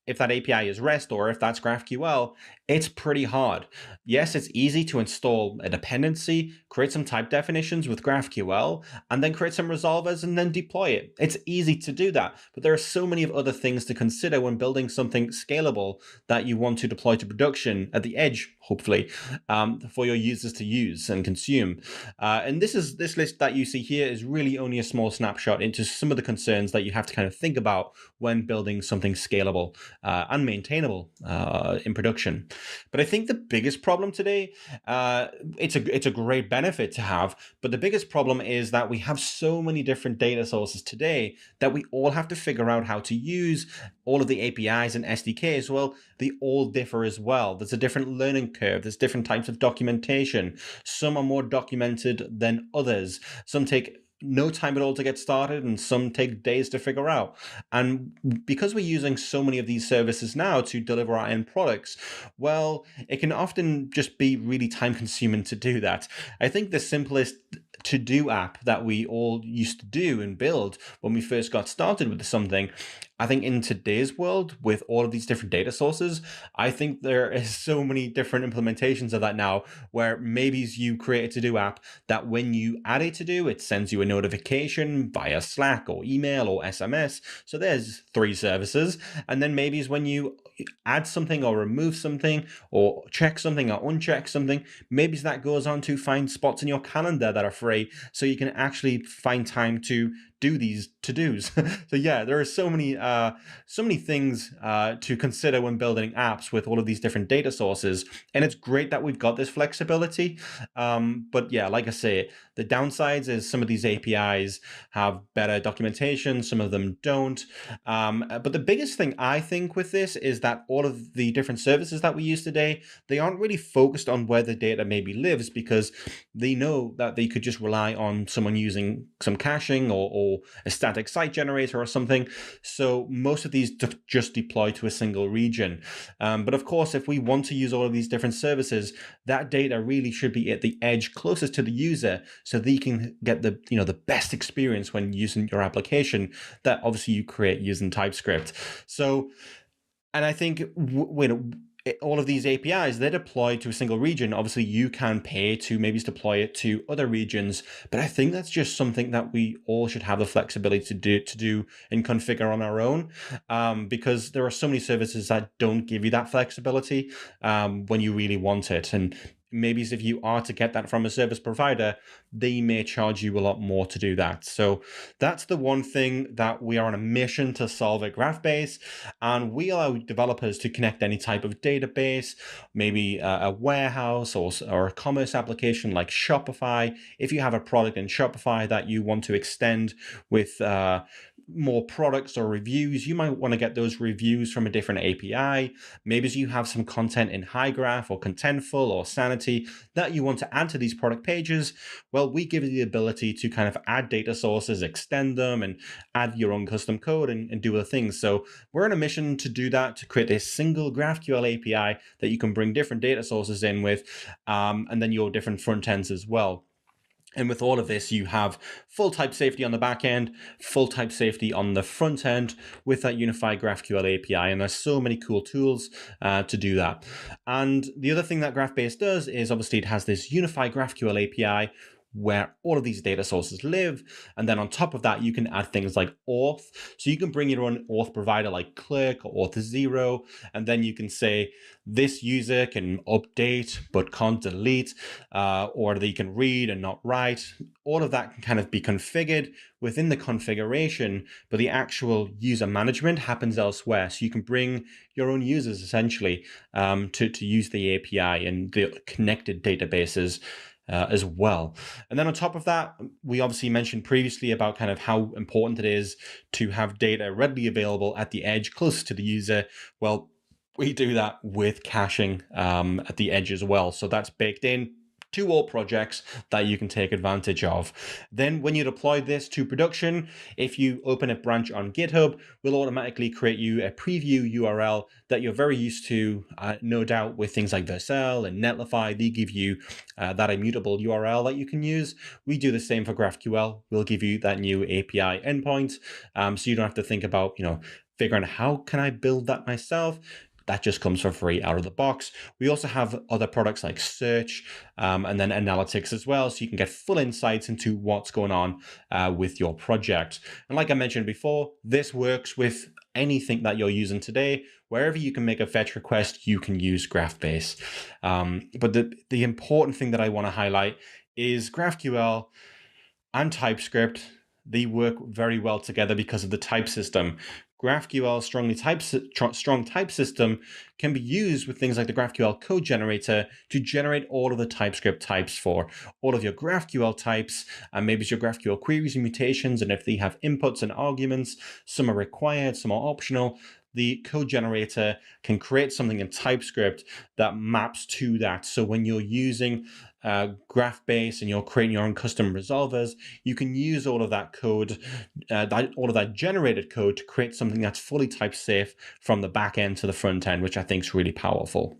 if that API is REST or if that's GraphQL, it's pretty hard. Yes, it's easy to install a dependency, create some type definitions with GraphQL, and then create some resolvers and then deploy it. It's easy to do that, but there are so many of other things to consider when building something scalable that you want to deploy to production at the edge, hopefully, for your users to use and consume. And this list that you see here is really only a small snapshot into some of the concerns that you have to kind of think about when building something scalable and maintainable in production. But I think the biggest problem today, it's a great benefit to have, but the biggest problem is that we have so many different data sources today that we all have to figure out how to use. All of the APIs and SDKs, well, they all differ as well. There's a different learning curve. There's different types of documentation. Some are more documented than others. Some take no time at all to get started, and some take days to figure out. And because we're using so many of these services now to deliver our end products, well, it can often just be really time consuming to do that. I think the simplest to-do app that we all used to do and build when we first got started with something, I think in today's world, with all of these different data sources, I think there is so many different implementations of that now, where maybe you create a to-do app that when you add a to-do, it sends you a notification via Slack or email or SMS. So there's 3 services. And then maybe when you add something or remove something or check something or uncheck something, maybe that goes on to find spots in your calendar that are free, so you can actually find time to do these to-dos. So yeah, there are so many things to consider when building apps with all of these different data sources, and it's great that we've got this flexibility. But yeah, like I say, the downsides is some of these APIs have better documentation, some of them don't. But the biggest thing I think with this is that all of the different services that we use today, they aren't really focused on where the data maybe lives, because they know that they could just rely on someone using some caching or a static site generator or something. So most of these just deploy to a single region. But of course, if we want to use all of these different services, that data really should be at the edge closest to the user, so they can get the best experience when using your application that obviously you create using TypeScript. So, and I think all of these APIs, they're deployed to a single region. Obviously, you can pay to maybe deploy it to other regions, but I think that's just something that we all should have the flexibility to do and configure on our own, because there are so many services that don't give you that flexibility when you really want it. And maybe if you are to get that from a service provider, they may charge you a lot more to do that. So that's the one thing that we are on a mission to solve at GraphBase, and we allow developers to connect any type of database, maybe a warehouse or a commerce application like Shopify. If you have a product in Shopify that you want to extend with more products or reviews, you might want to get those reviews from a different API. Maybe you have some content in HighGraph or Contentful or Sanity that you want to add to these product pages. Well, we give you the ability to kind of add data sources, extend them, and add your own custom code and do other things. So we're on a mission to do that, to create a single GraphQL API that you can bring different data sources in with, and then your different front ends as well. And with all of this, you have full type safety on the back end, full type safety on the front end with that unified GraphQL API. And there's so many cool tools to do that. And the other thing that GraphBase does is obviously it has this unified GraphQL API where all of these data sources live. And then on top of that, you can add things like auth. So you can bring your own auth provider like Click or Auth0, and then you can say this user can update but can't delete, or they can read and not write. All of that can kind of be configured within the configuration, but the actual user management happens elsewhere. So you can bring your own users essentially to use the API and the connected databases as well. And then on top of that, we obviously mentioned previously about kind of how important it is to have data readily available at the edge close to the user. Well, we do that with caching at the edge as well. So that's baked in to all projects that you can take advantage of. Then when you deploy this to production, if you open a branch on GitHub, we'll automatically create you a preview URL that you're very used to, no doubt, with things like Vercel and Netlify. They give you that immutable URL that you can use. We do the same for GraphQL. We'll give you that new API endpoint, so you don't have to think about, figuring out how can I build that myself. That just comes for free out of the box. We also have other products like search and then analytics as well, so you can get full insights into what's going on with your project. And like I mentioned before, this works with anything that you're using today. Wherever you can make a fetch request, you can use GraphBase. But the important thing that I want to highlight is GraphQL and TypeScript. They work very well together because of the type system. GraphQL strong type system can be used with things like the GraphQL code generator to generate all of the TypeScript types for all of your GraphQL types, and maybe it's your GraphQL queries and mutations, and if they have inputs and arguments, some are required, some are optional. The code generator can create something in TypeScript that maps to that. So when you're using GraphBase and you're creating your own custom resolvers, you can use all of that code, all of that generated code to create something that's fully type safe from the back end to the front end, which I think is really powerful.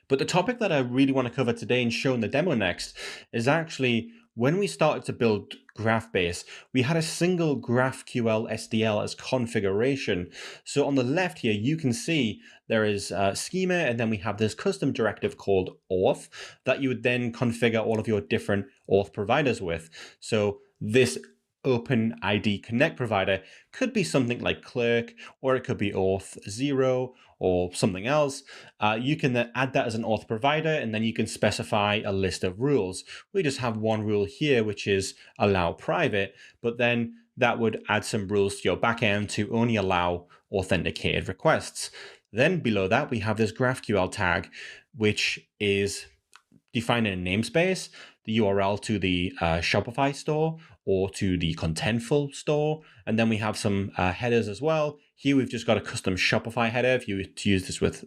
But the topic that I really want to cover today and show in the demo next is actually when we started to build GraphBase, we had a single GraphQL SDL as configuration. So on the left here, you can see there is schema, and then we have this custom directive called auth that you would then configure all of your different auth providers with. So this OpenID Connect provider could be something like Clerk, or it could be Auth0 or something else. You can then add that as an auth provider, and then you can specify a list of rules. We just have one rule here, which is allow private, but then that would add some rules to your backend to only allow authenticated requests. Then below that, we have this GraphQL tag, which is defined in a namespace, the URL to the Shopify store or to the Contentful store. And then we have some headers as well. Here we've just got a custom Shopify header. If you were to use this with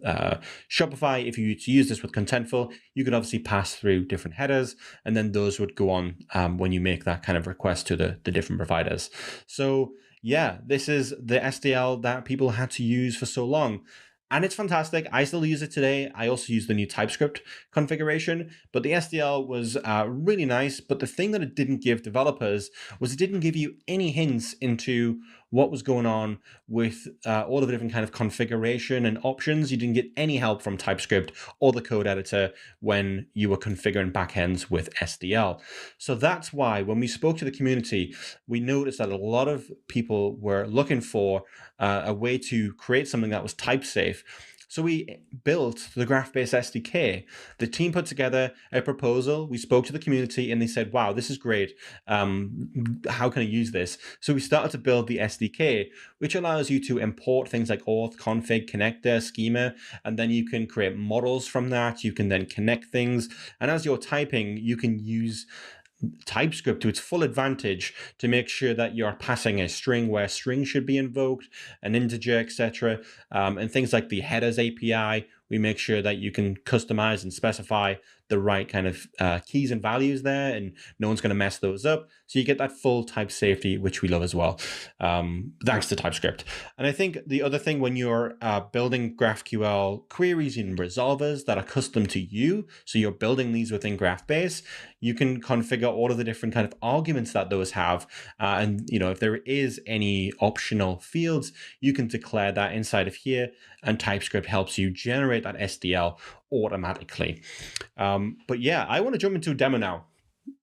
Shopify, if you were to use this with Contentful, you could obviously pass through different headers, and then those would go on when you make that kind of request to the different providers. So yeah, this is the SDL that people had to use for so long. And it's fantastic. I still use it today. I also use the new TypeScript configuration, but the SDL was really nice. But the thing that it didn't give developers was it didn't give you any hints into what was going on with all of the different kind of configuration and options. You didn't get any help from TypeScript or the code editor when you were configuring backends with SDL. So that's why when we spoke to the community, we noticed that a lot of people were looking for a way to create something that was type safe. So we built the GraphBase SDK. The team put together a proposal. We spoke to the community and they said, wow, this is great. How can I use this? So we started to build the SDK, which allows you to import things like auth, config, connector, schema, and then you can create models from that. You can then connect things. And as you're typing, you can use TypeScript to its full advantage to make sure that you're passing a string where string should be invoked, an integer, etc. And things like the headers API, we make sure that you can customize and specify the right kind of keys and values there, and no one's going to mess those up. So you get that full type safety, which we love as well, thanks to TypeScript. And I think the other thing when you're building GraphQL queries and resolvers that are custom to you, so you're building these within GraphBase, you can configure all of the different kind of arguments that those have. And if there is any optional fields, you can declare that inside of here, and TypeScript helps you generate that SDL automatically. But yeah, I want to jump into a demo now.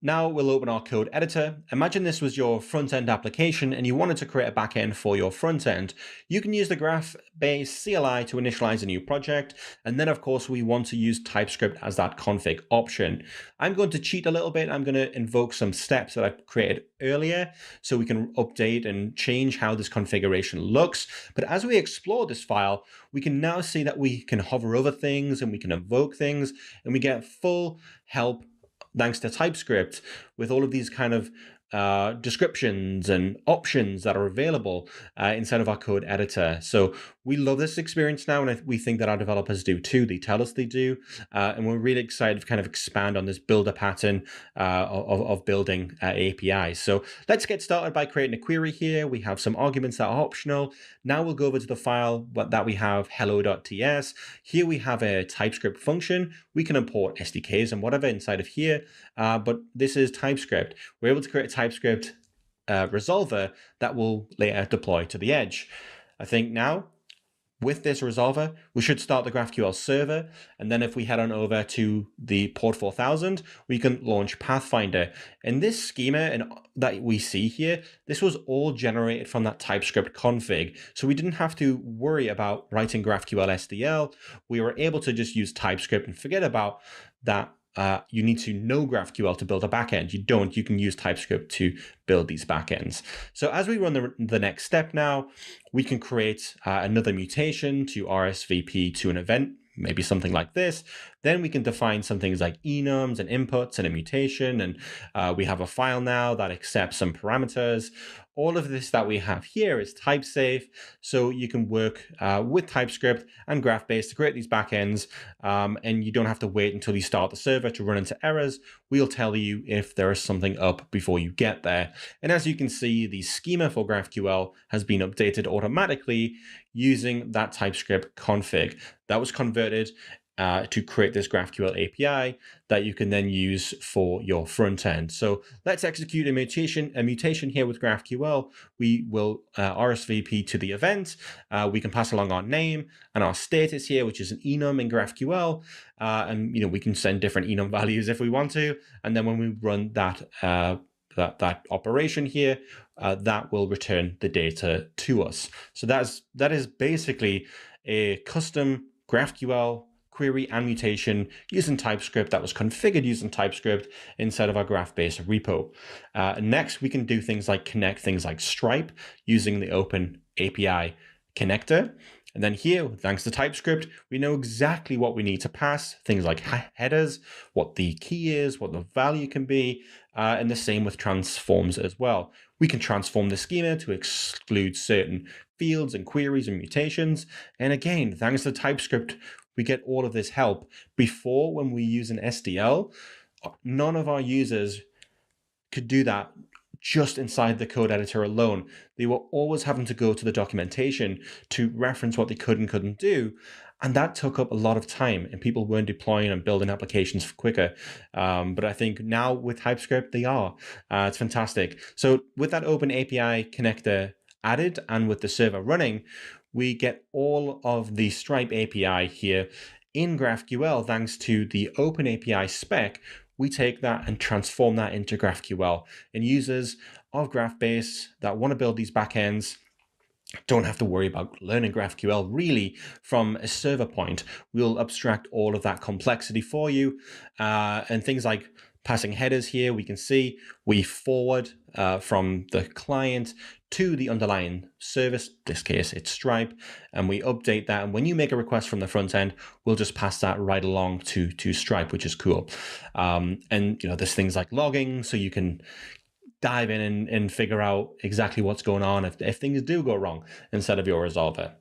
Now we'll open our code editor. Imagine this was your front-end application and you wanted to create a backend for your front end. You can use the GraphBase CLI to initialize a new project. And then of course we want to use TypeScript as that config option. I'm going to cheat a little bit. I'm going to invoke some steps that I created earlier so we can update and change how this configuration looks. But as we explore this file, we can now see that we can hover over things and we can invoke things and we get full help thanks to TypeScript with all of these kind of descriptions and options that are available inside of our code editor. So we love this experience now, and we think that our developers do too. They tell us they do, and we're really excited to kind of expand on this builder pattern of building APIs. So let's get started by creating a query here. We have some arguments that are optional. Now we'll go over to the file that we have, hello.ts. Here we have a TypeScript function. We can import SDKs and whatever inside of here, but this is TypeScript. We're able to create a TypeScript resolver that will later deploy to the edge. I think now with this resolver, we should start the GraphQL server. And then if we head on over to the port 4000, we can launch Pathfinder. And this schema that we see here, this was all generated from that TypeScript config. So we didn't have to worry about writing GraphQL SDL. We were able to just use TypeScript and forget about that you need to know GraphQL to build a backend. You don't. You can use TypeScript to build these backends. So as we run the next step now, we can create another mutation to RSVP to an event, maybe something like this. Then we can define some things like enums and inputs and a mutation. And we have a file now that accepts some parameters. All of this that we have here is type safe. So you can work with TypeScript and GraphBase to create these backends. And you don't have to wait until you start the server to run into errors. We'll tell you if there is something up before you get there. And as you can see, the schema for GraphQL has been updated automatically using that TypeScript config. That was converted to create this GraphQL API that you can then use for your front end. So let's execute a mutation here with GraphQL. We will RSVP to the event. We can pass along our name and our status here, which is an enum in GraphQL. And we can send different enum values if we want to. And then when we run that operation here, that will return the data to us. So that is basically a custom GraphQL query and mutation using TypeScript that was configured using TypeScript inside of our GraphBase repo. Next, we can do things like connect things like Stripe using the Open API connector. And then here, thanks to TypeScript, we know exactly what we need to pass, things like headers, what the key is, what the value can be, and the same with transforms as well. We can transform the schema to exclude certain fields and queries and mutations. And again, thanks to TypeScript, we get all of this help. Before, when we use an SDL, none of our users could do that just inside the code editor alone. They were always having to go to the documentation to reference what they could and couldn't do. And that took up a lot of time, and people weren't deploying and building applications quicker. But I think now with TypeScript, they are. It's fantastic. So with that Open API connector added and with the server running, we get all of the Stripe API here in GraphQL thanks to the Open API spec. We take that and transform that into GraphQL. And users of GraphBase that want to build these backends don't have to worry about learning GraphQL really from a server point. We'll abstract all of that complexity for you. And things like passing headers here, we can see we forward from the client to the underlying service. In this case, it's Stripe, and we update that. And when you make a request from the front end, we'll just pass that right along to Stripe, which is cool. And there's things like logging, so you can dive in and figure out exactly what's going on if things do go wrong instead of your resolver.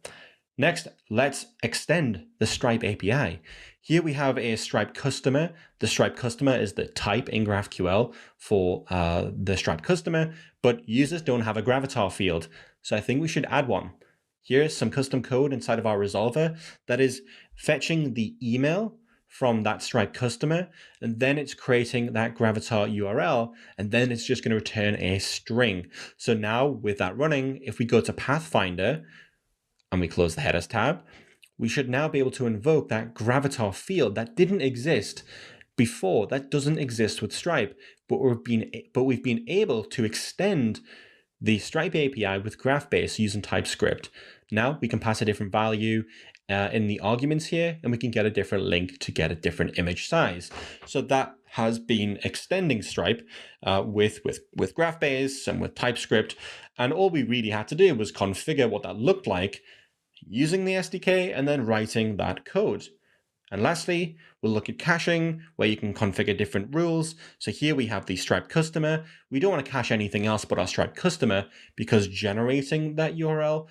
Next, let's extend the Stripe API. Here we have a Stripe customer. The Stripe customer is the type in GraphQL for the Stripe customer, but users don't have a gravatar field. So I think we should add one. Here's some custom code inside of our resolver that is fetching the email from that Stripe customer, and then it's creating that gravatar URL, and then it's just going to return a string. So now with that running, if we go to Pathfinder and we close the headers tab, we should now be able to invoke that gravatar field that didn't exist before. That doesn't exist with Stripe, but we've been able to extend the Stripe API with GraphBase using TypeScript. Now we can pass a different value in the arguments here, and we can get a different link to get a different image size. So that has been extending Stripe with GraphBase and with TypeScript. And all we really had to do was configure what that looked like using the SDK and then writing that code. And lastly, we'll look at caching, where you can configure different rules. So here we have the Stripe customer. We don't want to cache anything else but our Stripe customer, because generating that URL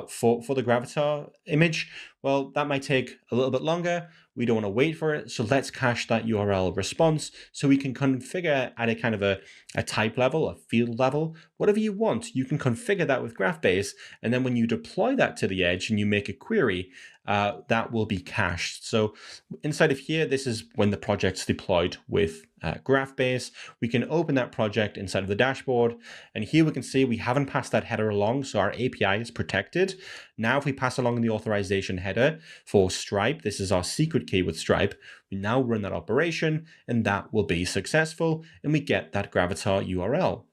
for the gravatar image, well, that might take a little bit longer. We don't want to wait for it. So let's cache that URL response so we can configure at a kind of a type level, a field level, whatever you want. You can configure that with GraphBase. And then when you deploy that to the edge and you make a query, that will be cached. So inside of here, this is when the project's deployed with GraphBase. We can open that project inside of the dashboard. And here we can see we haven't passed that header along, so our API is protected. Now, if we pass along the authorization header for Stripe, this is our secret key with Stripe, we now run that operation, and that will be successful, and we get that gravatar URL.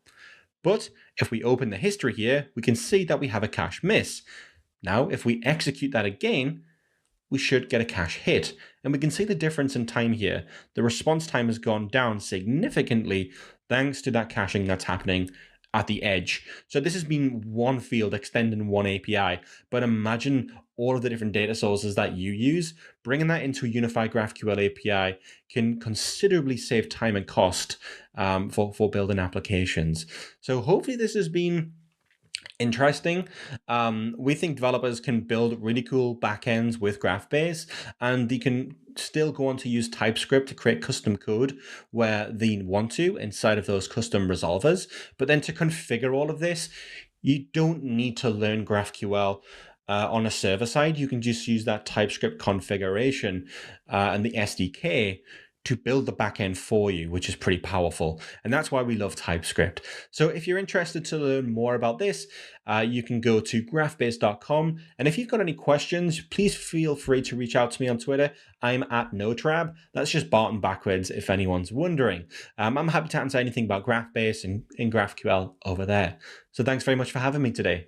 But if we open the history here, we can see that we have a cache miss. Now, if we execute that again, we should get a cache hit. And we can see the difference in time here. The response time has gone down significantly thanks to that caching that's happening at the edge. So this has been one field extending one API, but imagine all of the different data sources that you use. Bringing that into a unified GraphQL API can considerably save time and cost for building applications. So hopefully this has been interesting. We think developers can build really cool backends with GraphBase, and they can still go on to use TypeScript to create custom code where they want to inside of those custom resolvers. But then to configure all of this, you don't need to learn GraphQL on a server side. You can just use that TypeScript configuration and the SDK to build the backend for you, which is pretty powerful. And that's why we love TypeScript. So if you're interested to learn more about this, you can go to graphbase.com. And if you've got any questions, please feel free to reach out to me on Twitter. I'm at Notrab. That's just Barton backwards if anyone's wondering. I'm happy to answer anything about GraphBase and in GraphQL over there. So thanks very much for having me today.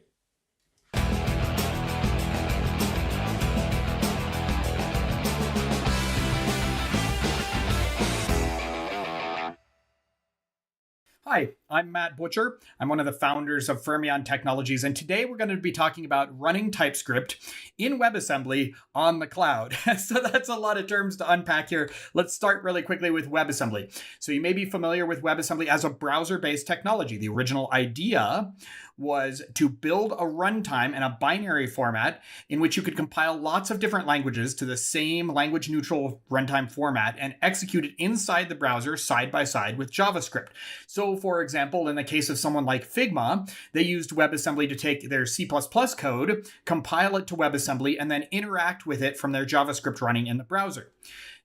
Hi, I'm Matt Butcher. I'm one of the founders of Fermyon Technologies, and today we're going to be talking about running TypeScript in WebAssembly on the cloud. So that's a lot of terms to unpack here. Let's start really quickly with WebAssembly. So you may be familiar with WebAssembly as a browser-based technology. The original idea was to build a runtime in a binary format in which you could compile lots of different languages to the same language-neutral runtime format and execute it inside the browser side by side with JavaScript. So, for example, in the case of someone like Figma, they used WebAssembly to take their C++ code, compile it to WebAssembly, and then interact with it from their JavaScript running in the browser.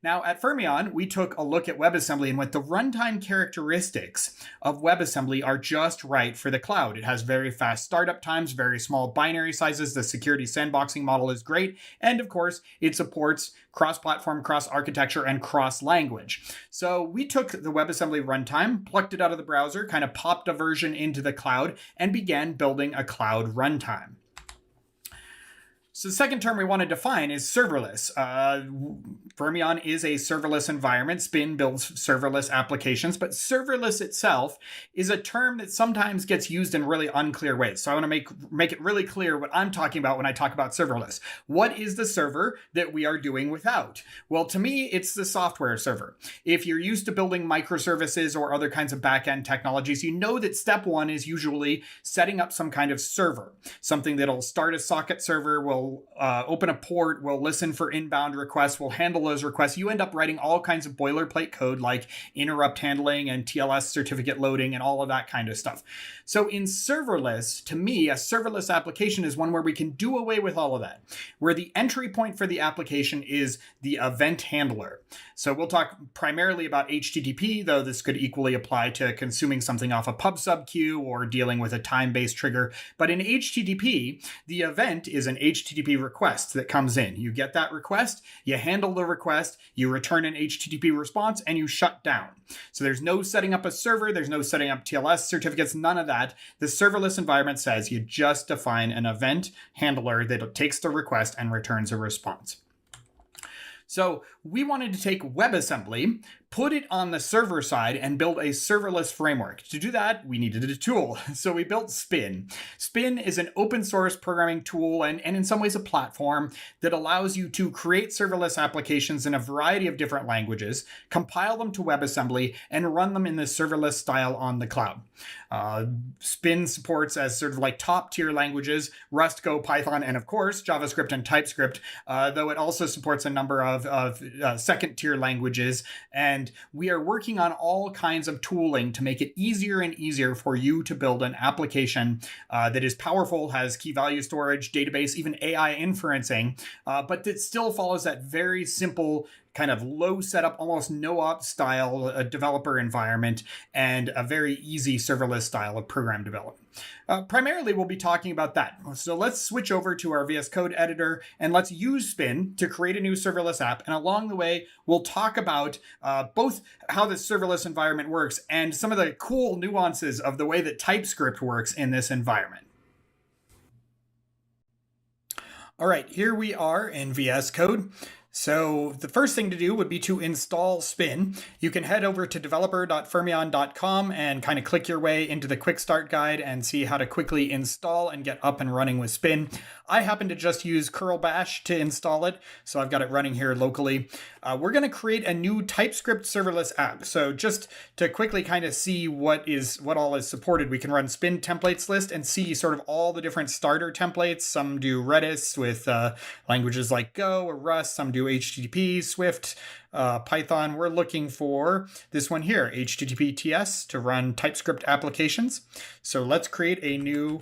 Now, at Fermyon, we took a look at WebAssembly and went the runtime characteristics of WebAssembly are just right for the cloud. It has very fast startup times, very small binary sizes, the security sandboxing model is great, and of course, it supports cross-platform, cross-architecture, and cross-language. So we took the WebAssembly runtime, plucked it out of the browser, kind of popped a version into the cloud, and began building a cloud runtime. So the second term we want to define is serverless. Fermyon is a serverless environment. Spin builds serverless applications, but serverless itself is a term that sometimes gets used in really unclear ways. So I want to make it really clear what I'm talking about when I talk about serverless. What is the server that we are doing without? Well, to me, it's the software server. If you're used to building microservices or other kinds of back-end technologies, you know that step one is usually setting up some kind of server, something that'll start a socket server, will open a port, will listen for inbound requests, will handle those requests. You end up writing all kinds of boilerplate code like interrupt handling and TLS certificate loading and all of that kind of stuff. So in serverless, to me, a serverless application is one where we can do away with all of that, where the entry point for the application is the event handler. So we'll talk primarily about HTTP, though this could equally apply to consuming something off a pub sub queue or dealing with a time-based trigger. But in HTTP, the event is an HTTP request that comes in. You get that request, you handle the request, you return an HTTP response, and you shut down. So there's no setting up a server, there's no setting up TLS certificates, none of that. The serverless environment says you just define an event handler that takes the request and returns a response. So we wanted to take WebAssembly, put it on the server side, and build a serverless framework. To do that, we needed a tool. So we built Spin. Spin is an open source programming tool and in some ways a platform that allows you to create serverless applications in a variety of different languages, compile them to WebAssembly, and run them in the serverless style on the cloud. Spin supports as sort of like top tier languages, Rust, Go, Python, and of course, JavaScript and TypeScript, though it also supports a number of second tier languages. And we are working on all kinds of tooling to make it easier and easier for you to build an application that is powerful, has key value storage, database, even AI inferencing, but that still follows that very simple kind of low setup, almost no op style developer environment, and a very easy serverless style of program development. Primarily, we'll be talking about that. So let's switch over to our VS Code editor and let's use Spin to create a new serverless app. And along the way, we'll talk about both how the serverless environment works and some of the cool nuances of the way that TypeScript works in this environment. All right, here we are in VS Code. So the first thing to do would be to install Spin. You can head over to developer.fermyon.com and kind of click your way into the quick start guide and see how to quickly install and get up and running with Spin. I happen to just use curl bash to install it, so I've got it running here locally. We're going to create a new TypeScript serverless app. So just to quickly kind of see what all is supported, we can run Spin templates list and see sort of all the different starter templates. Some do Redis with languages like Go or Rust. Some do HTTP, Swift, Python. We're looking for this one here, HTTP TS, to run TypeScript applications. So let's create a new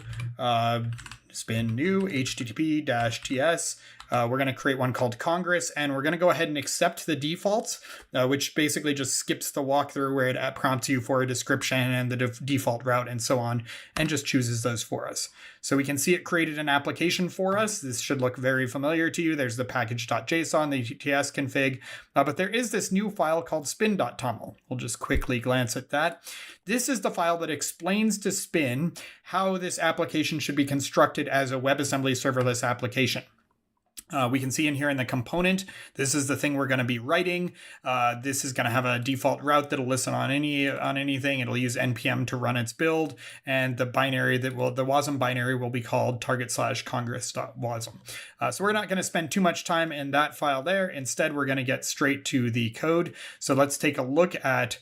Spin new HTTP-TS. We're going to create one called Congress, and we're going to go ahead and accept the defaults, which basically just skips the walkthrough where it prompts you for a description and the default route and so on, and just chooses those for us. So we can see it created an application for us. This should look very familiar to you. There's the package.json, the TS config, but there is this new file called spin.toml. We'll just quickly glance at that. This is the file that explains to Spin how this application should be constructed as a WebAssembly serverless application. We can see in here in the component, this is the thing we're going to be writing. This is going to have a default route that'll listen on anything. It'll use npm to run its build, and the binary the wasm binary will be called target/congress.wasm. So we're not going to spend too much time in that file there. Instead, we're going to get straight to the code. So let's take a look at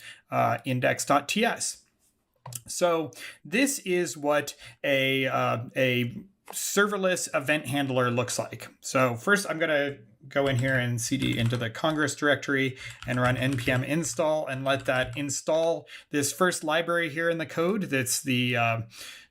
index.ts. So this is what a serverless event handler looks like. So first I'm going to go in here and cd into the Congress directory and run npm install and let that install this first library here in the code. That's the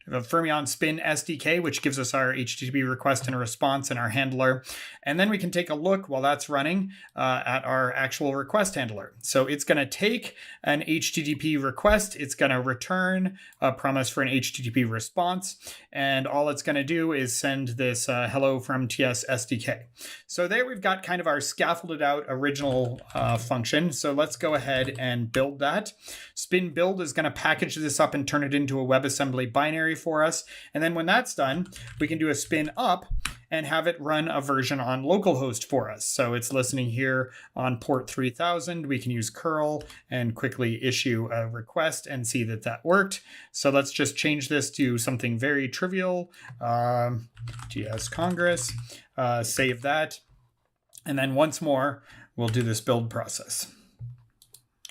Fermyon Spin SDK, which gives us our HTTP request and response and our handler. And then we can take a look while that's running at our actual request handler. So it's going to take an HTTP request. It's going to return a promise for an HTTP response. And all it's going to do is send this hello from TS SDK. So there we've got kind of our scaffolded out original function. So let's go ahead and build that. Spin build is going to package this up and turn it into a WebAssembly binary for us. And then when that's done, we can do a spin up and have it run a version on localhost for us. So it's listening here on port 3000. We can use curl and quickly issue a request and see that that worked. So let's just change this to something very trivial. TS Congress, save that. And then once more, we'll do this build process.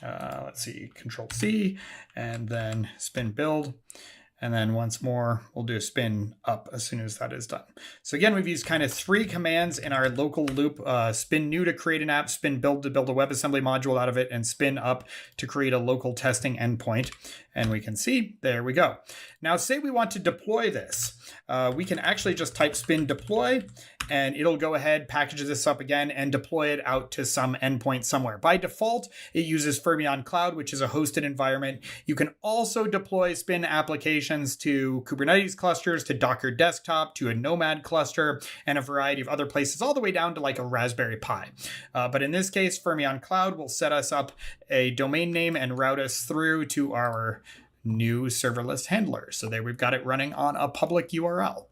Let's see, Control C, and then spin build. And then once more, we'll do a spin up as soon as that is done. So again, we've used kind of three commands in our local loop: spin new to create an app, spin build to build a WebAssembly module out of it, and spin up to create a local testing endpoint. And we can see, there we go. Now say we want to deploy this. We can actually just type spin deploy, and it'll go ahead, package this up again, and deploy it out to some endpoint somewhere. By default, it uses Fermyon Cloud, which is a hosted environment. You can also deploy Spin applications to Kubernetes clusters, to Docker Desktop, to a Nomad cluster, and a variety of other places, all the way down to like a Raspberry Pi. But in this case, Fermyon Cloud will set us up a domain name and route us through to our new serverless handler. So there we've got it running on a public URL.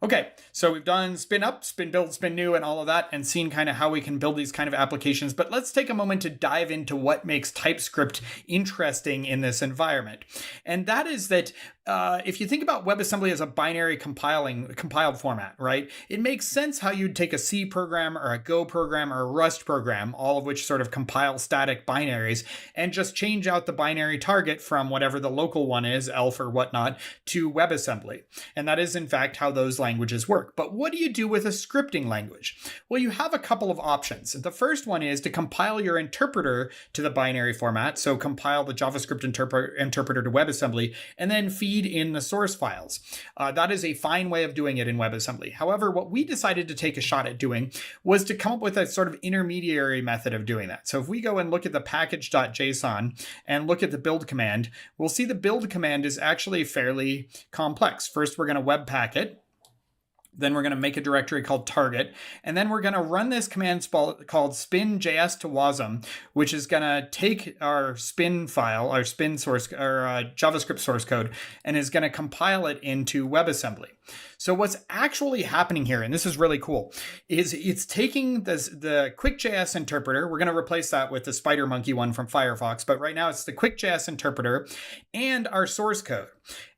Okay, so we've done spin up, spin build, spin new, and all of that, and seen kind of how we can build these kind of applications. But let's take a moment to dive into what makes TypeScript interesting in this environment. And that is that if you think about WebAssembly as a binary compiled format, right? It makes sense how you'd take a C program or a Go program or a Rust program, all of which sort of compile static binaries, and just change out the binary target from whatever the local one is, ELF or whatnot, to WebAssembly. And that is in fact how those languages work. But what do you do with a scripting language? Well, you have a couple of options. The first one is to compile your interpreter to the binary format. So compile the JavaScript interpreter to WebAssembly and then feed in the source files. That is a fine way of doing it in WebAssembly. However, what we decided to take a shot at doing was to come up with a sort of intermediary method of doing that. So if we go and look at the package.json and look at the build command, we'll see the build command is actually fairly complex. First, we're going to webpack it. Then we're going to make a directory called target. And then we're going to run this command called spin.js to wasm, which is going to take our spin file, our spin source, our JavaScript source code, and is going to compile it into WebAssembly. So what's actually happening here, and this is really cool, is it's taking the QuickJS interpreter. We're going to replace that with the SpiderMonkey one from Firefox, but right now it's the QuickJS interpreter and our source code.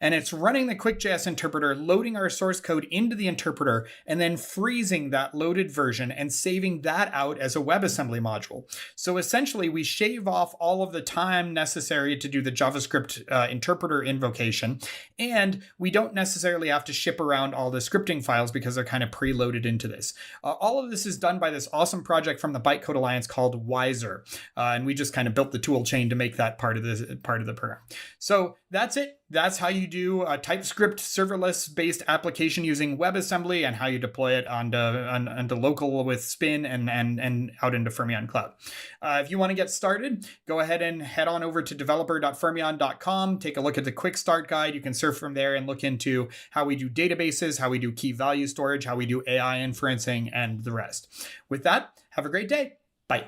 And it's running the QuickJS interpreter, loading our source code into the interpreter, and then freezing that loaded version and saving that out as a WebAssembly module. So essentially, we shave off all of the time necessary to do the JavaScript interpreter invocation, and we don't necessarily have to ship around all the scripting files because they're kind of preloaded into this. All of this is done by this awesome project from the Bytecode Alliance called Wiser, and we just kind of built the tool chain to make that part of the program. So that's it. That's how you do a TypeScript serverless-based application using WebAssembly and how you deploy it onto local with Spin and out into Fermyon Cloud. If you want to get started, go ahead and head on over to developer.fermyon.com. Take a look at the quick start guide. You can surf from there and look into how we do databases, how we do key value storage, how we do AI inferencing, and the rest. With that, have a great day. Bye.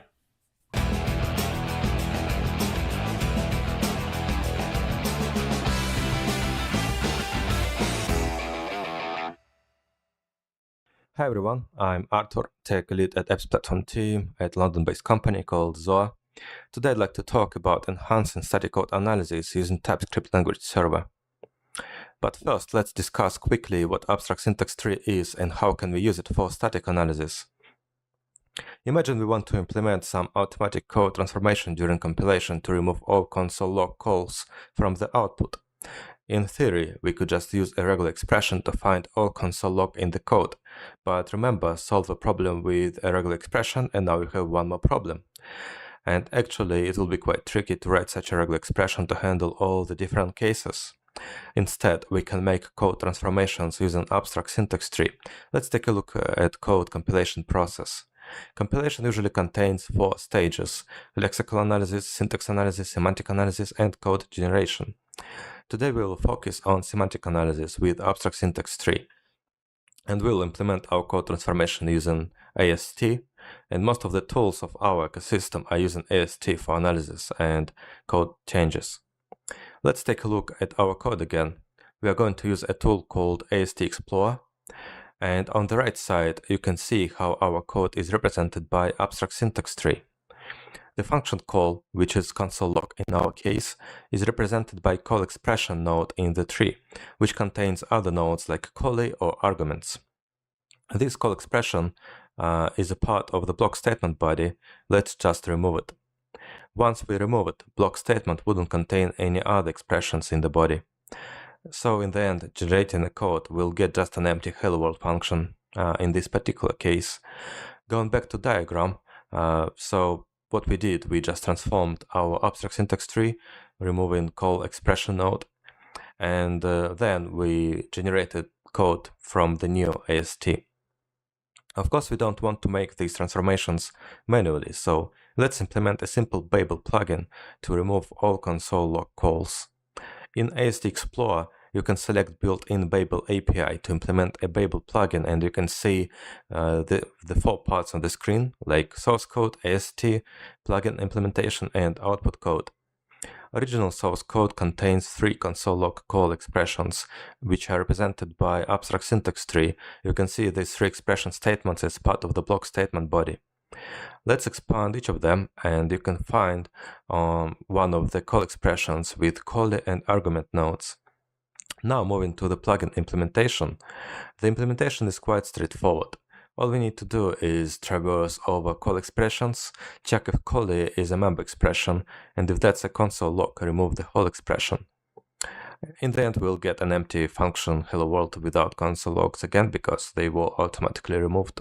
Hi everyone, I'm Arthur, tech lead at Apps Platform team at a London-based company called Zoa. Today I'd like to talk about enhancing static code analysis using TypeScript language server. But first, let's discuss quickly what abstract syntax tree is and how can we use it for static analysis. Imagine we want to implement some automatic code transformation during compilation to remove all console log calls from the output. In theory, we could just use a regular expression to find all console log in the code, but remember, solve a problem with a regular expression and now you have one more problem. And actually, it will be quite tricky to write such a regular expression to handle all the different cases. Instead, we can make code transformations using abstract syntax tree. Let's take a look at code compilation process. Compilation usually contains 4 stages: lexical analysis, syntax analysis, semantic analysis, and code generation. Today we will focus on semantic analysis with abstract syntax tree, and we'll implement our code transformation using AST, and most of the tools of our ecosystem are using AST for analysis and code changes. Let's take a look at our code again. We are going to use a tool called AST Explorer, and on the right side you can see how our code is represented by abstract syntax tree. The function call, which is console log in our case, is represented by call expression node in the tree, which contains other nodes like callee or arguments. This call expression is a part of the block statement body. Let's just remove it. Once we remove it, block statement wouldn't contain any other expressions in the body. So in the end, generating a code will get just an empty hello world function in this particular case. Going back to diagram, so what we did, we just transformed our abstract syntax tree, removing call expression node, and then we generated code from the new AST. Of course, we don't want to make these transformations manually, so let's implement a simple Babel plugin to remove all console log calls. In AST Explorer, you can select built-in Babel API to implement a Babel plugin, and you can see the 4 parts on the screen, like source code, AST, plugin implementation, and output code. Original source code contains 3 console log call expressions, which are represented by abstract syntax tree. You can see these 3 expression statements as part of the block statement body. Let's expand each of them, and you can find one of the call expressions with callee and argument nodes. Now moving to the plugin implementation. The implementation is quite straightforward. All we need to do is traverse over call expressions, check if callee is a member expression, and if that's a console log, remove the whole expression. In the end, we'll get an empty function hello world without console logs again because they were automatically removed.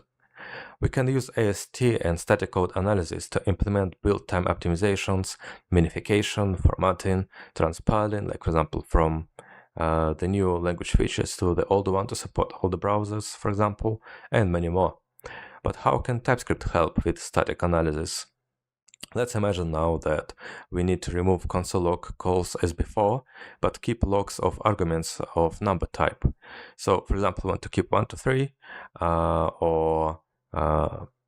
We can use AST and static code analysis to implement build time optimizations, minification, formatting, transpiling, like for example from the new language features to the older one to support all the browsers, for example, and many more. But how can TypeScript help with static analysis? Let's imagine now that we need to remove console log calls as before, but keep logs of arguments of number type. So, for example, we want to keep 1 to 3, or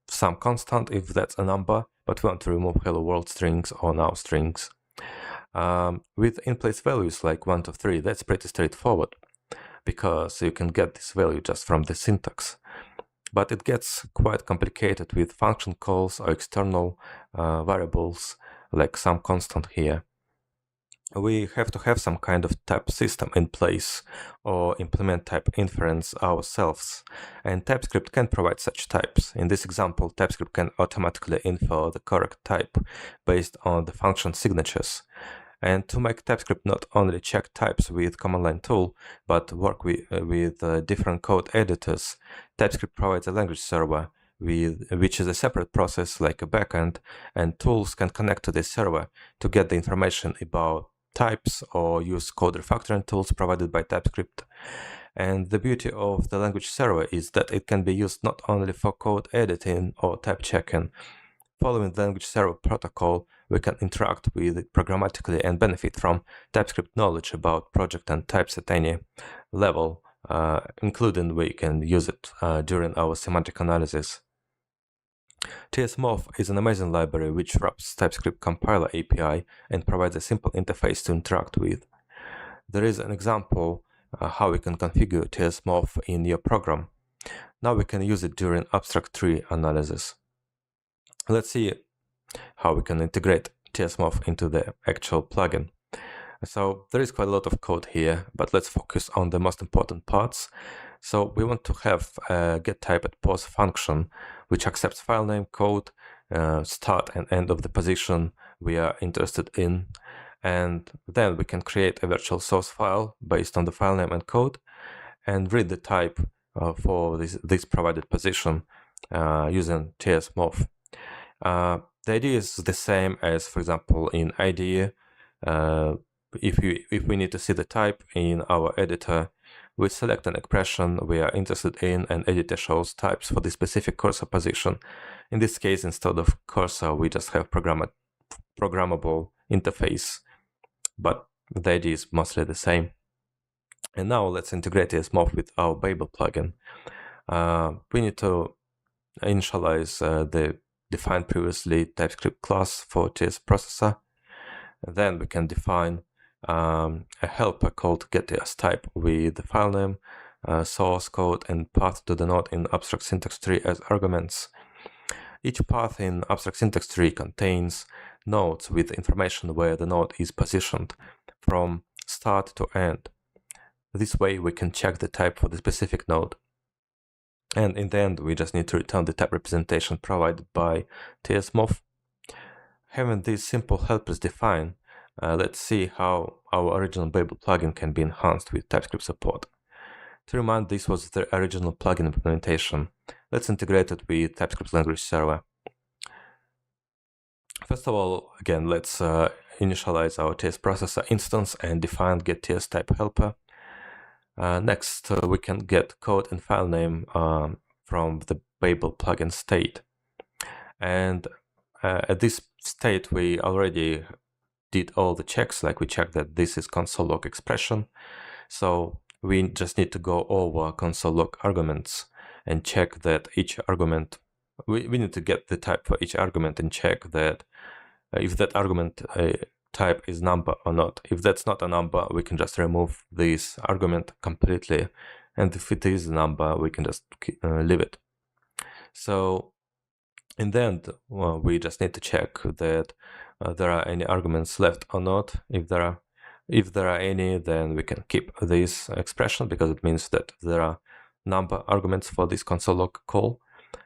some constant if that's a number, but we want to remove hello world strings or now strings. With in-place values like 1 to 3, that's pretty straightforward, because you can get this value just from the syntax. But it gets quite complicated with function calls or external variables, like some constant here. We have to have some kind of type system in place or implement type inference ourselves, and TypeScript can provide such types. In this example, TypeScript can automatically infer the correct type based on the function signatures. And to make TypeScript not only check types with command line tool, but work with different code editors, TypeScript provides a language server, which is a separate process like a backend, and tools can connect to this server to get the information about types or use code refactoring tools provided by TypeScript. And the beauty of the language server is that it can be used not only for code editing or type checking. Following the language server protocol, we can interact with it programmatically and benefit from TypeScript knowledge about project and types at any level, including we can use it during our semantic analysis. tsmorph is an amazing library which wraps TypeScript compiler API and provides a simple interface to interact with. There is an example how we can configure tsmorph in your program. Now we can use it during abstract tree analysis. Let's see how we can integrate tsmorph into the actual plugin. So there is quite a lot of code here, but let's focus on the most important parts. So we want to have a getTypeAtPos function, which accepts file name, code, start and end of the position we are interested in. And then we can create a virtual source file based on the file name and code and read the type for this provided position using tsmorph. The idea is the same as, for example, in IDE. If we need to see the type in our editor, we select an expression we are interested in, and editor shows types for the specific cursor position. In this case, instead of cursor, we just have programmable interface, but the idea is mostly the same. And now let's integrate tsmorph with our Babel plugin. We need to initialize the defined previously TypeScript class for tsProcessor. Then we can define a helper called getTsType with the file name, source code, and path to the node in abstract syntax tree as arguments. Each path in abstract syntax tree contains nodes with information where the node is positioned from start to end. This way we can check the type for the specific node. And in the end, we just need to return the type representation provided by tsmorph. Having these simple helpers defined, let's see how our original Babel plugin can be enhanced with TypeScript support. To remind, this was the original plugin implementation. Let's integrate it with TypeScript language server. First of all, again, let's initialize our tsProcessor instance and define getTsType helper. Next, we can get code and file name from the Babel plugin state. And at this state, we already did all the checks, like we checked that this is console log expression. So we just need to go over console log arguments and check that each argument, we need to get the type for each argument and check that if that argument type is number or not. If that's not a number, we can just remove this argument completely. And if it is a number, we can just leave it. So in the end, we just need to check that there are any arguments left or not. If there are any, then we can keep this expression because it means that there are number arguments for this console log call.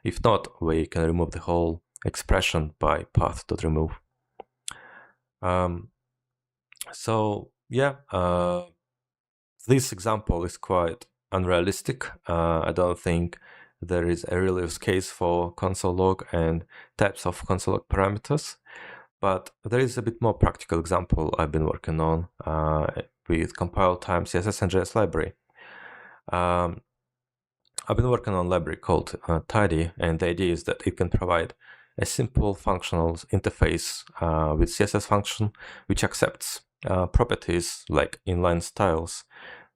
If not, we can remove the whole expression by path.remove. So yeah, this example is quite unrealistic. I don't think there is a real use case for console log and types of console log parameters, but there is a bit more practical example I've been working on with compile time CSS and JS library. I've been working on a library called Tidy, and the idea is that it can provide a simple functional interface with CSS function which accepts properties like inline styles.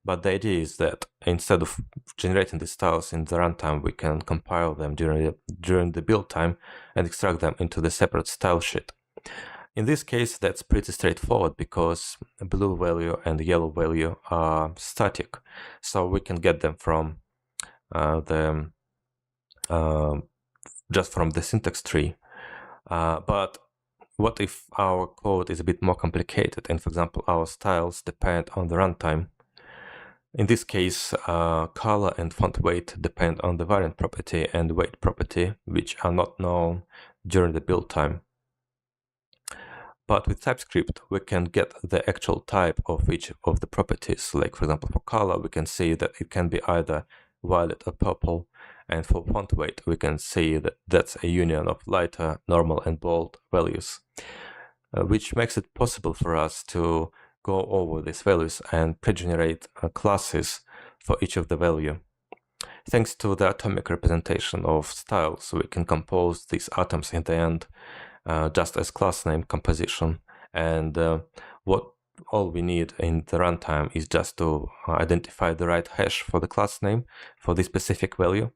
But the idea is that instead of generating the styles in the runtime, we can compile them during the build time and extract them into the separate style sheet. In this case, that's pretty straightforward because the blue value and the yellow value are static, so we can get them from just from the syntax tree. But what if our code is a bit more complicated and, for example, our styles depend on the runtime? In this case, color and font weight depend on the variant property and weight property, which are not known during the build time. But with TypeScript, we can get the actual type of each of the properties. Like, for example, for color, we can see that it can be either violet or purple. And for font weight, we can see that that's a union of lighter, normal, and bold values, which makes it possible for us to go over these values and pre-generate classes for each of the value. Thanks to the atomic representation of styles, we can compose these atoms in the end just as class name composition, and what all we need in the runtime is just to identify the right hash for the class name for this specific value.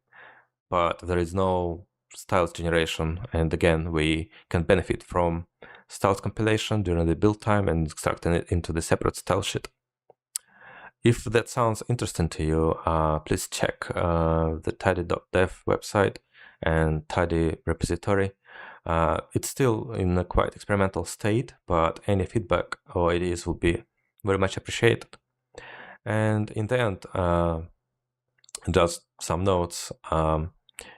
But there is no styles generation, and again, we can benefit from styles compilation during the build time and extracting it into the separate style sheet. If that sounds interesting to you, please check the tidy.dev website and tidy repository. It's still in a quite experimental state, but any feedback or ideas will be very much appreciated. And in the end, just some notes.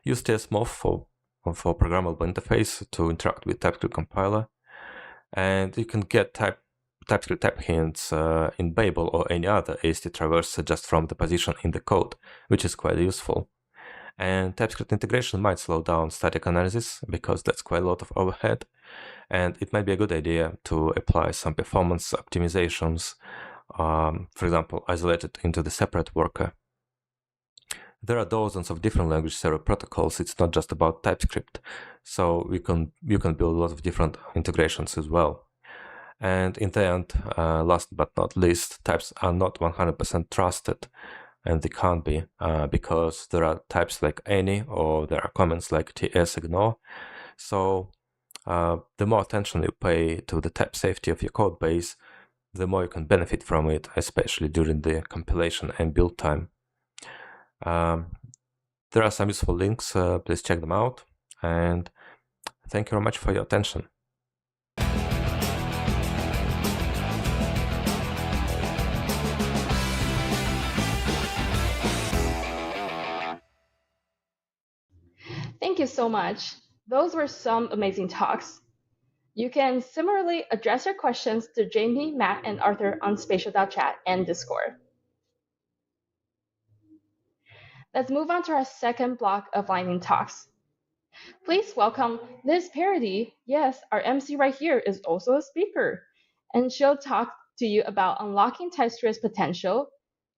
Use tsmov for programmable interface to interact with TypeScript compiler, and you can get TypeScript type hints in Babel or any other AST traverse just from the position in the code, which is quite useful. And TypeScript integration might slow down static analysis because that's quite a lot of overhead, and it might be a good idea to apply some performance optimizations, for example, isolated into the separate worker. There are dozens of different language server protocols. It's not just about TypeScript, so you can build a lot of different integrations as well. And in the end, last but not least, types are not 100% trusted, and they can't be because there are types like any, or there are comments like tsc-type-track-qna. So the more attention you pay to the type safety of your code base, the more you can benefit from it, especially during the compilation and build time. There are some useful links, please check them out, and thank you very much for your attention.
Thank you so much. Those were some amazing talks. You can similarly address your questions to Jamie, Matt, and Arthur on spatial.chat and Discord. Let's move on to our second block of lightning talks. Please welcome Liz Parody. Yes, our MC right here is also a speaker, and she'll talk to you about unlocking TypeScript's potential,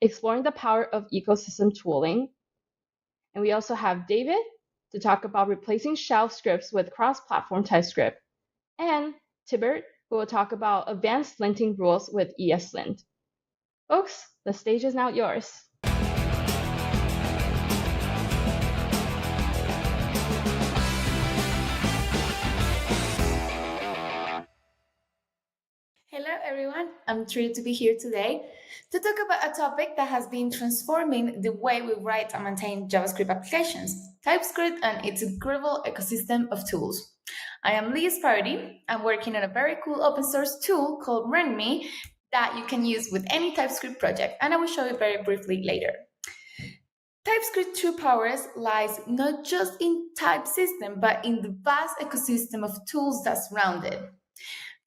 exploring the power of ecosystem tooling. And we also have David to talk about replacing shell scripts with cross-platform TypeScript, and Tibert, who will talk about advanced linting rules with ESLint. Folks, the stage is now yours.
Hello everyone, I'm thrilled to be here today to talk about a topic that has been transforming the way we write and maintain JavaScript applications, TypeScript and its incredible ecosystem of tools. I am Liz Parody. I'm working on a very cool open source tool called RunMe that you can use with any TypeScript project, and I will show you very briefly later. TypeScript true powers lies not just in type system, but in the vast ecosystem of tools that surround it.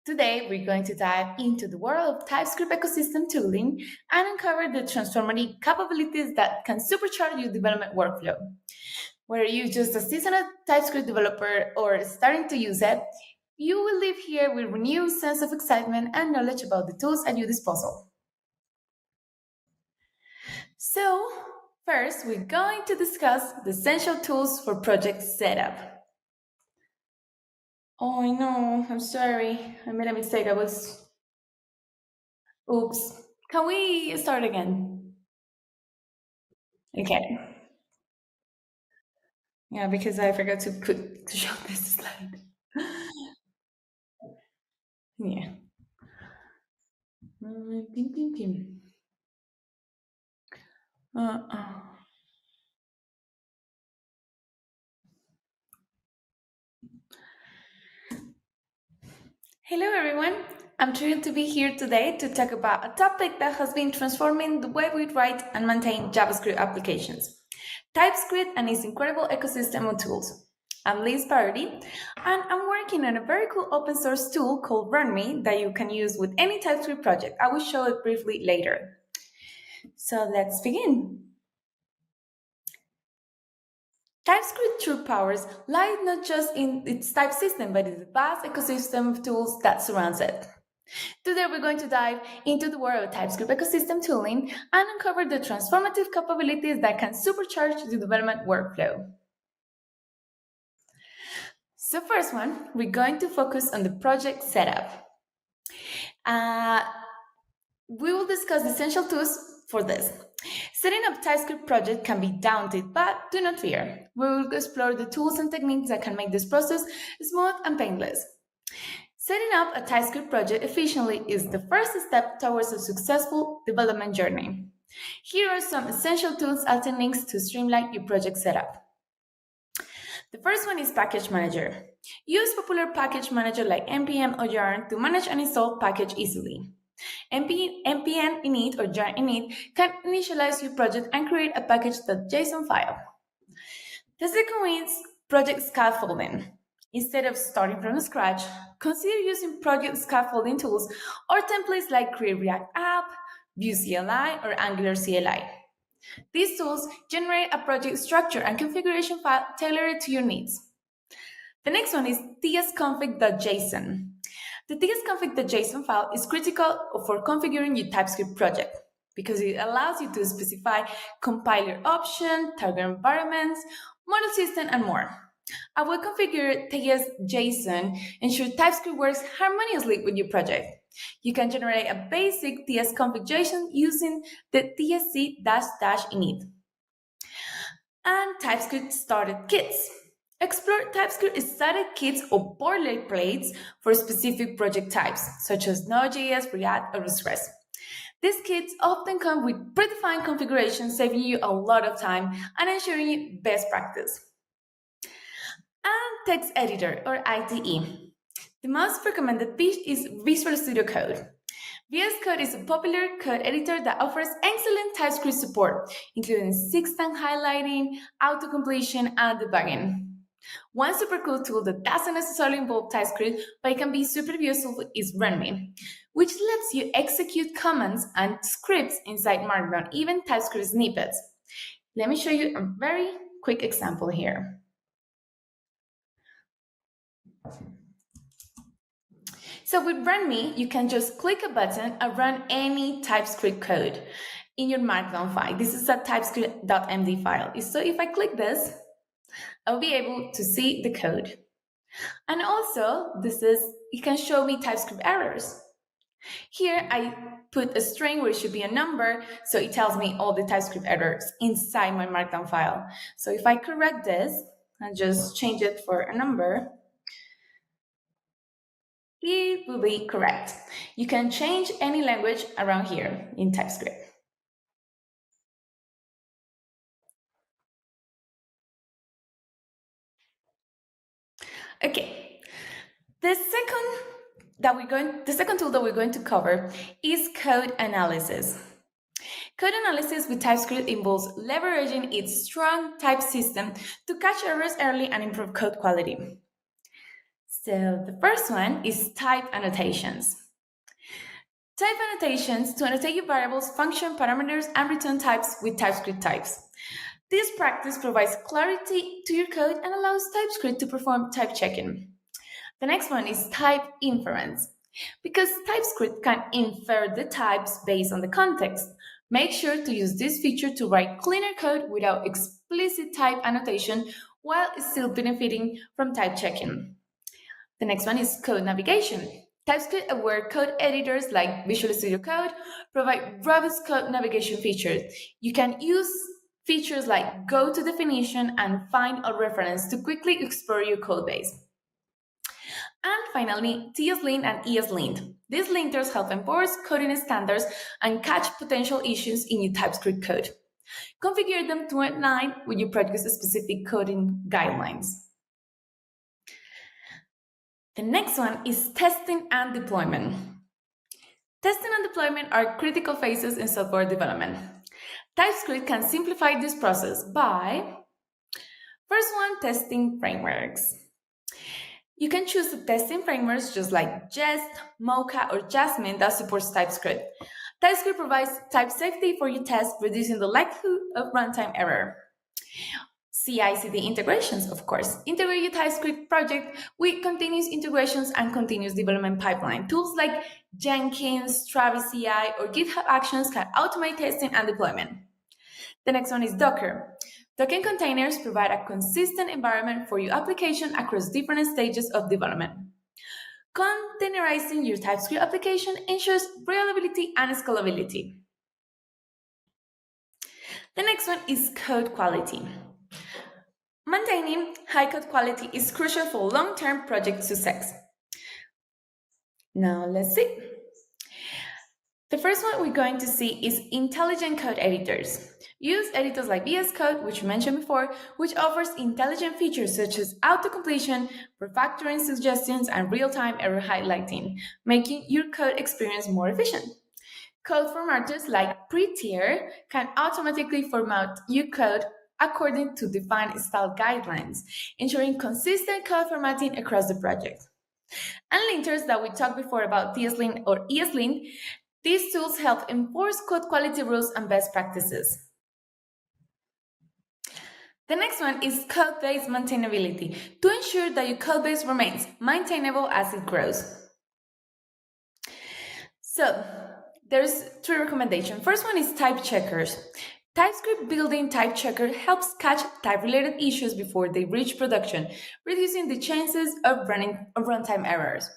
Today, we're going to dive into the world of TypeScript ecosystem tooling and uncover the transformative capabilities that can supercharge your development workflow. Whether you're just a seasoned TypeScript developer or starting to use it, you will leave here with a renewed sense of excitement and knowledge about the tools at your disposal. So, first, we're going to discuss the essential tools for project setup. Oh, I know. I'm sorry. I made a mistake. Oops. Can we start again? Okay. Yeah, because I forgot to show this slide. Yeah. Tim, tim, tim. Hello, everyone. I'm thrilled to be here today to talk about a topic that has been transforming the way we write and maintain JavaScript applications, TypeScript and its incredible ecosystem of tools. I'm Liz Parody, and I'm working on a very cool open source tool called RunMe that you can use with any TypeScript project. I will show it briefly later. So let's begin. TypeScript true powers lie not just in its type system, but in the vast ecosystem of tools that surrounds it. Today, we're going to dive into the world of TypeScript ecosystem tooling and uncover the transformative capabilities that can supercharge the development workflow. So first one, we're going to focus on the project setup. We will discuss the essential tools for this. Setting up a TypeScript project can be daunting, but do not fear. We will explore the tools and techniques that can make this process smooth and painless. Setting up a TypeScript project efficiently is the first step towards a successful development journey. Here are some essential tools and techniques to streamline your project setup. The first one is Package Manager. Use popular package manager like npm or yarn to manage and install package easily. npm init or yarn init can initialize your project and create a package.json file. The second is project scaffolding. Instead of starting from scratch, consider using project scaffolding tools or templates like Create React App, Vue CLI, or Angular CLI. These tools generate a project structure and configuration file tailored to your needs. The next one is tsconfig.json. The tsconfig.json file is critical for configuring your TypeScript project because it allows you to specify compiler option, target environments, model system, and more. A well-configured TS.json ensures TypeScript works harmoniously with your project. You can generate a basic tsconfig.json using the tsc-init. And TypeScript starter kits. Explore TypeScript starter kits or boilerplates for specific project types, such as Node.js, React, or Express. These kits often come with predefined configurations, saving you a lot of time and ensuring you best practice. And Text Editor, or IDE. The most recommended piece is Visual Studio Code. VS Code is a popular code editor that offers excellent TypeScript support, including 6-time highlighting, auto-completion, and debugging. One super cool tool that doesn't necessarily involve TypeScript, but it can be super useful, is RunMe, which lets you execute commands and scripts inside Markdown, even TypeScript snippets. Let me show you a very quick example here. So with RunMe, you can just click a button and run any TypeScript code in your Markdown file. This is a TypeScript.md file. So if I click this, I'll be able to see the code. And also, it can show me TypeScript errors. Here, I put a string where it should be a number, so it tells me all the TypeScript errors inside my Markdown file. So if I correct this and just change it for a number, it will be correct. You can change any language around here in TypeScript. Okay, the second tool that we're going to cover is code analysis. Code analysis with TypeScript involves leveraging its strong type system to catch errors early and improve code quality. So the first one is type annotations. Type annotations to annotate your variables, function, parameters, and return types with TypeScript types. This practice provides clarity to your code and allows TypeScript to perform type checking. The next one is type inference. Because TypeScript can infer the types based on the context, make sure to use this feature to write cleaner code without explicit type annotation while still benefiting from type checking. The next one is code navigation. TypeScript-aware code editors like Visual Studio Code provide robust code navigation features. You can use features like go to definition and find a reference to quickly explore your code base. And finally, tsLint and ESLint. These linters help enforce coding standards and catch potential issues in your TypeScript code. Configure them to align with your project's specific coding guidelines. The next one is testing and deployment. Testing and deployment are critical phases in software development. TypeScript can simplify this process by, first one, testing frameworks. You can choose the testing frameworks just like Jest, Mocha, or Jasmine that supports TypeScript. TypeScript provides type safety for your tests, reducing the likelihood of runtime error. CI/CD integrations, of course. Integrate your TypeScript project with continuous integrations and continuous development pipeline. Tools like Jenkins, Travis CI, or GitHub Actions can automate testing and deployment. The next one is Docker. Docker containers provide a consistent environment for your application across different stages of development. Containerizing your TypeScript application ensures reliability and scalability. The next one is code quality. Maintaining high code quality is crucial for long-term project success. Now let's see. The first one we're going to see is intelligent code editors. Use editors like VS Code, which we mentioned before, which offers intelligent features such as auto-completion, refactoring suggestions, and real-time error highlighting, making your code experience more efficient. Code formatters like Prettier can automatically format your code according to defined style guidelines, ensuring consistent code formatting across the project. And linters that we talked before about tsLint or ESLint, these tools help enforce code quality rules and best practices. The next one is code-based maintainability, to ensure that your code base remains maintainable as it grows. So, there's 3 recommendations. First one is type checkers. TypeScript built-in type checker helps catch type-related issues before they reach production, reducing the chances of runtime errors.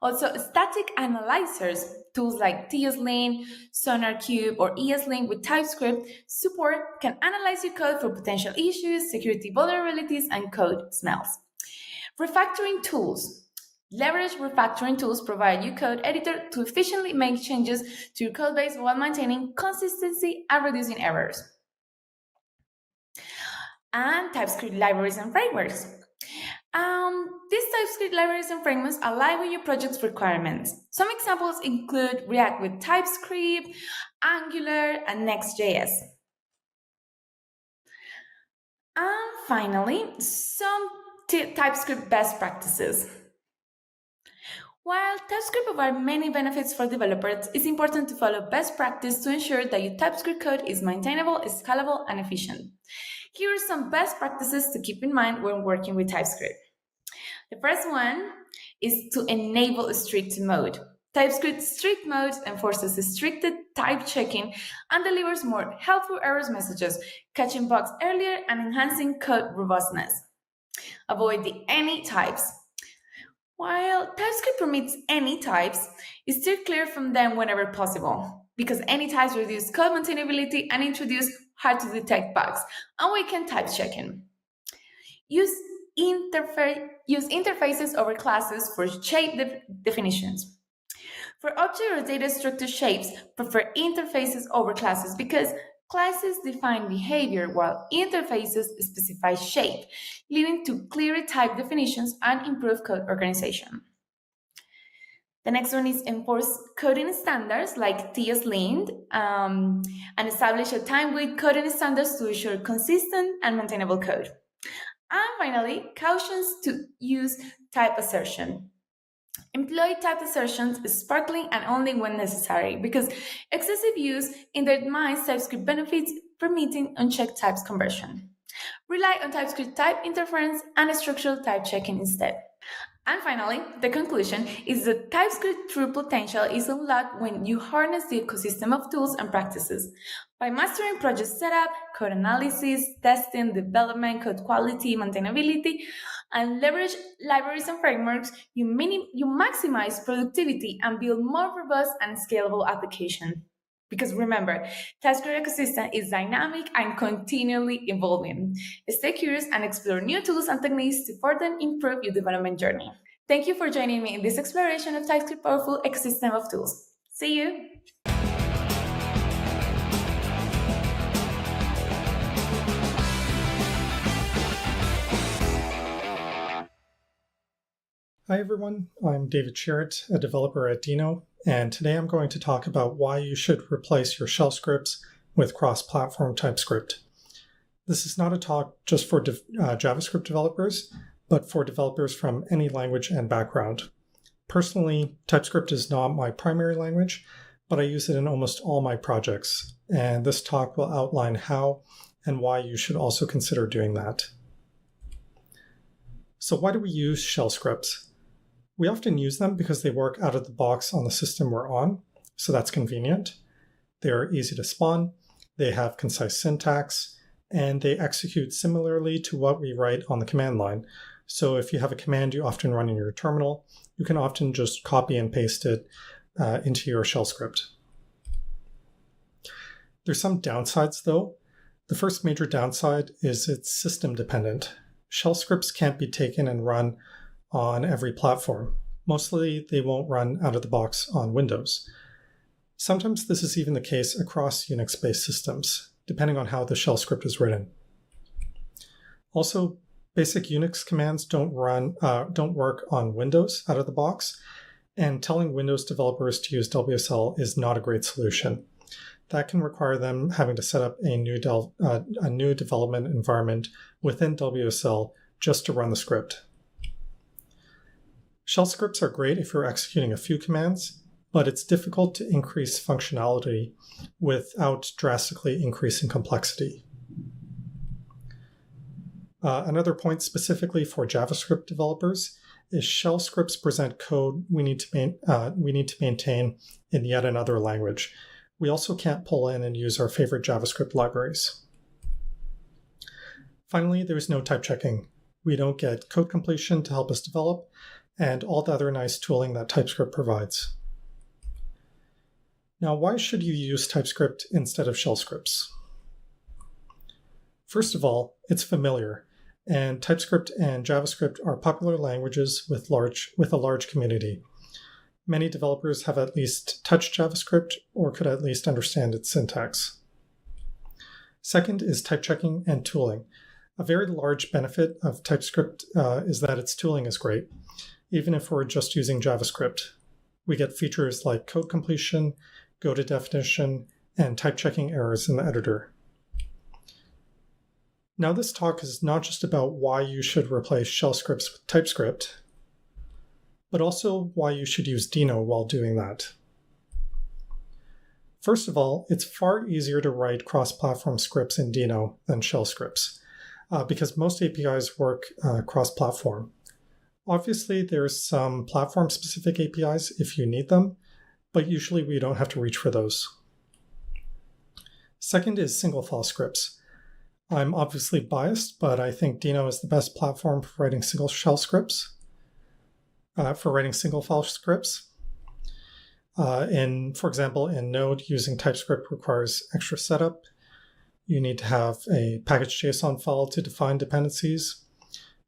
Also, static analyzers, tools like tsLint, SonarQube, or ESLint with TypeScript support can analyze your code for potential issues, security vulnerabilities, and code smells. Refactoring tools. Leverage refactoring tools provide your code editor to efficiently make changes to your code base while maintaining consistency and reducing errors. And TypeScript libraries and frameworks. These TypeScript libraries and frameworks align with your project's requirements. Some examples include React with TypeScript, Angular, and Next.js. And finally, some TypeScript best practices. While TypeScript provides many benefits for developers, it's important to follow best practice to ensure that your TypeScript code is maintainable, scalable, and efficient. Here are some best practices to keep in mind when working with TypeScript. The first one is to enable strict mode. TypeScript strict mode enforces restricted type checking and delivers more helpful errors messages, catching bugs earlier and enhancing code robustness. Avoid the any types. While TypeScript permits any types, steer clear from them whenever possible, because any types reduce code maintainability and introduce hard-to-detect bugs, and weaken type checking. Use interfaces over classes for shape definitions. For object or data structure shapes, prefer interfaces over classes because classes define behavior while interfaces specify shape, leading to clearer type definitions and improved code organization. The next one is enforce coding standards like tsLint and establish a time-weight coding standards to ensure consistent and maintainable code. And finally, cautions to use type assertion. Employ type assertions sparkling and only when necessary, because excessive use undermines TypeScript benefits, permitting unchecked types conversion. Rely on TypeScript type interference and structural type checking instead. And finally, the conclusion is that TypeScript true potential is unlocked when you harness the ecosystem of tools and practices. By mastering project setup, code analysis, testing, development, code quality, maintainability, and leverage libraries and frameworks, you maximize productivity and build more robust and scalable applications. Because remember, TypeScript ecosystem is dynamic and continually evolving. Stay curious and explore new tools and techniques to further improve your development journey. Thank you for joining me in this exploration of TypeScript's powerful ecosystem of tools. See you!
Hi everyone, I'm David Sherritt, a developer at Dino, and today I'm going to talk about why you should replace your shell scripts with cross-platform TypeScript. This is not a talk just for JavaScript developers, but for developers from any language and background. Personally, TypeScript is not my primary language, but I use it in almost all my projects, and this talk will outline how and why you should also consider doing that. So why do we use shell scripts? We often use them because they work out of the box on the system we're on, so that's convenient. They are easy to spawn, they have concise syntax, and they execute similarly to what we write on the command line. So if you have a command you often run in your terminal, you can often just copy and paste it into your shell script. There's some downsides though. The first major downside is it's system dependent. Shell scripts can't be taken and run on every platform. Mostly they won't run out of the box on Windows. Sometimes this is even the case across Unix-based systems, depending on how the shell script is written. Also, basic Unix commands don't work on Windows out of the box, and telling Windows developers to use WSL is not a great solution. That can require them having to set up a new development environment within WSL just to run the script. Shell scripts are great if you're executing a few commands, but it's difficult to increase functionality without drastically increasing complexity. Another point specifically for JavaScript developers is shell scripts present code we need to maintain in yet another language. We also can't pull in and use our favorite JavaScript libraries. Finally, there's no type checking. We don't get code completion to help us develop, and all the other nice tooling that TypeScript provides. Now, why should you use TypeScript instead of shell scripts? First of all, it's familiar, and TypeScript and JavaScript are popular languages with a large community. Many developers have at least touched JavaScript or could at least understand its syntax. Second is type checking and tooling. A very large benefit of TypeScript is that its tooling is great, even if we're just using JavaScript. We get features like code completion, go to definition, and type checking errors in the editor. Now, this talk is not just about why you should replace shell scripts with TypeScript, but also why you should use Dino while doing that. First of all, it's far easier to write cross-platform scripts in Dino than shell scripts, because most APIs work cross-platform. Obviously, there's some platform-specific APIs if you need them, but usually we don't have to reach for those. Second is single-file scripts. I'm obviously biased, but I think Dino is the best platform for writing single-file scripts. For example, in Node, using TypeScript requires extra setup. You need to have a package.json file to define dependencies.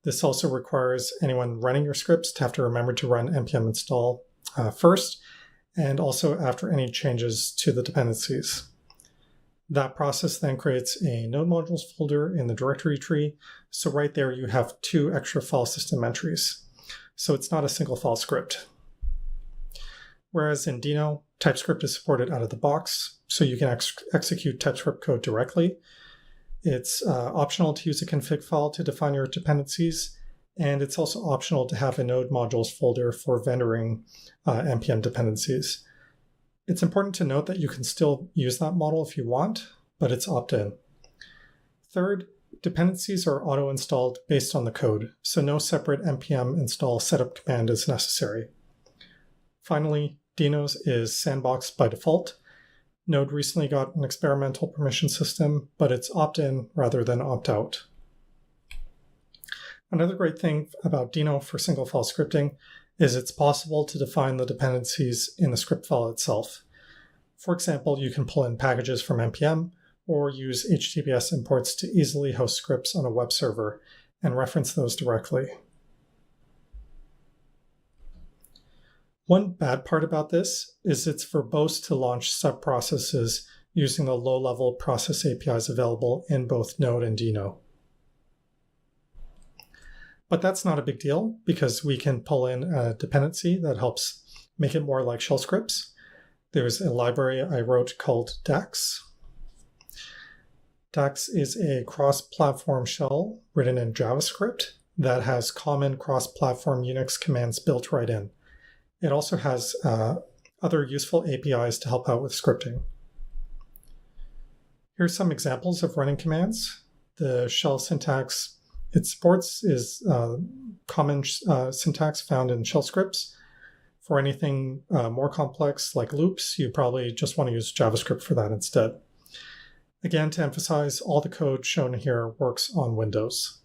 This also requires anyone running your scripts to have to remember to run npm install first, and also after any changes to the dependencies. That process then creates a node modules folder in the directory tree, so right there you have 2 extra file system entries. So it's not a single file script. Whereas in Dino, TypeScript is supported out of the box, so you can execute TypeScript code directly. It's optional to use a config file to define your dependencies, and it's also optional to have a node modules folder for vendoring npm dependencies. It's important to note that you can still use that model if you want, but it's opt-in. Third, dependencies are auto-installed based on the code, so no separate npm install setup command is necessary. Finally, Dino's is sandboxed by default. Node recently got an experimental permission system, but it's opt-in rather than opt-out. Another great thing about Deno for single file scripting is it's possible to define the dependencies in the script file itself. For example, you can pull in packages from npm or use HTTPS imports to easily host scripts on a web server and reference those directly. One bad part about this is it's verbose to launch sub-processes using the low-level process APIs available in both Node and Deno. But that's not a big deal because we can pull in a dependency that helps make it more like shell scripts. There's a library I wrote called Dax. Dax is a cross-platform shell written in JavaScript that has common cross-platform Unix commands built right in. It also has other useful APIs to help out with scripting. Here's some examples of running commands. The shell syntax it supports is common syntax found in shell scripts. For anything more complex like loops, you probably just want to use JavaScript for that instead. Again, to emphasize, all the code shown here works on Windows.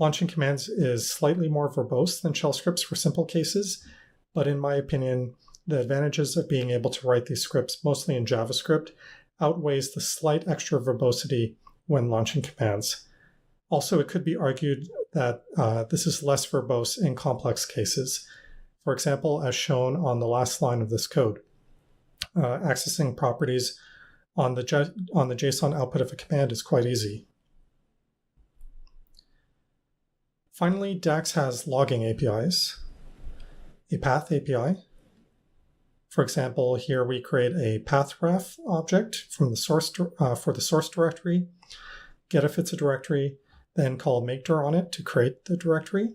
Launching commands is slightly more verbose than shell scripts for simple cases, but in my opinion, the advantages of being able to write these scripts mostly in JavaScript outweighs the slight extra verbosity when launching commands. Also, it could be argued that this is less verbose in complex cases. For example, as shown on the last line of this code, accessing properties on the JSON output of a command is quite easy. Finally, Dax has logging APIs, a path API. For example, here we create a path_ref object from the source for the source directory, get if it's a directory, then call makedir on it to create the directory.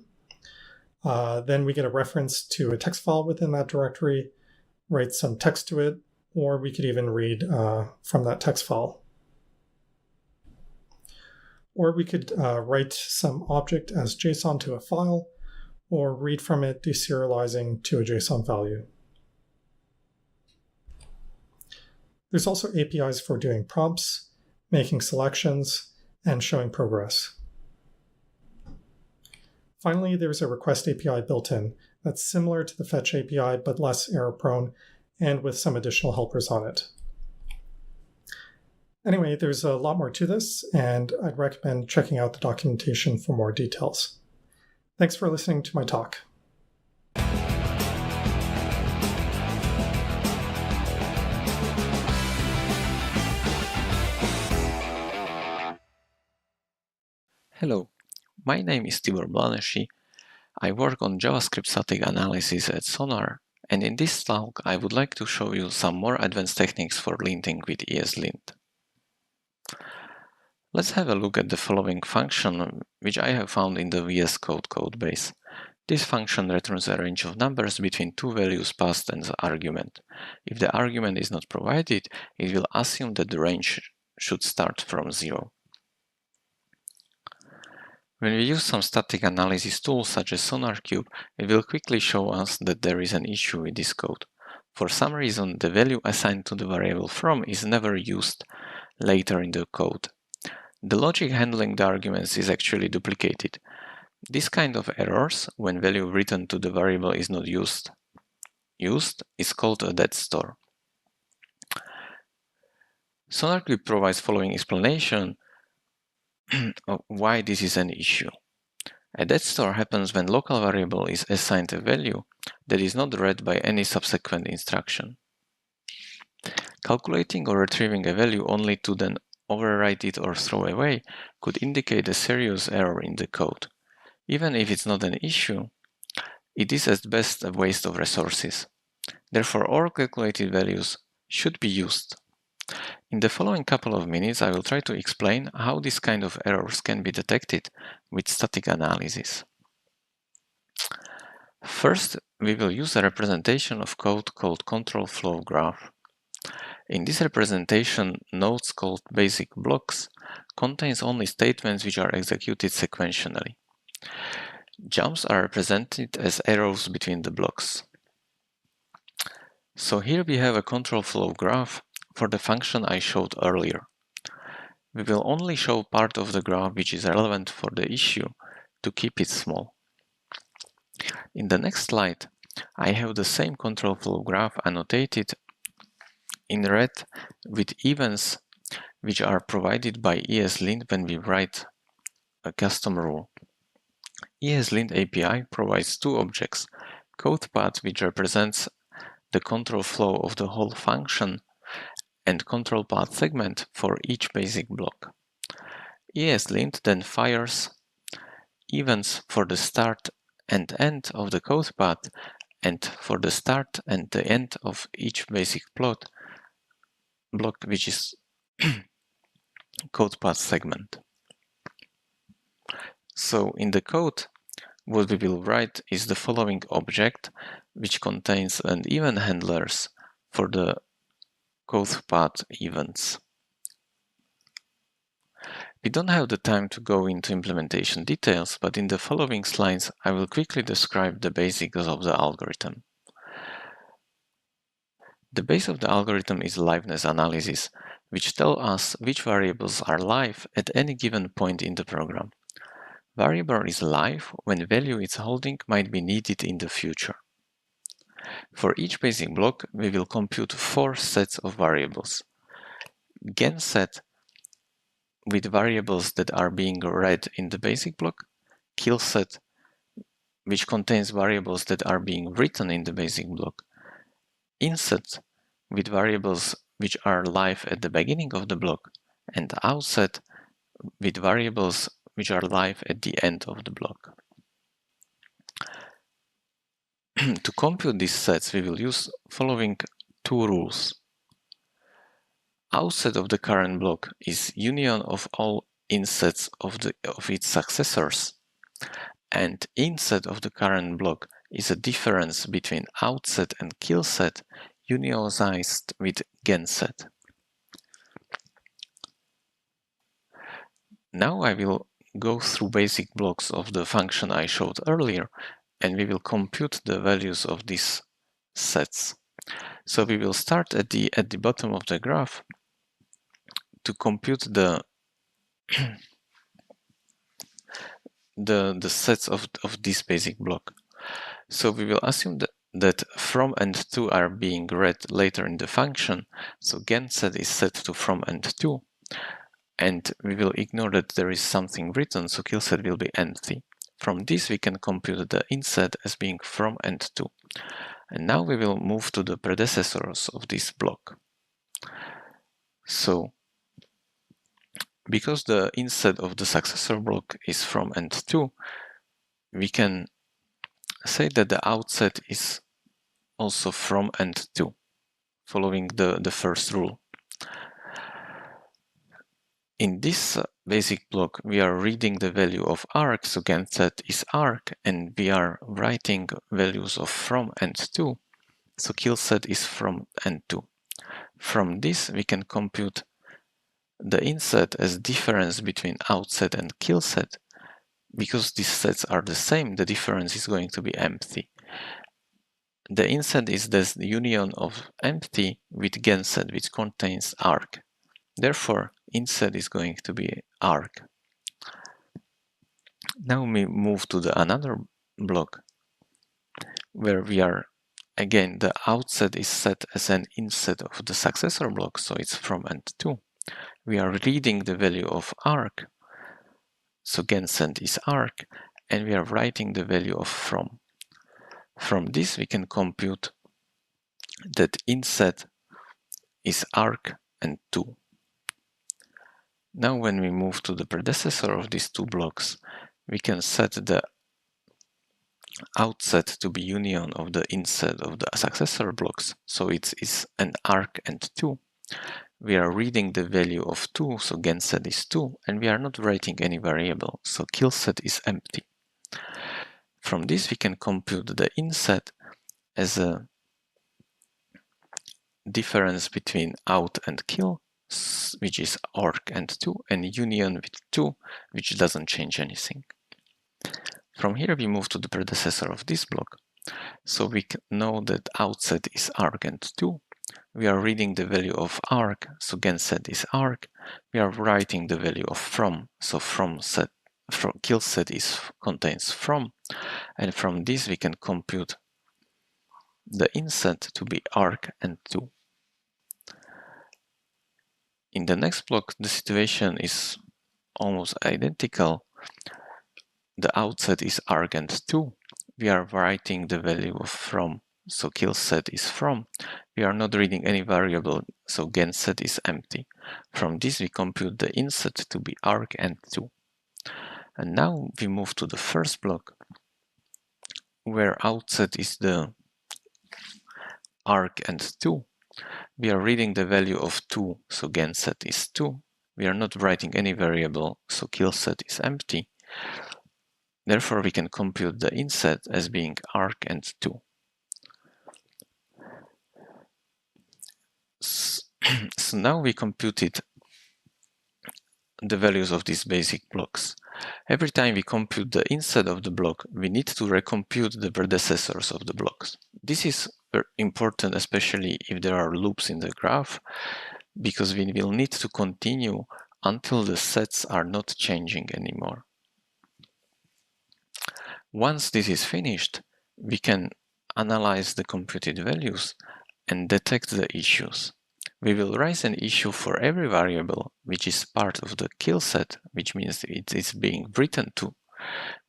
Then we get a reference to a text file within that directory, write some text to it, or we could even read from that text file. Or we could write some object as JSON to a file, or read from it deserializing to a JSON value. There's also APIs for doing prompts, making selections, and showing progress. Finally, there's a request API built in that's similar to the fetch API, but less error-prone, and with some additional helpers on it. Anyway, there's a lot more to this, and I'd recommend checking out the documentation for more details. Thanks for listening to my talk.
Hello, my name is Tibor Blaneši. I work on JavaScript static analysis at Sonar, and in this talk I would like to show you some more advanced techniques for linting with ESLint. Let's have a look at the following function, which I have found in the VS Code codebase. This function returns a range of numbers between two values passed as an argument. If the argument is not provided, it will assume that the range should start from 0. When we use some static analysis tools such as SonarQube, it will quickly show us that there is an issue with this code. For some reason, the value assigned to the variable from is never used later in the code. The logic handling the arguments is actually duplicated. This kind of errors, when value written to the variable is not used is called a dead store. SonarQube provides following explanation of why this is an issue. A dead store happens when local variable is assigned a value that is not read by any subsequent instruction. Calculating or retrieving a value only to then overwrite it or throw away could indicate a serious error in the code. Even if it's not an issue, it is at best a waste of resources. Therefore, all calculated values should be used. In the following couple of minutes, I will try to explain how this kind of errors can be detected with static analysis. First, we will use a representation of code called control flow graph. In this representation, nodes called basic blocks contains only statements which are executed sequentially. Jumps are represented as arrows between the blocks. So here we have a control flow graph for the function I showed earlier. We will only show part of the graph which is relevant for the issue, to keep it small. In the next slide, I have the same control flow graph annotated in red with events which are provided by ESLint when we write a custom rule. ESLint API provides two objects, code path which represents the control flow of the whole function and control path segment for each basic block. ESLint then fires events for the start and end of the code path and for the start and the end of each basic block which is code path segment. So in the code, what we will write is the following object, which contains an event handlers for the code path events. We don't have the time to go into implementation details, but in the following slides, I will quickly describe the basics of the algorithm. The base of the algorithm is liveness analysis, which tells us which variables are live at any given point in the program. Variable is live when value it's holding might be needed in the future. For each basic block, we will compute 4 sets of variables. Gen set with variables that are being read in the basic block, kill set which contains variables that are being written in the basic block, inset with variables which are live at the beginning of the block, and outset with variables which are live at the end of the block. To compute these sets, we will use following two rules. Outset of the current block is union of all insets of its successors, and inset of the current block is a difference between outset and kill set unionized with gen set. Now I will go through basic blocks of the function I showed earlier, and we will compute the values of these sets. So we will start at the bottom of the graph to compute the sets of this basic block. So we will assume that from and to are being read later in the function. So gen set is set to from and to, and we will ignore that there is something written, so kill set will be empty. From this we can compute the inset as being from and to. And now we will move to the predecessors of this block. So because the inset of the successor block is from and to, we can say that the outset is also from and to, following the first rule. In this basic block, we are reading the value of arc, so gen set is arc, and we are writing values of from and to, so kill set is from and to. From this, we can compute the inset as difference between outset and kill set. Because these sets are the same, the difference is going to be empty. The inset is this union of empty with gen set, which contains arc. Therefore, inset is going to be arc. Now we move to another block where we are, again, the outset is set as an inset of the successor block, so it's from and to. We are reading the value of arc, so gen set is arc, and we are writing the value of from. From this we can compute that inset is arc and to. Now when we move to the predecessor of these two blocks, we can set the outset to be union of the inset of the successor blocks, so it's an arc and 2. We are reading the value of 2, so gen set is 2, and we are not writing any variable, so kill set is empty. From this we can compute the inset as a difference between out and kill, which is arc and 2, and union with 2, which doesn't change anything. From here we move to the predecessor of this block. So we know that outset is arc and 2. We are reading the value of arc, so gen set is arc. We are writing the value of from, so from set kill set contains from, and from this we can compute the inset to be arg and 2. In the next block, the situation is almost identical. The outset is arg and 2. We are writing the value of from, so kill set is from. We are not reading any variable, so gen set is empty. From this we compute the inset to be arg and 2. And now we move to the first block, where outset is the arg and 2. We are reading the value of 2, so gen set is 2. We are not writing any variable, so kill set is empty. Therefore, we can compute the inset as being arg and 2. So now we computed the values of these basic blocks. Every time we compute the inset of the block, we need to recompute the predecessors of the blocks. This is important, especially if there are loops in the graph, because we will need to continue until the sets are not changing anymore. Once this is finished, we can analyze the computed values and detect the issues. We will raise an issue for every variable which is part of the kill set, which means it is being written to,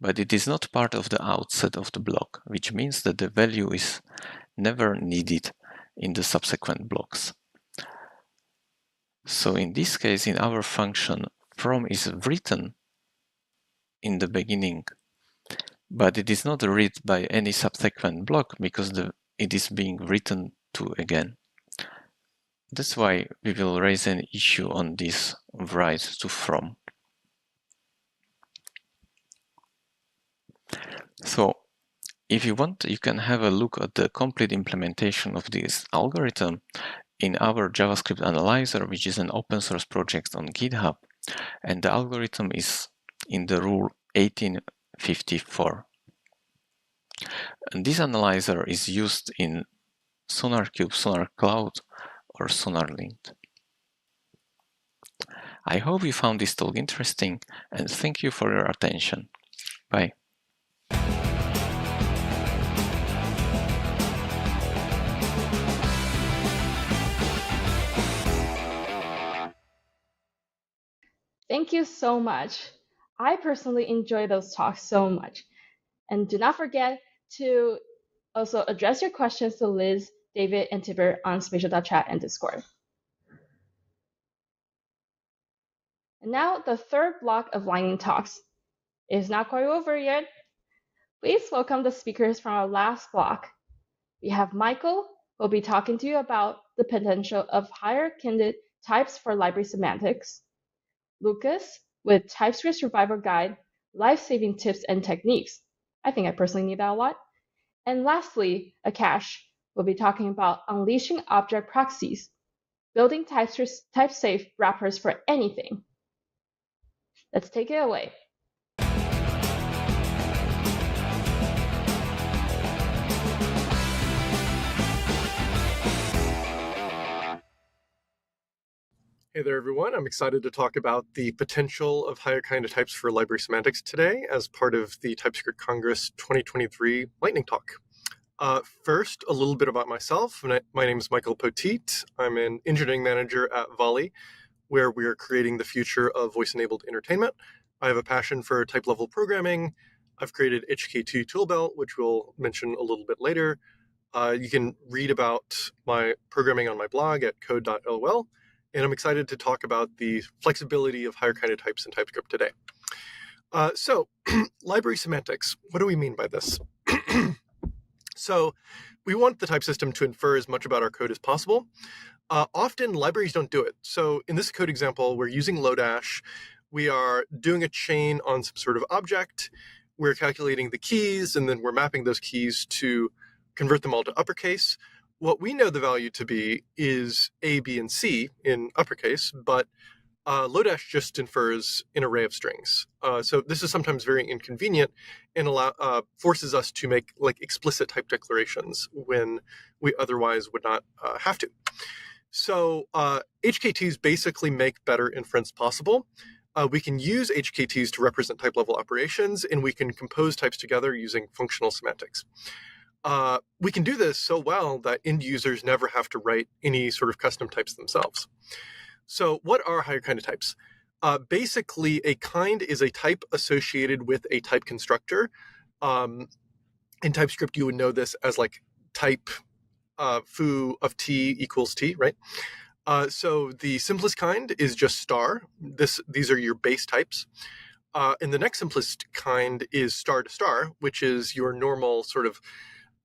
but it is not part of the outset of the block, which means that the value is never needed in the subsequent blocks. So in this case, in our function, from is written in the beginning, but it is not read by any subsequent block because it is being written to again. That's why we will raise an issue on this write to from. So if you want, you can have a look at the complete implementation of this algorithm in our JavaScript analyzer, which is an open source project on GitHub. And the algorithm is in the rule 1854. And this analyzer is used in SonarQube, SonarCloud, or SonarLint. I hope you found this talk interesting, and thank you for your attention. Bye.
Thank you so much. I personally enjoy those talks so much. And do not forget to also address your questions to Liz, David, and Tibber on spatial.chat and Discord. And now the third block of lightning talks is not quite over yet. Please welcome the speakers from our last block. We have Michael, who will be talking to you about the potential of higher-kinded types for library semantics. Lucas, with TypeScript Survivor Guide, life-saving tips and techniques. I think I personally need that a lot. And lastly, Akash will be talking about unleashing object proxies, building type-safe wrappers for anything. Let's take it away.
Hey there, everyone. I'm excited to talk about the potential of higher kind of types for library semantics today as part of the TypeScript Congress 2023 Lightning Talk. First, a little bit about myself. My name is Michael Poteet. I'm an engineering manager at Volley, where we are creating the future of voice-enabled entertainment. I have a passion for type-level programming. I've created HK2 Toolbelt, which we'll mention a little bit later. You can read about my programming on my blog at code.lol. And I'm excited to talk about the flexibility of higher kind of types in TypeScript today. So, library semantics, what do we mean by this? So, we want the type system to infer as much about our code as possible. Often, libraries don't do it. So, in this code example, we're using Lodash. We are doing a chain on some sort of object. We're calculating the keys, and then we're mapping those keys to convert them all to uppercase. What we know the value to be is A, B, and C in uppercase, but Lodash just infers an array of strings. So this is sometimes very inconvenient and forces us to make explicit type declarations when we otherwise would not have to. So HK2s basically make better inference possible. we can use HKTs to represent type level operations, and we can compose types together using functional semantics. We can do this so well that end users never have to write any sort of custom types themselves. So what are higher kind of types? Basically, a kind is a type associated with a type constructor. In TypeScript, you would know this as like type foo of t equals t, right? So the simplest kind is just star. These are your base types. And the next simplest kind is star to star, which is your normal sort of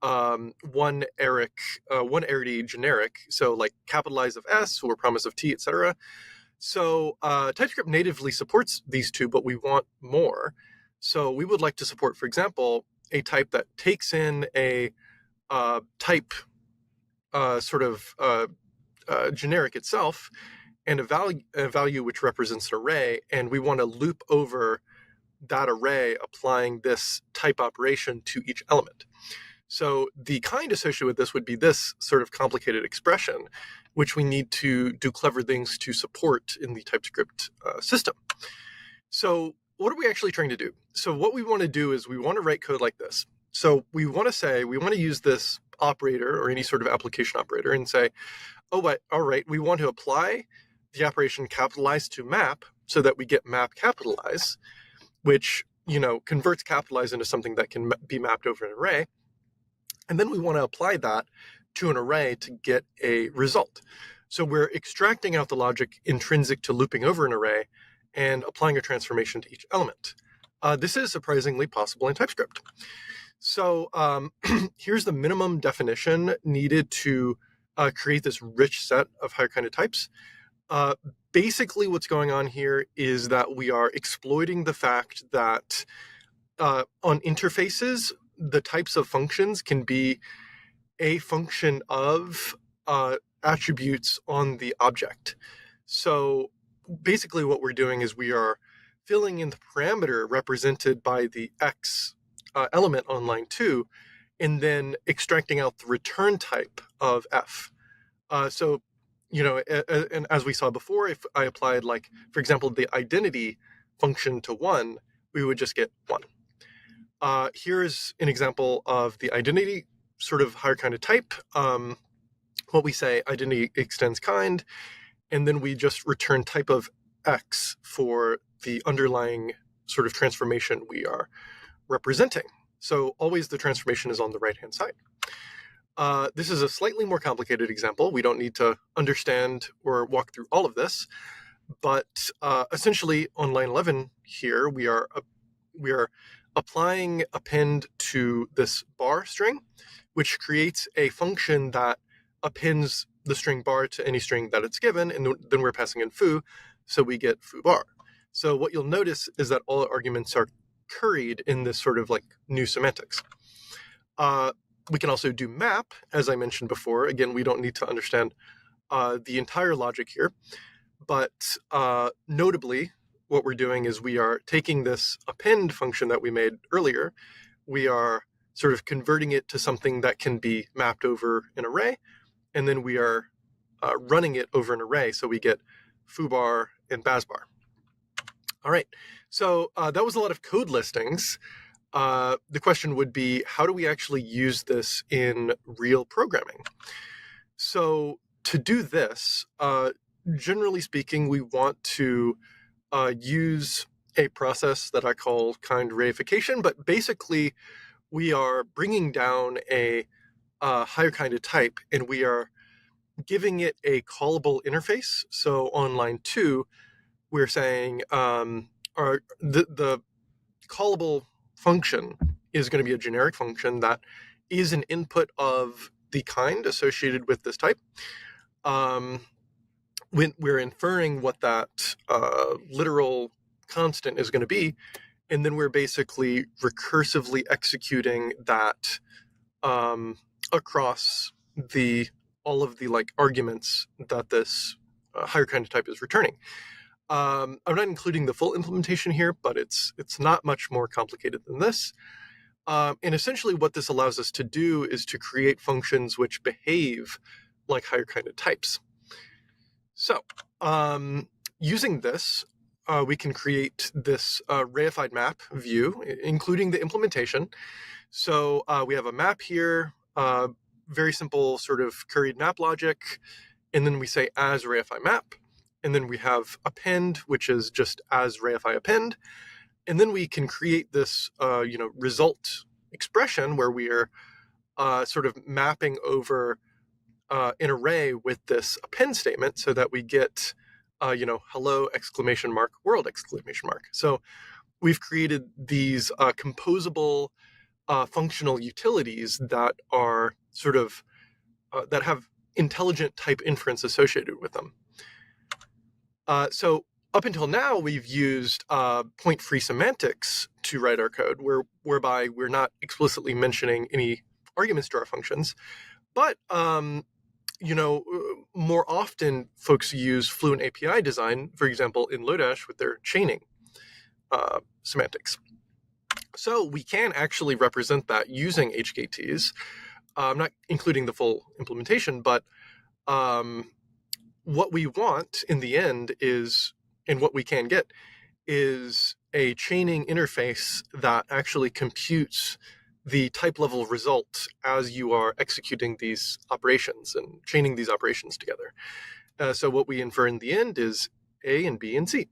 one arity generic. So like capitalize of s or promise of t, etc. So TypeScript natively supports these two, but we want more. So we would like to support, for example, a type that takes in a type generic itself and a value which represents an array, and we want to loop over that array applying this type operation to each element. So the kind associated with this would be this sort of complicated expression, which we need to do clever things to support in the TypeScript system. So what are we actually trying to do? So what we want to do is we want to write code like this. So we want to use this operator or any sort of application operator and say, all right, we want to apply the operation capitalize to map so that we get map capitalize, which, converts capitalize into something that can be mapped over an array. And then we want to apply that to an array to get a result. So we're extracting out the logic intrinsic to looping over an array and applying a transformation to each element. This is surprisingly possible in TypeScript. So here's the minimum definition needed to create this rich set of higher kind of types. Basically, what's going on here is that we are exploiting the fact that on interfaces, the types of functions can be a function of attributes on the object. So basically what we're doing is we are filling in the parameter represented by the x element on line 2, and then extracting out the return type of f. And as we saw before, if I applied, like, for example, the identity function to 1, we would just get 1. Here's an example of the identity sort of higher kind of type. What we say, identity extends kind, and then we just return type of x for the underlying sort of transformation we are representing. So always the transformation is on the right-hand side. This is a slightly more complicated example. We don't need to understand or walk through all of this, but essentially on line 11 here, we are applying append to this bar string, which creates a function that appends the string bar to any string that it's given, and then we're passing in foo, so we get foo bar. So what you'll notice is that all arguments are curried in this sort of like new semantics. We can also do map, as I mentioned before. Again, we don't need to understand the entire logic here, but notably, what we're doing is we are taking this append function that we made earlier, we are sort of converting it to something that can be mapped over an array, and then we are running it over an array, so we get foobar and basbar. All right, so that was a lot of code listings. The question would be, how do we actually use this in real programming? So to do this, generally speaking, we want to use a process that I call kind reification, but basically we are bringing down a higher kind of type, and we are giving it a callable interface. So on line 2, we're saying the callable function is going to be a generic function that is an input of the kind associated with this type. When we're inferring what that literal constant is going to be, and then we're basically recursively executing that across all of the like arguments that this higher kind of type is returning. I'm not including the full implementation here, but it's not much more complicated than this. And essentially what this allows us to do is to create functions which behave like higher kind of types. So using this, we can create this reified map view, including the implementation. So we have a map here, very simple sort of curried map logic, and then we say as reify map, and then we have append, which is just as reify append, and then we can create this result expression where we are sort of mapping over an array with this append statement so that we get hello exclamation mark world exclamation mark. So we've created these composable functional utilities that are sort of that have intelligent type inference associated with them. So up until now, we've used point-free semantics to write our code, whereby we're not explicitly mentioning any arguments to our functions. But more often, folks use Fluent API design, for example, in Lodash with their chaining semantics. So we can actually represent that using HKTs. I'm not including the full implementation, but what we want in the end is, and what we can get, is a chaining interface that actually computes the type level result as you are executing these operations and chaining these operations together. So what we infer in the end is A and B and C.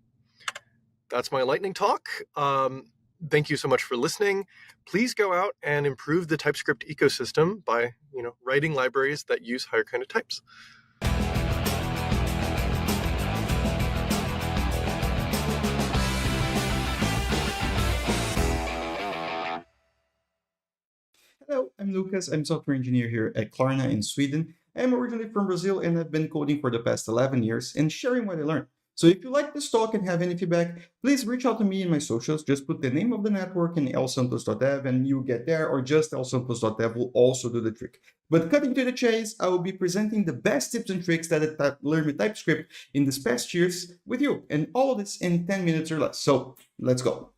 That's my lightning talk. Thank you so much for listening. Please go out and improve the TypeScript ecosystem by, writing libraries that use higher kind of types.
Hello, I'm Lucas. I'm a software engineer here at Klarna in Sweden. I'm originally from Brazil and I've been coding for the past 11 years and sharing what I learned. So if you like this talk and have any feedback, please reach out to me in my socials. Just put the name of the network in lsantos.dev and you get there, or just lsantos.dev will also do the trick. But cutting to the chase, I will be presenting the best tips and tricks that I learned with TypeScript in these past years with you, and all of this in 10 minutes or less. So let's go.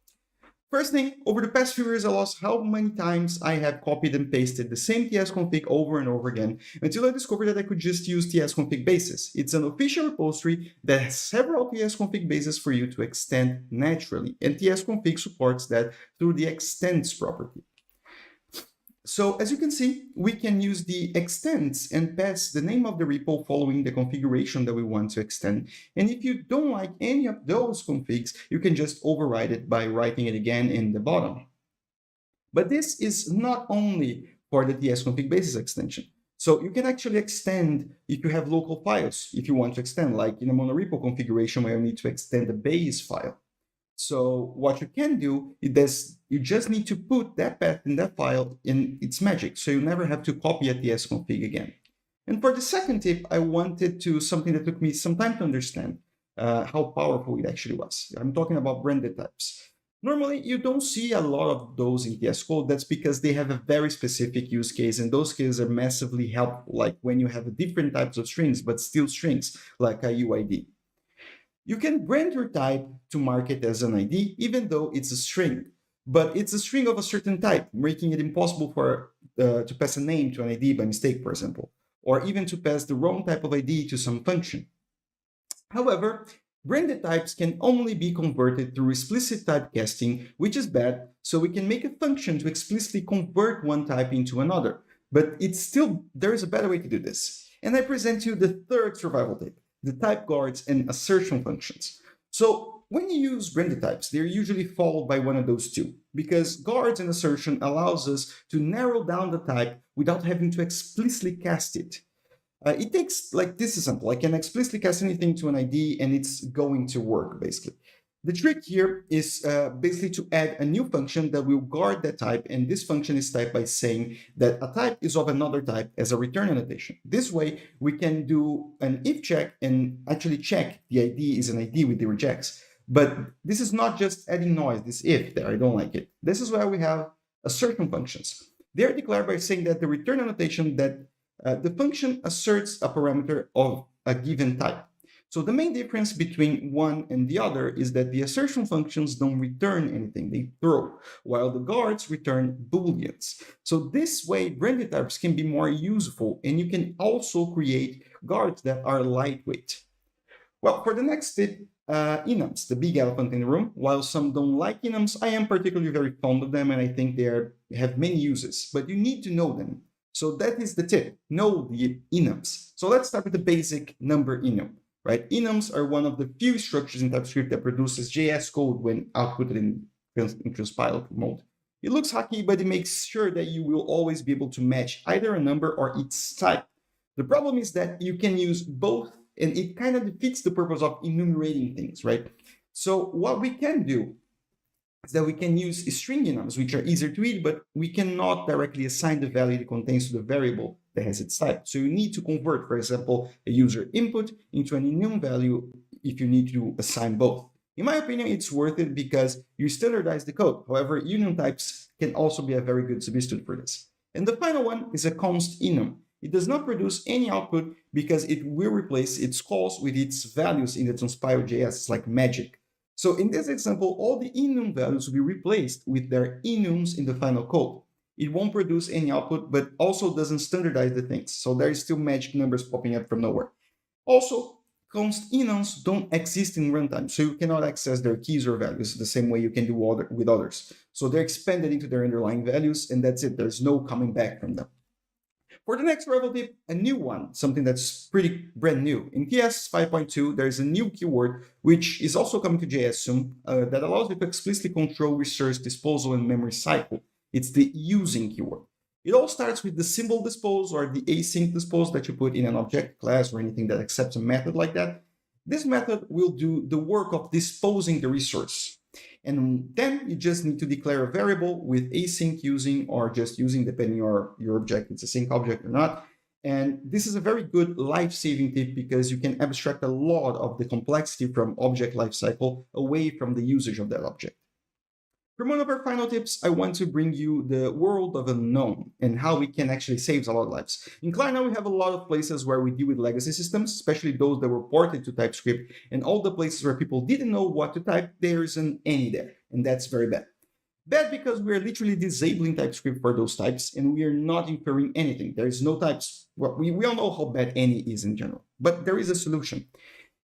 First thing, over the past few years, I lost how many times I have copied and pasted the same tsconfig over and over again until I discovered that I could just use tsconfig bases. It's an official repository that has several tsconfig bases for you to extend naturally, and tsconfig supports that through the extends property. So as you can see, we can use the extends and pass the name of the repo following the configuration that we want to extend. And if you don't like any of those configs, you can just override it by writing it again in the bottom. But this is not only for the tsconfig bases extension. So you can actually extend if you have local files, if you want to extend, like in a monorepo configuration where you need to extend the base file. So what you can do is you just need to put that path in that file in its magic, so you never have to copy a tsconfig again. And for the second tip, I wanted to something that took me some time to understand how powerful it actually was. I'm talking about branded types. Normally, you don't see a lot of those in TS Code. That's because they have a very specific use case, and those cases are massively helpful, like when you have different types of strings, but still strings, like a UID. You can brand your type to mark it as an ID, even though it's a string. But it's a string of a certain type, making it impossible to pass a name to an ID by mistake, for example, or even to pass the wrong type of ID to some function. However, branded types can only be converted through explicit typecasting, which is bad, so we can make a function to explicitly convert one type into another. But there is a better way to do this. And I present you the third survival tip, the type guards and assertion functions. So when you use branded types, they're usually followed by one of those two, because guards and assertion allows us to narrow down the type without having to explicitly cast it. It takes, like this example, I can explicitly cast anything to an ID and it's going to work, basically. The trick here is basically to add a new function that will guard that type, and this function is typed by saying that a type is of another type as a return annotation. This way, we can do an if check and actually check the ID is an ID with the regex. But this is not just adding noise, this if there, I don't like it. This is where we have assertion functions. They're declared by saying that the return annotation that the function asserts a parameter of a given type. So the main difference between one and the other is that the assertion functions don't return anything, they throw, while the guards return booleans. So this way, branded types can be more useful, and you can also create guards that are lightweight. Well, for the next tip, enums, the big elephant in the room. While some don't like enums, I am particularly very fond of them, and I think they have many uses, but you need to know them. So that is the tip, know the enums. So let's start with the basic number enum, right? Enums are one of the few structures in TypeScript that produces JS code when outputted in transpiled mode. It looks hacky, but it makes sure that you will always be able to match either a number or its type. The problem is that you can use both, and it kind of defeats the purpose of enumerating things, right? So what we can do is that we can use string enums, which are easier to read, but we cannot directly assign the value it contains to the variable that has its type. So you need to convert, for example, a user input into an enum value if you need to assign both. In my opinion, it's worth it because you standardize the code. However, enum types can also be a very good substitute for this. And the final one is a const enum. It does not produce any output because it will replace its calls with its values in the transpiled JS. It's like magic. So in this example, all the enum values will be replaced with their enums in the final code. It won't produce any output, but also doesn't standardize the things. So there is still magic numbers popping up from nowhere. Also, const enums don't exist in runtime, so you cannot access their keys or values the same way you can do with others. So they're expanded into their underlying values, and that's it. There's no coming back from them. For the next Revel tip, a new one, something that's pretty brand new. In TS 5.2, there's a new keyword, which is also coming to JS soon, that allows you to explicitly control resource disposal and memory cycle. It's the using keyword. It all starts with the symbol dispose or the async dispose that you put in an object class or anything that accepts a method like that. This method will do the work of disposing the resource. And then you just need to declare a variable with async using or just using, depending on your object, it's a sync object or not. And this is a very good life-saving tip because you can abstract a lot of the complexity from object lifecycle away from the usage of that object. For one of our final tips, I want to bring you the world of unknown and how it can actually save a lot of lives. In Klarna, we have a lot of places where we deal with legacy systems, especially those that were ported to TypeScript, and all the places where people didn't know what to type, there isn't any there, and that's very bad. Bad because we're literally disabling TypeScript for those types, and we are not inferring anything. There is no types. Well, we all know how bad any is in general, but there is a solution.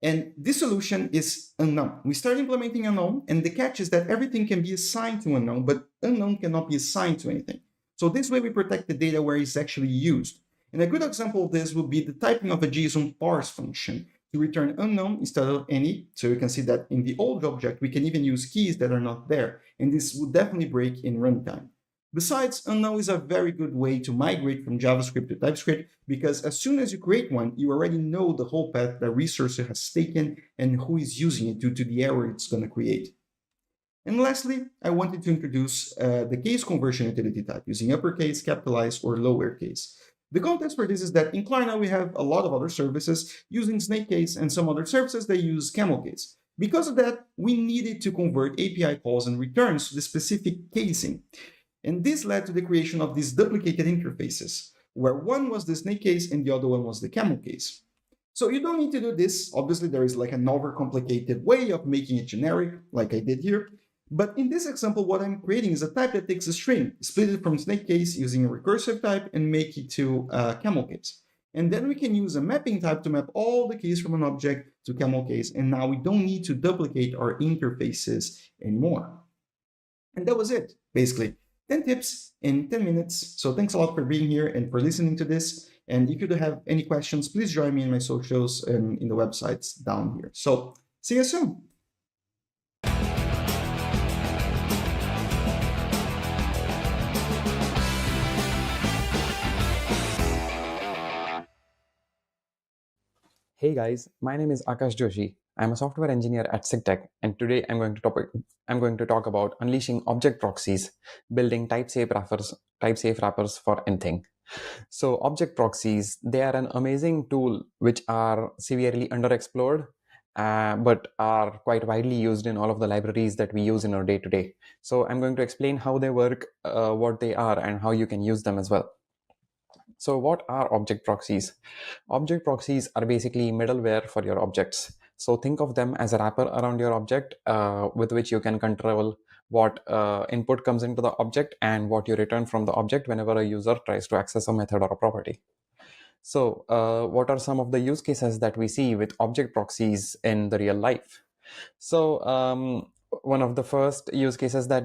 And this solution is unknown. We start implementing unknown, and the catch is that everything can be assigned to unknown, but unknown cannot be assigned to anything. So this way we protect the data where it's actually used. And a good example of this would be the typing of a JSON parse function to return unknown instead of any. So you can see that in the old object, we can even use keys that are not there. And this would definitely break in runtime. Besides, unknown is a very good way to migrate from JavaScript to TypeScript because as soon as you create one, you already know the whole path that resource has taken and who is using it due to the error it's going to create. And lastly, I wanted to introduce the case conversion utility type using uppercase, capitalize, or lowercase. The context for this is that in Klarna, we have a lot of other services using snake case and some other services that use camel case. Because of that, we needed to convert API calls and returns to the specific casing. And this led to the creation of these duplicated interfaces, where one was the snake case and the other one was the camel case. So you don't need to do this. Obviously, there is like an overcomplicated way of making it generic, like I did here. But in this example, what I'm creating is a type that takes a string, split it from snake case using a recursive type, and make it to camel case. And then we can use a mapping type to map all the keys from an object to camel case. And now we don't need to duplicate our interfaces anymore. And that was it, basically. 10 tips in 10 minutes. So thanks a lot for being here and for listening to this. And if you do have any questions, please join me in my socials and in the websites down here. So see you soon.
Hey guys, my name is Akash Joshi. I'm a software engineer at SigTech, and today I'm going to talk about unleashing object proxies, building type-safe wrappers for anything. So object proxies, they are an amazing tool which are severely underexplored, but are quite widely used in all of the libraries that we use in our day-to-day. So I'm going to explain how they work, what they are, and how you can use them as well. So what are object proxies? Object proxies are basically middleware for your objects. So think of them as a wrapper around your object with which you can control what input comes into the object and what you return from the object whenever a user tries to access a method or a property. So what are some of the use cases that we see with object proxies in the real life? So one of the first use cases that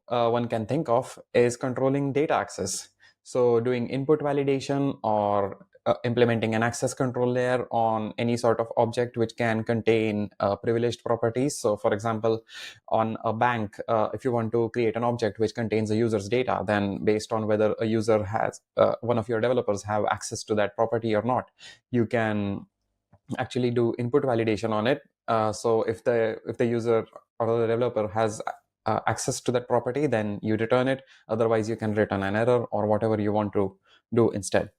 one can think of is controlling data access. So doing input validation or implementing an access control layer on any sort of object which can contain privileged properties. So for example, on a bank, if you want to create an object which contains a user's data, then based on whether a user has, one of your developers have access to that property or not, you can actually do input validation on it. So if the user or the developer has access to that property, then you return it. Otherwise, you can return an error or whatever you want to do instead.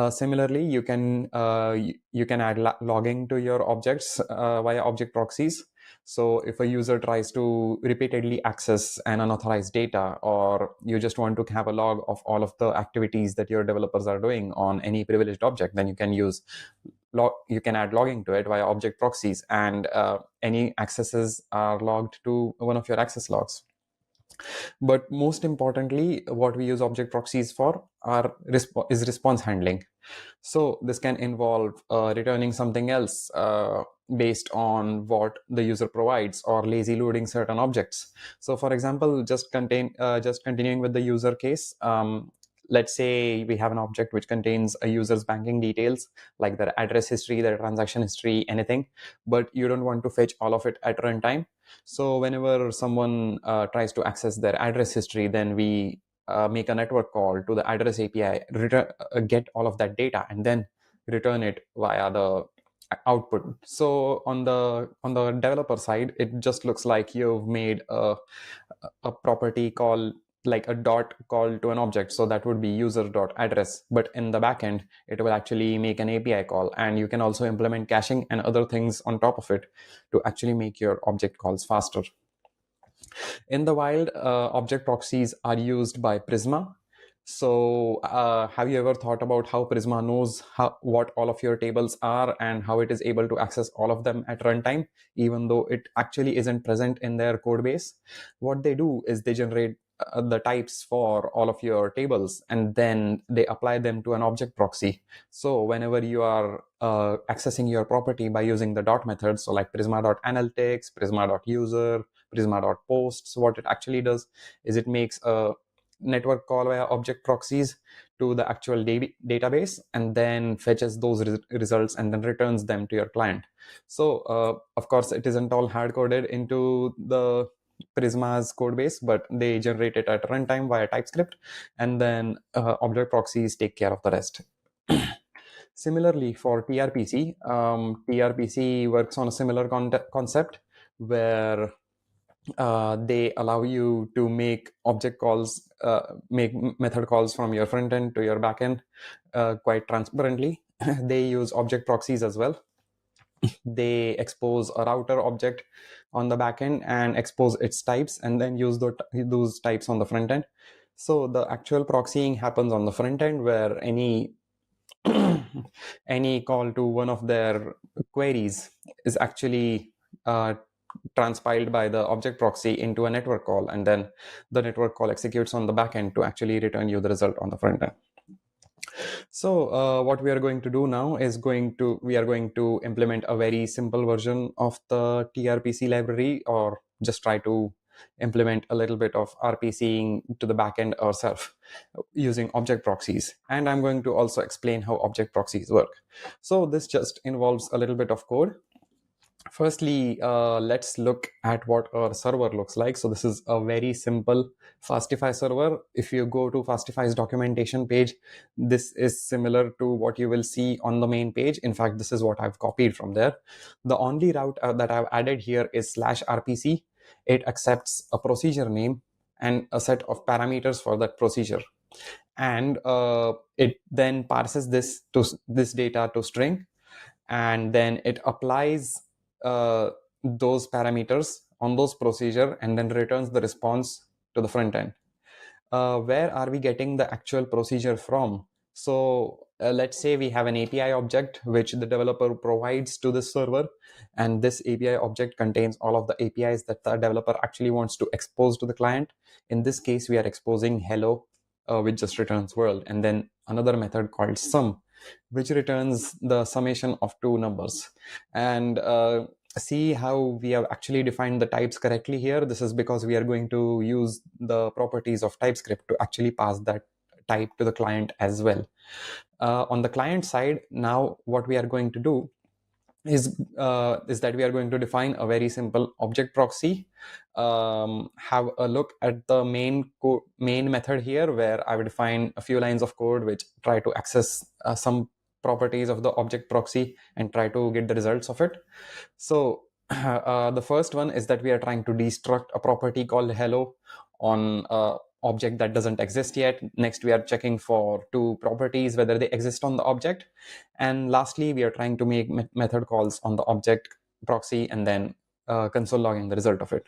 Similarly, you can add logging to your objects via object proxies. So if a user tries to repeatedly access an unauthorized data, or you just want to have a log of all of the activities that your developers are doing on any privileged object, then you can add logging to it via object proxies, and any accesses are logged to one of your access logs. But most importantly, what we use object proxies for is response handling. So this can involve returning something else based on what the user provides, or lazy loading certain objects. So for example, just continuing with the user case, let's say we have an object which contains a user's banking details, like their address history, their transaction history, anything, but you don't want to fetch all of it at runtime. So whenever someone tries to access their address history, then we make a network call to the address API, get all of that data, and then return it via the output. So on the developer side, it just looks like you've made a property call, like a dot call to an object. So that would be user.address. But in the backend, it will actually make an API call. And you can also implement caching and other things on top of it to actually make your object calls faster. In the wild, object proxies are used by Prisma. So have you ever thought about how Prisma knows what all of your tables are and how it is able to access all of them at runtime, even though it actually isn't present in their code base? What they do is they generate the types for all of your tables, and then they apply them to an object proxy. So whenever you are accessing your property by using the dot method, so like prisma.analytics, prisma.user, prisma.posts, what it actually does is it makes a network call via object proxies to the actual database, and then fetches those results and then returns them to your client. So of course, it isn't all hard-coded into the Prisma's code base, but they generate it at runtime via TypeScript, and then object proxies take care of the rest. Similarly, for TRPC, TRPC works on a similar concept where they allow you to make object calls, make method calls from your front end to your back end quite transparently. They use object proxies as well. They expose a router object on the back end and expose its types, and then use those types on the front end. So the actual proxying happens on the front end, where any call to one of their queries is actually transpiled by the object proxy into a network call, and then the network call executes on the back end to actually return you the result on the front end. So what we are going to do now is we are going to implement a very simple version of the TRPC library, or just try to implement a little bit of RPCing to the backend ourselves using object proxies. And I'm going to also explain how object proxies work. So this just involves a little bit of code. Firstly, let's look at what our server looks like. So this is a very simple Fastify server. If you go to Fastify's documentation page, this is similar to what you will see on the main page. In fact, this is what I've copied from there. The only route that I've added here is /RPC. It accepts a procedure name and a set of parameters for that procedure. And it then parses this data to string, and then it applies those parameters on those procedure, and then returns the response to the front end. Where are we getting the actual procedure from? So let's say we have an API object which the developer provides to the server, and this API object contains all of the APIs that the developer actually wants to expose to the client. In this case, we are exposing hello, which just returns world, and then another method called sum, which returns the summation of two numbers. And see how we have actually defined the types correctly here. This is because we are going to use the properties of TypeScript to actually pass that type to the client as well. On the client side, now what we are going to do is that we are going to define a very simple object proxy. Have a look at the main method here, where I will define a few lines of code which try to access some properties of the object proxy and try to get the results of it. So the first one is that we are trying to destruct a property called hello on object that doesn't exist yet. Next, we are checking for two properties, whether they exist on the object. And lastly, we are trying to make method calls on the object proxy and then console logging the result of it.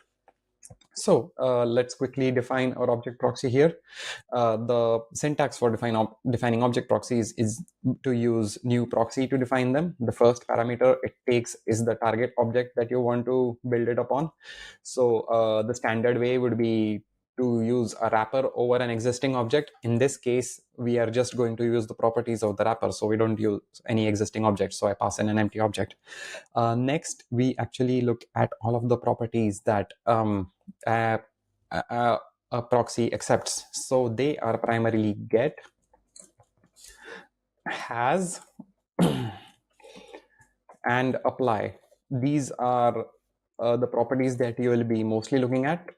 So let's quickly define our object proxy here. The syntax for defining object proxies is to use new proxy to define them. The first parameter it takes is the target object that you want to build it upon. So the standard way would be to use a wrapper over an existing object. In this case, we are just going to use the properties of the wrapper, so we don't use any existing object. So I pass in an empty object. Next, we actually look at all of the properties that a proxy accepts. So they are primarily get, has, and apply. These are the properties that you will be mostly looking at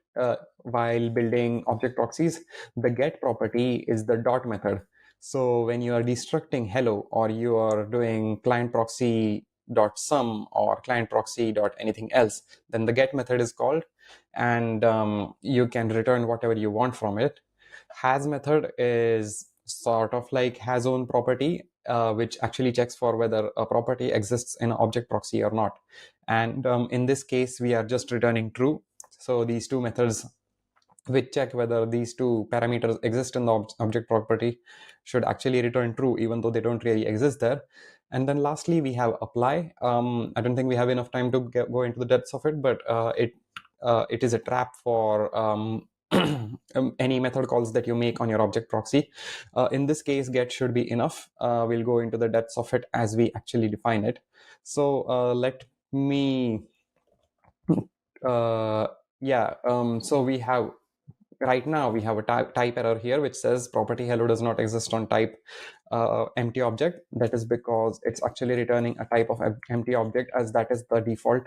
while building object proxies. The get property is the dot method. So when you are destructing hello, or you are doing client proxy dot sum or client proxy dot anything else, then the get method is called, and you can return whatever you want from it. Has method is sort of like has own property, which actually checks for whether a property exists in an object proxy or not. And in this case, we are just returning true. So these two methods which check whether these two parameters exist in the object property should actually return true, even though they don't really exist there. And then lastly, we have apply. I don't think we have enough time to go into the depths of it, but it is a trap for any method calls that you make on your object proxy. In this case, get should be enough. We'll go into the depths of it as we actually define it. So let me, so we have, right now we have a type error here which says property hello does not exist on type empty object. That is because it's actually returning a type of empty object, as that is the default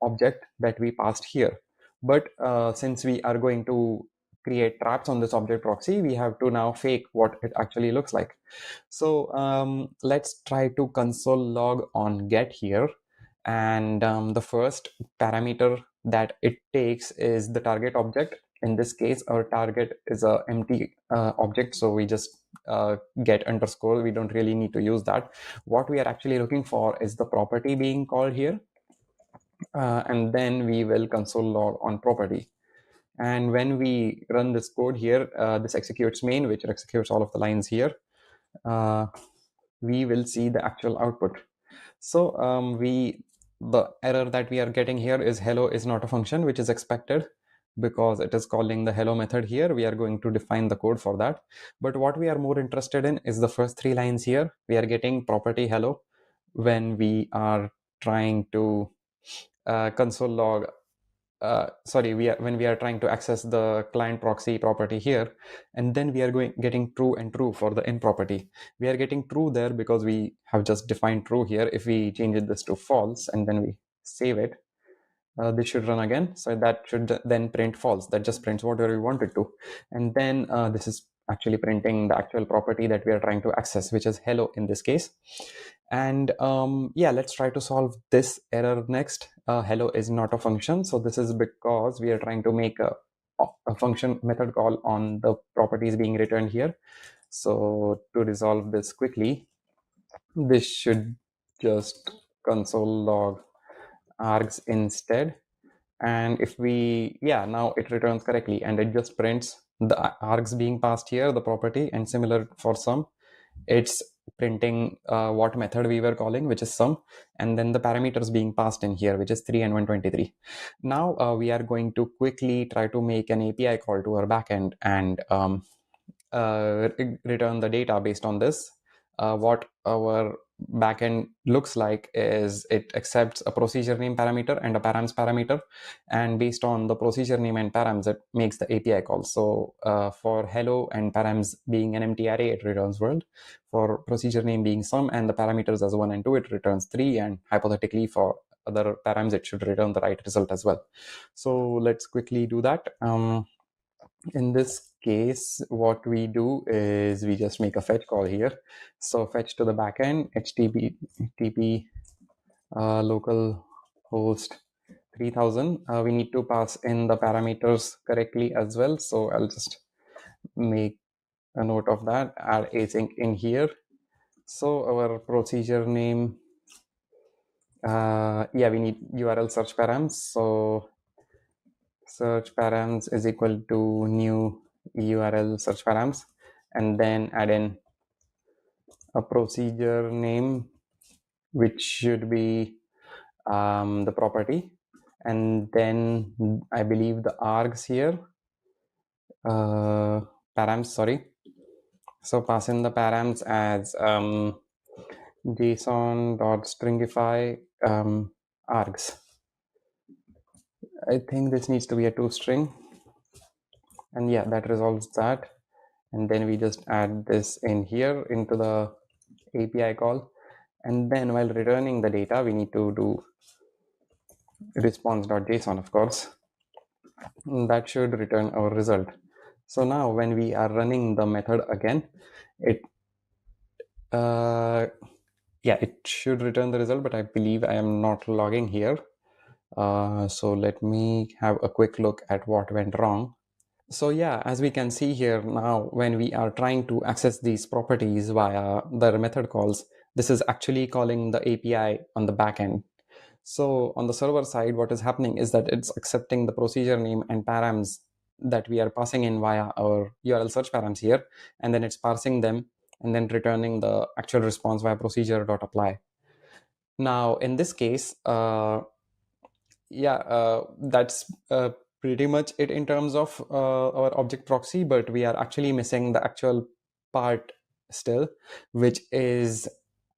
object that we passed here. But since we are going to create traps on this object proxy, we have to now fake what it actually looks like. So let's try to console log on get here. And the first parameter that it takes is the target object. In this case, our target is a empty object, so we just get underscore. We don't really need to use that. What we are actually looking for is the property being called here. And then we will console log on property. And when we run this code here, this executes main, which executes all of the lines here. We will see the actual output. So the error that we are getting here is hello is not a function, which is expected because it is calling the hello method here. We are going to define the code for that. But what we are more interested in is the first three lines here. We are getting property hello when we are trying to console log, when we are trying to access the client proxy property here, and then we are getting true and true for the in property. We are getting true there because we have just defined true here. If we change this to false and then we save it, this should run again. So that should then print false. That just prints whatever we want it to. And then this is actually printing the actual property that we are trying to access, which is hello in this case. And let's try to solve this error next. Hello is not a function. So this is because we are trying to make a function method call on the properties being returned here. So to resolve this quickly, this should just console log args instead. And if we, now it returns correctly, and it just prints the args being passed here, the property, and similar for sum, it's printing what method we were calling, which is sum, and then the parameters being passed in here, which is 3 and 123. Now we are going to quickly try to make an API call to our backend and return the data based on this. what our backend looks like is it accepts a procedure name parameter and a params parameter, and based on the procedure name and params, it makes the API call. So for hello and params being an empty array, it returns world. For procedure name being sum and the parameters as 1 and 2, it returns 3, and hypothetically for other params, it should return the right result as well. So let's quickly do that. In this case, what we do is we just make a fetch call here. So fetch to the backend, http local host 3000. We need to pass in the parameters correctly as well. So I'll just make a note of that, add async in here. So our procedure name, we need URL search params. So search params is equal to new URL search params, and then add in a procedure name, which should be the property, and then I believe the args here, params, sorry. So pass in the params as json.stringify args. I think this needs to be a toString, and yeah, that resolves that. And then we just add this in here into the API call, and then while returning the data, we need to do response.json, of course. That should return our result. So now when we are running the method again, it should return the result, but I believe I am not logging here. So let me have a quick look at what went wrong. So yeah, as we can see here now, when we are trying to access these properties via the method calls, this is actually calling the API on the backend. So on the server side, what is happening is that it's accepting the procedure name and params that we are passing in via our URL search params here, and then it's parsing them and then returning the actual response via procedure.apply. Now in this case, that's pretty much it in terms of our object proxy, but we are actually missing the actual part still, which is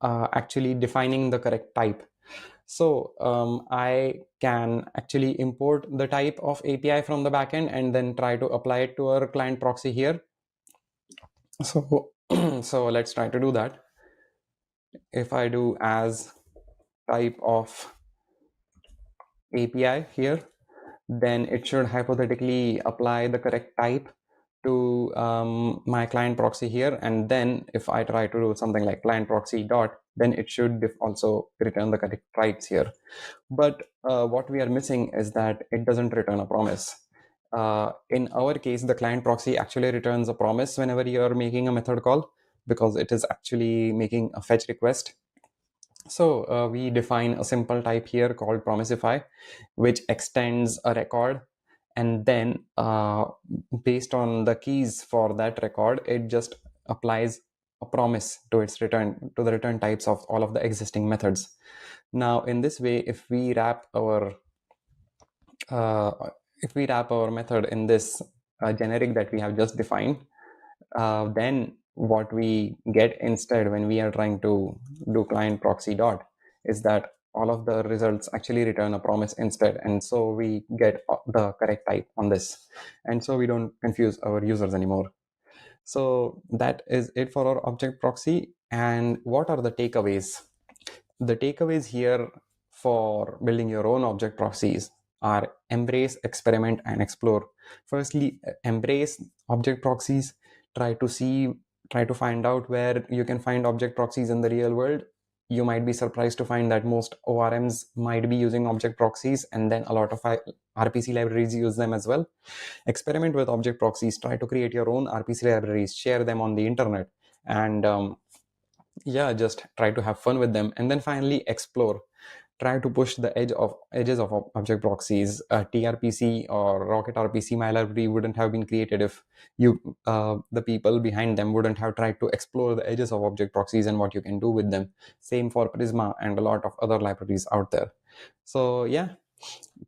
actually defining the correct type. So I can actually import the type of API from the backend and then try to apply it to our client proxy here. So, so let's try to do that. If I do as type of API here, then it should hypothetically apply the correct type to my client proxy here. And then if I try to do something like client proxy dot, then it should also return the correct types here. But what we are missing is that it doesn't return a promise. In our case, the client proxy actually returns a promise whenever you're making a method call, because it is actually making a fetch request. So we define a simple type here called promisify, which extends a record, and then based on the keys for that record, it just applies a promise to its return, to the return types of all of the existing methods. Now in this way, if we wrap our method in this generic that we have just defined, then what we get instead when we are trying to do client proxy dot is that all of the results actually return a promise instead, and so we get the correct type on this, and so we don't confuse our users anymore. So that is it for our object proxy. And what are the takeaways? The takeaways here for building your own object proxies are embrace, experiment, and explore. Firstly, embrace object proxies. Try to find out where you can find object proxies in the real world. You might be surprised to find that most ORMs might be using object proxies, and then a lot of RPC libraries use them as well. Experiment with object proxies. Try to create your own RPC libraries, share them on the internet, and just try to have fun with them. And then finally, explore. Try to push the edges of object proxies. TRPC or Rocket RPC, my library, wouldn't have been created if the people behind them wouldn't have tried to explore the edges of object proxies and what you can do with them. Same for Prisma and a lot of other libraries out there. So yeah,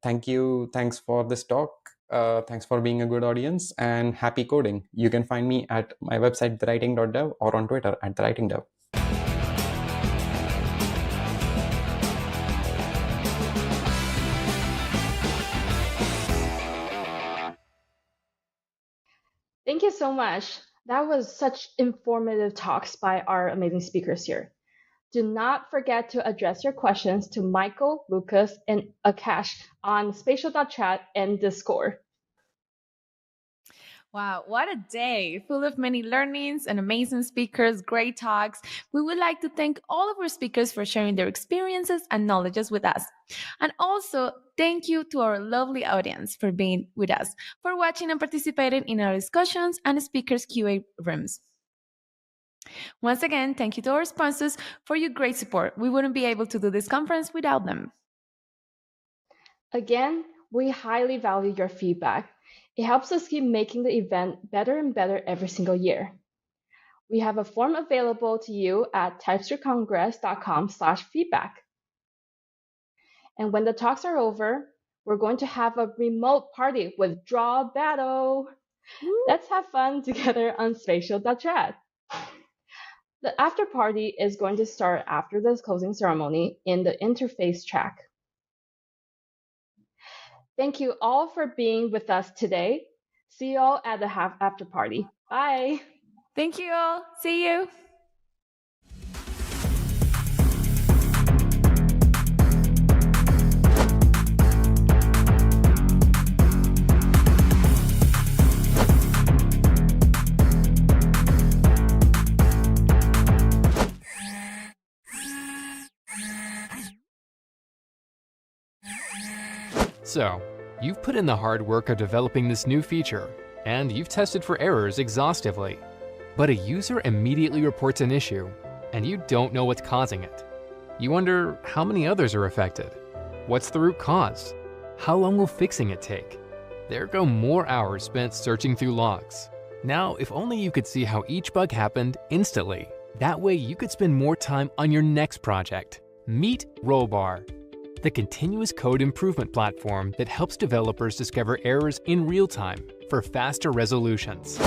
thank you. Thanks for this talk. Thanks for being a good audience, and happy coding. You can find me at my website, thewriting.dev, or on Twitter at thewritingdev.
Thank you so much. That was such informative talks by our amazing speakers here. Do not forget to address your questions to Michael, Lucas, and Akash on spatial.chat and Discord.
Wow, what a day, full of many learnings and amazing speakers, great talks. We would like to thank all of our speakers for sharing their experiences and knowledges with us. And also, thank you to our lovely audience for being with us, for watching and participating in our discussions and speakers QA rooms. Once again, thank you to our sponsors for your great support. We wouldn't be able to do this conference without them.
Again, we highly value your feedback. It helps us keep making the event better and better every single year. We have a form available to you at typescriptcongress.com/feedback. And when the talks are over, we're going to have a remote party with draw battle. Let's have fun together on spatial.chat. The after party is going to start after the closing ceremony in the interface track. Thank you all for being with us today. See you all at the after party. Bye.
Thank you all. See you.
So, you've put in the hard work of developing this new feature, and you've tested for errors exhaustively. But a user immediately reports an issue, and you don't know what's causing it. You wonder how many others are affected. What's the root cause? How long will fixing it take? There go more hours spent searching through logs. Now, if only you could see how each bug happened instantly. That way you could spend more time on your next project. Meet Rollbar, the continuous code improvement platform that helps developers discover errors in real time for faster resolutions.